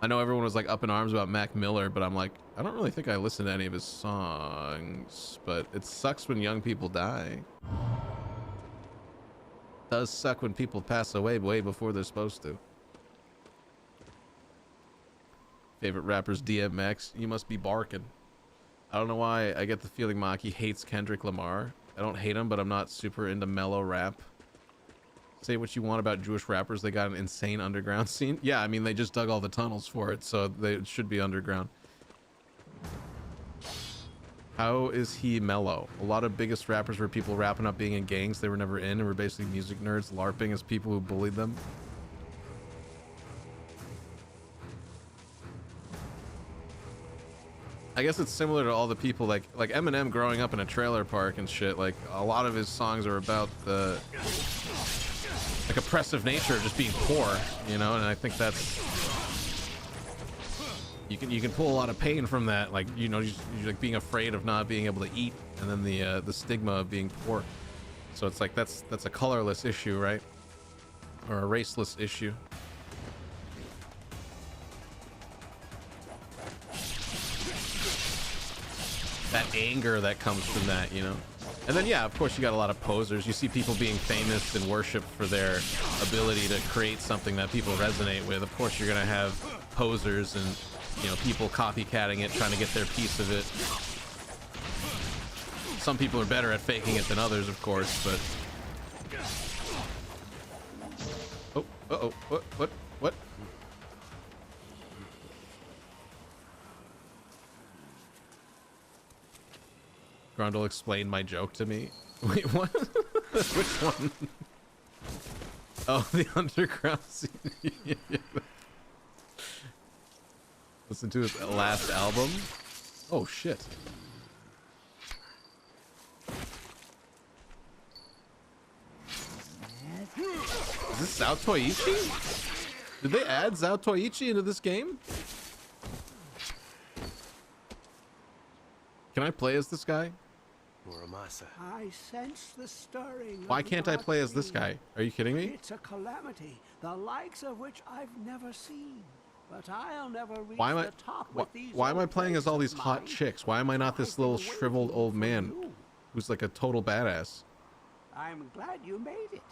I know everyone was like up in arms about Mac Miller, but I'm like, I don't really think I listen to any of his songs. But it sucks when young people die. It does suck when people pass away way before they're supposed to. Favorite rappers, DMX. You must be barking. I don't know why I get the feeling Maki hates Kendrick Lamar. I don't hate him, but I'm not super into mellow rap. Say what you want about Jewish rappers, they got an insane underground scene. Yeah, I mean, they just dug all the tunnels for it, so they should be underground. How is he mellow? A lot of biggest rappers were people rapping up being in gangs they were never in and were basically music nerds LARPing as people who bullied them. I guess it's similar to all the people like Eminem growing up in a trailer park and shit. Like a lot of his songs are about the like oppressive nature of just being poor, you know. And I think that's you can pull a lot of pain from that. Like, you know, you're like being afraid of not being able to eat, and then the stigma of being poor. So it's like that's a colorless issue, right? Or a raceless issue. That anger that comes from that, you know. And then yeah, of course you got a lot of posers. You see people being famous and worshipped for their ability to create something that people resonate with. Of course you're gonna have posers and, you know, people copycatting it, trying to get their piece of it. Some people are better at faking it than others, of course, but oh, what? Grundle explained my joke to me. Wait, what? Which one? Oh, the underground scene. Listen to his last album. Oh shit. Is this Zao Toichi? Did they add Zao Toichi into this game? Can I play as this guy? Muramasa. I sense the stirring. Why can't I play as this guy? Are you kidding me? It's a calamity, the likes of which I've never seen. But I'll never reach Why am I? the top with these Why am I old playing as all legs these of hot mine. chicks? Why am I not this little shriveled old man who's like a total badass? I'm glad you made it.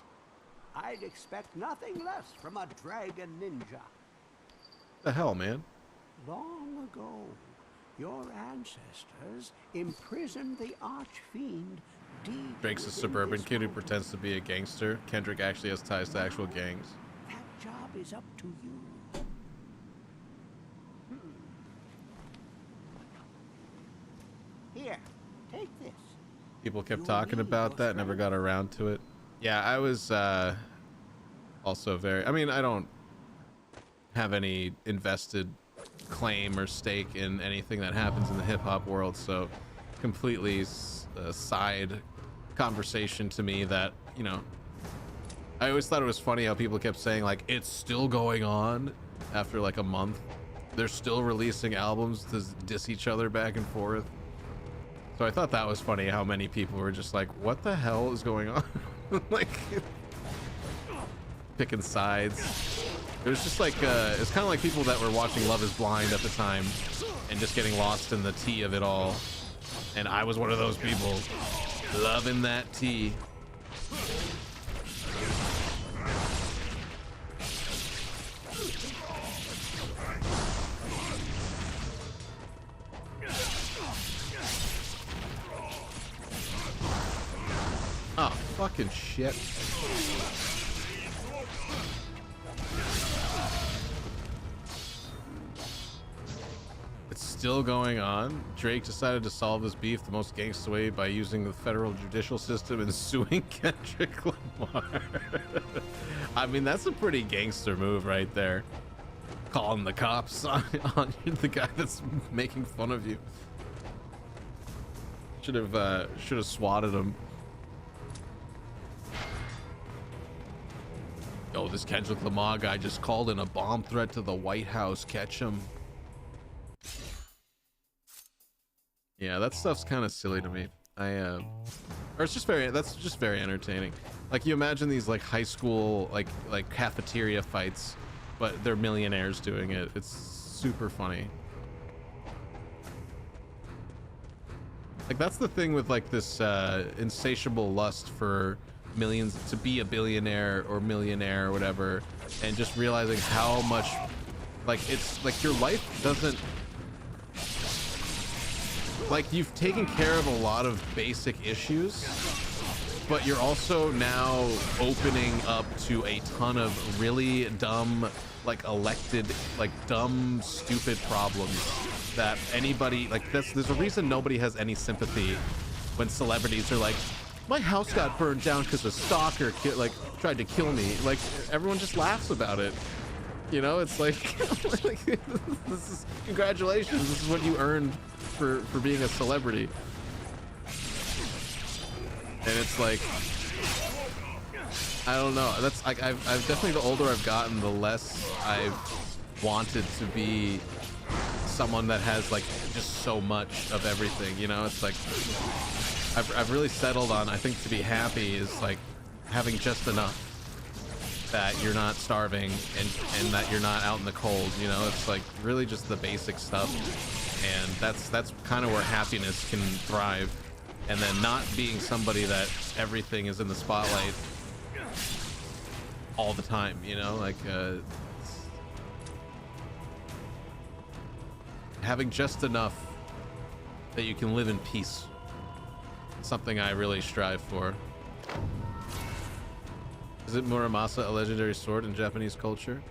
I'd expect nothing less from a dragon ninja. The hell, man? Long ago, your ancestors imprisoned the archfiend deep Drake's a within suburban this kid who mountain. pretends to be a gangster. Kendrick actually has ties to actual gangs. That job is up to you. Here, take this. People kept You talking need about your that, never strength. got around to it. Yeah, I was also very, I mean, I don't have any invested claim or stake in anything that happens in the hip-hop world, so completely side conversation to me that, you know, I always thought it was funny how people kept saying like it's still going on after like a month. They're still releasing albums to diss each other back and forth. So I thought that was funny how many people were just like, what the hell is going on? Like picking sides. It was just like it's kind of like people that were watching Love is Blind at the time and just getting lost in the tea of it all. And I was one of those people loving that tea. Oh, fucking shit. It's still going on. Drake decided to solve this beef the most gangsta way by using the federal judicial system and suing Kendrick Lamar. I mean, that's a pretty gangster move right there. Calling the cops on the guy that's making fun of you. Should have swatted him. Oh, this Kendrick Lamar guy just called in a bomb threat to the White House. Catch him. Yeah, that stuff's kind of silly to me. Or it's just that's just very entertaining. Like you imagine these like high school like cafeteria fights, but they're millionaires doing it. It's super funny. Like that's the thing with like this insatiable lust for millions, to be a billionaire or millionaire or whatever, and just realizing how much like it's like your life doesn't, like you've taken care of a lot of basic issues, but you're also now opening up to a ton of really dumb, like elected, like dumb, stupid problems that anybody, like there's a reason nobody has any sympathy when celebrities are like, my house got burned down because a stalker tried to kill me. Like everyone just laughs about it. You know, it's like, this is, congratulations, this is what you earned for being a celebrity. And it's like, I don't know. That's like I've definitely, the older I've gotten, the less I've wanted to be someone that has like just so much of everything. You know, it's like I've really settled on, I think to be happy is like having just enough that you're not starving and that you're not out in the cold. You know, it's like really just the basic stuff, and that's kind of where happiness can thrive. And then not being somebody that everything is in the spotlight all the time, you know, like having just enough that you can live in peace. Something I really strive for. Is it Muramasa a legendary sword in Japanese culture?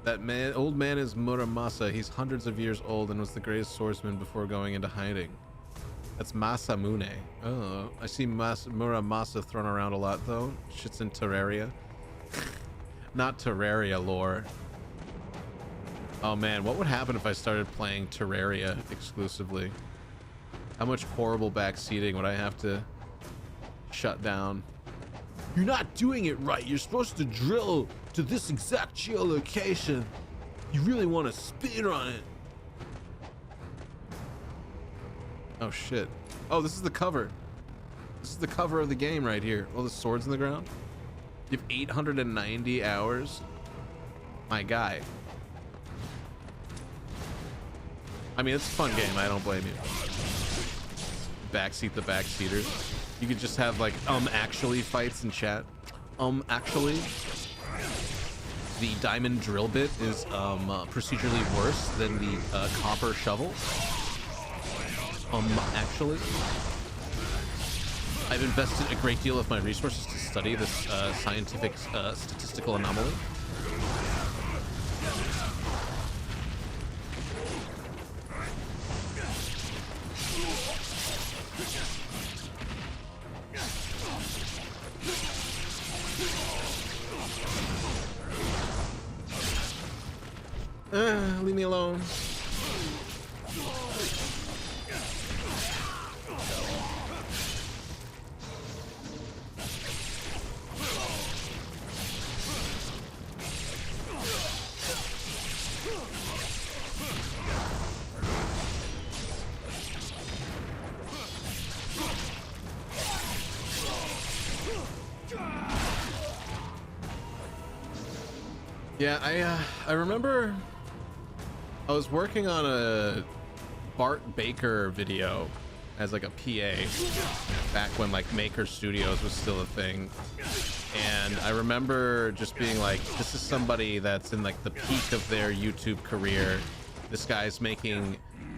That man, old man is Muramasa. He's hundreds of years old and was the greatest swordsman before going into hiding. That's Masamune. Oh, I see Muramasa thrown around a lot though. Shit's in Terraria. Not Terraria lore. Oh man, what would happen if I started playing Terraria exclusively? How much horrible backseating would I have to shut down? You're not doing it right. You're supposed to drill to this exact geolocation. You really want to speed on it. Oh shit. Oh, this is the cover. This is the cover of the game right here. All the swords in the ground. You have 890 hours. My guy. I mean, it's a fun game. I don't blame you. Backseat the backseaters. You could just have like actually fights in chat. Actually. The diamond drill bit is procedurally worse than the copper shovel. Actually. I've invested a great deal of my resources to study this scientific statistical anomaly. Leave me alone. Yeah, I remember I was working on a Bart Baker video as like a PA back when like Maker Studios was still a thing, and I remember just being like, this is somebody that's in like the peak of their YouTube career. This guy's making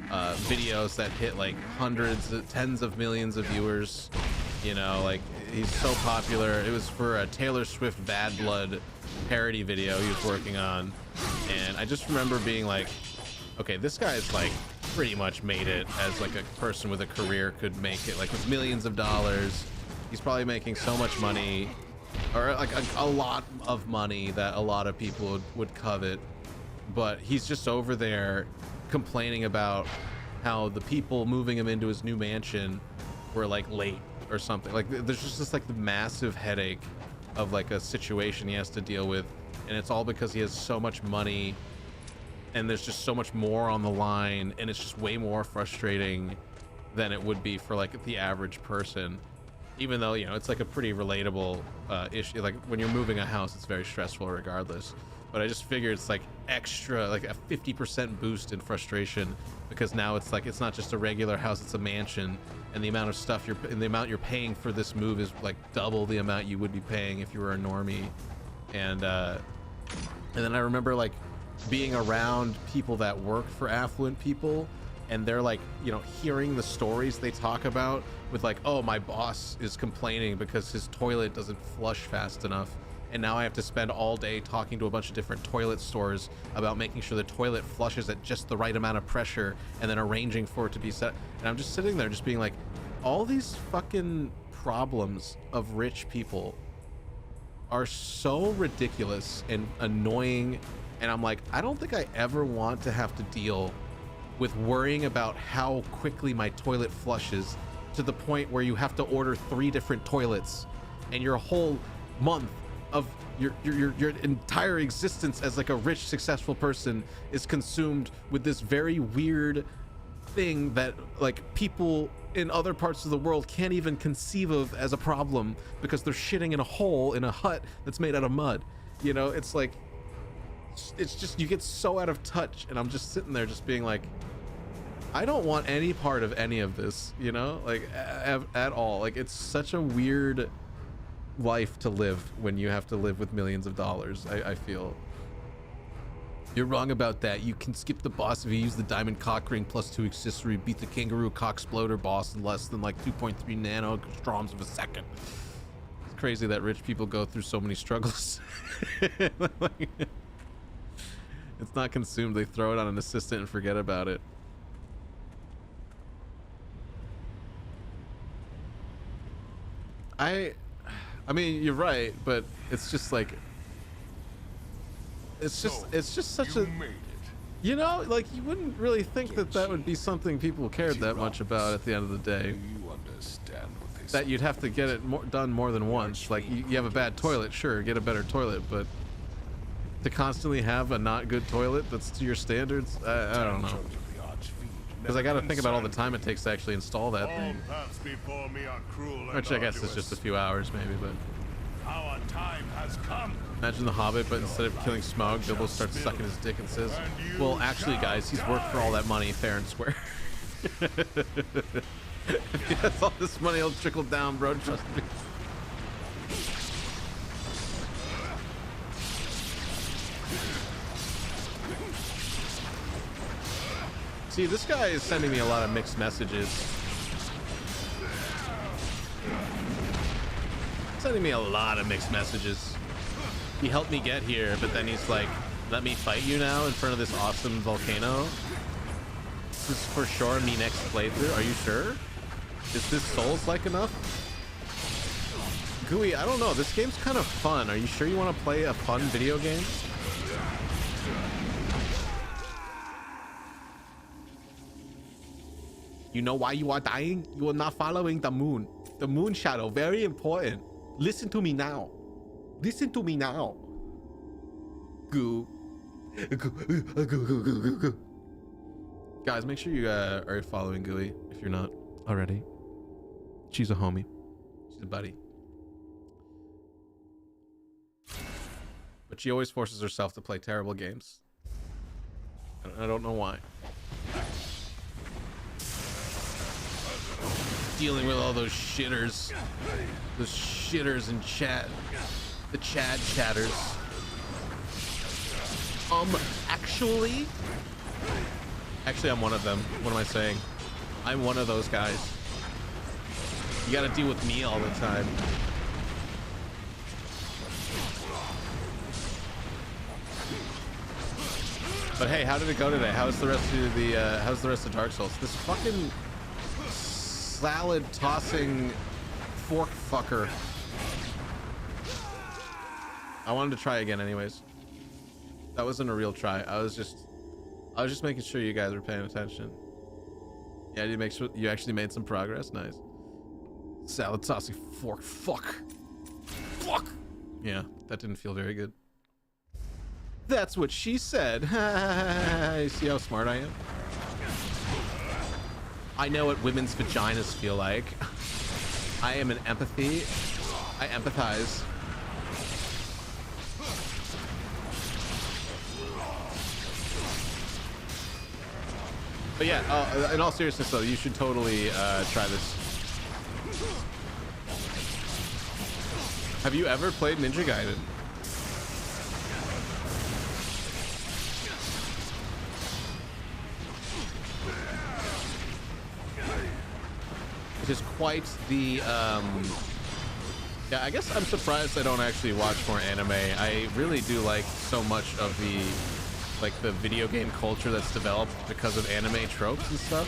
videos that hit like hundreds, tens of millions of viewers, you know, like he's so popular. It was for a Taylor Swift Bad Blood parody video he was working on, and I just remember being like, okay, this guy's like pretty much made it as like a person with a career could make it, like with millions of dollars. He's probably making so much money, or like a lot of money that a lot of people would covet, but he's just over there complaining about how the people moving him into his new mansion were like late or something. Like there's just this like the massive headache of like a situation he has to deal with, and it's all because he has so much money and there's just so much more on the line, and it's just way more frustrating than it would be for like the average person, even though, you know, it's like a pretty relatable issue. Like when you're moving a house, it's very stressful regardless, but I just figure it's like extra, like a 50% boost in frustration, because now it's like, it's not just a regular house, it's a mansion, and the amount of stuff the amount you're paying for this move is like double the amount you would be paying if you were a normie. And then I remember like being around people that work for affluent people, and they're like, you know, hearing the stories they talk about with like, oh, my boss is complaining because his toilet doesn't flush fast enough, and now I have to spend all day talking to a bunch of different toilet stores about making sure the toilet flushes at just the right amount of pressure and then arranging for it to be set. And I'm just sitting there just being like, all these fucking problems of rich people are so ridiculous and annoying, and I'm like, I don't think I ever want to have to deal with worrying about how quickly my toilet flushes to the point where you have to order 3 different toilets, and your whole month of your entire existence as like a rich successful person is consumed with this very weird thing that like people in other parts of the world can't even conceive of as a problem, because they're shitting in a hole in a hut that's made out of mud. You know, it's like, it's just, you get so out of touch, and I'm just sitting there just being like, I don't want any part of any of this, you know, like at all. Like, it's such a weird life to live when you have to live with millions of dollars. I feel you're wrong about that. You can skip the boss if you use the diamond cock ring plus 2 accessory, beat the kangaroo cock exploder boss in less than like 2.3 nanostroms of a second. It's crazy that rich people go through so many struggles. Like, it's not consumed, they throw it on an assistant and forget about it. I mean, you're right, but it's just like, it's just such a, you know, like you wouldn't really think that that would be something people cared that much about at the end of the day. You understand what they That you'd have to get it done more than once. Like you have a bad toilet, sure, get a better toilet, but to constantly have a not good toilet that's to your standards, I don't know. Because I got to think about all the time it takes to actually install that thing. Which I guess is just a few hours maybe, but Our time has come. imagine the Hobbit, but instead of killing Smaug, Bilbo starts sucking his dick and says, well, actually, guys, he's worked for all that money fair and square. If he has all this money, he'll trickle down, bro, trust me. See, this guy is sending me a lot of mixed messages. Sending me a lot of mixed messages. He helped me get here, but then he's like, let me fight you now in front of this awesome volcano. This is for sure me next playthrough. Are you sure? Is this Souls-like enough? Gooey, I don't know. This game's kind of fun. Are you sure you want to play a fun video game? You know why you are dying? You are not following the moon. The moon shadow, very important. Listen to me now. Listen to me now. Goo. Goo. Guys, make sure you are following Gooey if you're not already. She's a homie. She's a buddy. But she always forces herself to play terrible games. I don't know why. Dealing with all those shitters in chat, the Chad chatters. Actually, I'm one of them. What am I saying? I'm one of those guys. You gotta deal with me all the time. But hey, how did it go today? How's the rest of how's the rest of Dark Souls? This fucking salad tossing fork fucker. I wanted to try again anyways. That wasn't a real try. I was just making sure you guys were paying attention. Yeah, you make sure you actually made some progress. Nice. Salad tossing fork fuck. Yeah, that didn't feel very good. That's what she said. You see how smart I am? I know what women's vaginas feel like. I am an empathy. I empathize. But yeah, in all seriousness though, you should totally try this. Have you ever played Ninja Gaiden? It is quite the yeah, I guess I'm surprised I don't actually watch more anime. I really do like so much of the video game culture that's developed because of anime tropes and stuff.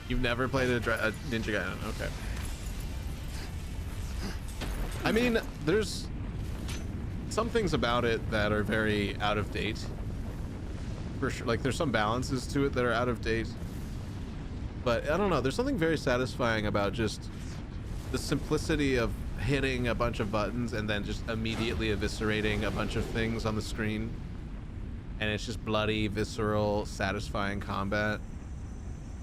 You've never played a Ninja Gaiden? Okay. I mean, there's some things about it that are very out of date. For sure, like there's some balances to it that are out of date. But I don't know, there's something very satisfying about just the simplicity of hitting a bunch of buttons and then just immediately eviscerating a bunch of things on the screen. And it's just bloody, visceral, satisfying combat.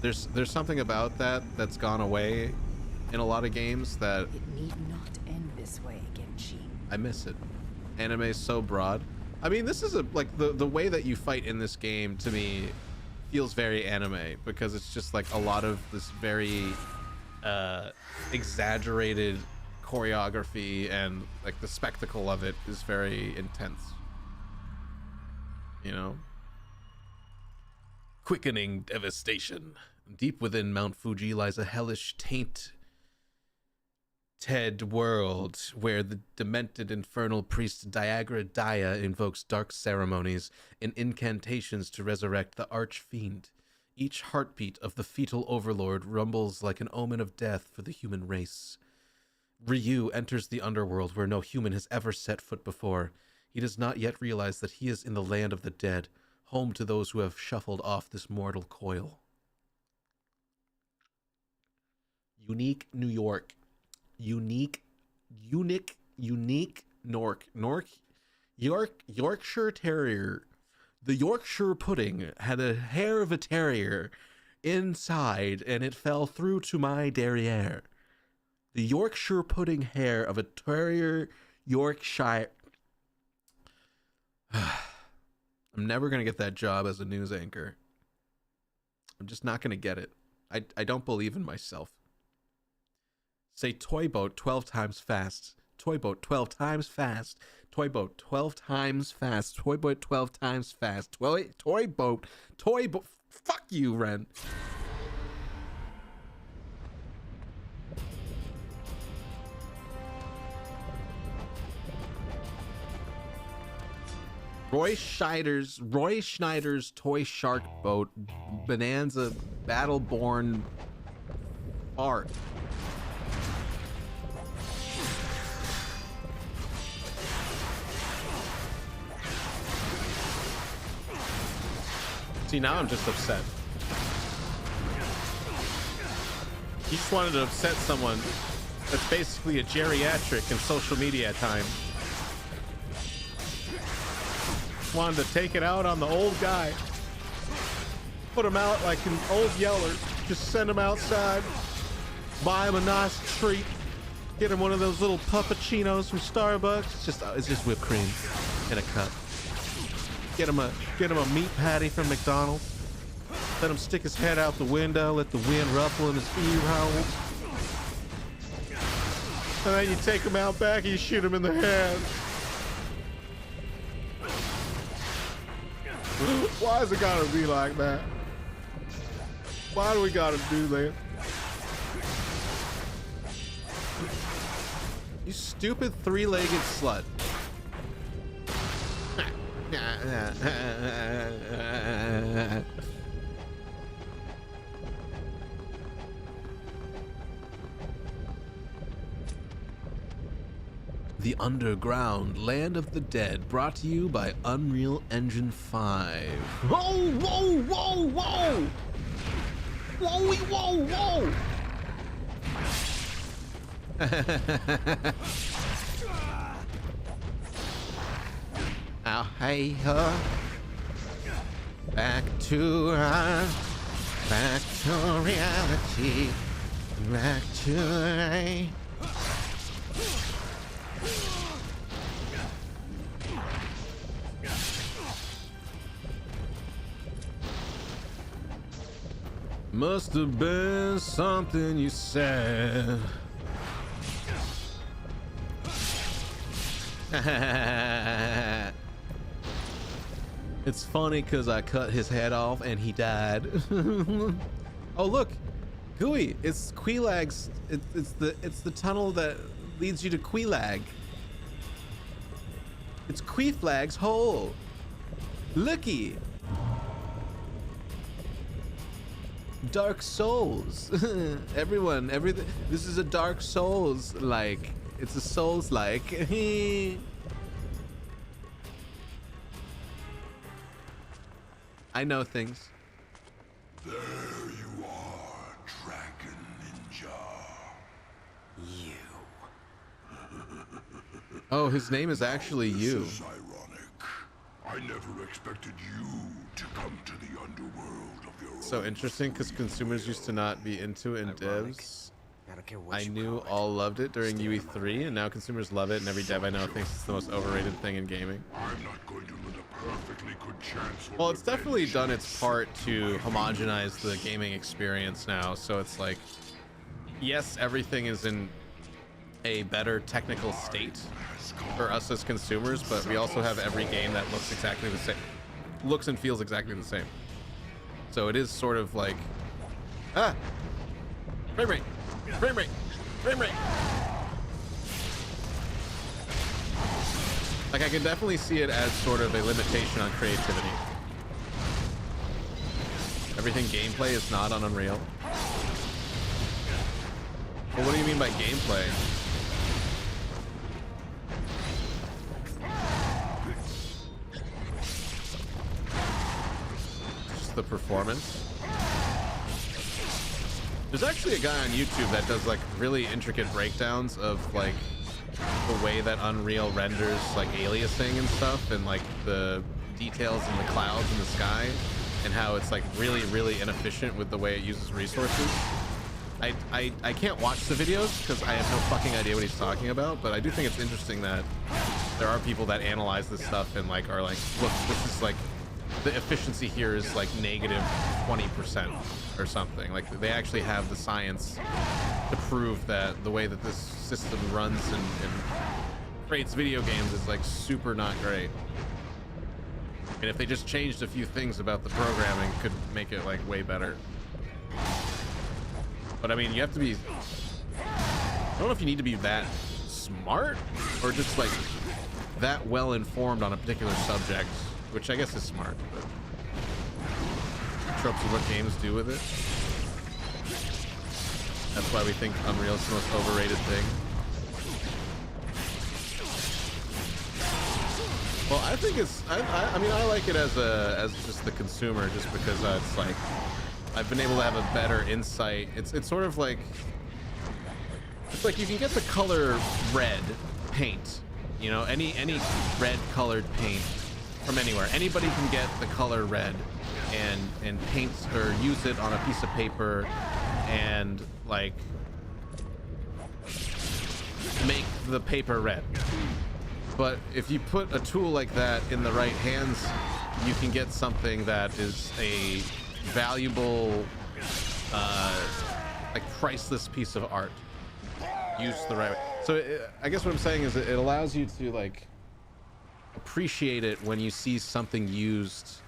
There's something about that that's gone away in a lot of games that it need not end this way, Genji. I miss it. Anime is so broad. I mean, this is like the way that you fight in this game to me feels very anime because it's just like a lot of this very exaggerated choreography and like the spectacle of it is very intense. You know? Quickening devastation. Deep within Mount Fuji lies a hellish tainted world where the demented infernal priest Diagra Daya invokes dark ceremonies and incantations to resurrect the archfiend. Each heartbeat of the fetal overlord rumbles like an omen of death for the human race. Ryu enters the underworld where no human has ever set foot before. He does not yet realize that he is in the land of the dead, home to those who have shuffled off this mortal coil. Unique New York. Unique Yorkshire Terrier. The Yorkshire pudding had a hair of a terrier inside, and it fell through to my derriere. The Yorkshire pudding hair of a terrier, Yorkshire. I'm never going to get that job as a news anchor. I'm just not going to get it. I don't believe in myself. Say toy boat 12 times fast. Toy boat 12 times fast. Toy boat 12 times fast. Toy boat 12 times fast. Toy boat. Fuck you, Ren. Roy Schneider's toy shark boat bonanza battleborn art. See, now I'm just upset. He just wanted to upset someone that's basically a geriatric in social media at times. Wanted to take it out on the old guy. Put him out like an old yeller. Just send him outside. Buy him a nice treat. Get him one of those little puppuccinos from Starbucks. It's just whipped cream in a cup. Get him a meat patty from McDonald's. Let him stick his head out the window. Let the wind ruffle in his ear holes. And then you take him out back and you shoot him in the head. Why is it gotta be like that? Why do we gotta do that? You stupid three-legged slut. The Underground Land of the Dead, brought to you by Unreal Engine 5. Whoa, whoa, whoa, whoa! Whoa, whoa, whoa! Oh, hey, her. Back to reality. Back to Must have been something you said. It's funny because I cut his head off and he died. Oh look, Gooey, it's Quilag's. It's the tunnel that leads you to Quilag. It's Queeflag's hole. Looky. Dark Souls. Everything. This is a Dark Souls like. It's a Souls like. I know things. There you are, Dragon Ninja. Oh, his name is actually you. This is ironic. I never expected you to come to the underworld of your So own interesting because consumers used to not be into it in devs. I don't care what I you knew call it. all loved it during UE3, and now consumers love it, and every dev I know thinks it's the most overrated thing in gaming. I'm not going to let a perfectly good chance for Well, it's revenge definitely done its part to homogenize the gaming experience now, so it's like, yes, everything is in a better technical state for us as consumers, but we also have every game that looks exactly the same, looks and feels exactly the same. So it is sort of like, frame rate, frame rate, frame rate. Like, I can definitely see it as sort of a limitation on creativity. Everything gameplay is not on Unreal. Well, what do you mean by gameplay? the performance. There's actually a guy on YouTube that does like really intricate breakdowns of like the way that Unreal renders like aliasing and stuff, and like the details in the clouds in the sky, and how it's like really inefficient with the way it uses resources. I can't watch the videos because I have no fucking idea what he's talking about, but I do think it's interesting that there are people that analyze this stuff and like are like, look, this is like, the efficiency here is like negative 20% or something. Like they actually have the science to prove that the way that this system runs and creates video games is like super not great. And if they just changed a few things about the programming, could make it like way better. But I mean, you have to be, I don't know if you need to be that smart or just like that well informed on a particular subject, which I guess is smart, but tropes of what games do with it. That's why we think Unreal is the most overrated thing. Well, I think it's, I mean, I like it as just the consumer, just because it's like, I've been able to have a better insight. It's sort of like, it's like you can get the color red paint, you know, any red colored paint from anywhere. Anybody can get the color red and paint or use it on a piece of paper and like make the paper red. But if you put a tool like that in the right hands, you can get something that is a valuable, like priceless piece of art used the right way. So I guess what I'm saying is it allows you to like appreciate it when you see something used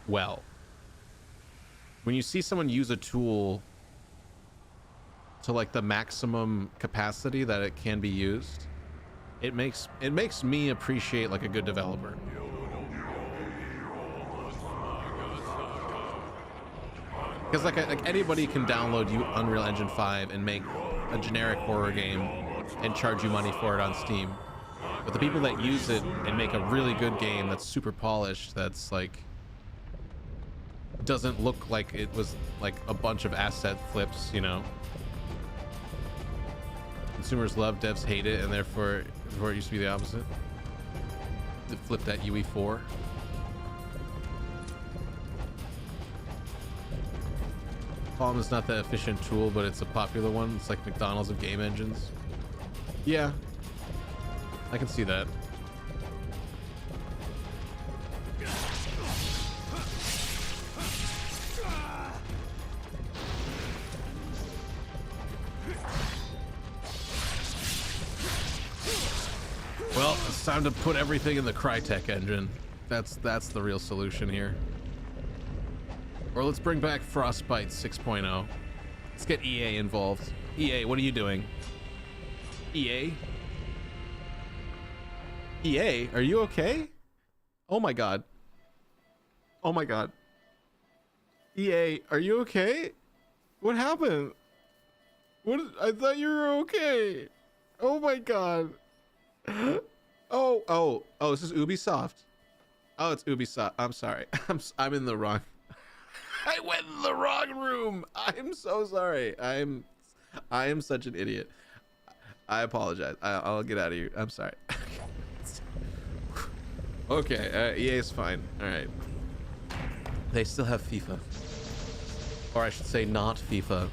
well. When you see someone use a tool to like the maximum capacity that it can be used, it makes me appreciate like a good developer. Because like anybody can download you Unreal Engine 5 and make a generic horror game and charge you money for it on Steam. But the people that use it and make a really good game that's super polished, that's like doesn't look like it was like a bunch of asset flips, you know. Consumers love, devs hate it, and therefore it used to be the opposite. They flipped that UE4. Palm is not that efficient tool, but it's a popular one. It's like McDonald's of game engines. Yeah, I can see that. Well, it's time to put everything in the Crytek engine. That's the real solution here. Or let's bring back Frostbite 6.0. Let's get EA involved. EA, what are you doing? EA? EA, are you okay? Oh my god. Oh my god. EA, are you okay? What happened? What? I thought you were okay. Oh my god. Oh, this is Ubisoft. Oh, it's Ubisoft. I'm sorry. I'm in the wrong. I went in the wrong room. I'm so sorry. I am such an idiot. I apologize. I'll get out of here. I'm sorry. Okay, EA is fine. All right. They still have FIFA. Or I should say not FIFA.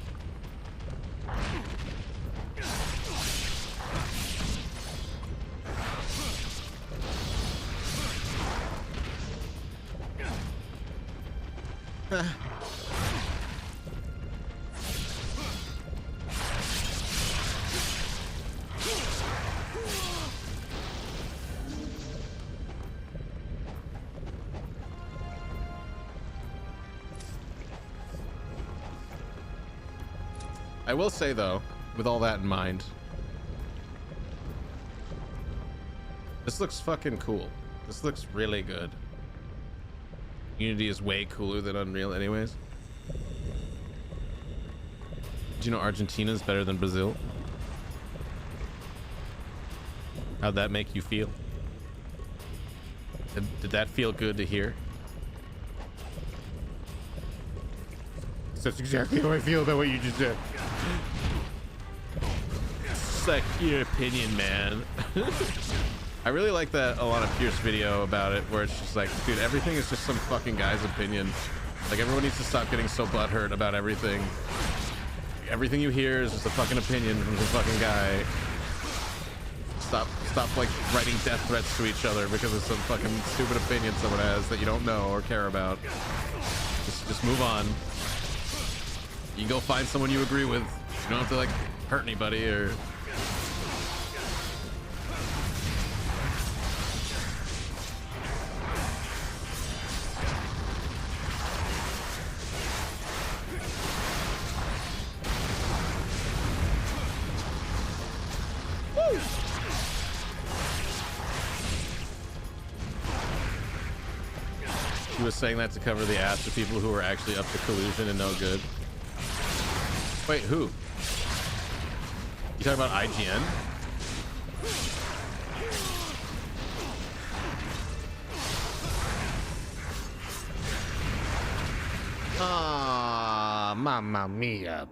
I will say though, with all that in mind, this looks fucking cool. This looks really good. Unity is way cooler than Unreal anyways. Do you know Argentina is better than Brazil? How'd that make you feel? Did that feel good to hear? That's exactly how I feel about what you just said. It's like your opinion, man. I really like that Alana Pierce video about it, where it's just like, dude, everything is just some fucking guy's opinion. Like, everyone needs to stop getting so butthurt about everything. Everything you hear is just a fucking opinion from some fucking guy. Stop like writing death threats to each other because of some fucking stupid opinion someone has that you don't know or care about. Just move on. You can go find someone you agree with. You don't have to like hurt anybody or. He was saying that to cover the ass of people who were actually up to collusion and no good. Wait, who? You talking about IGN? Ah, mamma mia.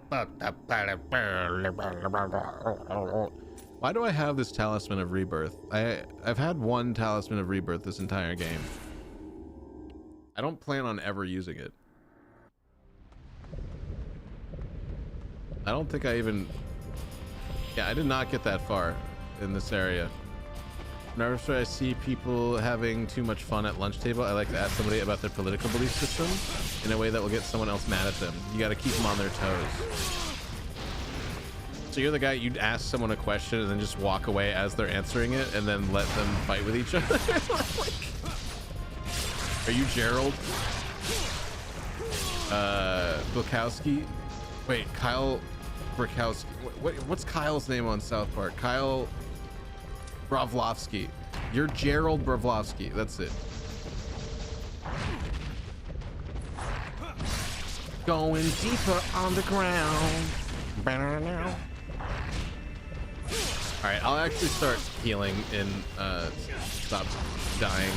Why do I have this Talisman of Rebirth? I've had one Talisman of Rebirth this entire game. I don't plan on ever using it. I don't think I even... Yeah, I did not get that far in this area. Whenever I see people having too much fun at lunch table, I like to ask somebody about their political belief system in a way that will get someone else mad at them. You gotta keep them on their toes. So you're the guy, you'd ask someone a question and then just walk away as they're answering it and then let them fight with each other? Like, are you Gerald? Bukowski? Wait, Kyle Bukowski. What's Kyle's name on South Park? Kyle Bravlovsky. You're Gerald Bravlovsky. That's it. Going deeper on the ground. Alright, I'll actually start healing and stop dying.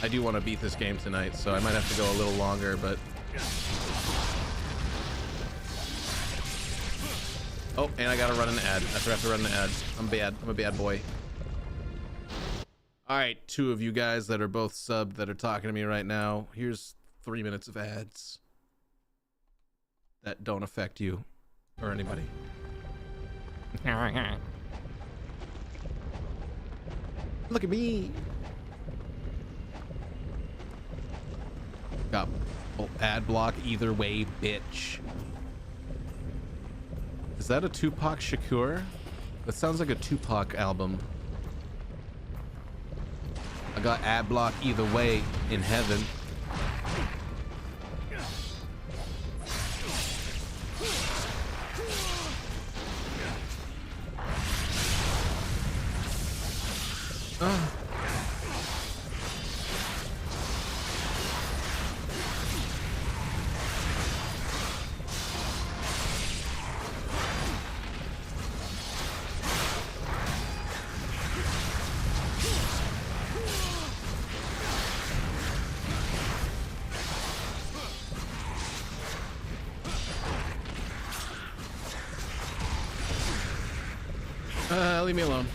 I do want to beat this game tonight, so I might have to go a little longer, but... Oh, and I gotta run an ad. I forgot to run an ad. I'm bad. I'm a bad boy. Alright, two of you guys that are both subbed that are talking to me right now. Here's 3 minutes of ads that don't affect you or anybody. Look at me. Got ad block either way, bitch. Is that a Tupac Shakur? That sounds like a Tupac album. I got ad block either way in heaven. Leave me alone.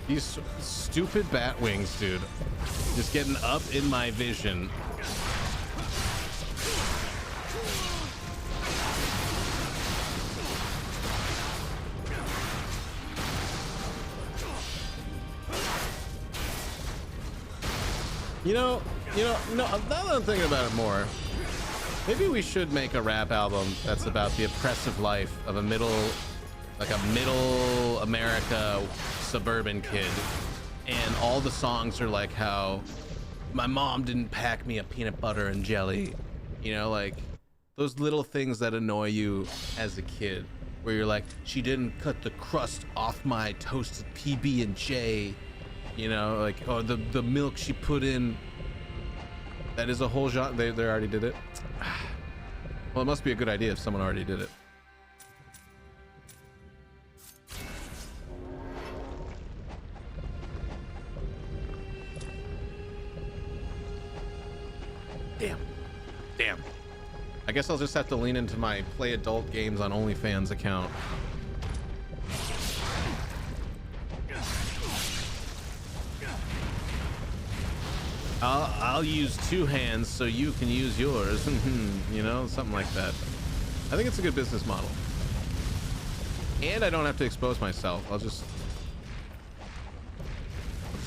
These stupid bat wings, dude. Just getting up in my vision. No, now that I'm thinking about it more, maybe we should make a rap album that's about the oppressive life of a middle America suburban kid, and all the songs are like how my mom didn't pack me a peanut butter and jelly, you know, like those little things that annoy you as a kid, where you're like, she didn't cut the crust off my toasted PB&J, you know, like, oh, the milk she put in. That is a whole genre. They already did it. Well, it must be a good idea if someone already did it. Damn. I guess I'll just have to lean into my play adult games on OnlyFans account. I'll use two hands so you can use yours. You know, something like that. I think it's a good business model. And I don't have to expose myself. I'll just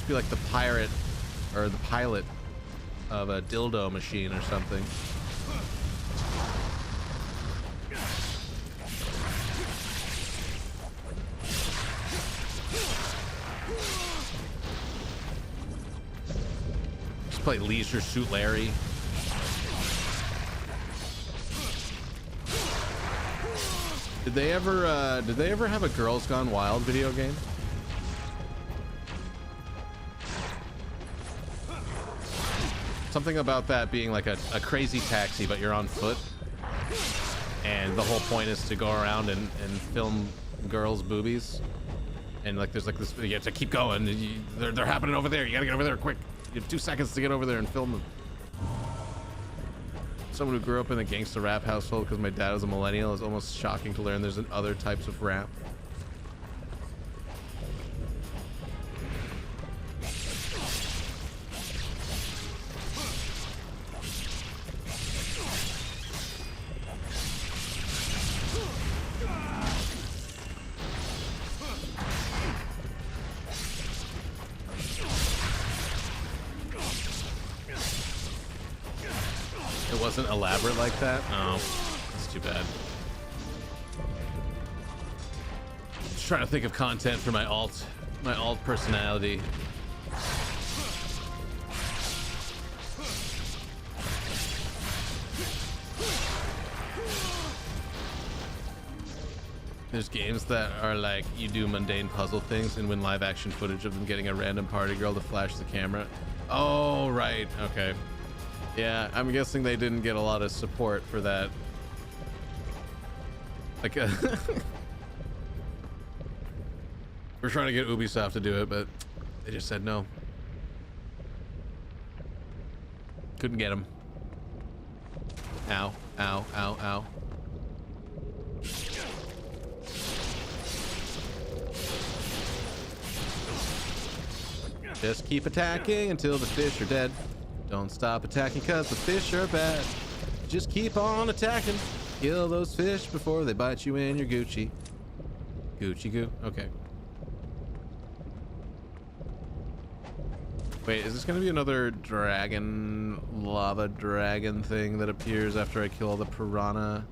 be like the pirate or the pilot of a dildo machine or something. Play Leisure Suit Larry. Did they ever have a Girls Gone Wild video game? Something about that being like a crazy taxi, but you're on foot, and the whole point is to go around and film girls' boobies, and like there's like this, you have to keep going. They're happening over there. You gotta get over there quick. You have 2 seconds to get over there and film them. Someone who grew up in a gangster rap household because my dad was a millennial, is almost shocking to learn there's other types of rap. Wasn't elaborate like that? Oh, that's too bad. Just trying to think of content for my alt personality. There's games that are like you do mundane puzzle things and win live action footage of them getting a random party girl to flash the camera. Oh, right. Okay. Yeah, I'm guessing they didn't get a lot of support for that. Like, we're trying to get Ubisoft to do it, but they just said no. Couldn't get them. Ow, ow, ow, ow. Just keep attacking until the fish are dead. Don't stop attacking cause the fish are bad. Just keep on attacking. Kill those fish before they bite you in your Gucci. Gucci goo? Okay. Wait, is this gonna be another dragon, lava dragon thing that appears after I kill all the piranha?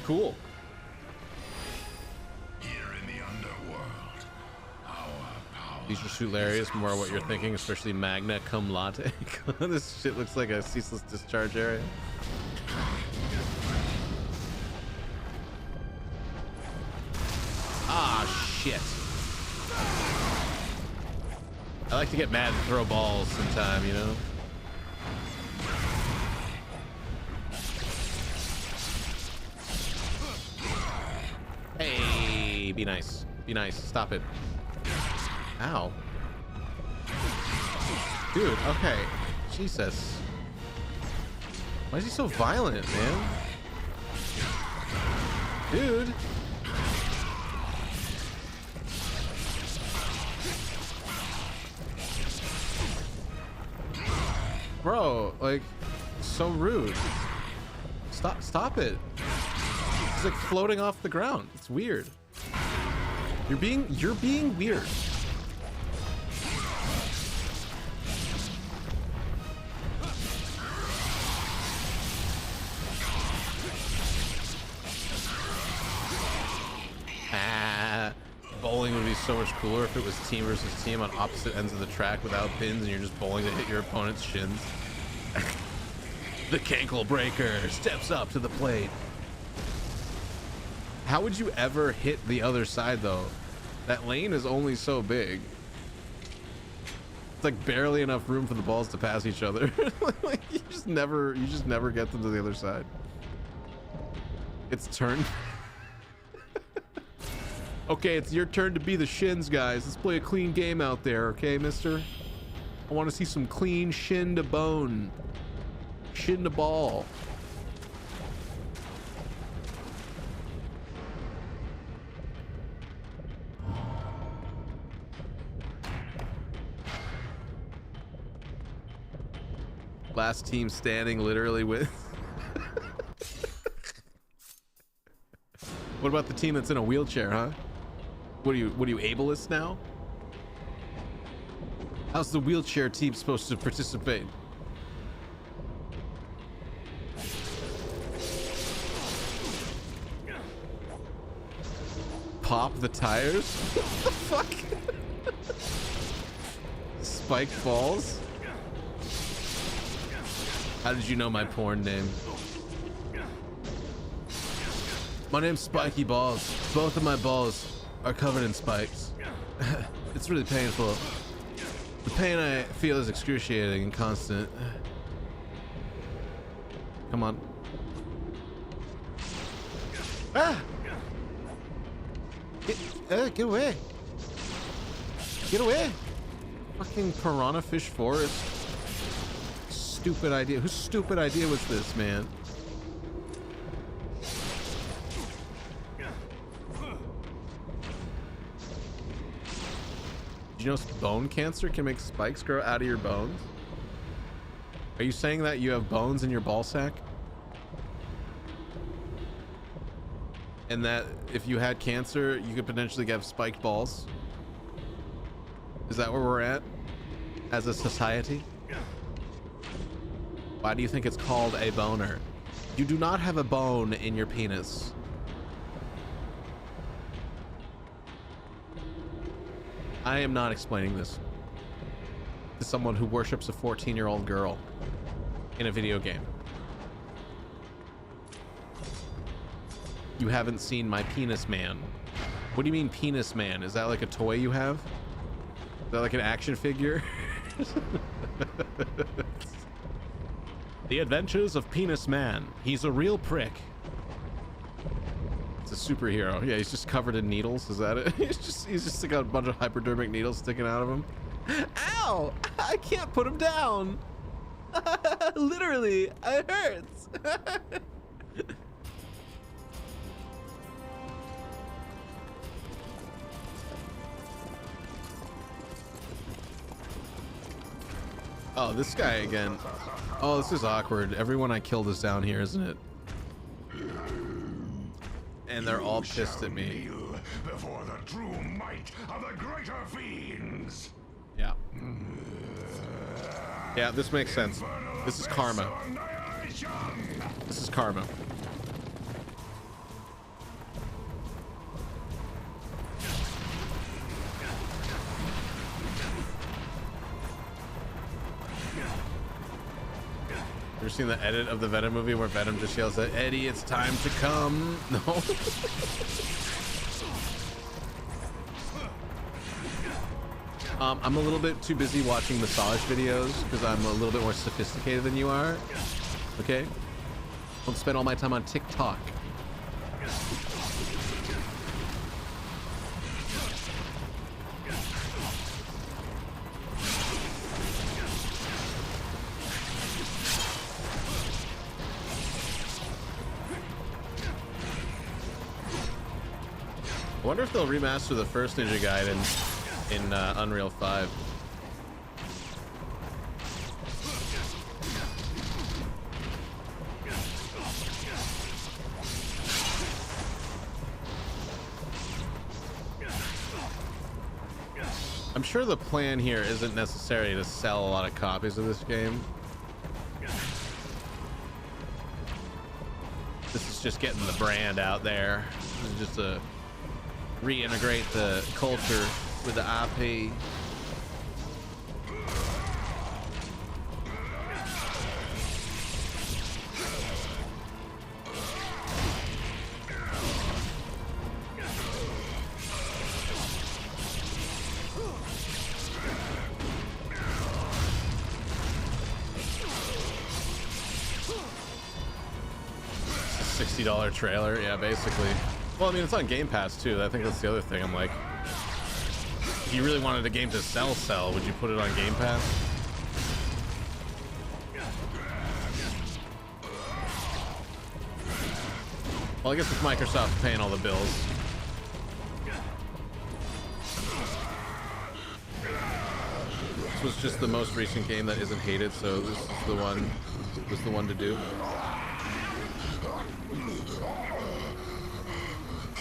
Cool. Here in the underworld, Leisure Suit Larry is more what you're thinking, especially Magna Cum Latte. This shit looks like a ceaseless discharge area. Ah, shit. I like to get mad and throw balls sometime, you know? Hey, be nice. Be nice. Stop it. Ow. Dude, okay. Jesus. Why is he so violent, man? Dude. Bro, like, so rude. Stop it. He's like floating off the ground. It's weird. You're being weird. Bowling would be so much cooler if it was team versus team on opposite ends of the track without pins and you're just bowling to hit your opponent's shins. The Cankle Breaker steps up to the plate. How would you ever hit the other side though? That lane is only so big. It's like barely enough room for the balls to pass each other. Like you just never get them to the other side. It's turn. Okay, it's your turn to be the shins, guys. Let's play a clean game out there, okay, mister? I want to see some clean shin to bone. Shin to ball. Last team standing, literally with. What about the team that's in a wheelchair, huh? What are you ableist now? How's the wheelchair team supposed to participate? Pop the tires? What the fuck? Spiked balls? How did you know my porn name? My name's Spiky Balls. Both of my balls are covered in spikes. It's really painful. The pain I feel is excruciating and constant. Come on. Ah! Get away. Get away. Fucking piranha fish forest. Stupid idea. Whose stupid idea was this, man? Did you know bone cancer can make spikes grow out of your bones? Are you saying that you have bones in your ball sack? And that if you had cancer, you could potentially get spiked balls? Is that where we're at as a society? Why do you think it's called a boner? You do not have a bone in your penis. I am not explaining this to someone who worships a 14-year-old girl in a video game. You haven't seen my penis man. What do you mean penis man? Is that like a toy you have? Is that like an action figure? The Adventures of Penis Man. He's a real prick. It's a superhero. Yeah, he's just covered in needles. Is that it? He's just got a bunch of hypodermic needles sticking out of him. Ow! I can't put him down. Literally, it hurts. Oh, this guy again. Oh, this is awkward. Everyone I killed is down here, isn't it? And they're all pissed at me. Before the true might of the greater fiends. Yeah. Yeah, this makes sense. This is karma. This is karma. Ever seen the edit of the Venom movie where Venom just yells at Eddie, it's time to come? No. I'm a little bit too busy watching massage videos because I'm a little bit more sophisticated than you are. Okay? Don't spend all my time on TikTok. I wonder if they'll remaster the first Ninja Gaiden in Unreal 5. I'm sure the plan here isn't necessarily to sell a lot of copies of this game. This is just getting the brand out there. This is just a reintegrate the culture with the IP. $60 trailer, yeah, basically. Well, I mean, it's on Game Pass too. I think that's the other thing. I'm like, if you really wanted a game to sell, would you put it on Game Pass? Well, I guess with Microsoft paying all the bills. This was just the most recent game that isn't hated, so this is the one. Was the one to do.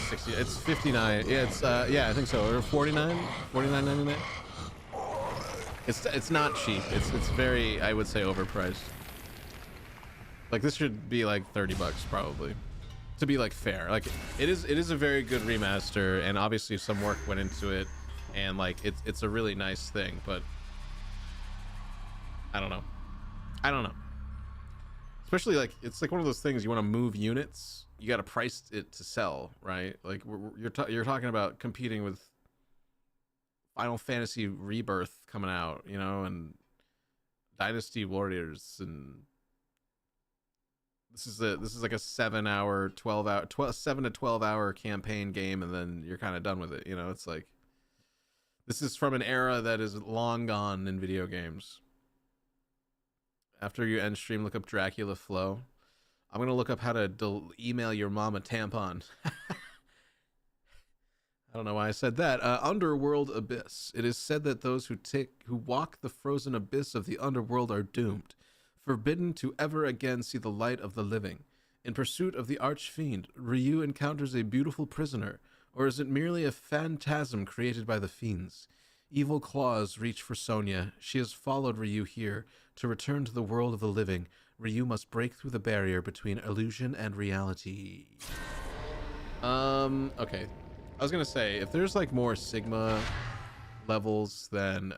60. It's 59. Yeah, it's yeah, I think so. Or 49, 49.99. It's not cheap. It's very, I would say, overpriced. Like this should be like $30 probably, to be like fair. Like it is a very good remaster, and obviously some work went into it, and like it's a really nice thing. But I don't know. Especially like it's like one of those things you want to move units, you got to price it to sell, right? Like you're talking about competing with Final Fantasy Rebirth coming out, you know, and Dynasty Warriors, and this is like a 7 to 12 hour campaign game, and then you're kind of done with it, you know. It's like this is from an era that is long gone in video games. After you end stream, look up Dracula Flow. I'm gonna look up how to email your mom a tampon. I don't know why I said that. Underworld Abyss. It is said that those who walk the frozen abyss of the underworld are doomed, forbidden to ever again see the light of the living. In pursuit of the archfiend, Ryu encounters a beautiful prisoner, or is it merely a phantasm created by the fiends? Evil claws reach for Sonya. She has followed Ryu here. To return to the world of the living, Ryu must break through the barrier between illusion and reality. Okay. I was gonna say, if there's like more Sigma levels, then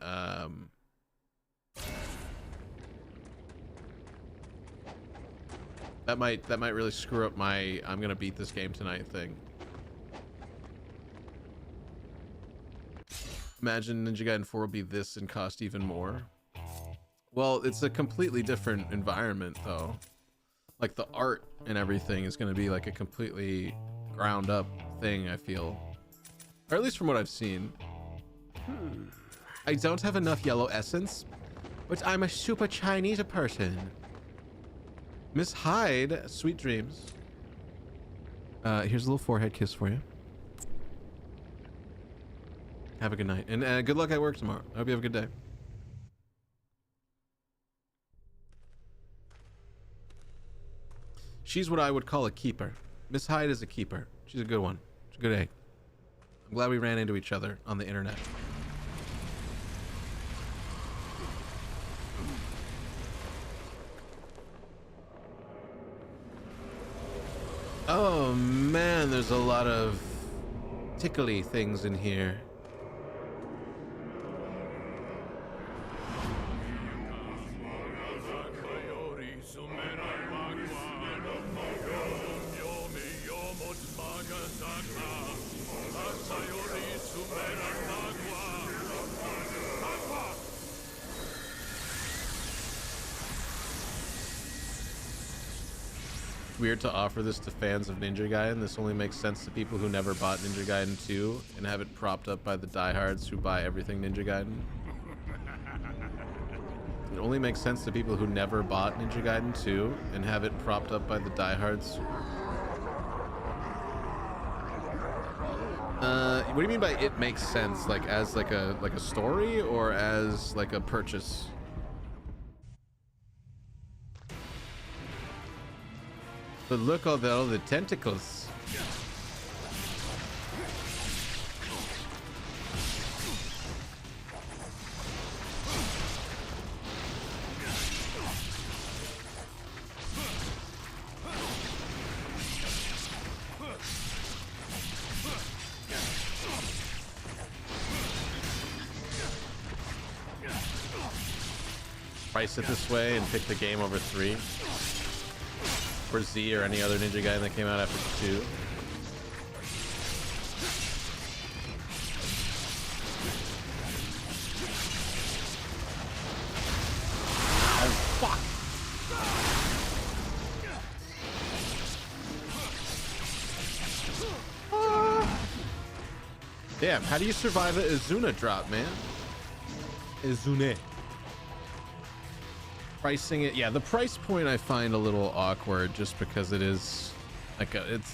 that might really screw up my I'm gonna beat this game tonight thing. Imagine Ninja Gaiden 4 will be this and cost even more. Well, it's a completely different environment though. Like the art and everything is going to be like a completely ground up thing, I feel. Or at least from what I've seen. I don't have enough yellow essence, but I'm a super Chinese person. Miss Hyde, sweet dreams. Here's a little forehead kiss for you. Have a good night. And good luck at work tomorrow. I hope you have a good day. She's what I would call a keeper. Miss Hyde is a keeper. She's a good one. She's a good egg. I'm glad we ran into each other on the internet. Oh man, there's a lot of tickly things in here. Weird to offer this to fans of Ninja Gaiden. This only makes sense to people who never bought Ninja Gaiden 2 and have it propped up by the diehards who buy everything Ninja Gaiden. It only makes sense to people who never bought Ninja Gaiden 2 and have it propped up by the diehards. What do you mean by it makes sense? Like as like a story, or as like a purchase? But look at all the tentacles. price it this way and pick the game over 3. Or Z or any other Ninja Gaiden that came out after 2. Oh, fuck! Damn, how do you survive a Izuna drop, man? Izune. Pricing it, yeah, the price point I find a little awkward just because it is like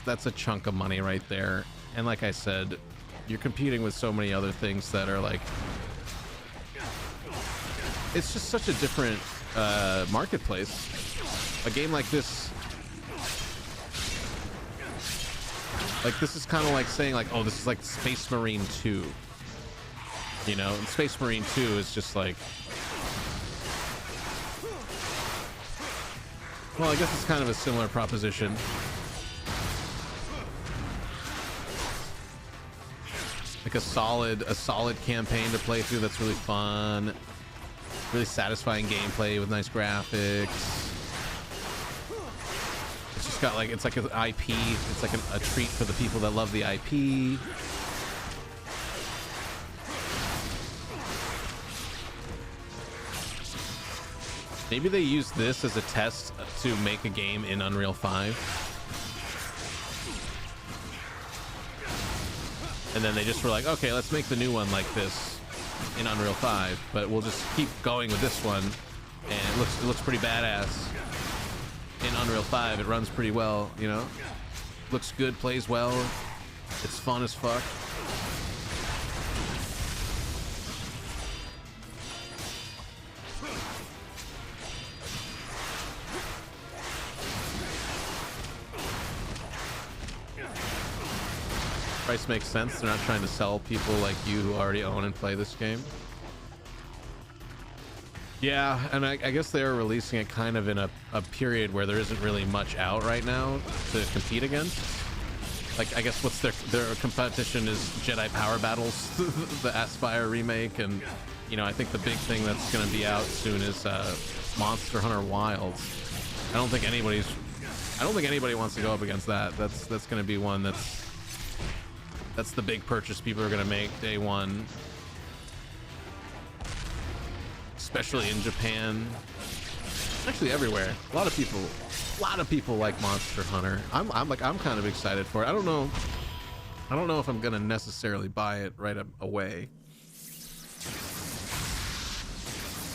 that's a chunk of money right there. And like I said, you're competing with so many other things that are like, it's just such a different marketplace. A game like this, is kind of like saying like, oh, this is like Space Marine 2, you know? And Space Marine 2 is just like, well, I guess it's kind of a similar proposition. Like a solid campaign to play through that's really fun, really satisfying gameplay with nice graphics. It's just got like, it's like an IP. It's like a treat for the people that love the IP. Maybe they use this as a test to make a game in Unreal 5. And then they just were like, okay, let's make the new one like this in Unreal 5, but we'll just keep going with this one. And it looks pretty badass in Unreal 5. It runs pretty well, you know? Looks good, plays well. It's fun as fuck. Price makes sense. They're not trying to sell people like you who already own and play this game. Yeah, and I guess they are releasing it kind of in a period where there isn't really much out right now to compete against. Like, I guess what's their competition is Jedi Power Battles, the Aspire remake, and you know, I think the big thing that's going to be out soon is Monster Hunter Wilds. I don't think anybody wants to go up against that. That's going to be one that's the big purchase people are going to make day one, especially in Japan, actually everywhere. A lot of people like Monster Hunter. I'm kind of excited for it. I don't know if I'm going to necessarily buy it right away,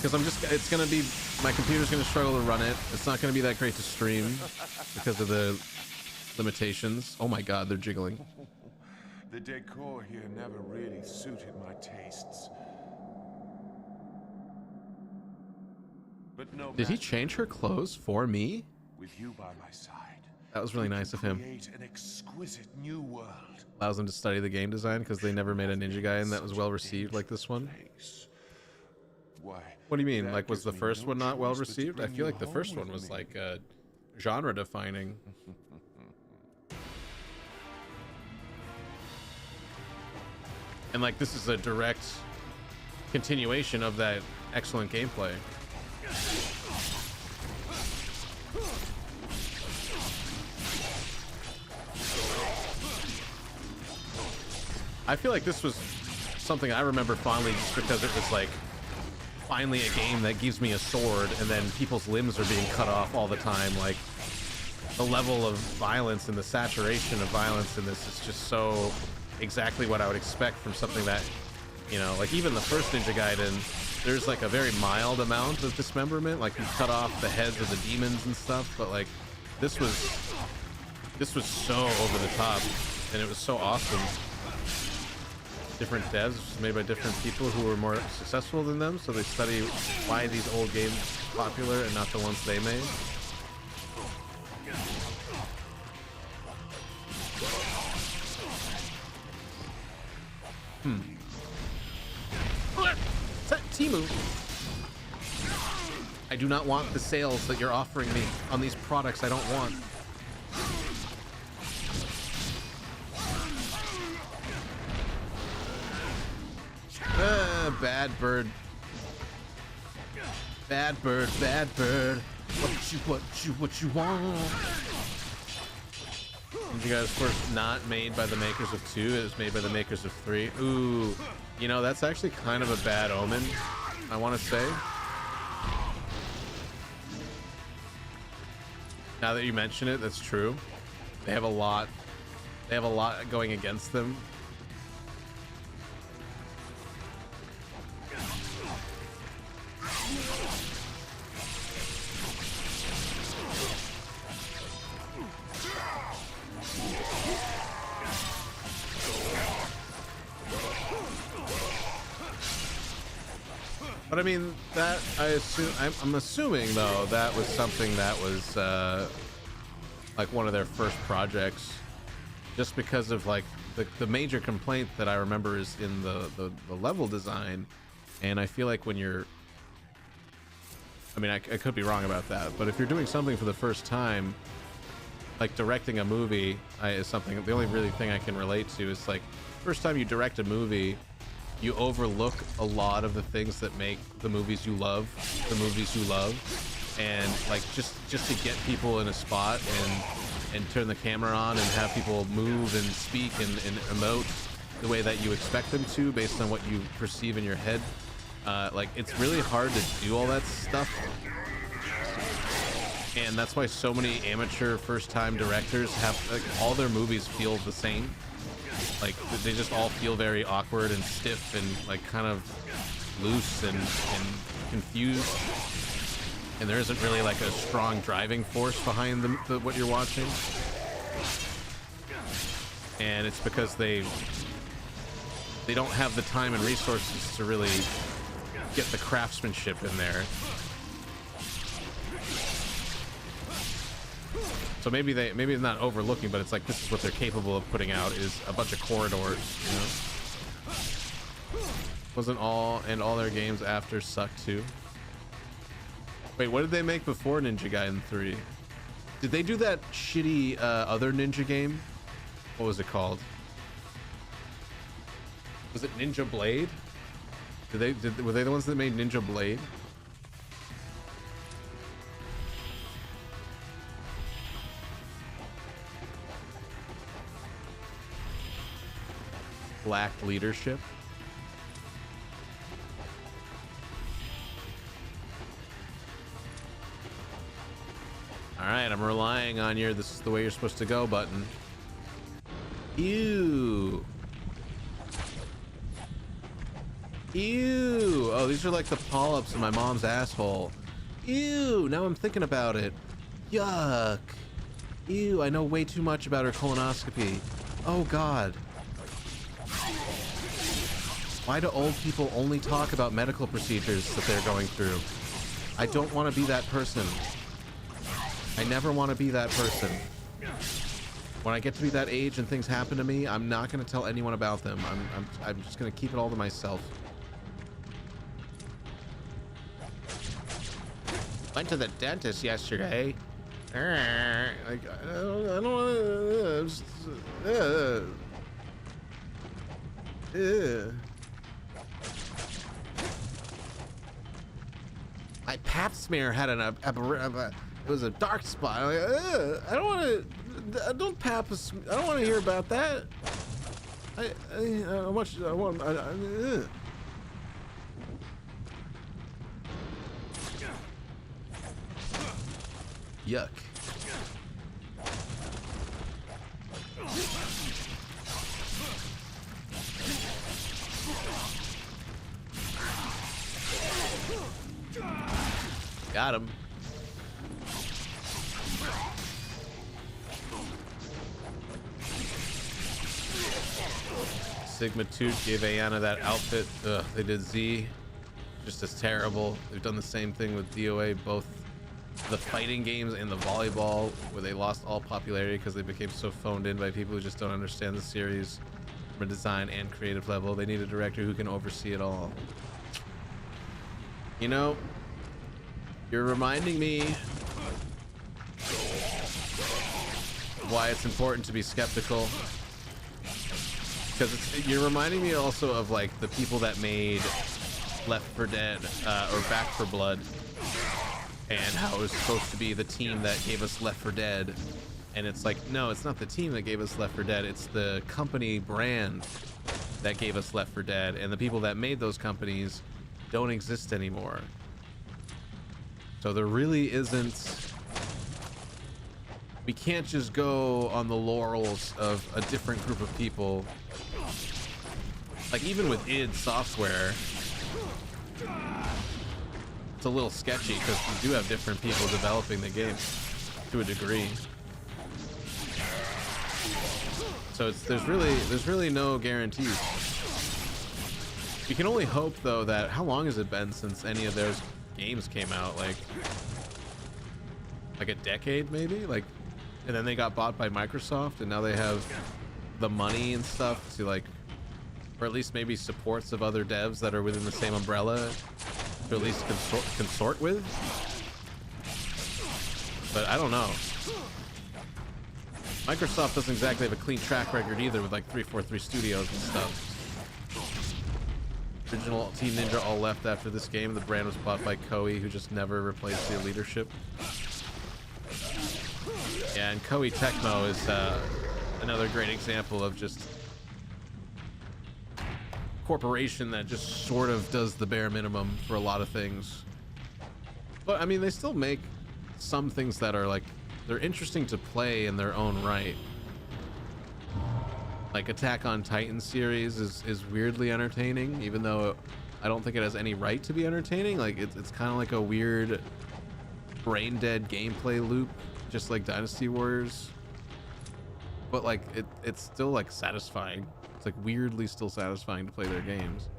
because it's going to be, my computer's going to struggle to run it. It's not going to be that great to stream because of the limitations. Oh my god, they're jiggling. The decor here never really suited my tastes. But no. Did he change her clothes for me? With you by my side. That was really nice of him. Create an exquisite new world. Allows him to study the game design because they never made a Ninja Gaiden that was well received like this one. Why? What do you mean? Like, was the first one not well received? I feel like the first one was like genre defining. And like, this is a direct continuation of that excellent gameplay. I feel like this was something I remember fondly just because it was like finally a game that gives me a sword and then people's limbs are being cut off all the time. Like, the level of violence and the saturation of violence in this is just so exactly what I would expect from something that, you know, like even the first Ninja Gaiden, there's like a very mild amount of dismemberment, like you cut off the heads of the demons and stuff, but like this was so over the top and it was so awesome. Different devs made by different people who were more successful than them, so they study why these old games are popular and not the ones they made. Timu. I do not want the sales that you're offering me on these products I don't want. Bad bird. Bad bird, bad bird. What you want? And you guys, of course, not made by the makers of 2. It was made by the makers of 3. Ooh, you know, that's actually kind of a bad omen, I want to say. Now that you mention it, that's true. They have a lot going against them. But I mean, that I'm assuming though that was something that was like one of their first projects, just because of like the major complaint that I remember is in the level design. And I feel like when you're, I mean, I could be wrong about that, but if you're doing something for the first time, like directing a movie is something, the only really thing I can relate to is like first time you direct a movie, you overlook a lot of the things that make the movies you love, and like just to get people in a spot and turn the camera on and have people move and speak and emote the way that you expect them to based on what you perceive in your head. Like it's really hard to do all that stuff, and that's why so many amateur first-time directors have like all their movies feel the same. Like they just all feel very awkward and stiff and like kind of loose and confused, and there isn't really like a strong driving force behind what you're watching. And it's because they don't have the time and resources to really get the craftsmanship in there. So maybe it's not overlooking, but it's like this is what they're capable of putting out is a bunch of corridors, you know. Wasn't all their games after suck too? Wait, what did they make before Ninja Gaiden 3? Did they do that shitty other ninja game? What was it called? Was it Ninja Blade? Were they the ones that made Ninja Blade? Lacked leadership. All right, I'm relying on your "this is the way you're supposed to go" button. Ew. Ew. Oh, these are like the polyps in my mom's asshole. Ew. Now I'm thinking about it. Yuck. Ew. I know way too much about her colonoscopy. Oh God. Why do old people only talk about medical procedures that they're going through? I don't want to be that person. I never want to be that person. When I get to be that age and things happen to me, I'm not going to tell anyone about them. I'm just going to keep it all to myself. Went to the dentist yesterday. Like, I don't want to. My pap smear had it was a dark spot. I'm like, I don't want to. I don't want to hear about that. How much I want. Yuck. Got him. Sigma 2 gave Ayana that outfit. Ugh, they did Z. Just as terrible. They've done the same thing with DOA, both the fighting games and the volleyball, where they lost all popularity because they became so phoned in by people who just don't understand the series from a design and creative level. They need a director who can oversee it all. You know, you're reminding me why it's important to be skeptical, because you're reminding me also of like the people that made Left 4 Dead or Back 4 Blood, and how it was supposed to be the team that gave us Left 4 Dead, and it's like, no, it's not the team that gave us Left 4 Dead, it's the company brand that gave us Left 4 Dead, and the people that made those companies don't exist anymore. So there really isn't, we can't just go on the laurels of a different group of people. Like even with id Software, it's a little sketchy because we do have different people developing the game to a degree. So it's, there's really no guarantees. You can only hope though that, how long has it been since any of those games came out? Like a decade maybe? Like, and then they got bought by Microsoft and now they have the money and stuff to like, or at least maybe supports of other devs that are within the same umbrella to at least consort with. But I don't know. Microsoft doesn't exactly have a clean track record either with like 343 Studios and stuff. Original Team Ninja all left after this game. The brand was bought by Koei, who just never replaced their leadership. Yeah, and Koei Tecmo is another great example of just corporation that just sort of does the bare minimum for a lot of things. But I mean, they still make some things that are like, they're interesting to play in their own right. Like Attack on Titan series is weirdly entertaining, even though I don't think it has any right to be entertaining. Like it's kind of like a weird brain dead gameplay loop, just like Dynasty Warriors. But like it's still like satisfying. It's like weirdly still satisfying to play their games.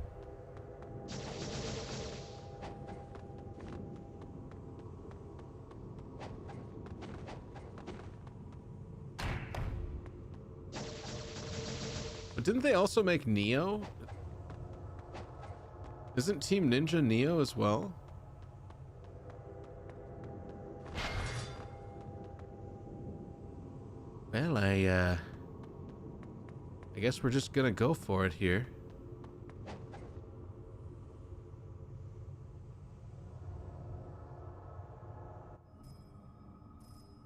But didn't they also make Neo? Isn't Team Ninja Neo as well? Well, I guess we're just gonna go for it here.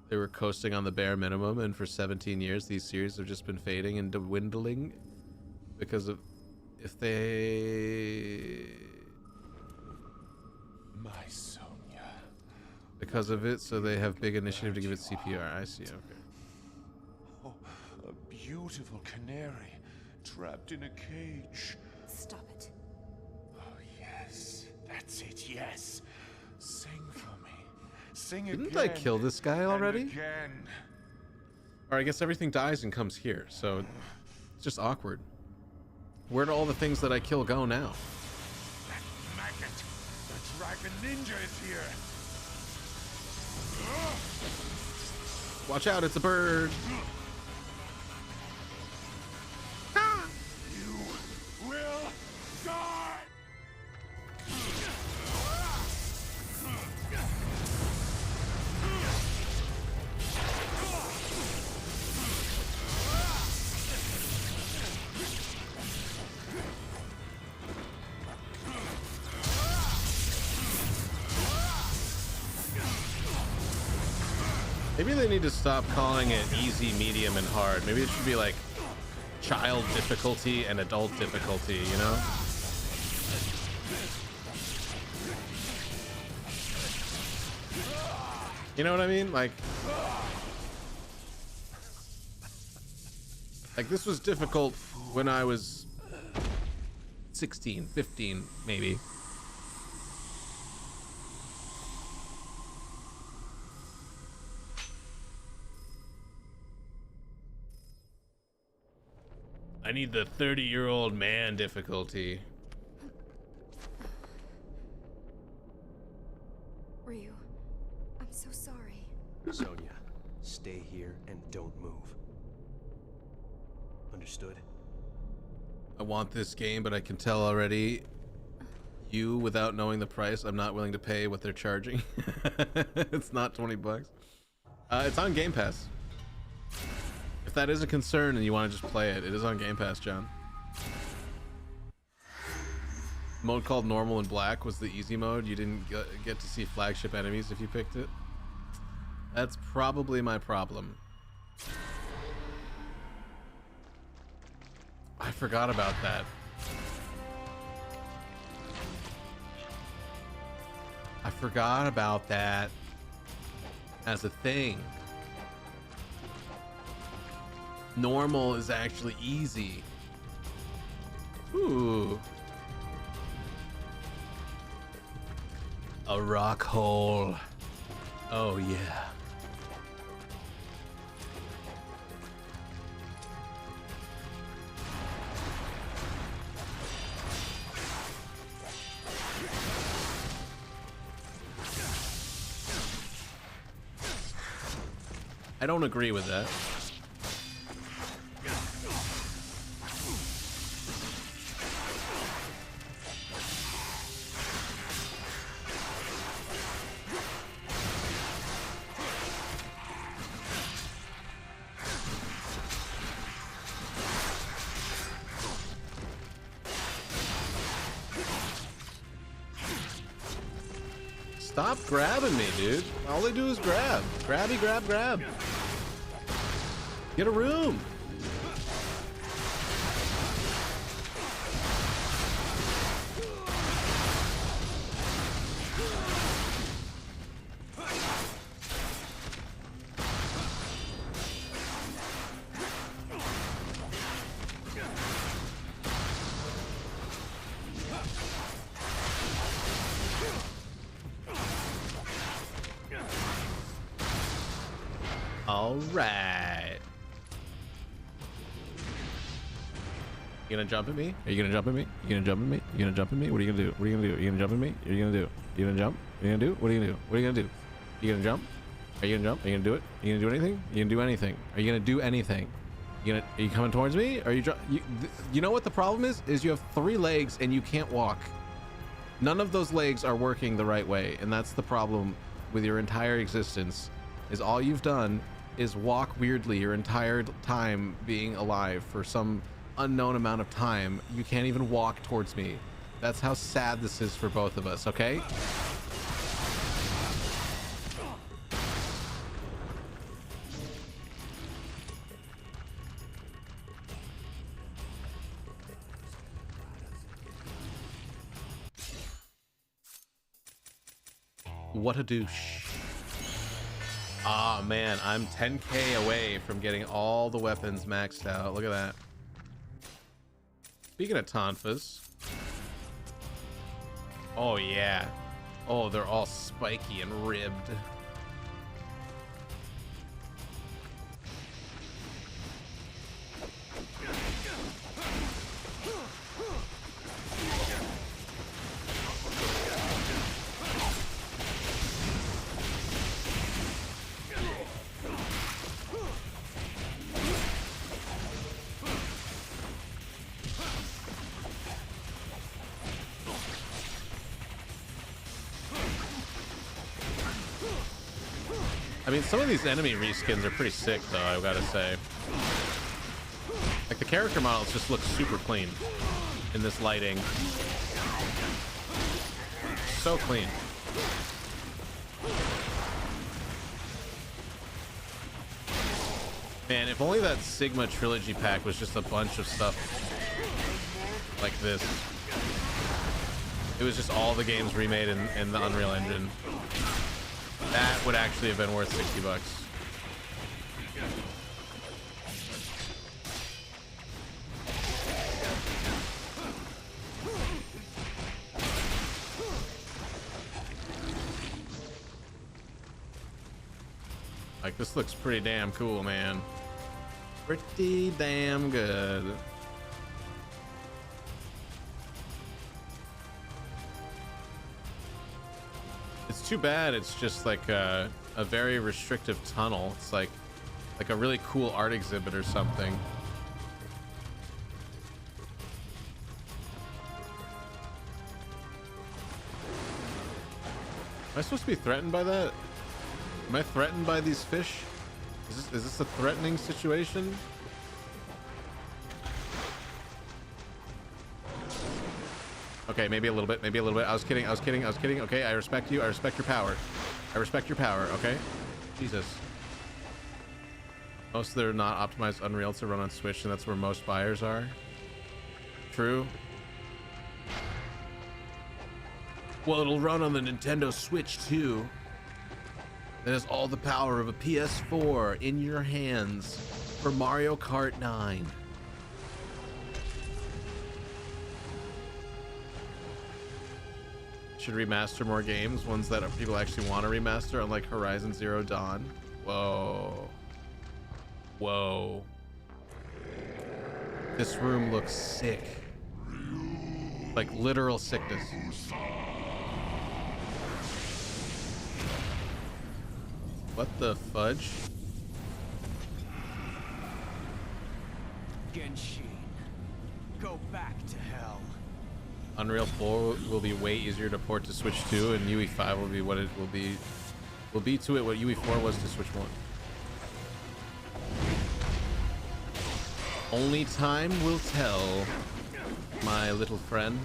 They were coasting on the bare minimum, and for 17 years these series have just been fading and dwindling because of, if they, My Sonia. because of it, so they have big initiative to give it CPR. I see. Okay. Oh, a beautiful canary trapped in a cage. Stop it. Oh, yes. That's it, yes. Sing for me. Sing Didn't again. I kill this guy already? And again. Or I guess everything dies and comes here, so it's just awkward. Where'd all the things that I kill go now? That maggot. The dragon ninja is here. Watch out, it's a bird. You will die. Maybe they need to stop calling it easy, medium, and hard. Maybe it should be like child difficulty and adult difficulty, you know? You know what I mean? Like this was difficult when I was 16, 15, maybe. I need the 30-year-old man difficulty. Ryu, I'm so sorry. Sonia, stay here and don't move. Understood? I want this game, but I can tell already, you, without knowing the price, I'm not willing to pay what they're charging. It's not 20 bucks. It's on Game Pass. If that is a concern and you want to just play it, it is on Game Pass, John. Mode called normal and black was the easy mode. You didn't get to see flagship enemies if you picked it. That's probably my problem. I forgot about that. I forgot about that as a thing. Normal is actually easy. Ooh. A rock hole. Oh yeah. I don't agree with that. Stop grabbing me, dude. All they do is grab. Grabby, grab, grab. Get a room. All right. You gonna jump at me? Are you gonna jump at me? You gonna jump at me? You gonna jump at me? What are you gonna do? What are you gonna do? You gonna jump at me? What are you gonna do? You gonna jump? You gonna do? What are you gonna do? What are you gonna do? You gonna jump? Are you gonna jump? Are you gonna do it? Are you gonna do anything? You gonna do anything? Are you gonna do anything? Are you coming towards me? Are you you know what the problem is? Is you have 3 legs and you can't walk. None of those legs are working the right way, and that's the problem with your entire existence. Is all you've done is walk weirdly your entire time being alive for some unknown amount of time. You can't even walk towards me. That's how sad this is for both of us, okay? What a douche. Ah, man, I'm 10k away from getting all the weapons maxed out. Look at that. Speaking of tonfas. Oh, yeah. Oh, they're all spiky and ribbed. I mean, some of these enemy reskins are pretty sick, though, I've got to say. Like, the character models just look super clean in this lighting. So clean. Man, if only that Sigma Trilogy pack was just a bunch of stuff like this. It was just all the games remade in the Unreal Engine. That would actually have been worth $60. Like, this looks pretty damn cool, man. Pretty damn good. It's too bad it's just like a very restrictive tunnel. It's like a really cool art exhibit or something. Am I supposed to be threatened by that? Am I threatened by these fish? Is this a threatening situation? Okay, maybe a little bit, maybe a little bit. I was kidding, I was kidding, I was kidding. Okay, I respect you. I respect your power. I respect your power, okay? Jesus. Most of them are not optimized Unreal to run on Switch, and that's where most buyers are. True. Well, it'll run on the Nintendo Switch too. It has all the power of a PS4 in your hands for Mario Kart 9. Should remaster more games, ones that people actually want to remaster, unlike Horizon Zero Dawn. Whoa. Whoa. This room looks sick. Like literal sickness. What the fudge? Genshin, go back to hell. Unreal 4 will be way easier to port to Switch 2, and UE5 will be what it will be. Will be to it what UE4 was to Switch 1. Only time will tell, my little friend.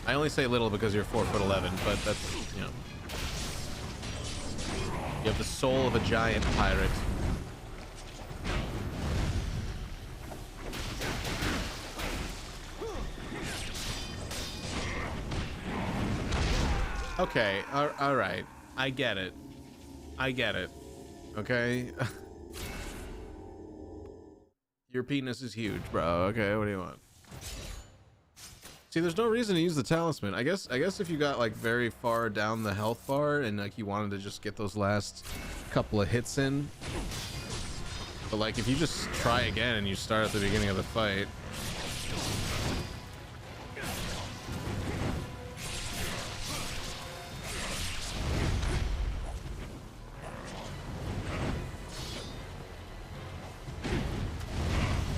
I only say little because you're 4'11", but that's, you know. You have the soul of a giant pirate. Okay, all right. I get it. I get it. Okay? Your penis is huge, bro. Okay, what do you want? See, there's no reason to use the talisman. I guess if you got like very far down the health bar and like you wanted to just get those last couple of hits in. But like if you just try again and you start at the beginning of the fight.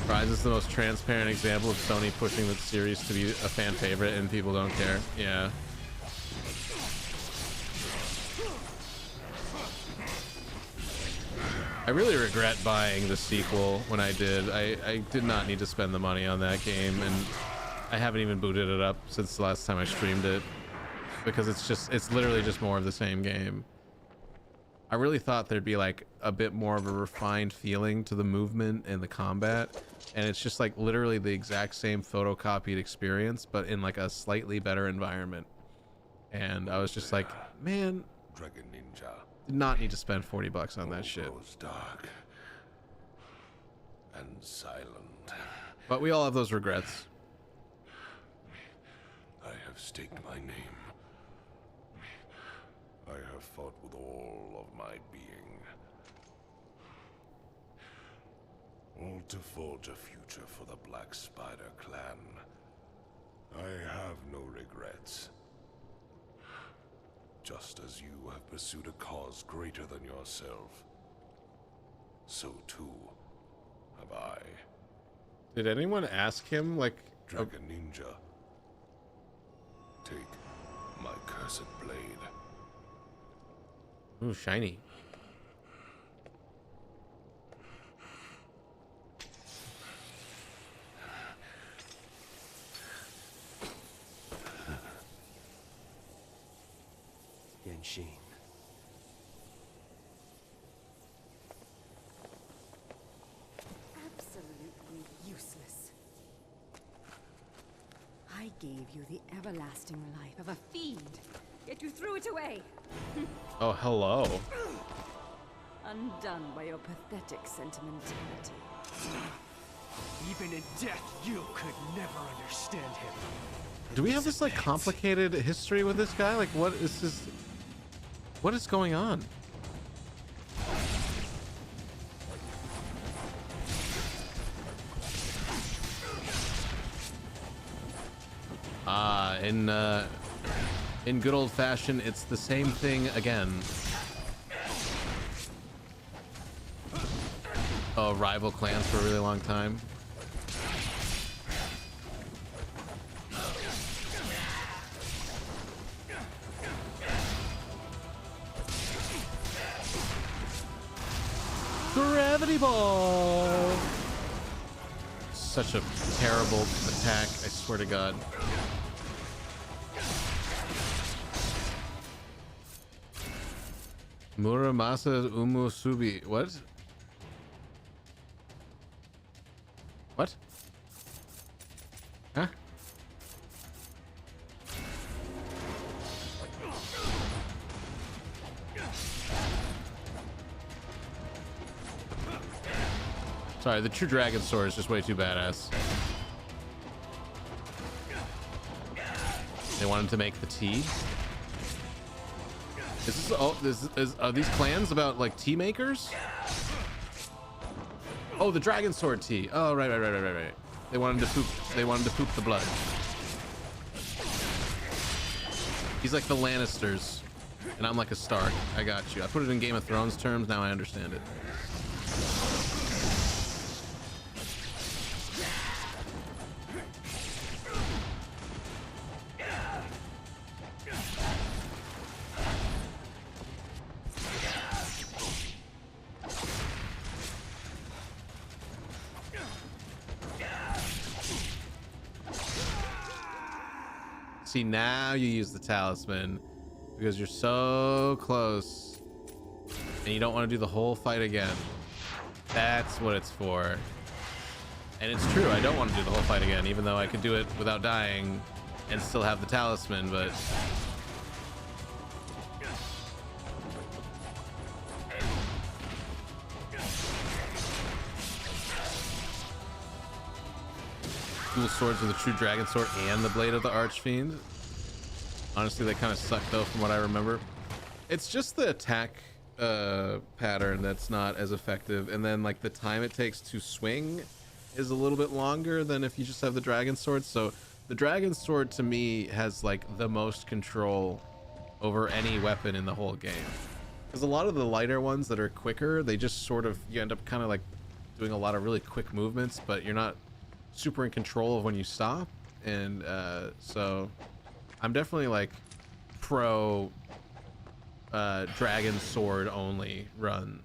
Rise is the most transparent example of Sony pushing the series to be a fan favorite and people don't care. Yeah. I really regret buying the sequel when I did. I did not need to spend the money on that game, and I haven't even booted it up since the last time I streamed it because it's literally just more of the same game. I really thought there'd be like a bit more of a refined feeling to the movement and the combat, and it's just like literally the exact same photocopied experience but in like a slightly better environment. And I was just like, man, Dragon Ninja did not need to spend $40 on that shit. grows dark and silent. But we all have those regrets. I have staked my name. I have fought with all of my being. All to forge a future for the Black Spider clan. I have no regrets. Just as you have pursued a cause greater than yourself, so too have I. Did anyone ask him, like... Dragon Ninja, take my cursed blade. Ooh, shiny. Genshin. Absolutely useless. I gave you the everlasting life of a fiend, yet you threw it away. Oh, hello. Undone by your pathetic sentimentality. Even in death, you could never understand him. Do we have this like complicated history with this guy? Like what is this? What is going on? In good old fashion, it's the same thing again. Oh, rival clans for a really long time. Gravity ball. such a terrible attack, I swear to God. Muramasa Umusubi. What? What? Huh? Sorry, the True Dragon Sword is just way too badass. They wanted to make the tea. Are these clans about like tea makers? Oh, the Dragon Sword tea. Oh, right. They wanted to poop. They wanted to poop the blood. He's like the Lannisters, and I'm like a Stark. I got you. I put it in Game of Thrones terms. Now I understand it. See, now you use the talisman because you're so close and you don't want to do the whole fight again. That's what it's for. And it's true, I don't want to do the whole fight again, even though I could do it without dying and still have the talisman, but dual swords with the True Dragon Sword and the Blade of the Archfiend. Honestly, they kind of suck though, from what I remember. It's just the attack pattern that's not as effective, and then like the time it takes to swing is a little bit longer than if you just have the Dragon Sword. So the Dragon Sword to me has like the most control over any weapon in the whole game, because a lot of the lighter ones that are quicker, they just sort of, you end up kind of like doing a lot of really quick movements, but you're not super in control of when you stop. And so I'm definitely like pro Dragon Sword only run.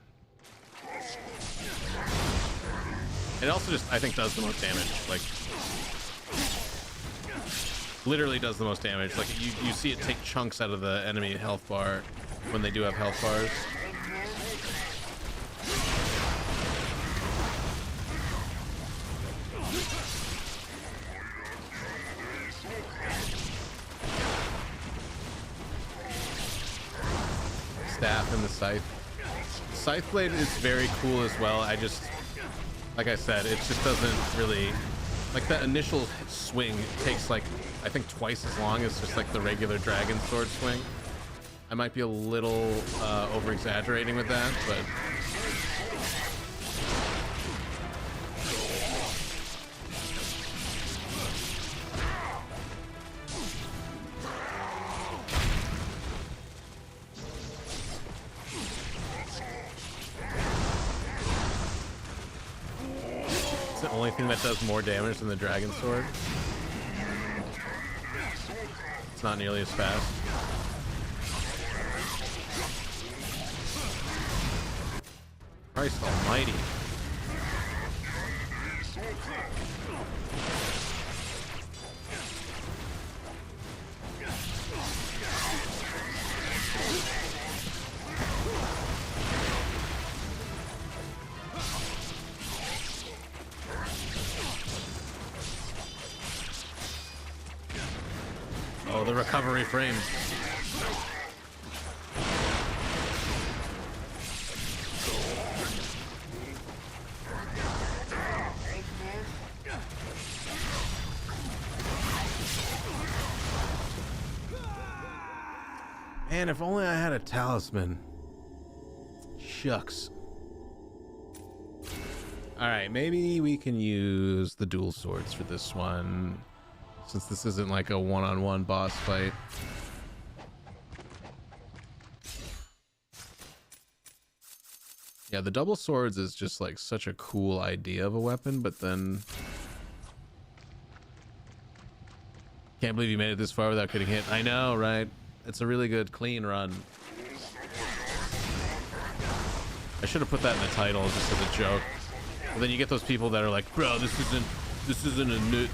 It also just, I think, does the most damage. Like, literally does the most damage. Like, you see it take chunks out of the enemy health bar when they do have health bars. Staff and the scythe. The scythe blade is very cool as well. I just, like I said, it just doesn't really, like, that initial swing takes like, I think twice as long as just like the regular Dragon Sword swing. I might be a little over exaggerating with that, but only thing that does more damage than the Dragon Sword. It's not nearly as fast. Christ almighty. Oh, the recovery frames. Man, if only I had a talisman. Shucks. Alright, maybe we can use the dual swords for this one, since this isn't like a one-on-one boss fight. Yeah, the double swords is just like such a cool idea of a weapon, but then can't believe you made it this far without getting hit. I know, right? It's a really good clean run. I should have put that in the title just as a joke. But then you get those people that are like, bro, this isn't this isn't a new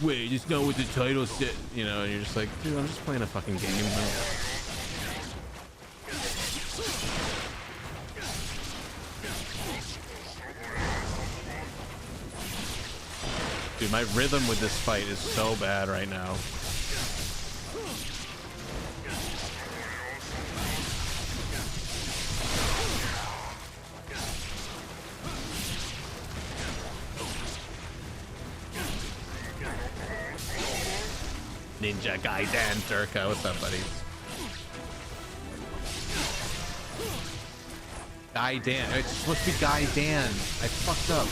wait, it's not what the title said, you know, and you're just like, dude, I'm just playing a fucking game. Dude, my rhythm with this fight is so bad right now. Ninja Gaiden, Durka, what's up, buddy? Gaiden, it's supposed to be Gaiden. I fucked up.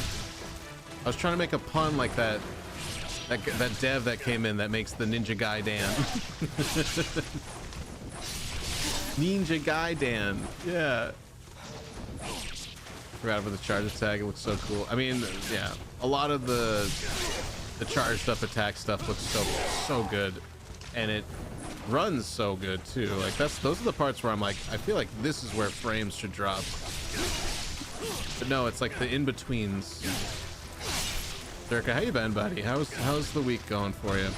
I was trying to make a pun like that dev that came in that makes the Ninja Gaiden. Ninja Gaiden, yeah. Forgot about the charge attack, it looks so cool. I mean, yeah, a lot of the charged up attack stuff looks so good, and it runs so good too. Like those are the parts where I'm like, I feel like this is where frames should drop, but no, it's like the in-betweens. Durka, how you been, buddy? How's the week going for you?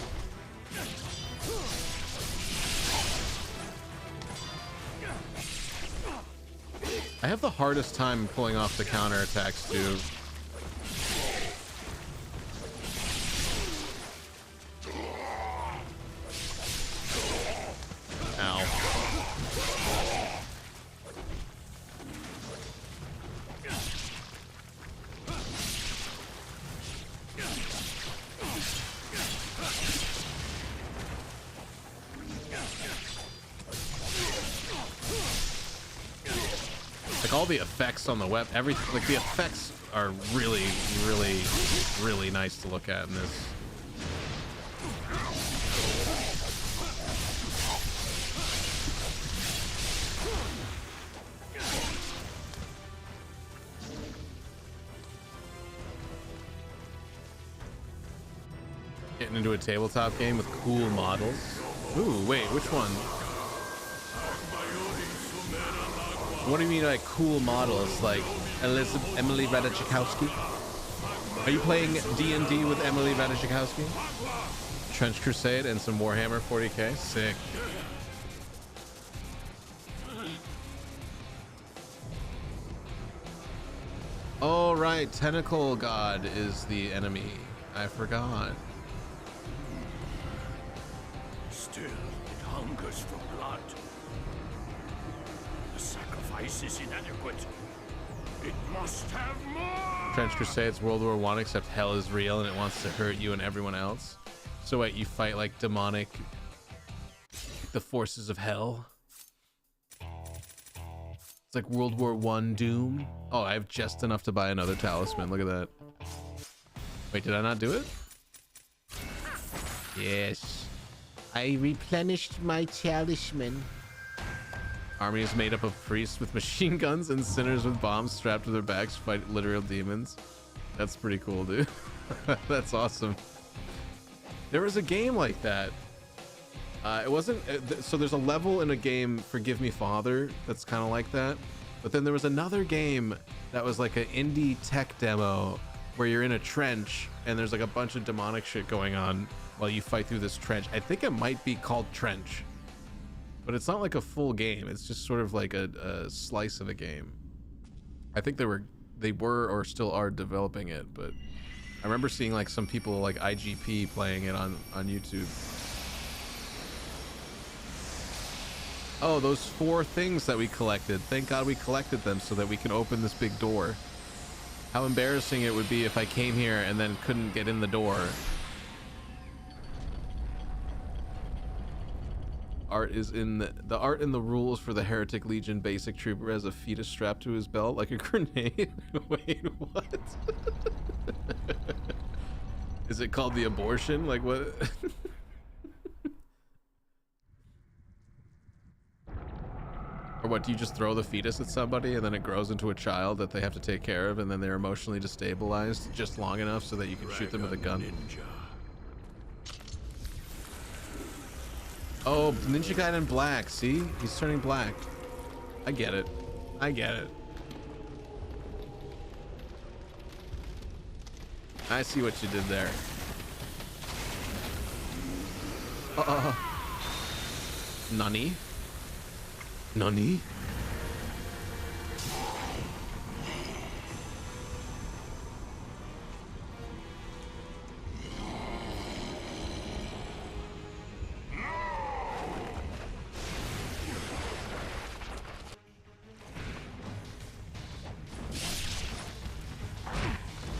I have the hardest time pulling off the counter attacks too. Ow. Like all the effects on the web, like the effects are really nice to look at in this. Getting into a tabletop game with cool models. Ooh, wait, which one? What do you mean like cool models? Like Emily Ratajkowski? Are you playing D&D with Emily Ratajkowski? Trench Crusade and some Warhammer 40k? Sick. Oh right, Tentacle God is the enemy. I forgot. Still, it hungers for blood. The sacrifice is inadequate. It must have more! Trench Crusade's World War I, except hell is real and it wants to hurt you and everyone else. So wait, you fight like demonic, the forces of hell? It's like World War I Doom. Oh, I have just enough to buy another talisman. Look at that. Wait, did I not do it? Yes. I replenished my talisman. Army is made up of priests with machine guns and sinners with bombs strapped to their backs fight literal demons. That's pretty cool, dude. That's awesome. There was a game like that. It wasn't so there's a level in a game, Forgive Me Father, that's kind of like that, but then there was another game that was like an indie tech demo where you're in a trench and there's like a bunch of demonic shit going on while you fight through this trench. I think it might be called Trench, but it's not like a full game. It's just sort of like a slice of a game. I think they were or still are developing it, but I remember seeing like some people like IGP playing it on YouTube. Oh, those 4 things that we collected. Thank God we collected them so that we can open this big door. How embarrassing it would be if I came here and then couldn't get in the door. Art is in the art in the rules for the Heretic Legion basic trooper has a fetus strapped to his belt like a grenade. Wait, what? Is it called the abortion? Like what? Or what, do you just throw the fetus at somebody and then it grows into a child that they have to take care of and then they're emotionally destabilized just long enough so that you can shoot them with a gun? Ninja. Oh, Ninja Gaiden black, see? He's turning black. I get it. I get it. I see what you did there. Nani? Nani?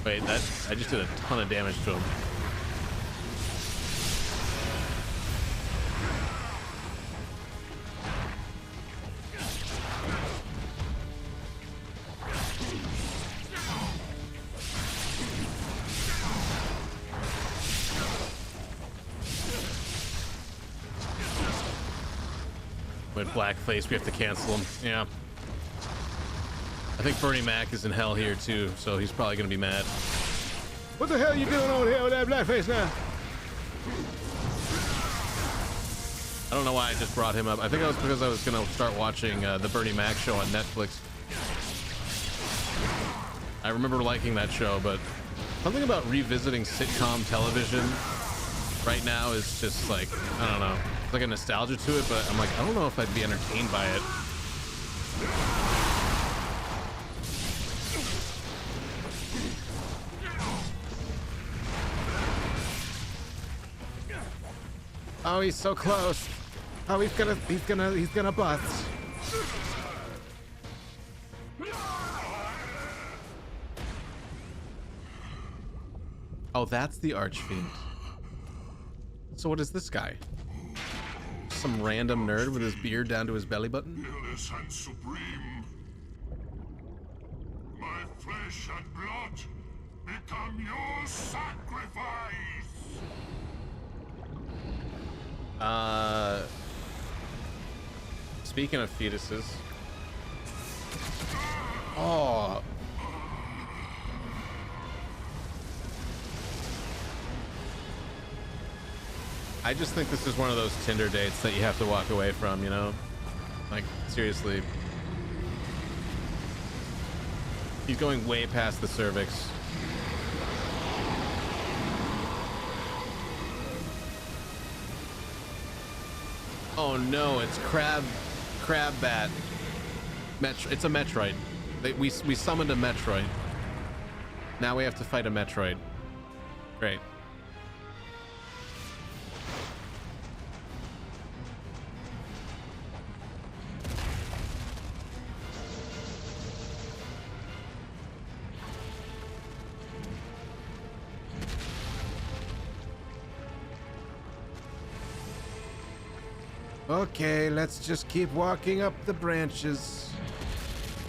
Wait, I just did a ton of damage to him. With blackface, we have to cancel him. Yeah. I think Bernie Mac is in hell here too, so he's probably gonna be mad. What the hell are you doing over here with that blackface now? I don't know why I just brought him up. I think that was because I was gonna start watching the Bernie Mac show on Netflix. I remember liking that show, but something about revisiting sitcom television right now is just like, I don't know. It's like a nostalgia to it, but I'm like, I don't know if I'd be entertained by it. Oh, he's so close. Oh, he's gonna bust. Oh, that's the Archfiend. So what is this guy? Some random nerd with his beard down to his belly button? Fearless and supreme. My flesh and blood become your sacrifice. Speaking of fetuses. Oh. I just think this is one of those Tinder dates that you have to walk away from, you know? Like, seriously. He's going way past the cervix. Oh no, it's crab bat. It's a Metroid. We summoned a Metroid. Now we have to fight a Metroid. Great. Okay, let's just keep walking up the branches.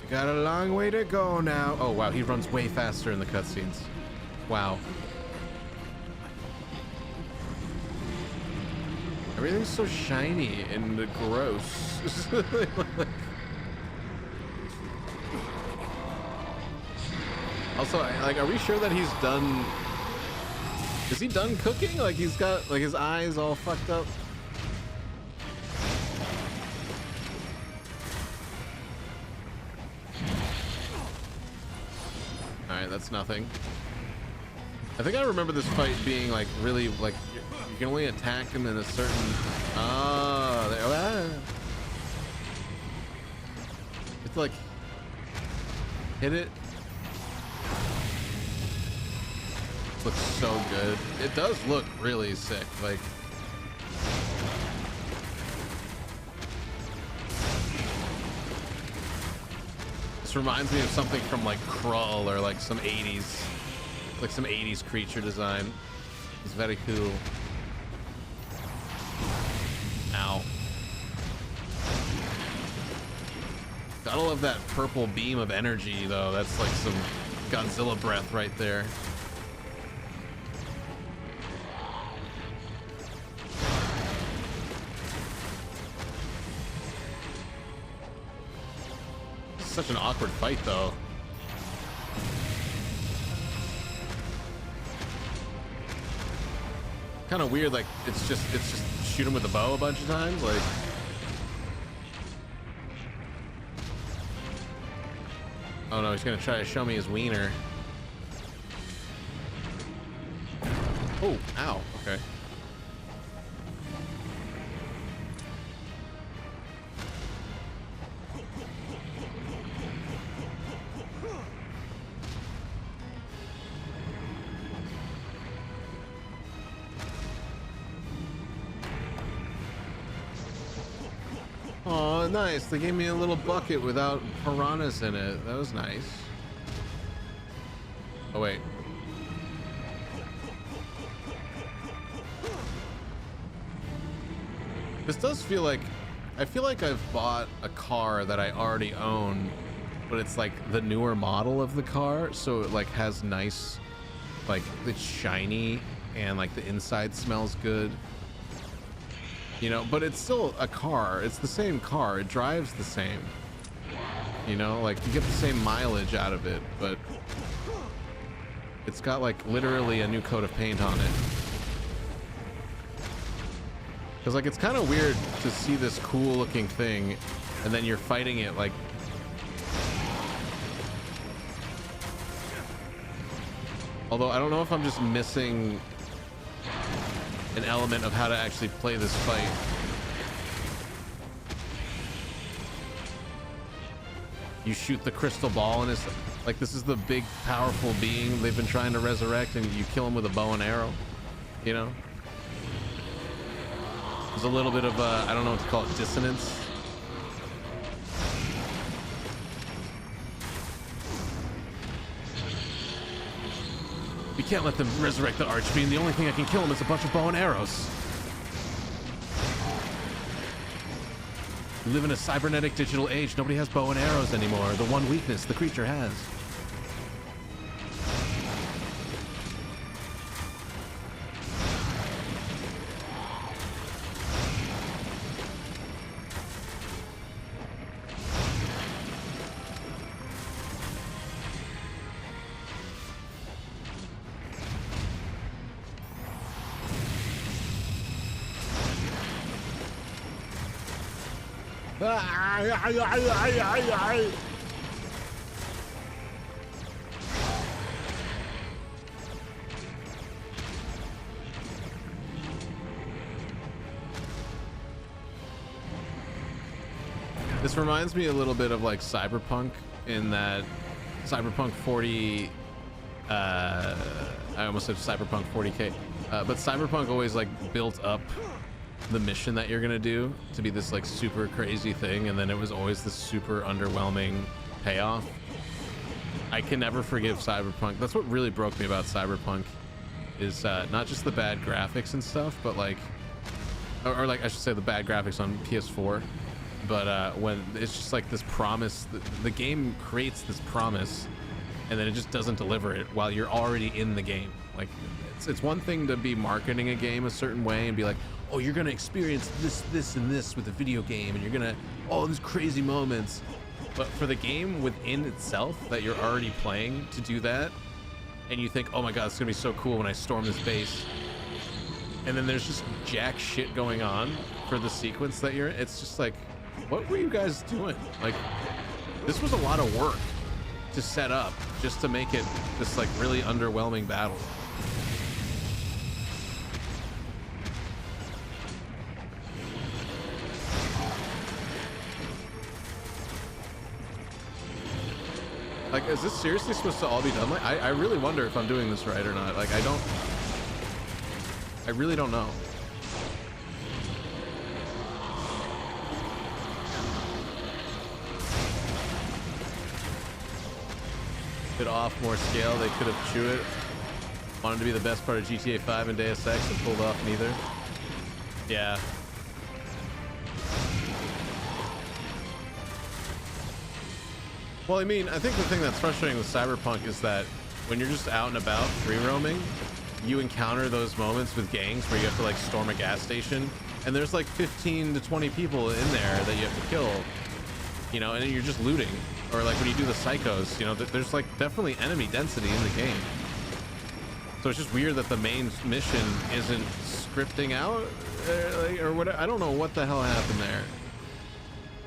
We got a long way to go now. Oh wow, he runs way faster in the cutscenes. Wow. Everything's so shiny and gross. Also, like, are we sure that he's done? Is he done cooking? Like, he's got like his eyes all fucked up. Alright, that's nothing. I think I remember this fight being like really like you can only attack him in a certain. Oh, there. It's like hit it. Looks so good. It does look really sick. Like. This reminds me of something from like Krull or like some 80s, like some 80s creature design. It's very cool. Ow. Gotta love that purple beam of energy though. That's like some Godzilla breath right there. Such an awkward fight though. Kind of weird, like it's just shoot him with a bow a bunch of times, like. Oh no, he's gonna try to show me his wiener. Oh, ow. Okay. Oh, nice. They gave me a little bucket without piranhas in it. That was nice. Oh, wait. This does feel like... I feel like I've bought a car that I already own, but it's like the newer model of the car, so it like has nice... like, it's shiny, and like the inside smells good. You know, but it's still a car. It's the same car. It drives the same. You know, like you get the same mileage out of it, but it's got like literally a new coat of paint on it. Because like it's kind of weird to see this cool looking thing and then you're fighting it like... Although I don't know if I'm just missing an element of how to actually play this fight. You shoot the crystal ball and it's like, this is the big powerful being they've been trying to resurrect, and you kill him with a bow and arrow, you know? There's a little bit of I don't know what to call it, dissonance. We can't let them resurrect the Archfiend. The only thing I can kill him is a bunch of bow and arrows. We live in a cybernetic digital age. Nobody has bow and arrows anymore. The one weakness the creature has. This reminds me a little bit of like Cyberpunk, in that Cyberpunk 40 I almost said Cyberpunk 40K, but Cyberpunk always like built up the mission that you're gonna do to be this like super crazy thing, and then it was always this super underwhelming payoff. I can never forgive Cyberpunk. That's what really broke me about Cyberpunk, is not just the bad graphics and stuff, but like, or like I should say the bad graphics on PS4, but when it's just like this promise, the game creates this promise and then it just doesn't deliver it while you're already in the game. Like, it's one thing to be marketing a game a certain way and be like, oh, you're gonna experience this and this with a video game, and you're gonna, all these crazy moments. But for the game within itself that you're already playing to do that, and you think, oh my god, it's gonna be so cool when I storm this base, and then there's just jack shit going on for the sequence that you're in, it's just like, what were you guys doing? Like, this was a lot of work to set up just to make it this like really underwhelming battle. Like, is this seriously supposed to all be done? Like, I really wonder if I'm doing this right or not. Like, I really don't know. Bit off, more scale. They could have chewed it. Wanted to be the best part of GTA 5 and Deus Ex and pulled off neither. Yeah. Well, I mean, I think the thing that's frustrating with Cyberpunk is that when you're just out and about free roaming, you encounter those moments with gangs where you have to like storm a gas station, and there's like 15 to 20 people in there that you have to kill, you know, and then you're just looting. Or like when you do the psychos, you know, there's like definitely enemy density in the game. So it's just weird that the main mission isn't scripting out, or what. I don't know what the hell happened there.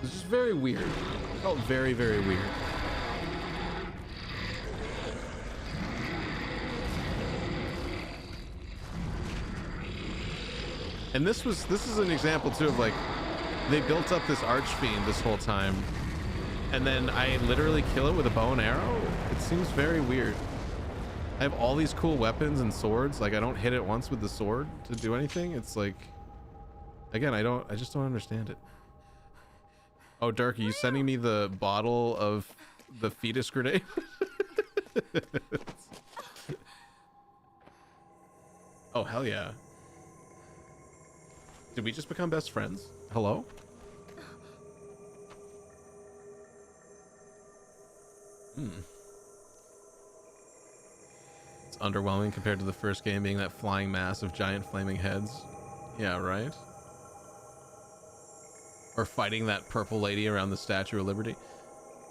It's just very weird. It felt very, very weird. And this is an example too of like they built up this archfiend this whole time, and then I literally kill it with a bow and arrow. It seems very weird. I have all these cool weapons and swords. Like I don't hit it once with the sword to do anything. It's like, again, I just don't understand it. Oh, Dirk, are you sending me the bottle of the fetus grenade? Oh, hell yeah. Did we just become best friends? Hello? It's underwhelming compared to the first game being that flying mass of giant flaming heads. Yeah, right? Or fighting that purple lady around the Statue of Liberty.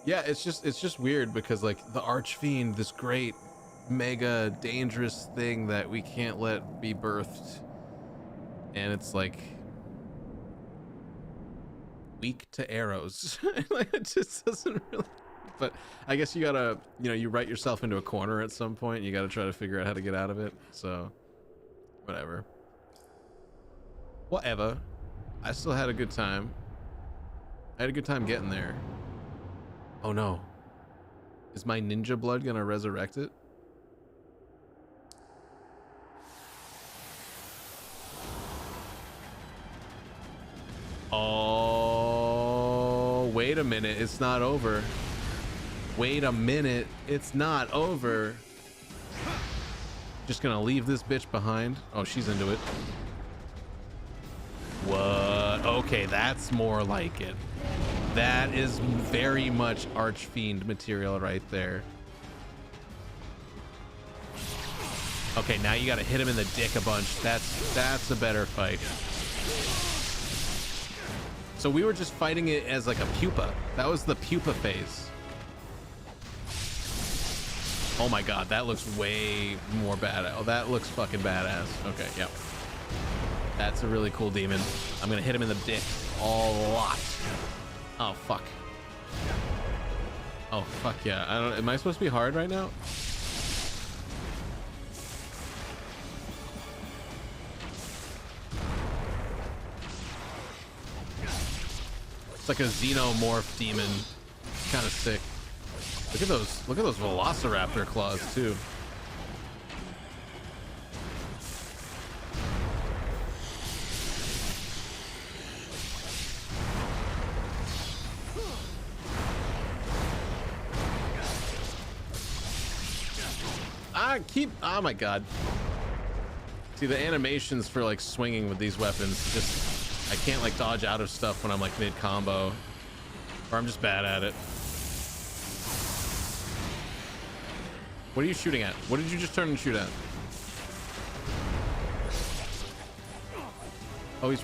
Yeah, it's just weird because like the Archfiend, this great mega dangerous thing that we can't let be birthed, and it's like weak to arrows. Like it just doesn't really. But I guess you gotta, you write yourself into a corner at some point. You gotta try to figure out how to get out of it. So whatever. I still had a good time. I had a good time getting there. Oh no. Is my ninja blood gonna resurrect it? Oh, wait a minute. It's not over. Wait a minute. It's not over. Just gonna leave this bitch behind. Oh, she's into it. What? Okay, that's more like it. That is very much Archfiend material right there. Okay, now you gotta hit him in the dick a bunch. That's a better fight. So we were just fighting it as like a pupa. That was the pupa phase. Oh my god, that looks way more badass. Oh, that looks fucking badass. Okay, yep. That's a really cool demon. I'm gonna hit him in the dick a lot. Oh fuck. Oh fuck yeah. I don't. Am I supposed to be hard right now? It's like a xenomorph demon. Kind of sick. Look at those. Look at those velociraptor claws too. Oh my god. See, the animations for like swinging with these weapons, just I can't like dodge out of stuff when I'm like mid combo, or I'm just bad at it. What are you shooting at? What did you just turn and shoot at? Oh, he's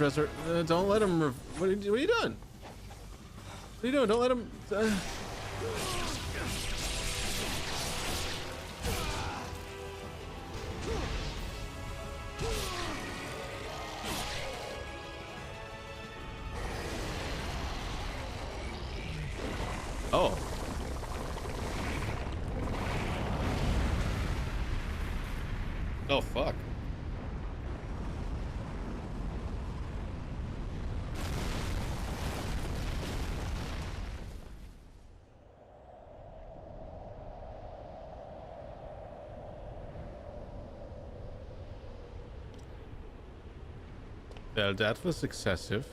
don't let him. What are you doing? What are you doing? Don't let him. Oh. Oh, fuck. Well, that was excessive.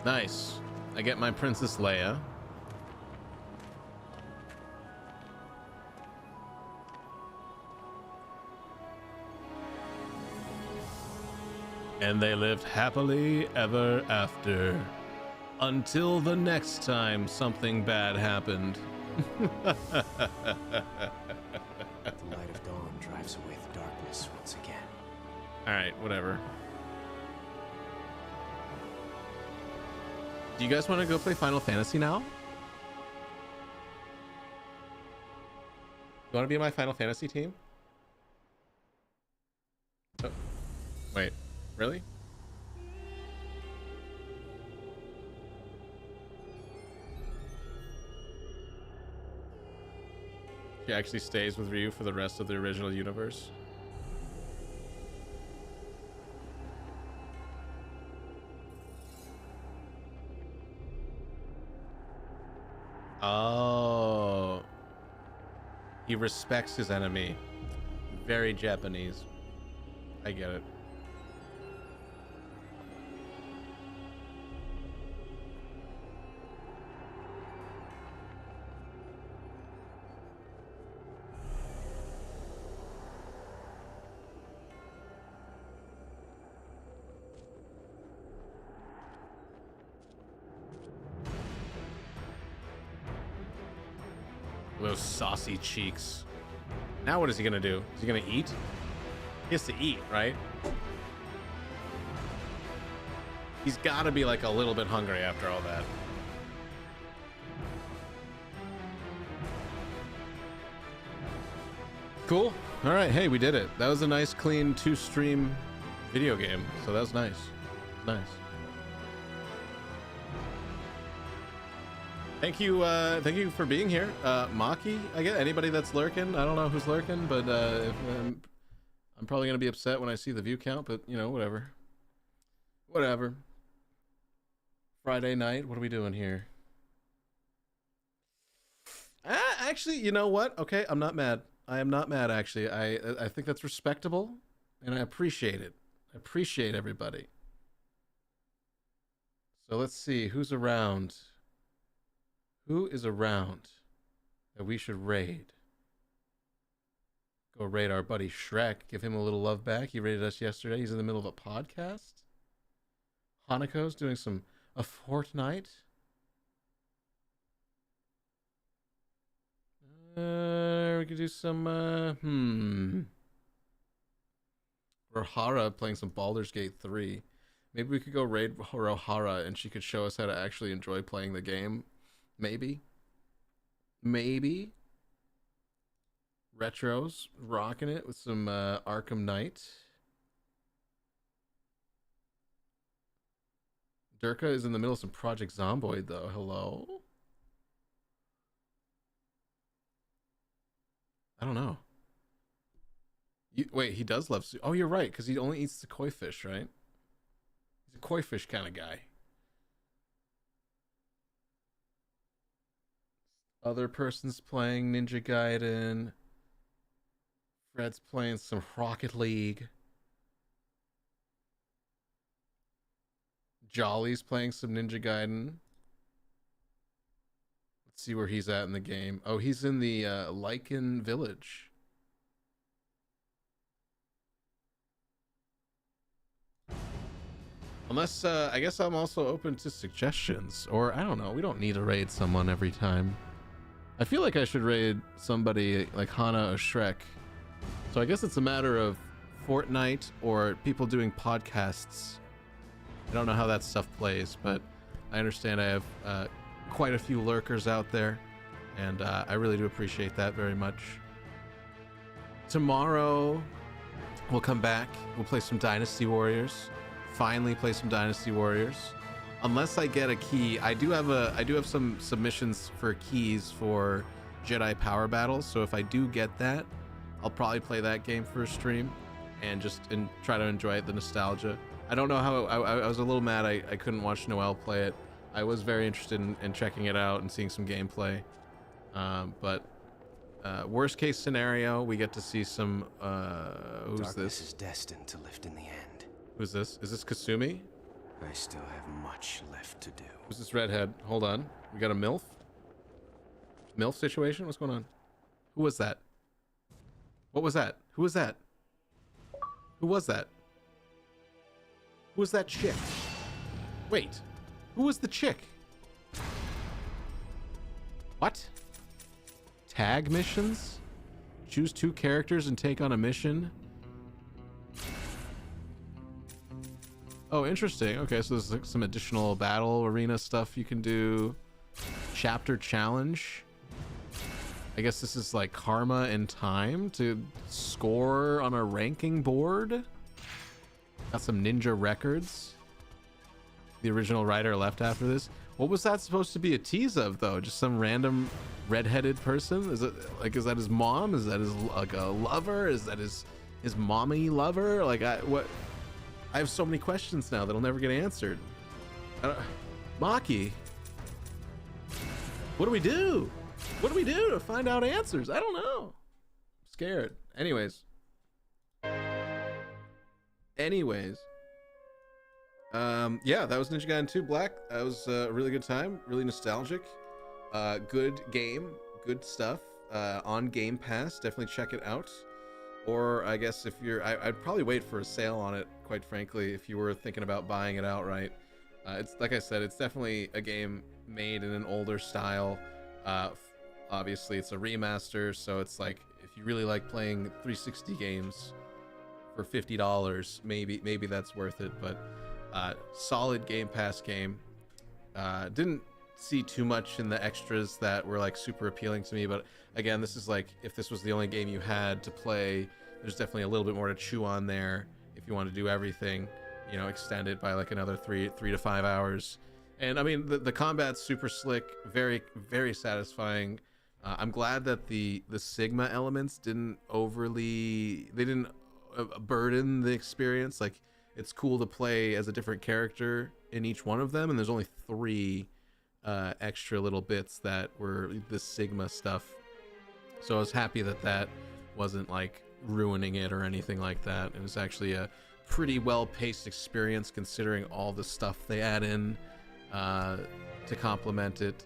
Nice. I get my Princess Leia. And they lived happily ever after. Until the next time something bad happened. The light of dawn drives away the darkness once again. Alright, whatever. Do you guys want to go play Final Fantasy now? You want to be in my Final Fantasy team? Oh, wait, really? She actually stays with Ryu for the rest of the original universe. Oh. He respects his enemy. Very Japanese. I get it. Those saucy cheeks. Now what is he gonna do? Is he gonna eat? He has to eat, right? He's gotta be like a little bit hungry after all that. Cool. All right. Hey, we did it. That was a nice, clean 2-stream video game. So that was nice. Nice. Thank you for being here. Maki, I get anybody that's lurking. I don't know who's lurking, but I'm probably gonna be upset when I see the view count, but you know, whatever. Whatever. Friday night, what are we doing here? Actually, you know what? Okay, I'm not mad. I am not mad, actually. I think that's respectable, and I appreciate it. I appreciate everybody. So let's see, who's around? Who is around that we should raid? Go raid our buddy Shrek. Give him a little love back. He raided us yesterday. He's in the middle of a podcast. Hanako's doing a Fortnite. We could do some, Rohara playing some Baldur's Gate 3. Maybe we could go raid Rohara and she could show us how to actually enjoy playing the game. Maybe. Retros rocking it with some Arkham Knight. Durka is in the middle of some Project Zomboid though. Hello? I don't know. Wait, he does love oh, you're right, because he only eats the koi fish, right? He's a koi fish kind of guy. Other person's playing Ninja Gaiden. Fred's playing some Rocket League. Jolly's playing some Ninja Gaiden. Let's see where he's at in the game. Oh, he's in the Lycan Village. Unless, I guess I'm also open to suggestions. Or, I don't know, we don't need to raid someone every time. I feel like I should raid somebody like Hana or Shrek. So I guess it's a matter of Fortnite or people doing podcasts. I don't know how that stuff plays, but I understand I have quite a few lurkers out there, and I really do appreciate that very much. Tomorrow, we'll come back. We'll play some Dynasty Warriors. Finally play some Dynasty Warriors. Unless I get a key, I do have some submissions for keys for Jedi Power Battles. So if I do get that, I'll probably play that game for a stream and just try to enjoy the nostalgia. I don't know how I was a little mad I couldn't watch Noel play it. I was very interested in checking it out and seeing some gameplay. But worst case scenario, we get to see some who's Darkness this? is destined to lift in the end. Who's this? Is this Kasumi? I still have much left to do. Who's this redhead? Hold on. We got a MILF? MILF situation? What's going on? Who was that? What was that? Who was that? Who was that? Who was that chick? Wait. Who was the chick? What? Tag missions? Choose 2 characters and take on a mission? Oh, interesting. Okay, so there's like some additional battle arena stuff you can do. Chapter challenge. I guess this is like karma and time to score on a ranking board. Got some ninja records. The original writer left after this. What was that supposed to be a tease of, though? Just some random redheaded person? Is it like, is that his mom? Is that his like a lover? Is that his mommy lover? Like, I have so many questions now that'll never get answered. Maki, what do we do? What do we do to find out answers? I don't know. I'm scared. Anyways. Yeah, that was Ninja Gaiden 2 Black. That was a really good time, really nostalgic. Good game, good stuff. On Game Pass, definitely check it out. Or I guess if you're, I'd probably wait for a sale on it, quite frankly, if you were thinking about buying it outright. It's like I said, it's definitely a game made in an older style. Obviously, it's a remaster, so it's like if you really like playing 360 games for $50, maybe that's worth it. But solid Game Pass game. Didn't see too much in the extras that were like super appealing to me, but again, this is like if this was the only game you had to play, there's definitely a little bit more to chew on there if you want to do everything, you know, extend it by like another 3 to 5 hours. And I mean, the combat's super slick, very, very satisfying. I'm glad that the Sigma elements didn't burden the experience. Like, it's cool to play as a different character in each one of them, and there's only 3 extra little bits that were the Sigma stuff. So I was happy that wasn't like ruining it or anything like that. It was actually a pretty well-paced experience considering all the stuff they add in to complement it.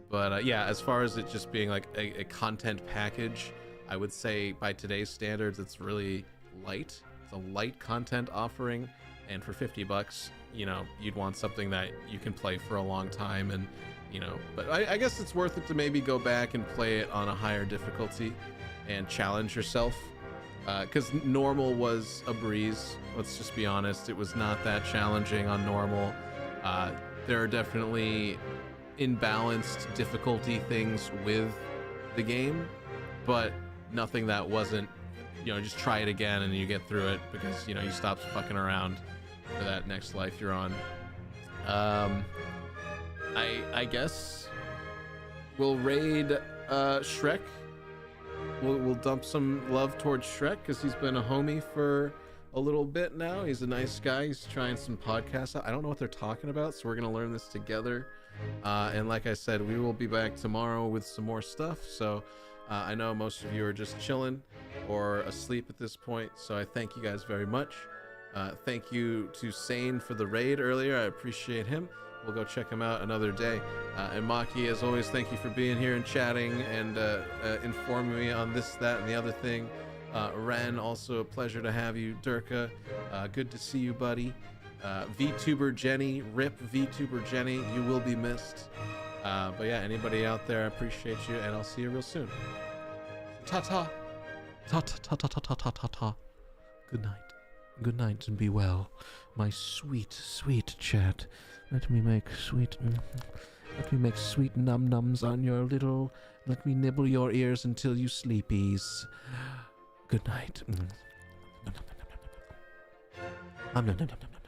But yeah, as far as it just being like a content package, I would say by today's standards, it's really light. It's a light content offering, and for $50, you know, you'd want something that you can play for a long time. And you know, but I guess it's worth it to maybe go back and play it on a higher difficulty and challenge yourself, because normal was a breeze. Let's just be honest, it was not that challenging on normal. There are definitely imbalanced difficulty things with the game, but nothing that wasn't, you know, just try it again and you get through it because, you know, you stop fucking around for that next life you're on. I guess we'll raid Shrek. We'll dump some love towards Shrek because he's been a homie for a little bit now. He's a nice guy. He's trying some podcasts out. I don't know what they're talking about, so we're gonna learn this together. And like I said, we will be back tomorrow with some more stuff. So I know most of you are just chilling or asleep at this point, so I thank you guys very much. Thank you to Sane for the raid earlier. I appreciate him. We'll go check him out another day. And Maki, as always, thank you for being here and chatting and informing me on this, that, and the other thing. Ren, also a pleasure to have you. Durka, good to see you, buddy. VTuber Jenny, rip VTuber Jenny, you will be missed. But yeah, anybody out there, I appreciate you, and I'll see you real soon. Ta-ta. Ta-ta-ta-ta-ta-ta-ta-ta. Good night. Good night and be well, my sweet, sweet chat. Let me make sweet num-nums on your little... Let me nibble your ears until you sleepies. Good night. Nom, nom, nom, nom, nom.